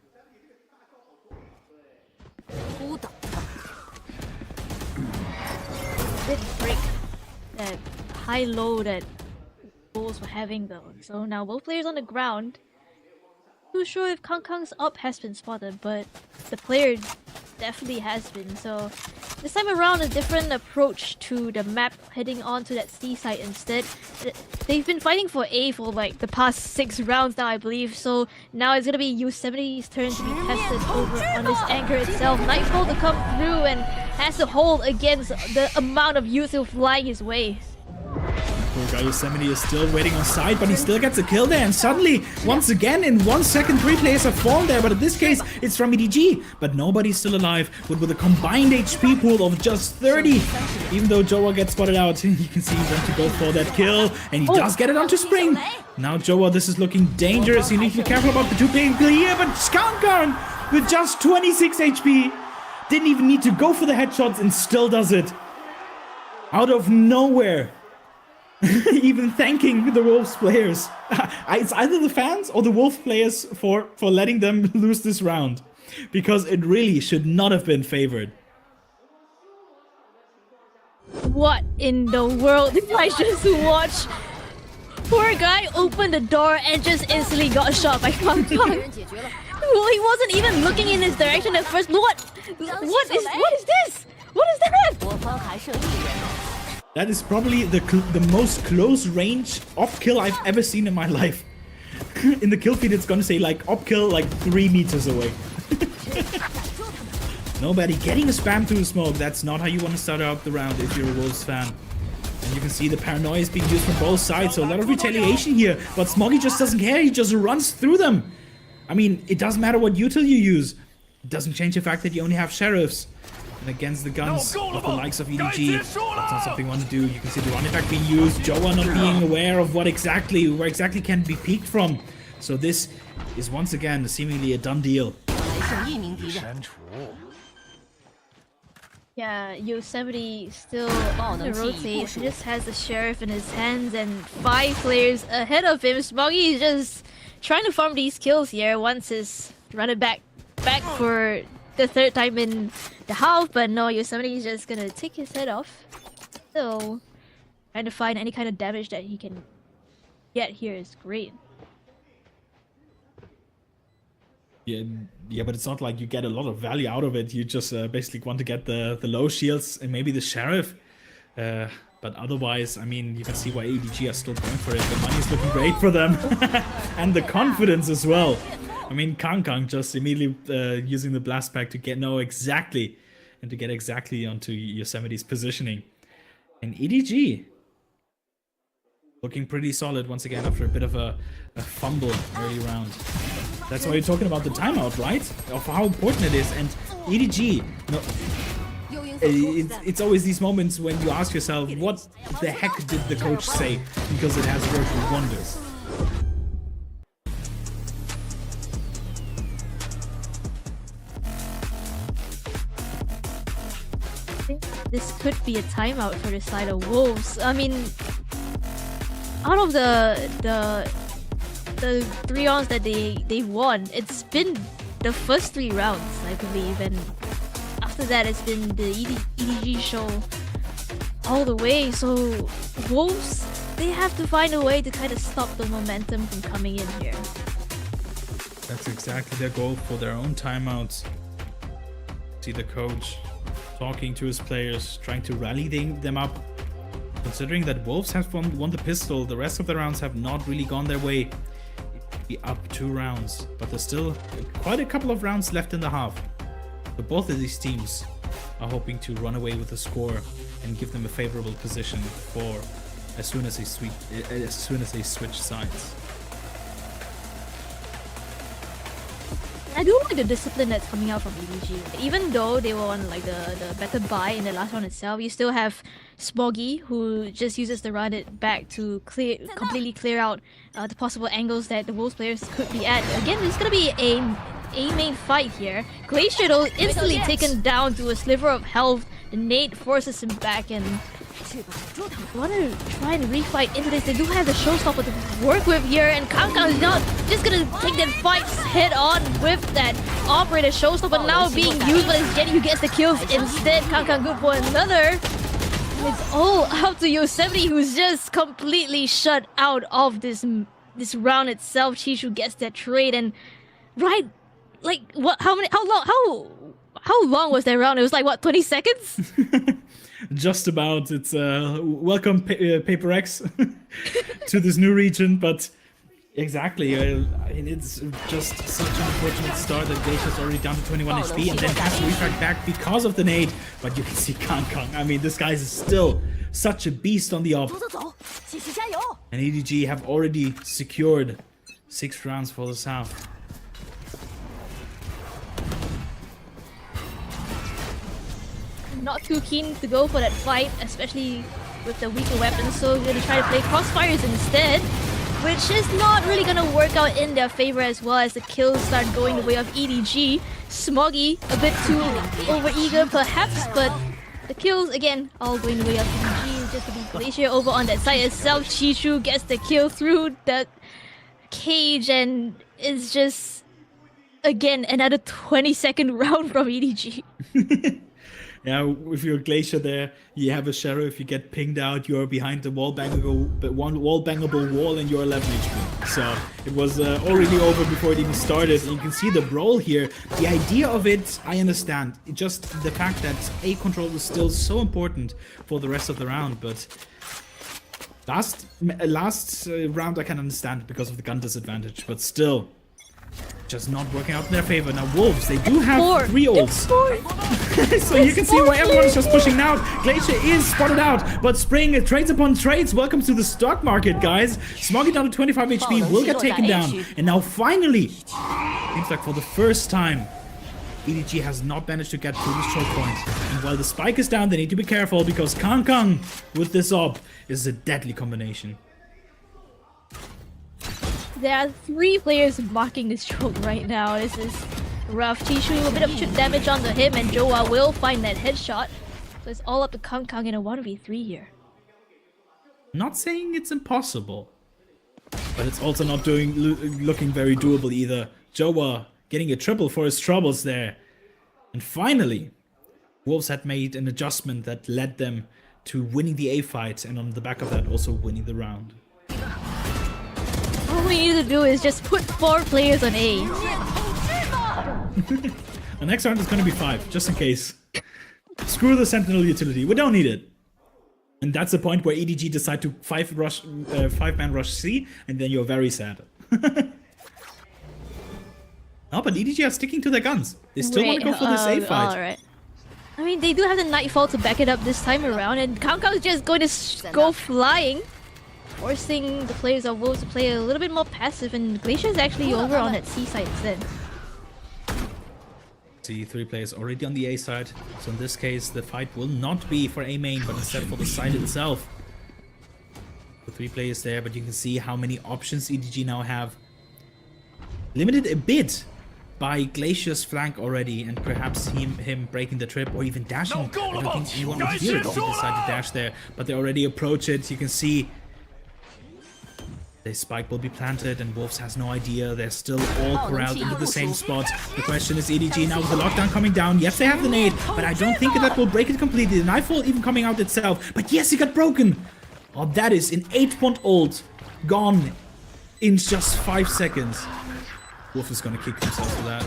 Did break that high-low that Wolves were having though. So now both players on the ground. Too sure if Kang's up has been spotted, but the player definitely has been. So this time around, a different approach to the map, heading on to that C site instead. They've been fighting for A for like the past 6 rounds now, I believe. So now it's gonna be Yosemity's turn to be tested over on this anchor itself. Nightfall to come through and has to hold against the amount of Yuzu flying his way. Poor guy Yosemite is still waiting on side, but he still gets a kill there, and suddenly, once again, in 1 second, 3 players have fallen there, but in this case, it's from EDG, but nobody's still alive, with a combined HP pool of just 30, even though Joa gets spotted out. You can see him want to go for that kill, and he does get it onto Spring. Now Joa, this is looking dangerous, you need to be careful about the 2 being clear, but Skankarn, with just 26 HP, didn't even need to go for the headshots and still does it. Out of nowhere. Even thanking the Wolves players. It's either the fans or the Wolves players for letting them lose this round. Because it really should not have been favored. What in the world did I just watch? Poor guy opened the door and just instantly got shot by Kang. Well, he wasn't even looking in his direction at first. What is this? What is that? That is probably the most close range off kill I've ever seen in my life. in the kill feed it's gonna say like up kill like 3 meters away. Nobody getting a spam through the smoke. That's not how you want to start out the round if you're a Wolves fan. And you can see the paranoia is being used from both sides, so a lot of retaliation here. But Smoggy just doesn't care, he just runs through them. I mean, it doesn't matter what util you use. It doesn't change the fact that you only have sheriffs. And against the guns of the likes of EDG, that's not something you want to do. You can see the run effect being used, Joa not being aware of where exactly can be peeked from. So this is once again seemingly a done deal. Yeah, Yosemite still on the rotate. He just has the sheriff in his hands and 5 players ahead of him. Smoggy is just trying to farm these kills here. Once is run it back for the 3rd time in the half, but no, Yosemite is just gonna take his head off. So trying to find any kind of damage that he can get here is great. Yeah, but it's not like you get a lot of value out of it. You just basically want to get the low shields and maybe the sheriff. But otherwise, I mean, you can see why EDG are still going for it. The money's looking great for them. And the confidence as well. I mean, Kang just immediately using the blast pack to get exactly onto Yosemite's positioning. And EDG looking pretty solid once again after a bit of a fumble early round. That's why you're talking about the timeout, right? Of how important it is. And EDG, it's always these moments when you ask yourself, what the heck did the coach say? Because it has worked wonders. I think this could be a timeout for the side of Wolves. I mean, out of the 3 rounds that they won, it's been the first 3 rounds, I believe, and after that it's been the EDG show all the way. So Wolves, they have to find a way to kind of stop the momentum from coming in here. That's exactly their goal for their own timeouts. See the coach talking to his players, trying to rally them up. Considering that Wolves have won the pistol, the rest of the rounds have not really gone their way. Be up 2 rounds, but there's still quite a couple of rounds left in the half. But both of these teams are hoping to run away with the score and give them a favorable position for as soon as they switch sides. I do like the discipline that's coming out from EDG. Even though they were on like the better buy in the last round itself, you still have Smoggy, who just uses the run it back to completely clear out the possible angles that the Wolves players could be at. Again, it's gonna be a main fight here. Glacier though instantly taken down to a sliver of health. The nade forces him back, and want to try and refight into this. They do have the showstopper to work with here, and Kang is not just gonna take that fight head on with that operator showstopper now being used, but it's Jenny who gets the kills instead. Kang good for another. It's all up to Yosemite, who's just completely shut out of this round itself. Chishu gets that trade, and right, like what? How long was that round? It was like what, 20 seconds? Just about. It's welcome Paper X to this new region, but exactly, it's just such an unfortunate start that Glacier's already down to 21 HP and then has to refract back because of the nade. But you can see Kang. I mean, this guy is still such a beast on the off. And EDG have already secured 6 rounds for the South. Not too keen to go for that fight, especially with the weaker weapons, so we're gonna try to play crossfires instead, which is not really gonna work out in their favor, as well as the kills start going the way of EDG. Smoggy a bit too overeager perhaps, but the kills again all going the way of EDG. Just to be Glacier over on that side itself. Chishu gets the kill through the cage, and it's just again another 20-second round from EDG. Yeah, if you're Glacier there, you have a sheriff, you get pinged out, you're behind the wall bangable wall, and you're 11 HP. So it was already over before it even started. And you can see the brawl here. The idea of it, I understand. It just the fact that A control is still so important for the rest of the round, but Last round I can understand because of the gun disadvantage, but still, just not working out in their favor. Now Wolves, they do have 3 ults. So you can see why everyone is just pushing out. Glacier is spotted out, but Spring trades upon trades. Welcome to the stock market, guys. Smoggy down to 25 HP will get taken down. And now finally, seems like for the first time, EDG has not managed to get through this choke point. And while the spike is down, they need to be careful because Kang with this op is a deadly combination. There are 3 players blocking this choke right now. This is rough. Chishu, a bit of chip damage onto him, and Joa will find that headshot. So it's all up to Kang in a 1v3 here. Not saying it's impossible, but it's also not looking very doable either. Joa getting a triple for his troubles there. And finally, Wolves had made an adjustment that led them to winning the A fight, and on the back of that also winning the round. All we need to do is just put 4 players on A. The next round is going to be 5, just in case. Screw the Sentinel utility, we don't need it. And that's the point where EDG decide to 5-man rush C, and then you're very sad. No, but EDG are sticking to their guns. They still want to go for this A fight. Alright. I mean, they do have the Nightfall to back it up this time around, and Kang's just going to go flying, forcing the players of Wolves to play a little bit more passive, and Glacier is actually over on that C side instead. See 3 players already on the A side, so in this case the fight will not be for A main, but instead for the side itself. The 3 players there, but you can see how many options EDG now have. Limited a bit by Glacier's flank already, and perhaps him breaking the trip or even dashing. I don't think anyone would fear it if he decided to dash there, but they already approach it. You can see the spike will be planted, and Wolves has no idea. They're still all corralled into the same spot. The question is EDG now with the lockdown coming down. Yes, they have the nade, but I don't think that will break it completely. The Nightfall even coming out itself, but yes, he got broken. Oh, that is an 8-point ult gone in just 5 seconds. Wolf is gonna kick himself for that.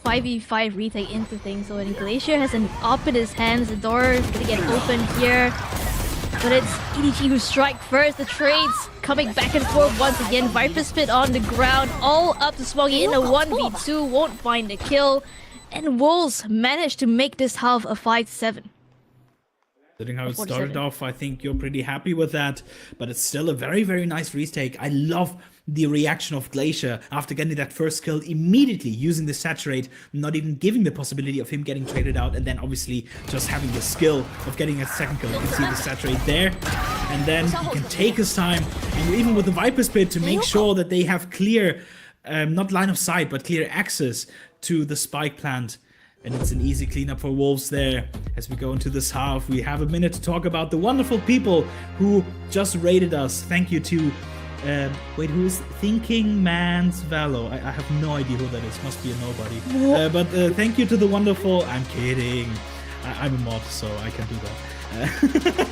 5v5 retake into things, so when Glacier has an op in his hands, the door is gonna get open here. But it's EDG who strike first. The trades coming back and forth once again. Viper Spit on the ground, all up to Smoggy in a 1v2, won't find a kill. And Wolves managed to make this half a 5-7. Considering how it started off, I think you're pretty happy with that, but it's still a very, very nice retake. I love the reaction of Glacier after getting that first kill, immediately using the saturate, not even giving the possibility of him getting traded out, and then obviously just having the skill of getting a second kill. You can see the saturate there, and then he can take his time, and even with the Viper Spit to make sure that they have clear, not line of sight, but clear access to the spike plant. And it's an easy cleanup for Wolves there. As we go into this half, we have a minute to talk about the wonderful people who just rated us. Thank you to, wait, who is Thinking Man's Valo? I have no idea who that is. Must be a nobody. But thank you to the wonderful, I'm kidding. I'm a mod, so I can do that.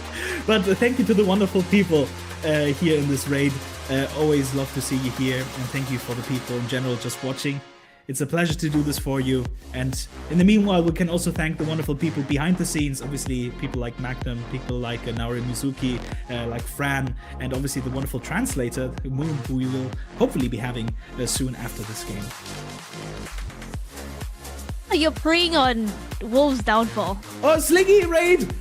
But thank you to the wonderful people here in this raid. Always love to see you here. And thank you for the people in general just watching. It's a pleasure to do this for you, and in the meanwhile we can also thank the wonderful people behind the scenes, obviously people like Magnum, people like Naori Mizuki, like Fran, and obviously the wonderful translator, Moon, who we will hopefully be having soon after this game. You're preying on Wolves' downfall. Oh, Sliggy raid!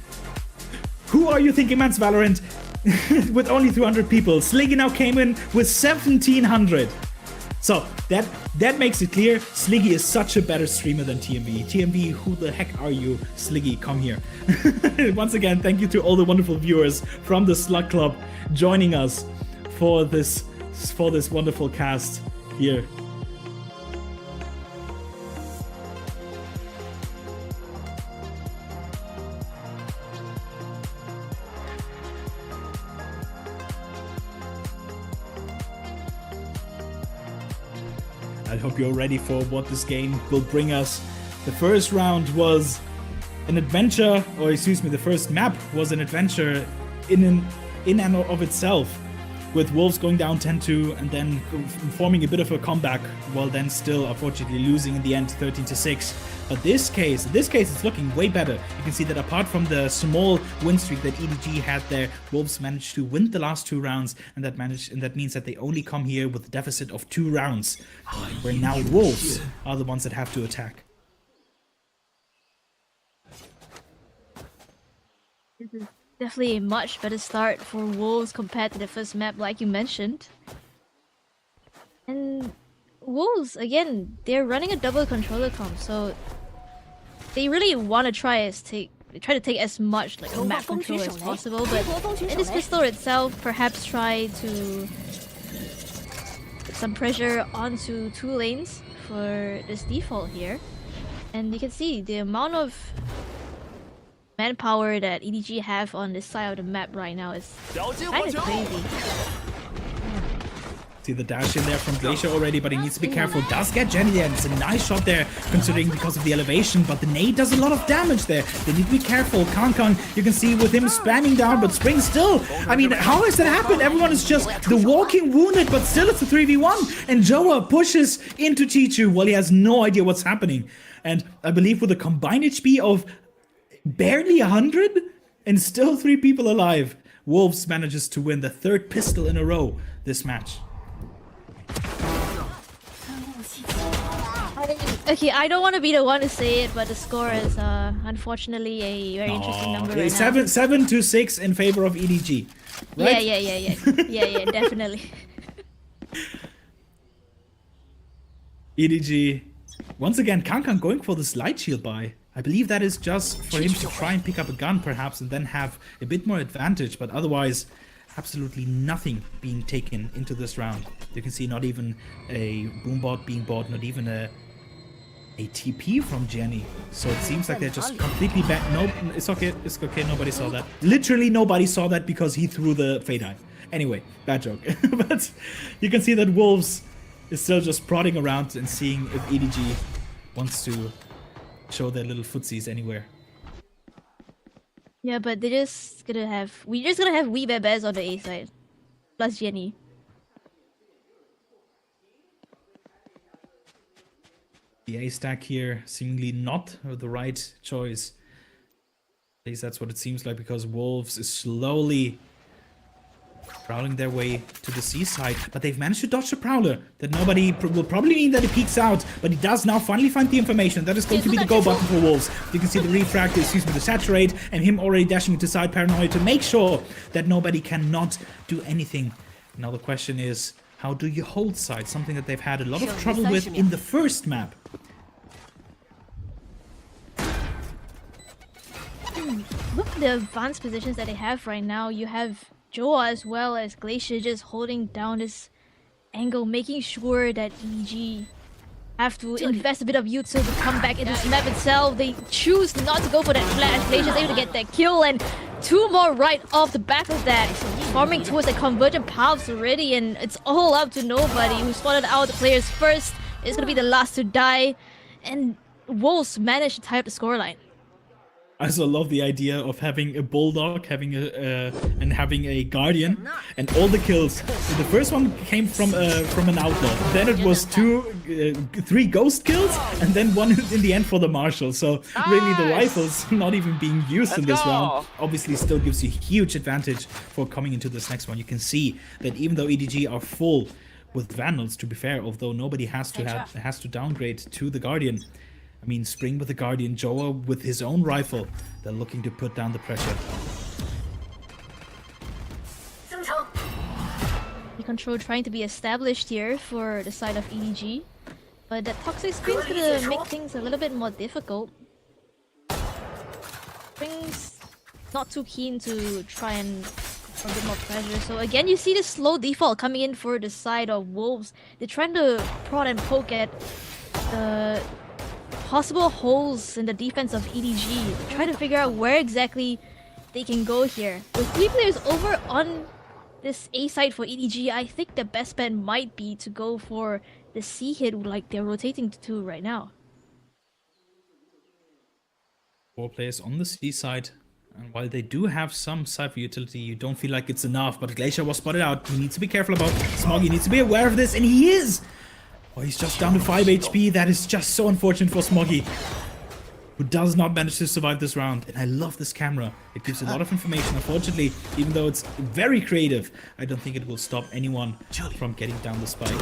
Who are you thinking, man's Valorant? With only 200 people, Sliggy now came in with 1700. So that makes it clear, Sliggy is such a better streamer than TMV. TMV, who the heck are you? Sliggy, come here. Once again, thank you to all the wonderful viewers from the Slug Club joining us for this wonderful cast here. I hope you're ready for what this game will bring us. The first round was an adventure, or excuse me, the first map was an adventure in and of itself, with Wolves going down 10-2 and then forming a bit of a comeback, while then still unfortunately losing in the end 13-6 But this case, it's looking way better. You can see that apart from the small win streak that EDG had there, Wolves managed to win the last 2 rounds, and that means that they only come here with a deficit of 2 rounds, where now Wolves are the ones that have to attack. This is definitely a much better start for Wolves compared to the first map, like you mentioned. And Wolves, again, they're running a double controller comp, so they really want to try to take as much like map control as possible, but in this pistol itself, perhaps try to put some pressure onto 2 lanes for this default here. And you can see the amount of manpower that EDG have on this side of the map right now is kind of crazy. See the dash in there from Glacier already, but he needs to be careful. Does get Jenny there, and it's a nice shot there, considering because of the elevation, but the nade does a lot of damage there. They need to be careful. Kong, you can see with him spamming down, but Spring still. I mean, how has that happened? Everyone is just the walking wounded, but still it's a 3v1, and Joa pushes into Chichu while he has no idea what's happening. And I believe with a combined HP of barely 100, and still 3 people alive, Wolves manages to win the 3rd pistol in a row this match. Okay, I don't want to be the one to say it, but the score is unfortunately a very interesting number right now. 7-6 in favor of EDG. Right? Yeah, definitely. EDG, once again, Kankan going for the slide shield buy. I believe that is just for him to try and pick up a gun perhaps and then have a bit more advantage, but otherwise absolutely nothing being taken into this round. You can see not even a boombot being bought, not even a TP from Jenny. So it seems like they're just completely back. Nope, it's okay, nobody saw that. Literally nobody saw that because he threw the fade eye. Anyway, bad joke. But you can see that Wolves is still just prodding around and seeing if EDG wants to show their little footsies anywhere. Yeah, but we're just gonna have Wee Bear Bears on the A side. Plus Jenny. The A stack here seemingly not the right choice. At least that's what it seems like, because Wolves is slowly prowling their way to the seaside, but they've managed to dodge the Prowler. That nobody will probably mean that he peeks out, but he does now finally find the information. That is going to be the go button for Wolves. You can see the refract, the saturate, and him already dashing into side paranoia to make sure that nobody cannot do anything. Now the question is, how do you hold side? Something that they've had a lot of trouble with in the first map. Look at the advanced positions that they have right now. You have Joa as well as Glacier just holding down this angle, making sure that EDG have to invest a bit of util to come back in this map itself. They choose not to go for that flash. Glacier's able to get that kill, and 2 more right off the back of that. Forming towards the convergent paths already, and it's all up to nobody. Who spotted out the players first is going to be the last to die, and Wolves managed to tie up the scoreline. I also love the idea of having a bulldog, having a guardian, and all the kills. The first one came from an outlaw. Then it was 3 ghost kills, and then 1 in the end for the marshal. So really, the rifles not even being used in this round. Obviously, still gives you huge advantage for coming into this next one. You can see that even though EDG are full with Vandals, to be fair, although nobody has to downgrade to the guardian. I mean, Spring with the Guardian, Joa with his own rifle. They're looking to put down the pressure. The control trying to be established here for the side of EDG. But that toxic screen's gonna make things a little bit more difficult. Spring's not too keen to try and a bit more pressure. So again, you see the slow default coming in for the side of Wolves. They're trying to prod and poke at the possible holes in the defense of EDG, trying to figure out where exactly they can go here. With 3 players over on this A side for EDG, I think the best bet might be to go for the C hit like they're rotating to right now. 4 players on the C side, and while they do have some cypher utility, you don't feel like it's enough, but Glacier was spotted out. He needs to be careful about Smoggy, needs to be aware of this, and he is! Oh, he's just down to 5 HP. That is just so unfortunate for Smoggy. who does not manage to survive this round. And I love this camera. It gives a lot of information. Unfortunately, even though it's very creative, I don't think it will stop anyone from getting down the spike.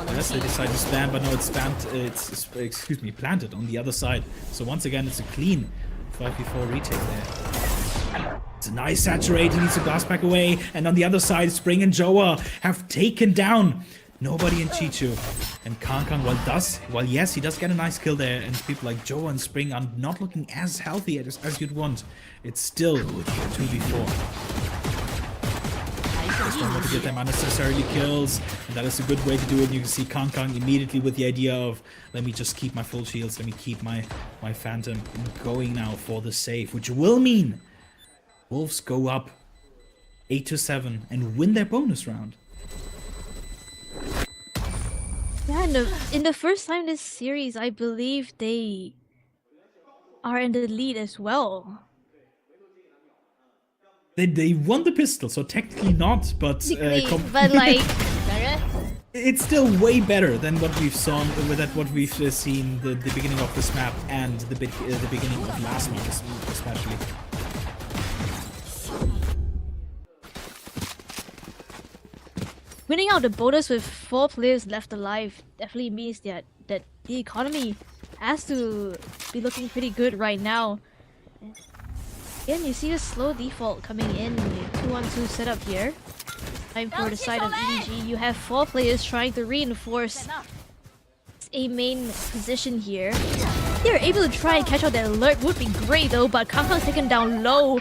Yes, they decide to spam, but no, it's spammed, planted on the other side. So once again, it's a clean 5v4 retake there. It's a nice saturate, he needs to glass back away. And on the other side, Spring and Joa have taken down nobody in Chichu. And Kankan, while yes, he does get a nice kill there, and people like Joa and Spring are not looking as healthy as you'd want. It's still 2v4. Just don't want to get them unnecessarily kills, and that is a good way to do it. You can see Kankan immediately with the idea of, let me just keep my full shields, let me keep my Phantom, going now for the save, which will mean Wolves go up 8-7 and win their bonus round. Yeah, in the first time this series, I believe they are in the lead as well. They won the pistol, so technically not, but like it's still way better than what we've seen the beginning of this map and the beginning of last map especially. Winning out the bonus with 4 players left alive definitely means that the economy has to be looking pretty good right now. Again, you see a slow default coming in, 2-1-2 setup here. Time for the side of EDG. You have 4 players trying to reinforce a main position here. If they're able to try and catch out that alert would be great though, but Kankan's taken down low.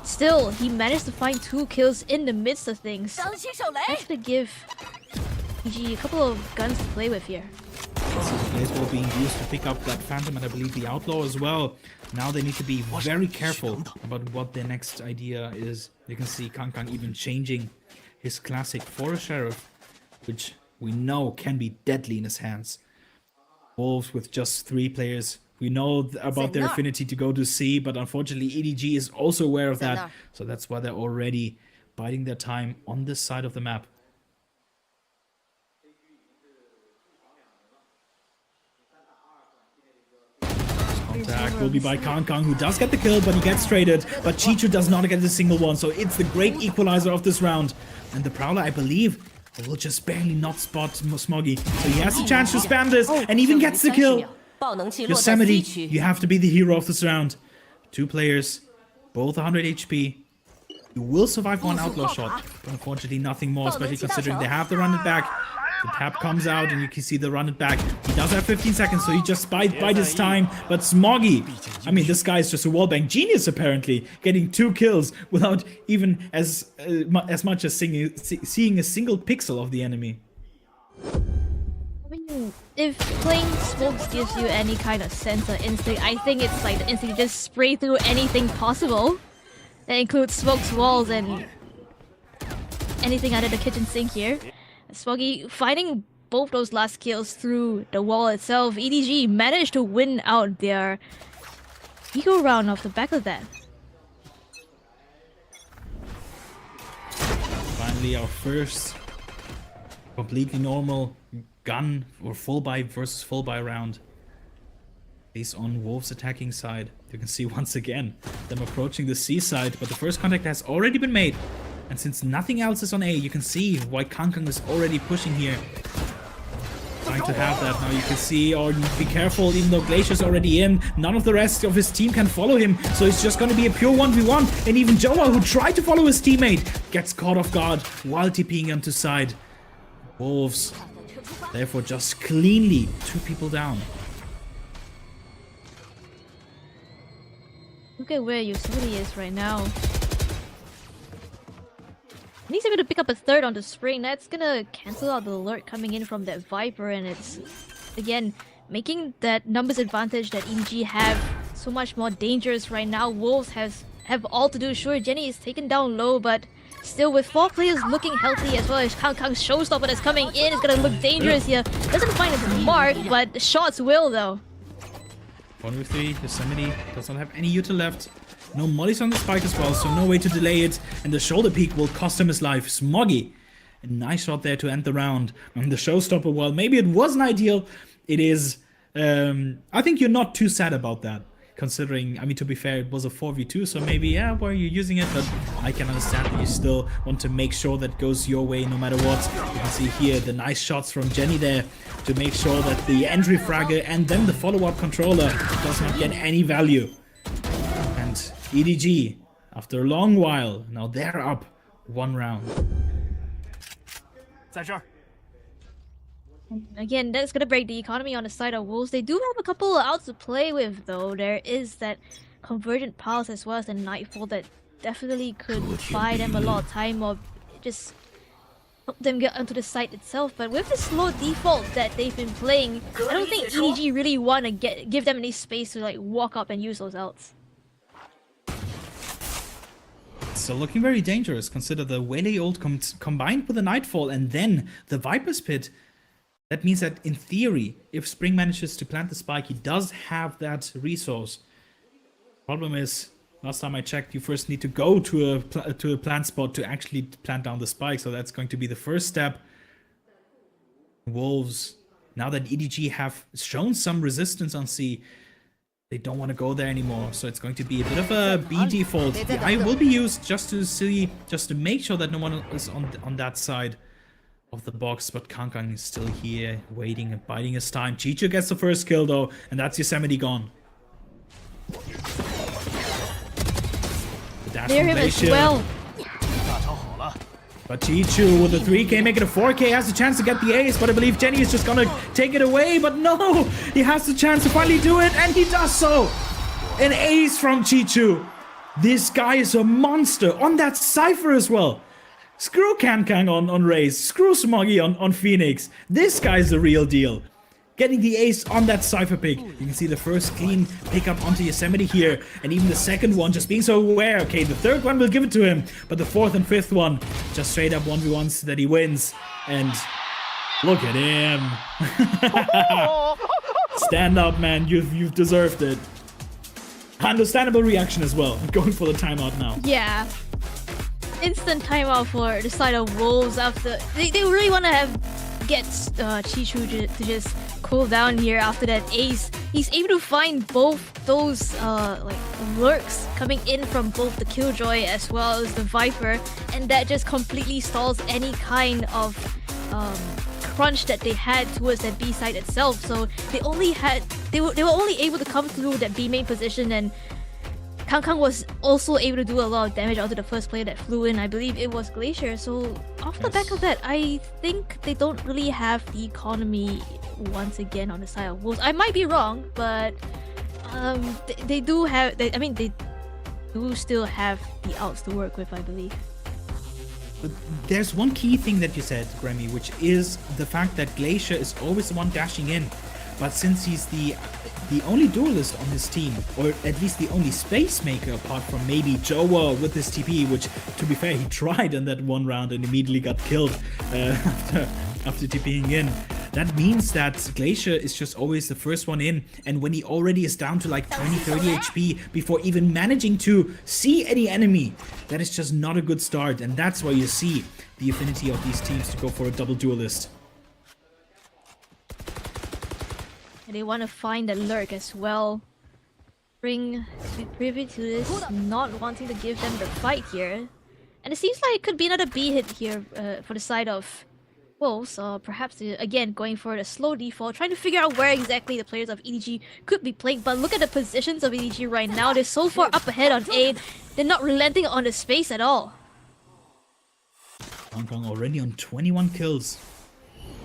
Still, he managed to find 2 kills in the midst of things. That's to give EDG a couple of guns to play with here. Players were being used to pick up that Phantom and I believe the Outlaw as well. Now they need to be very careful about what their next idea is. You can see Kankan even changing his classic for a Sheriff, which we know can be deadly in his hands. Wolves with just 3 players. We know about their affinity to go to C, but unfortunately EDG is also aware of that. So that's why they're already biding their time on this side of the map. Contact will be by Kankan, who does get the kill, but he gets traded. But Chichu does not get a single one, so it's the great equalizer of this round. And the Prowler, I believe, will just barely not spot Smoggy. So he has a chance to spam this, and even gets the kill. Yosemite, you have to be the hero of this round. 2 players, both 100 HP. You will survive 1 outlaw shot, but unfortunately nothing more, especially considering they have to run it back. The tap comes out and you can see the run it back. He does have 15 seconds, so he just bide his time. But Smoggy, I mean, this guy is just a wallbang genius apparently, getting 2 kills without even as much as seeing a single pixel of the enemy. I mean, if playing smokes gives you any kind of sense or instinct, I think it's like the instinct to just spray through anything possible. That includes smokes, walls, and anything under the kitchen sink here. Smoggy finding both those last kills through the wall itself. EDG managed to win out their ego round off the back of that. Finally, our first completely normal gun or full buy versus full buy round is on Wolves' attacking side. You can see once again them approaching the C side, but the first contact has already been made. And since nothing else is on A, you can see why Kankan is already pushing here. Trying to have that. Now you can see, or be careful, even though Glacier's already in, none of the rest of his team can follow him. So it's just going to be a pure 1v1. And even Joa, who tried to follow his teammate, gets caught off guard while TPing onto side. Wolves, therefore, just cleanly 2 people down. Look at where Yosemite is right now. He's able to pick up a 3rd on the Spring. That's gonna cancel out the alert coming in from that Viper, and it's again making that numbers advantage that EDG have so much more dangerous right now. Wolves have all to do. Sure, Jenny is taken down low, but still with 4 players looking healthy as well as Kankan's showstopper that's coming in, is gonna look dangerous here. Doesn't find his mark, but the shots will though. 1v3, Yosemite does not have any util left. No mollies on the spike as well, so no way to delay it. And the shoulder peek will cost him his life. Smoggy, a nice shot there to end the round. And the showstopper, well, maybe it wasn't ideal. It is I think you're not too sad about that, considering, I mean, to be fair, it was a 4v2, so maybe, yeah, well, you're using it, but I can understand that you still want to make sure that goes your way no matter what. You can see here the nice shots from Jenny there to make sure that the entry fragger and then the follow-up controller does not get any value. And EDG, after a long while, now they're up 1 round. Again, that's gonna break the economy on the side of Wolves. They do have a couple of outs to play with, though. There is that Convergent Pulse as well as the Nightfall that definitely could buy them a lot of time or just help them get onto the site itself. But with the slow default that they've been playing, I don't think EDG really want to give them any space to like walk up and use those outs. So looking very dangerous. Consider the Whaley ult combined with the Nightfall and then the Viper's Pit. That means that, in theory, if Spring manages to plant the spike, he does have that resource. Problem is, last time I checked, you first need to go to a plant spot to actually plant down the spike, so that's going to be the first step. Wolves, now that EDG have shown some resistance on C, they don't want to go there anymore, so it's going to be a bit of a B default. The eye will be used just to make sure that no one is on that side of the box, but Kangkang is still here, waiting and biding his time. Chichu gets the first kill though, and that's Yosemite gone. The Near him as well. But Chichu with the 3k, make it a 4k, has the chance to get the ace, but I believe Jenny is just gonna take it away, but no! He has the chance to finally do it, and he does so! An ace from Chichu! This guy is a monster, on that Cypher as well! Screw Kankang on Raze, screw Smoggy on Phoenix. This guy's the real deal. Getting the ace on that Cypher pick. You can see the first clean pickup onto Yosemite here. And even the second one just being so aware. Okay, the third one will give it to him. But the fourth and fifth one, just straight up 1v1s that he wins. And look at him. Stand up, man. You've deserved it. Understandable reaction as well. Going for the timeout now. Yeah. Instant timeout for the side of Wolves after they really want to get Chichu to just cool down here after that ace. He's able to find both those like lurks coming in from both the Killjoy as well as the Viper, and that just completely stalls any kind of crunch that they had towards that B side itself. So they were only able to come through that B main position, and Kangkang was also able to do a lot of damage onto the first player that flew in. I believe it was Glacier. So off the back of that, I think they don't really have the economy once again on the side of Wolves. I might be wrong, but they do have. They do still have the outs to work with, I believe. But there's one key thing that you said, Grammy, which is the fact that Glacier is always the one dashing in. But since he's the only duelist on his team, or at least the only space maker apart from maybe WOL with his TP, which, to be fair, he tried in that one round and immediately got killed after TPing in. That means that Glacier is just always the first one in, and when he already is down to like 20-30 HP before even managing to see any enemy, that is just not a good start, and that's why you see the affinity of these teams to go for a double duelist. They want to find the lurk as well. Spring privy to this, not wanting to give them the fight here. And it seems like it could be another B hit here for the side of Wolves. Perhaps, again, going for the slow default, trying to figure out where exactly the players of EDG could be playing. But look at the positions of EDG right now. They're so far up ahead on A. They're not relenting on the space at all. Hong Kong already on 21 kills.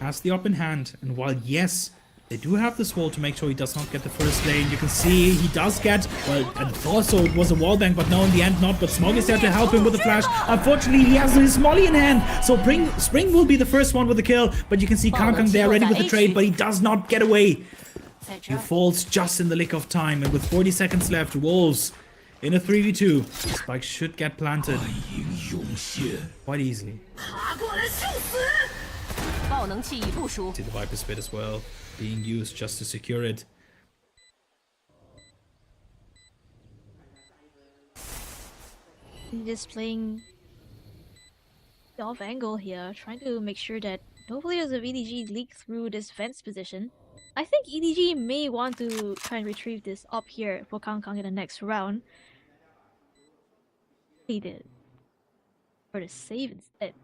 Has the up in hand. And while, yes, they do have this wall to make sure he does not get the first lane. You can see he does get, well, and also it was a wallbang, but no, in the end not. But Smog is there to help him with the flash. Unfortunately, he has his molly in hand. So Spring will be the first one with the kill. But you can see Kangkang there ready with the trade, but he does not get away. He falls just in the lick of time. And with 40 seconds left, Wolves in a 3v2. Spike should get planted quite easily. See the Viper Spit as well being used just to secure it. Just playing off angle here, trying to make sure that no players of EDG leak through this fence position. I think EDG may want to try and retrieve this up here for Kang Kang in the next round. He did. For the save instead.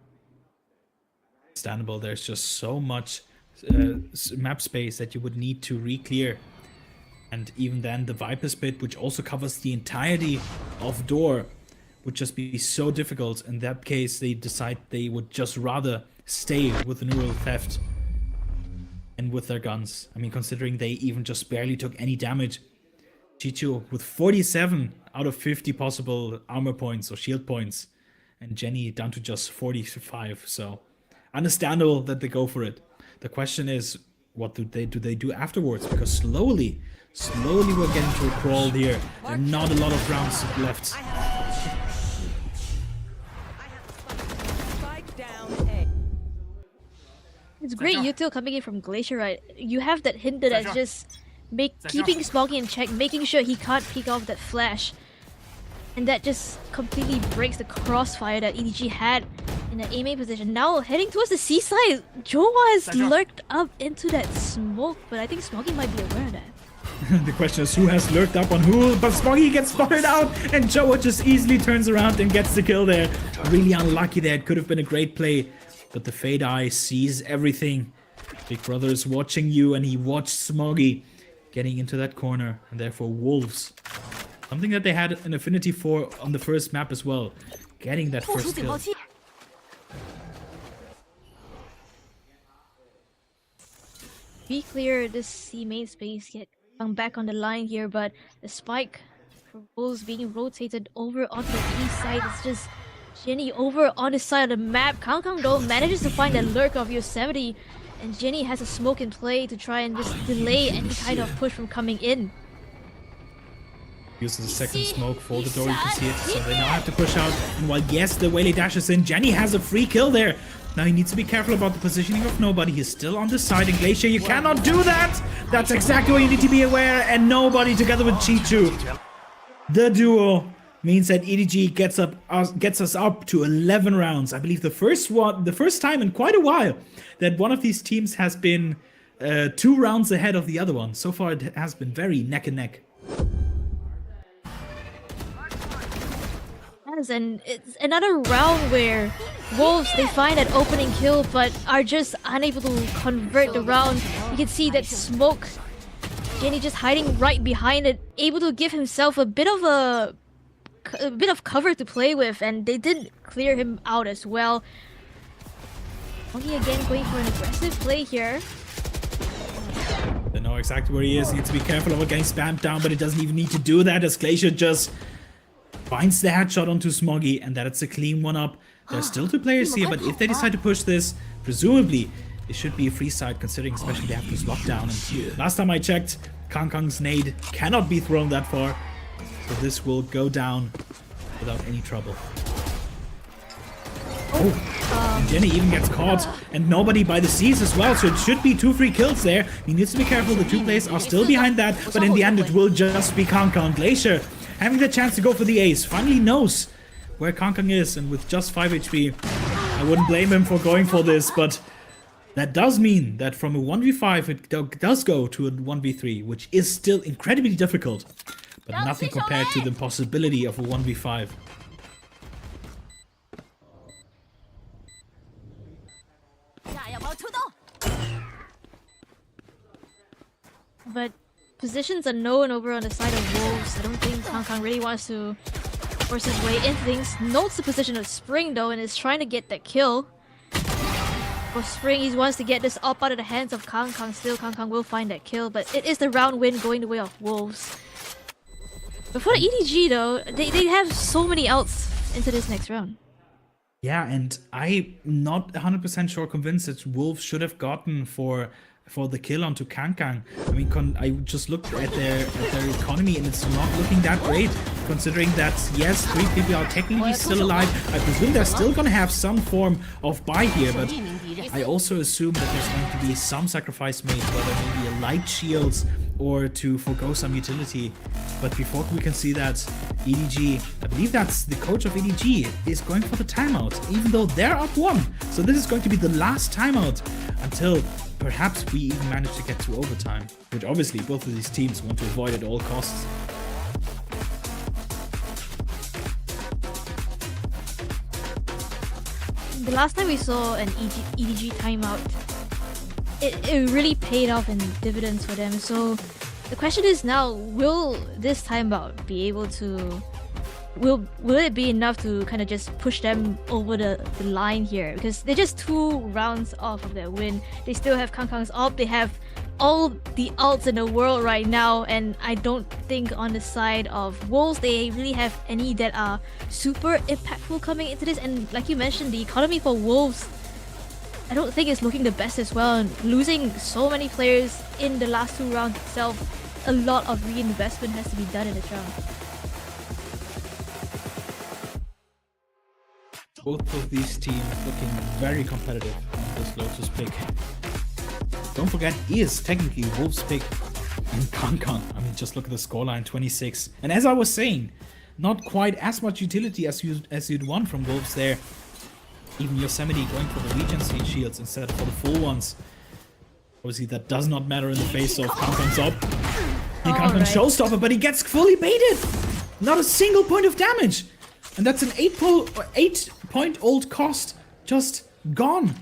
Understandable. There's just so much map space that you would need to re-clear. And even then, the Viper's Pit, which also covers the entirety of door, would just be so difficult. In that case, they decide they would just rather stay with the neural theft and with their guns. I mean, considering they even just barely took any damage. Chicho with 47 out of 50 possible armor points or shield points, and Jenny down to just 45. So understandable that they go for it. The question is, what do they do afterwards? Because slowly we're getting to a crawl here. There are not a lot of rounds left. It's great util coming in from Glacier, right? You have that hinder that's just keeping Smoggy in check, making sure he can't pick off that flash. And that just completely breaks the crossfire that EDG had in the A main position. Now heading towards the seaside, Joa has lurked up into that smoke, but I think Smoggy might be aware of that. The question is who has lurked up on who, but Smoggy gets spotted out and Joa just easily turns around and gets the kill there. Really unlucky there. It could have been a great play, but the Fade Eye sees everything. Big Brother is watching you, and he watched Smoggy getting into that corner, and therefore Wolves. Something that they had an affinity for on the first map as well. Getting that first kill. Be clear this C main space, yet come back on the line here, but the spike for Wolves being rotated over onto the east side. It's just Jenny over on the side of the map. Kang Kang though manages to find a lurk of Yosemite, and Jenny has a smoke in play to try and just delay any kind of push from coming in. Uses the second smoke for the door, you can see it. So they now have to push out. And while yes, the Whaley dashes in, Jenny has a free kill there. Now he needs to be careful about the positioning of Nobody. He's still on the side, and Glacier, you cannot do that! That's exactly what you need to be aware, and Nobody together with Chichu. The duo means that EDG gets us up to 11 rounds. I believe the first time in quite a while that one of these teams has been 2 rounds ahead of the other one. So far it has been very neck and neck. And it's another round where Wolves, they find that opening kill but are just unable to convert the round. You can see that smoke, Jenny just hiding right behind it, able to give himself a bit of cover to play with, and they didn't clear him out as well. Only again going for an aggressive play here. They know exactly where he is. He needs to be careful about getting spammed down, but it doesn't even need to do that as Glacier just finds the headshot onto Smoggy, and that it's a clean one up. There's still 2 players here, but if they decide to push this, presumably it should be a free side, considering especially they have this lockdown. And last time I checked, Kang Kang's nade cannot be thrown that far, so this will go down without any trouble. And Jenny even gets caught, and Nobody by the seas as well, so it should be 2 free kills there. He needs to be careful, the 2 players are still behind that, but in the end it will just be Kang Kang. Glacier having the chance to go for the ace, finally knows where Kang Kang is, and with just 5 HP, I wouldn't blame him for going for this, but that does mean that from a 1v5 it does go to a 1v3, which is still incredibly difficult, but nothing compared to the possibility of a 1v5. But positions are known over on the side of Wolves. I don't think Kang Kang really wants to force his way into things. Notes the position of Spring though, and is trying to get that kill. For Spring, he wants to get this up out of the hands of Kang Kang. Still, Kang Kang will find that kill, but it is the round win going the way of Wolves. But for the EDG though, they have so many outs into this next round. Yeah, and I'm not 100% sure convinced that Wolves should have gotten for the kill onto Kang Kang. I mean, I just looked at their economy, and it's not looking that great, considering that, yes, 3 people are technically still alive. I presume they're still gonna have some form of buy here, but I also assume that there's going to be some sacrifice made, whether maybe a light shields or to forgo some utility. But before we can see that, EDG, I believe that's the coach of EDG, is going for the timeout, even though they're up 1. So this is going to be the last timeout until perhaps we even manage to get to overtime, which obviously both of these teams want to avoid at all costs. The last time we saw an EDG timeout, it really paid off in dividends for them. So the question is now, will this timeout be able to... Will it be enough to kind of just push them over the line here? Because they're just 2 rounds off of their win. They still have Kangkang's ult. They have all the ults in the world right now, and I don't think on the side of Wolves they really have any that are super impactful coming into this. And like you mentioned, the economy for Wolves, I don't think it's looking the best as well. And losing so many players in the last 2 rounds itself, a lot of reinvestment has to be done in this round. Both of these teams looking very competitive on this Lotus pick. Don't forget, he is technically Wolves' pick and Kangkang. I mean, just look at the scoreline, 26. And as I was saying, not quite as much utility as you'd want from Wolves there. Even Yosemite going for the Regency shields instead of for the full ones. Obviously, that does not matter in the face of Kangkang's up. And Kangkang's showstopper, but he gets fully baited. Not a single point of damage. And that's an 8-point old cost just gone.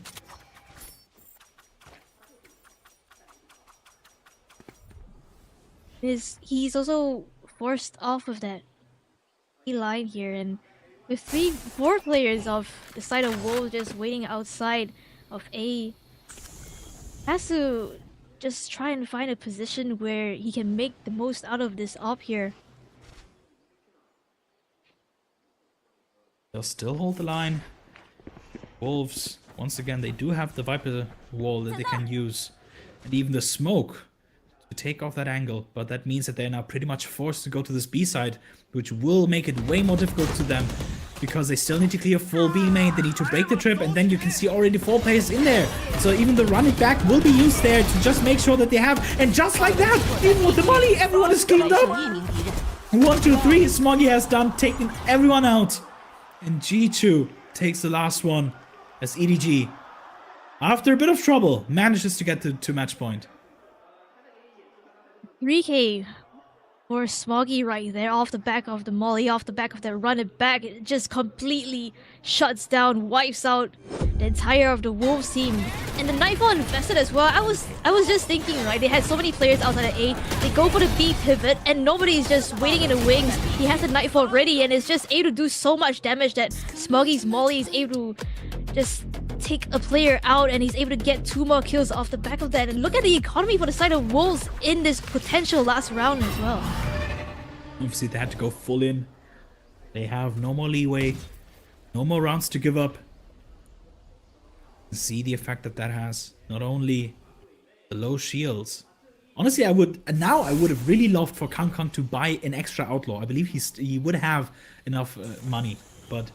He's also forced off of that line here, and with 4 players of the side of Wolves just waiting outside of A, has to just try and find a position where he can make the most out of this op here. They'll still hold the line. Wolves, once again, they do have the Viper wall that they can use, and even the smoke to take off that angle, but that means that they're now pretty much forced to go to this B side, which will make it way more difficult to them, because they still need to clear full B main, they need to break the trip, and then you can see already 4 players in there. So even the run it back will be used there to just make sure that they have, and just like that, even with the molly, everyone is cleaned up. 1, 2, 3, Smoggy has done, taking everyone out. And G2 takes the last one as EDG, after a bit of trouble, manages to get to match point. 3K for Smoggy right there, off the back of the molly, off the back of that run it back. It just completely shuts down, wipes out the entire of the Wolves team. And the Nightfall invested as well. I was just thinking, right, they had so many players outside of A, they go for the B pivot and nobody's just waiting in the wings. He has the Nightfall ready and is just able to do so much damage that Smoggy's molly is able to just take a player out, and he's able to get 2 more kills off the back of that. And look at the economy for the side of Wolves in this potential last round as well. Obviously, they had to go full in. They have no more leeway, no more rounds to give up. See the effect that has. Not only the low shields. Honestly, I would have really loved for Kangkang to buy an extra outlaw. I believe he would have enough money, but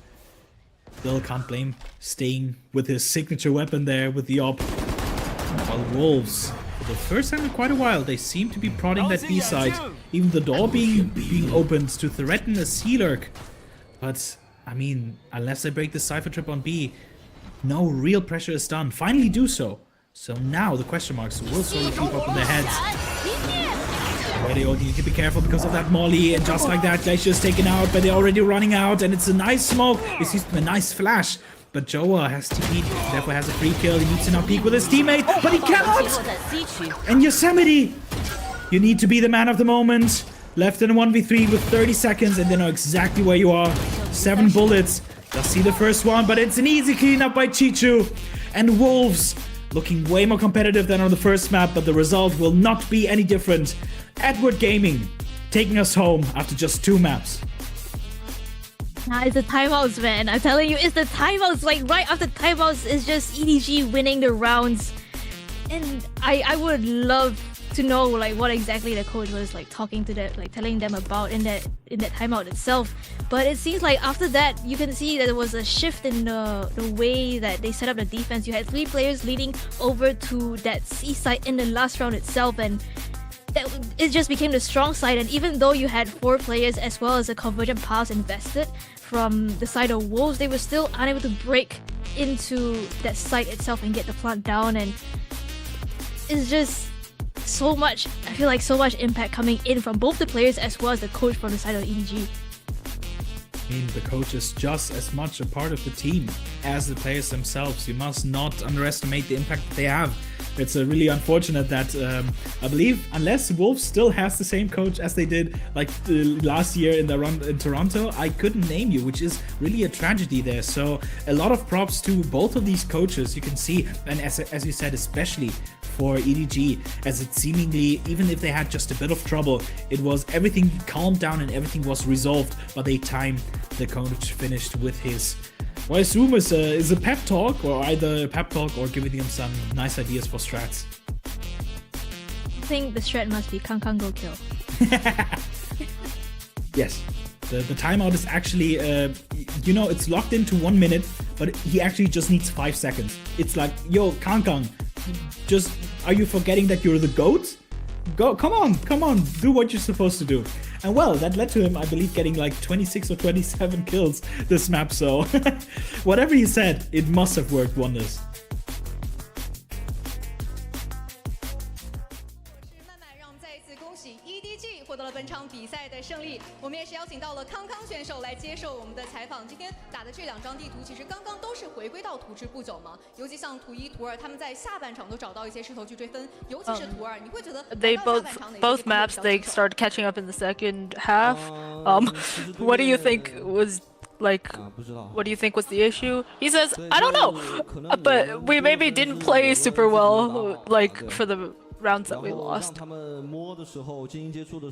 still can't blame staying with his signature weapon there with the op. While Wolves, for the first time in quite a while, they seem to be prodding that B side. Even the door being opened to threaten a C-lurk. But, I mean, unless they break the Cypher trip on B, no real pressure is done. Finally do so. So now the question marks will slowly creep up in their heads. Where they all need to be careful because of that molly, and just like that, Glacier is taken out, but they're already running out, and it's a nice smoke. It's a nice flash, but Joa has TP'd, therefore has a free kill. He needs to now peek with his teammate, but he cannot! And Yosemite, you need to be the man of the moment. Left in a 1v3 with 30 seconds, and they know exactly where you are. 7 bullets. Just see the first one, but it's an easy cleanup by Chichu. And Wolves looking way more competitive than on the first map, but the result will not be any different. Edward Gaming taking us home after just 2 maps. Nah, it's the timeouts, man. I'm telling you, it's the timeouts. Like, right after timeouts, it's just EDG winning the rounds. And I would love to know, like, what exactly the coach was, like, talking to them, like, telling them about in that timeout itself. But it seems like after that, you can see that there was a shift in the way that they set up the defense. You had 3 players leading over to that C side in the last round itself, and it just became the strong side. And even though you had 4 players as well as a convergent pass invested from the side of Wolves, they were still unable to break into that site itself and get the plant down. And is just so much. I feel like so much impact coming in from both the players as well as the coach from the side of EDG. I mean, the coach is just as much a part of the team as the players themselves. You must not underestimate the impact that they have. It's really unfortunate that I believe, unless Wolves still has the same coach as they did like last year in the run in Toronto, I couldn't name you, which is really a tragedy there. So a lot of props to both of these coaches. You can see, and as you said, especially for EDG, as it seemingly, even if they had just a bit of trouble, it was everything calmed down and everything was resolved by the time the coach finished with his, what I assume is a pep talk, or either a pep talk or giving them some nice ideas for strats. I think the strat must be Kang go kill. Yes, the timeout is actually, you know, it's locked into 1 minute, but he actually just needs 5 seconds. It's like, yo, Kang, just, are you forgetting that you're the GOAT? Go, come on, do what you're supposed to do. And well, that led to him, I believe, getting like 26 or 27 kills this map, so whatever he said, it must have worked wonders. EDG 获得了本场比赛的胜利，我们也是邀请到了康康选手来接受我们的采访。今天打的这2张地图，其实刚刚都是回归到图池不久嘛，尤其像图1、图2，他们在下半场都找到一些势头去追分，尤其是图2，你会觉得 they both maps they started catching up in the second half. What do you think was like? What do you think was the issue? He says, I don't know, but we maybe didn't play super well, like for the rounds that we lost,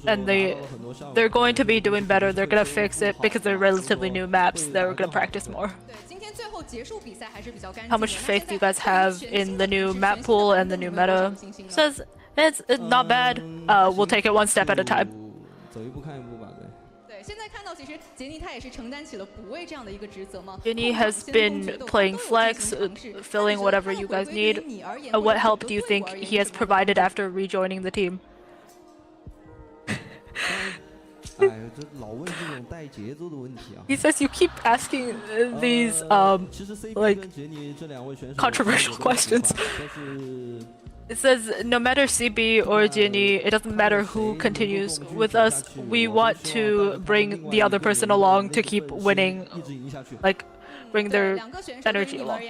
and they're going to be doing better. They're gonna fix it because they're relatively new maps. They're gonna practice more. How much faith do you guys have in the new map pool and the new meta? Says it's not bad. We'll take it one step at a time. 现在看到，其实杰尼他也是承担起了补位这样的一个职责嘛。Jenny has been playing flex, filling whatever you guys need. What help do you think he has provided after rejoining the team? He says you keep asking these like controversial questions. It says no matter CB or Jenny, it doesn't matter who continues with us. We want to bring the other person along to keep winning, like bring their energy along.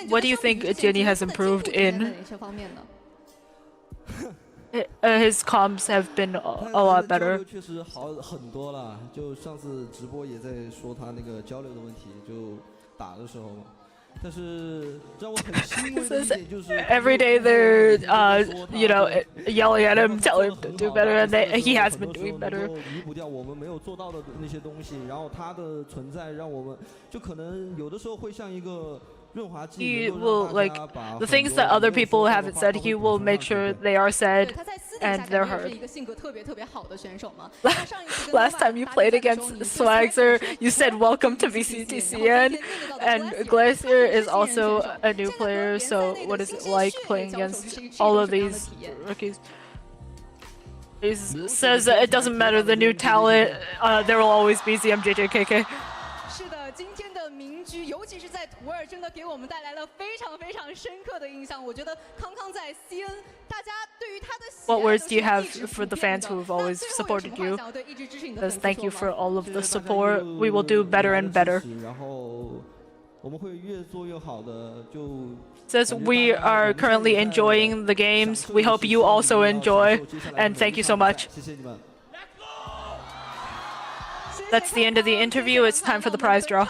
What do you think Jenny has improved in? His comms have been a lot better. Every day they're you know, yelling at him, telling him to do better, and he has been doing better. He will, like, the things that other people haven't said, he will make sure they are said and they're heard. Last time you played against Swagzer, you said welcome to VCT China, and Glacier is also a new player, so what is it like playing against all of these rookies? He says that it doesn't matter the new talent, there will always be ZMJJKK. 今天的名局，尤其是在图2，真的给我们带来了非常非常深刻的印象。我觉得康康在 CN， 大家对于他的喜爱 What words do you have for the fans who have always supported you? Says thank you for all of the support. We will do better and better. Says we are currently enjoying the games. We hope you also enjoy, and thank you so much. That's the end of the interview. It's time for the prize draw.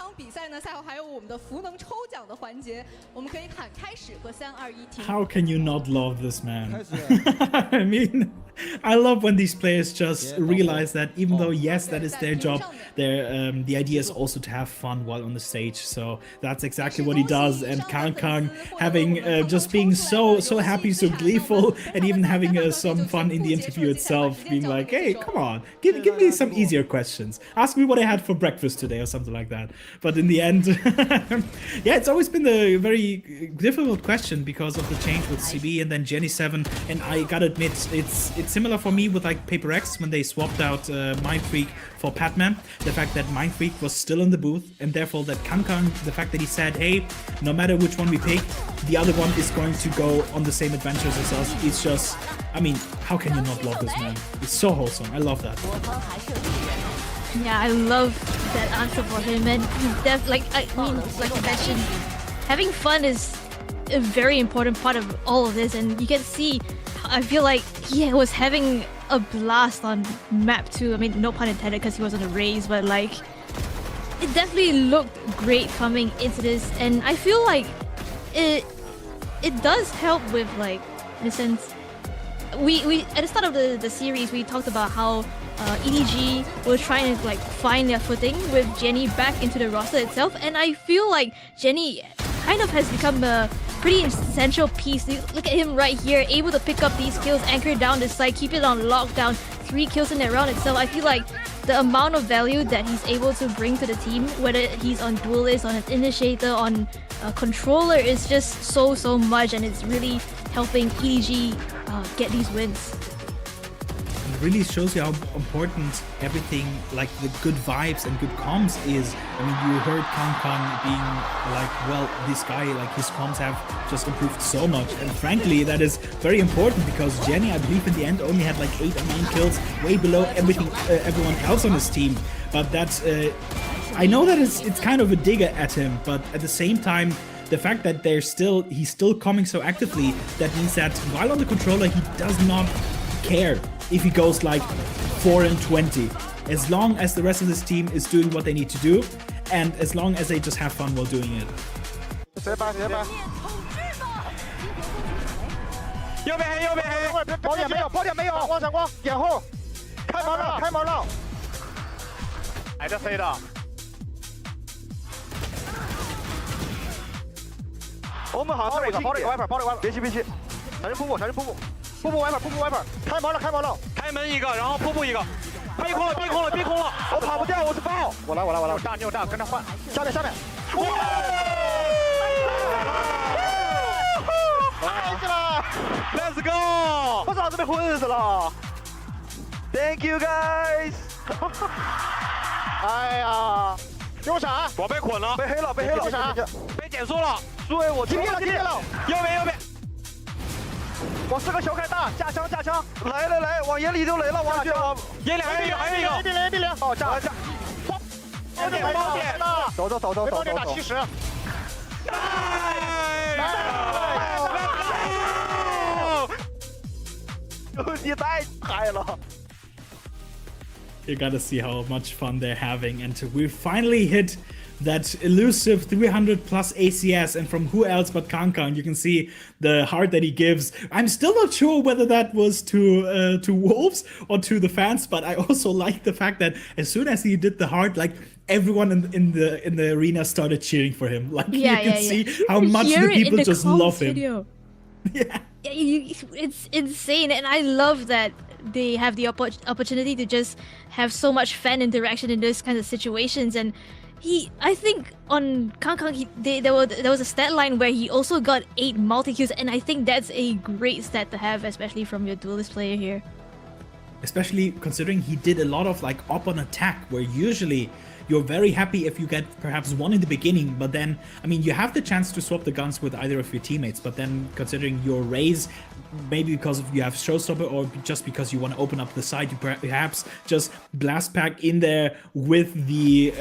How can you not love this man? I mean, I love when these players just realize that even though, yes, that is their job, the idea is also to have fun while on the stage. So that's exactly what he does. And Kang having just being so happy, so gleeful, and even having some fun in the interview itself, being like, hey, come on, give me some easier questions. Ask me what I had for breakfast today or something like that. But in the end, Yeah, it's always been a very difficult question because of the change with CB and then Jenny 7. And I gotta admit, it's similar for me with like Paper X when they swapped out Mind Freak for Patman. The fact that Mind Freak was still in the booth, and therefore that Kankan, the fact that he said, hey, no matter which one we pick, the other one is going to go on the same adventures as us. It's just, I mean, how can you not love this man? It's so wholesome. I love that. Yeah, I love that answer for him, and like you mentioned, having fun is a very important part of all of this, and you can see, I feel like he was having a blast on map 2. I mean, no pun intended because he was on a raise, but like, it definitely looked great coming into this, and I feel like it does help with, like, in a sense, we at the start of the series we talked about how EDG was trying to like find their footing with Jenny back into the roster itself, and I feel like Jenny kind of has become a pretty essential piece. Look at him right here, able to pick up these kills, anchor down the site, keep it on lockdown, 3 kills in that round itself. I feel like the amount of value that he's able to bring to the team, whether he's on duelist, on an initiator, on a controller, is just so much, and it's really helping EDG get these wins. It really shows you how important everything, like the good vibes and good comms is. I mean, you heard Kankan being like, well, this guy, like his comms have just improved so much. And frankly, that is very important because Jenny, I believe in the end, only had like 8 or 9 kills, way below everyone else on his team. But that's, I know that it's kind of a digger at him, but at the same time, the fact that he's still coming so actively, that means that while on the controller, he does not care if he goes like 4 and 20, as long as the rest of this team is doing what they need to do, and as long as they just have fun while doing it. 右边黑，右边黑，包点没有，包点没有，光闪光，掩后，开门了，开门了，挨着 C 的。我们好像包一个 wiper， 包了个 wiper， 别急，小心瀑布，瀑布 wiper， 瀑布 wiper， 开门了，开门一个，然后瀑布一个，逼空了，我跑不掉，我是爆，我来，你有炸，跟他换，下面，哇！太起来 ，Let's go！ 我操，这被混死了 ，Thank you guys！ 哎呀，用闪，我被捆了，被黑了，用闪，被减速了，苏伟我停了，右边。 我4个小开大，架枪，来，往眼里就雷了，往去，眼里还有一个，A 零，好架，包点，走，包点打70，你太嗨了。 You gotta see how much fun they're having, and we finally hit that elusive 300 plus ACS, and from who else but Kankan. You can see the heart that he gives. I'm still not sure whether that was to Wolves or to the fans, but I also like the fact that as soon as he did the heart, like everyone in the arena started cheering for him. Like you can see how much the people just love him. It's insane, and I love that they have the opportunity to just have so much fan interaction in those kinds of situations. And I think on Kankan, there was a stat line where he also got 8 multi-kills, and I think that's a great stat to have, especially from your duelist player here. Especially considering he did a lot of like up on attack, where usually you're very happy if you get perhaps 1 in the beginning, but then, I mean, you have the chance to swap the guns with either of your teammates, but then considering your raise, maybe because you have showstopper or just because you want to open up the side, you perhaps just blast pack in there with the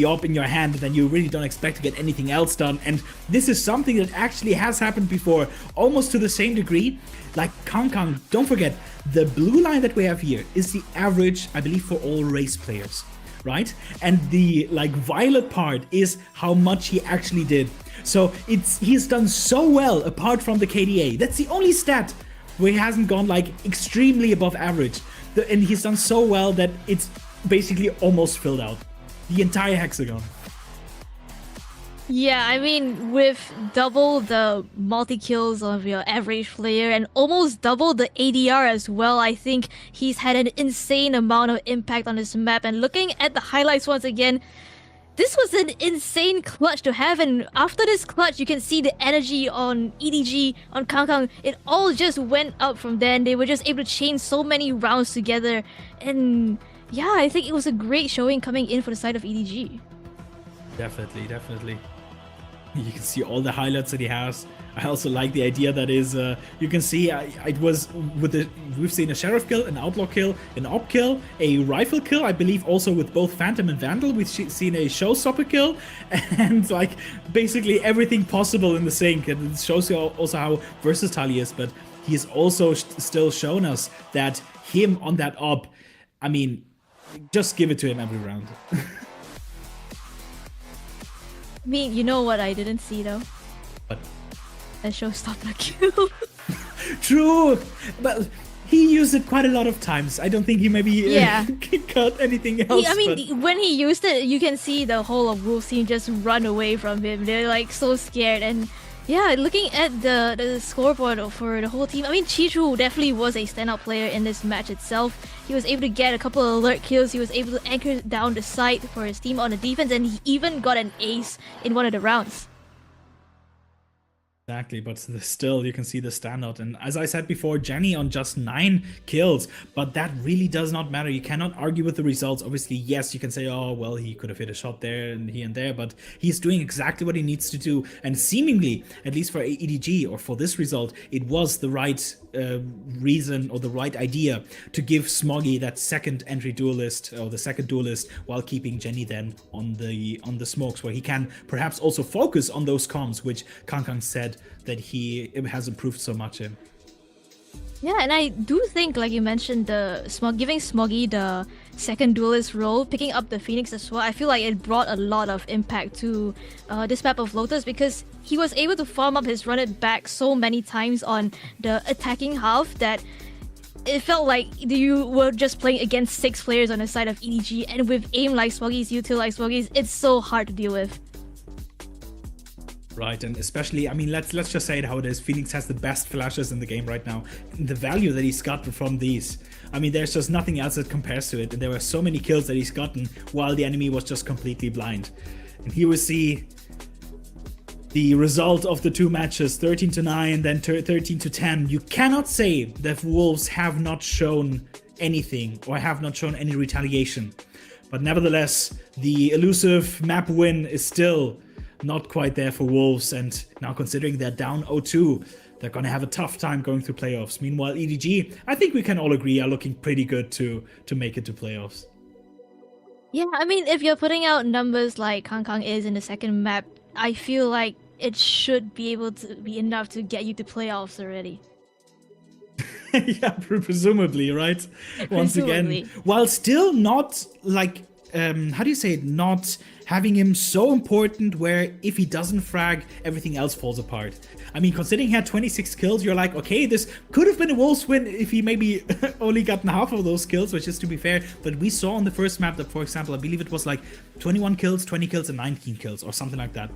op in your hand, and then you really don't expect to get anything else done. And this is something that actually has happened before, almost to the same degree. Like Kankan, don't forget, the blue line that we have here is the average, I believe, for all race players. Right? And the like violet part is how much he actually did. So he's done so well apart from the KDA. That's the only stat where he hasn't gone like extremely above average. And he's done so well that it's basically almost filled out the entire hexagon. Yeah, I mean, with double the multi-kills of your average player and almost double the ADR as well, I think he's had an insane amount of impact on this map. And looking at the highlights once again, this was an insane clutch to have, and after this clutch, you can see the energy on EDG, on Kang. It all just went up from there, and they were just able to chain so many rounds together. And yeah, I think it was a great showing coming in for the side of EDG. Definitely, definitely. You can see all the highlights that he has. I also like the idea that is, you can see it was with the, we've seen a sheriff kill, an outlaw kill, an op kill, a rifle kill, I believe also with both Phantom and Vandal. We've seen a showstopper kill, and like basically everything possible in the sync. And it shows you also how versatile he is, but he's also still shown us that him on that op, I mean, just give it to him every round. I mean, you know what I didn't see though? What? A showstopper kill. True, but he used it quite a lot of times. I don't think he maybe got anything else. I mean, when he used it, you can see the whole of Wolves team just run away from him. They're like so scared. And yeah, looking at the scoreboard for the whole team, I mean, Chichu definitely was a standout player in this match itself. He was able to get a couple of alert kills. He was able to anchor down the site for his team on the defense, and he even got an ace in one of the rounds. Exactly, but still you can see the standout. And as I said before, Jenny on just 9 kills, but that really does not matter. You cannot argue with the results. Obviously, yes, you can say, oh, well, he could have hit a shot there and here and there, but he's doing exactly what he needs to do. And seemingly, at least for EDG or for this result, it was the right reason or the right idea to give Smoggy that second entry duelist or the second duelist, while keeping Jenny then on the smokes, where he can perhaps also focus on those comms, which Kang said that he has improved so much in. Yeah, and I do think, like you mentioned, giving Smoggy the second duelist role, picking up the Phoenix as well, I feel like it brought a lot of impact to this map of Lotus, because he was able to farm up his run it back so many times on the attacking half that it felt like you were just playing against 6 players on the side of EDG, and with aim like Smoggy's, util like Smoggy's, it's so hard to deal with. Right, and especially, I mean, let's just say it how it is. Phoenix has the best flashes in the game right now. And the value that he's gotten from these, I mean, there's just nothing else that compares to it. And there were so many kills that he's gotten while the enemy was just completely blind. And here we see the result of the 2 matches, 13-9, then 13-10. You cannot say that Wolves have not shown anything or have not shown any retaliation. But nevertheless, the elusive map win is still not quite there for Wolves, and now considering they're down 0-2, they're gonna have a tough time going through playoffs. Meanwhile, EDG, I think we can all agree, are looking pretty good to make it to playoffs. Yeah, I mean, if you're putting out numbers like Kang is in the second map, I feel like it should be able to be enough to get you to playoffs already. Yeah, presumably, right? Once again, while still not like, how do you say it, not having him so important where if he doesn't frag, everything else falls apart. I mean, considering he had 26 kills, you're like, okay, this could have been a Wolves win if he maybe only gotten half of those kills, which is to be fair. But we saw on the first map that, for example, I believe it was like 21 kills, 20 kills, and 19 kills or something like that.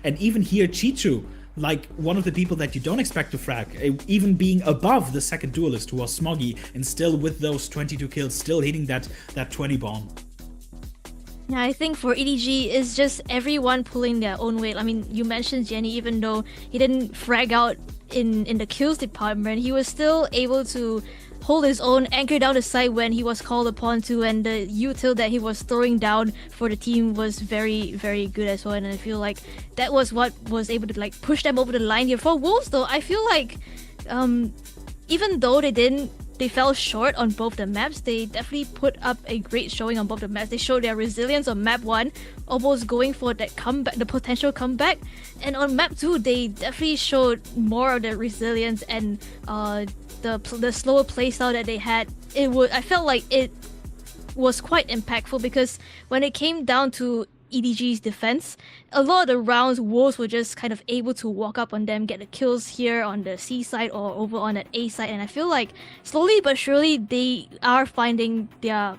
And even here, Chichu, like one of the people that you don't expect to frag, even being above the second duelist who was Smoggy, and still with those 22 kills, still hitting that 20 bomb. Yeah, I think for EDG, it's just everyone pulling their own weight. I mean, you mentioned Jenny, even though he didn't frag out in the kills department, he was still able to hold his own, anchor down the site when he was called upon to, and the util that he was throwing down for the team was very, very good as well. And I feel like that was what was able to like push them over the line here. For Wolves though, I feel like even though they fell short on both the maps, they definitely put up a great showing on both the maps. They showed their resilience on map 1, almost going for that comeback, the potential comeback. And on map 2, they definitely showed more of the resilience and the slower playstyle that they had. I felt like it was quite impactful, because when it came down to EDG's defense, a lot of the rounds, Wolves were just kind of able to walk up on them, get the kills here on the C side or over on that A side, and I feel like slowly but surely they are finding their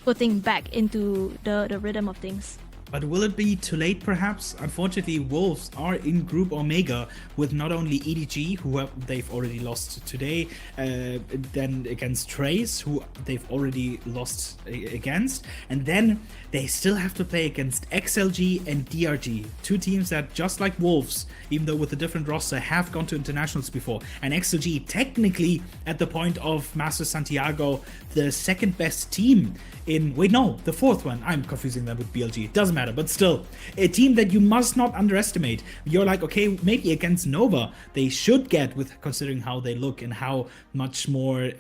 footing back into the rhythm of things. But will it be too late perhaps? Unfortunately, Wolves are in Group Omega with not only EDG, who they've already lost today, then against Trace, who they've already lost against, and then they still have to play against XLG and DRG, two teams that, just like Wolves, even though with a different roster, have gone to internationals before. And XLG, technically at the point of Master Santiago, the second best team in, wait, no, the fourth one. I'm confusing them with BLG. Doesn't matter, but still, a team that you must not underestimate. You're like, okay, maybe against Nova, they should get, with considering how they look and how much more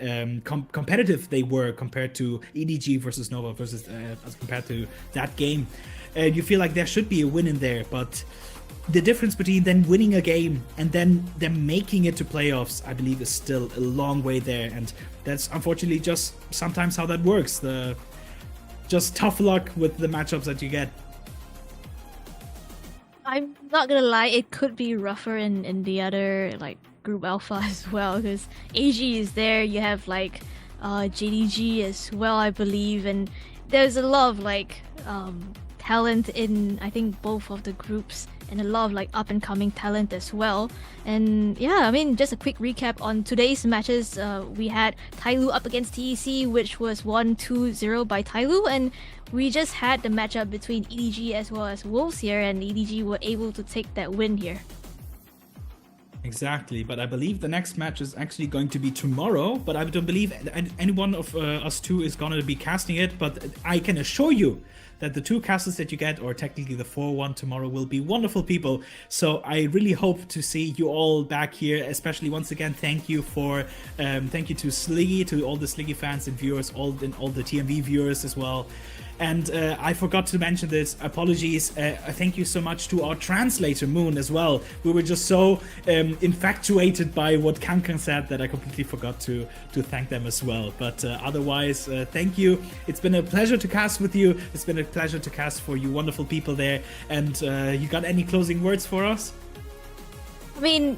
competitive they were compared to EDG versus Nova versus as compared to that game. You feel like there should be a win in there, but the difference between then winning a game and then them making it to playoffs, I believe, is still a long way there, and that's unfortunately just sometimes how that works. Just tough luck with the matchups that you get. I'm not gonna lie, it could be rougher in the other like Group Alpha as well, because AG is there, you have like JDG as well, I believe, and there's a lot of like talent in, I think, both of the groups, and a lot of like up and coming talent as well. And yeah, I mean, just a quick recap on today's matches. We had TYL up against TEC, which was won 2-0 by TYL, and we just had the matchup between EDG as well as Wolves here, and EDG were able to take that win here. Exactly, but I believe the next match is actually going to be tomorrow, but I don't believe any one of us two is going to be casting it, but I can assure you that the two casters that you get, or technically the 4-1 tomorrow, will be wonderful people. So I really hope to see you all back here, especially once again, thank you to Sliggy, to all the Sliggy fans and viewers, all the TMV viewers as well. And I forgot to mention this, apologies. Thank you so much to our translator, Moon, as well. We were just so infatuated by what Kankan said that I completely forgot to thank them as well. But otherwise, thank you. It's been a pleasure to cast with you. It's been a pleasure to cast for you wonderful people there. And you got any closing words for us? I mean,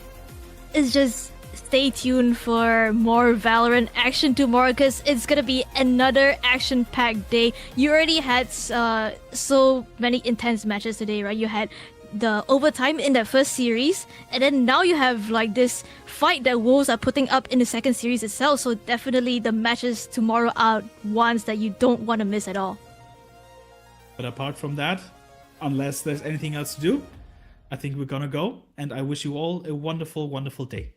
it's just stay tuned for more Valorant action tomorrow, because it's gonna be another action-packed day. You already had so many intense matches today, right? You had the overtime in that first series, and then now you have like this fight that Wolves are putting up in the second series itself. So definitely the matches tomorrow are ones that you don't want to miss at all. But apart from that, unless there's anything else to do, I think we're gonna go, and I wish you all a wonderful, wonderful day.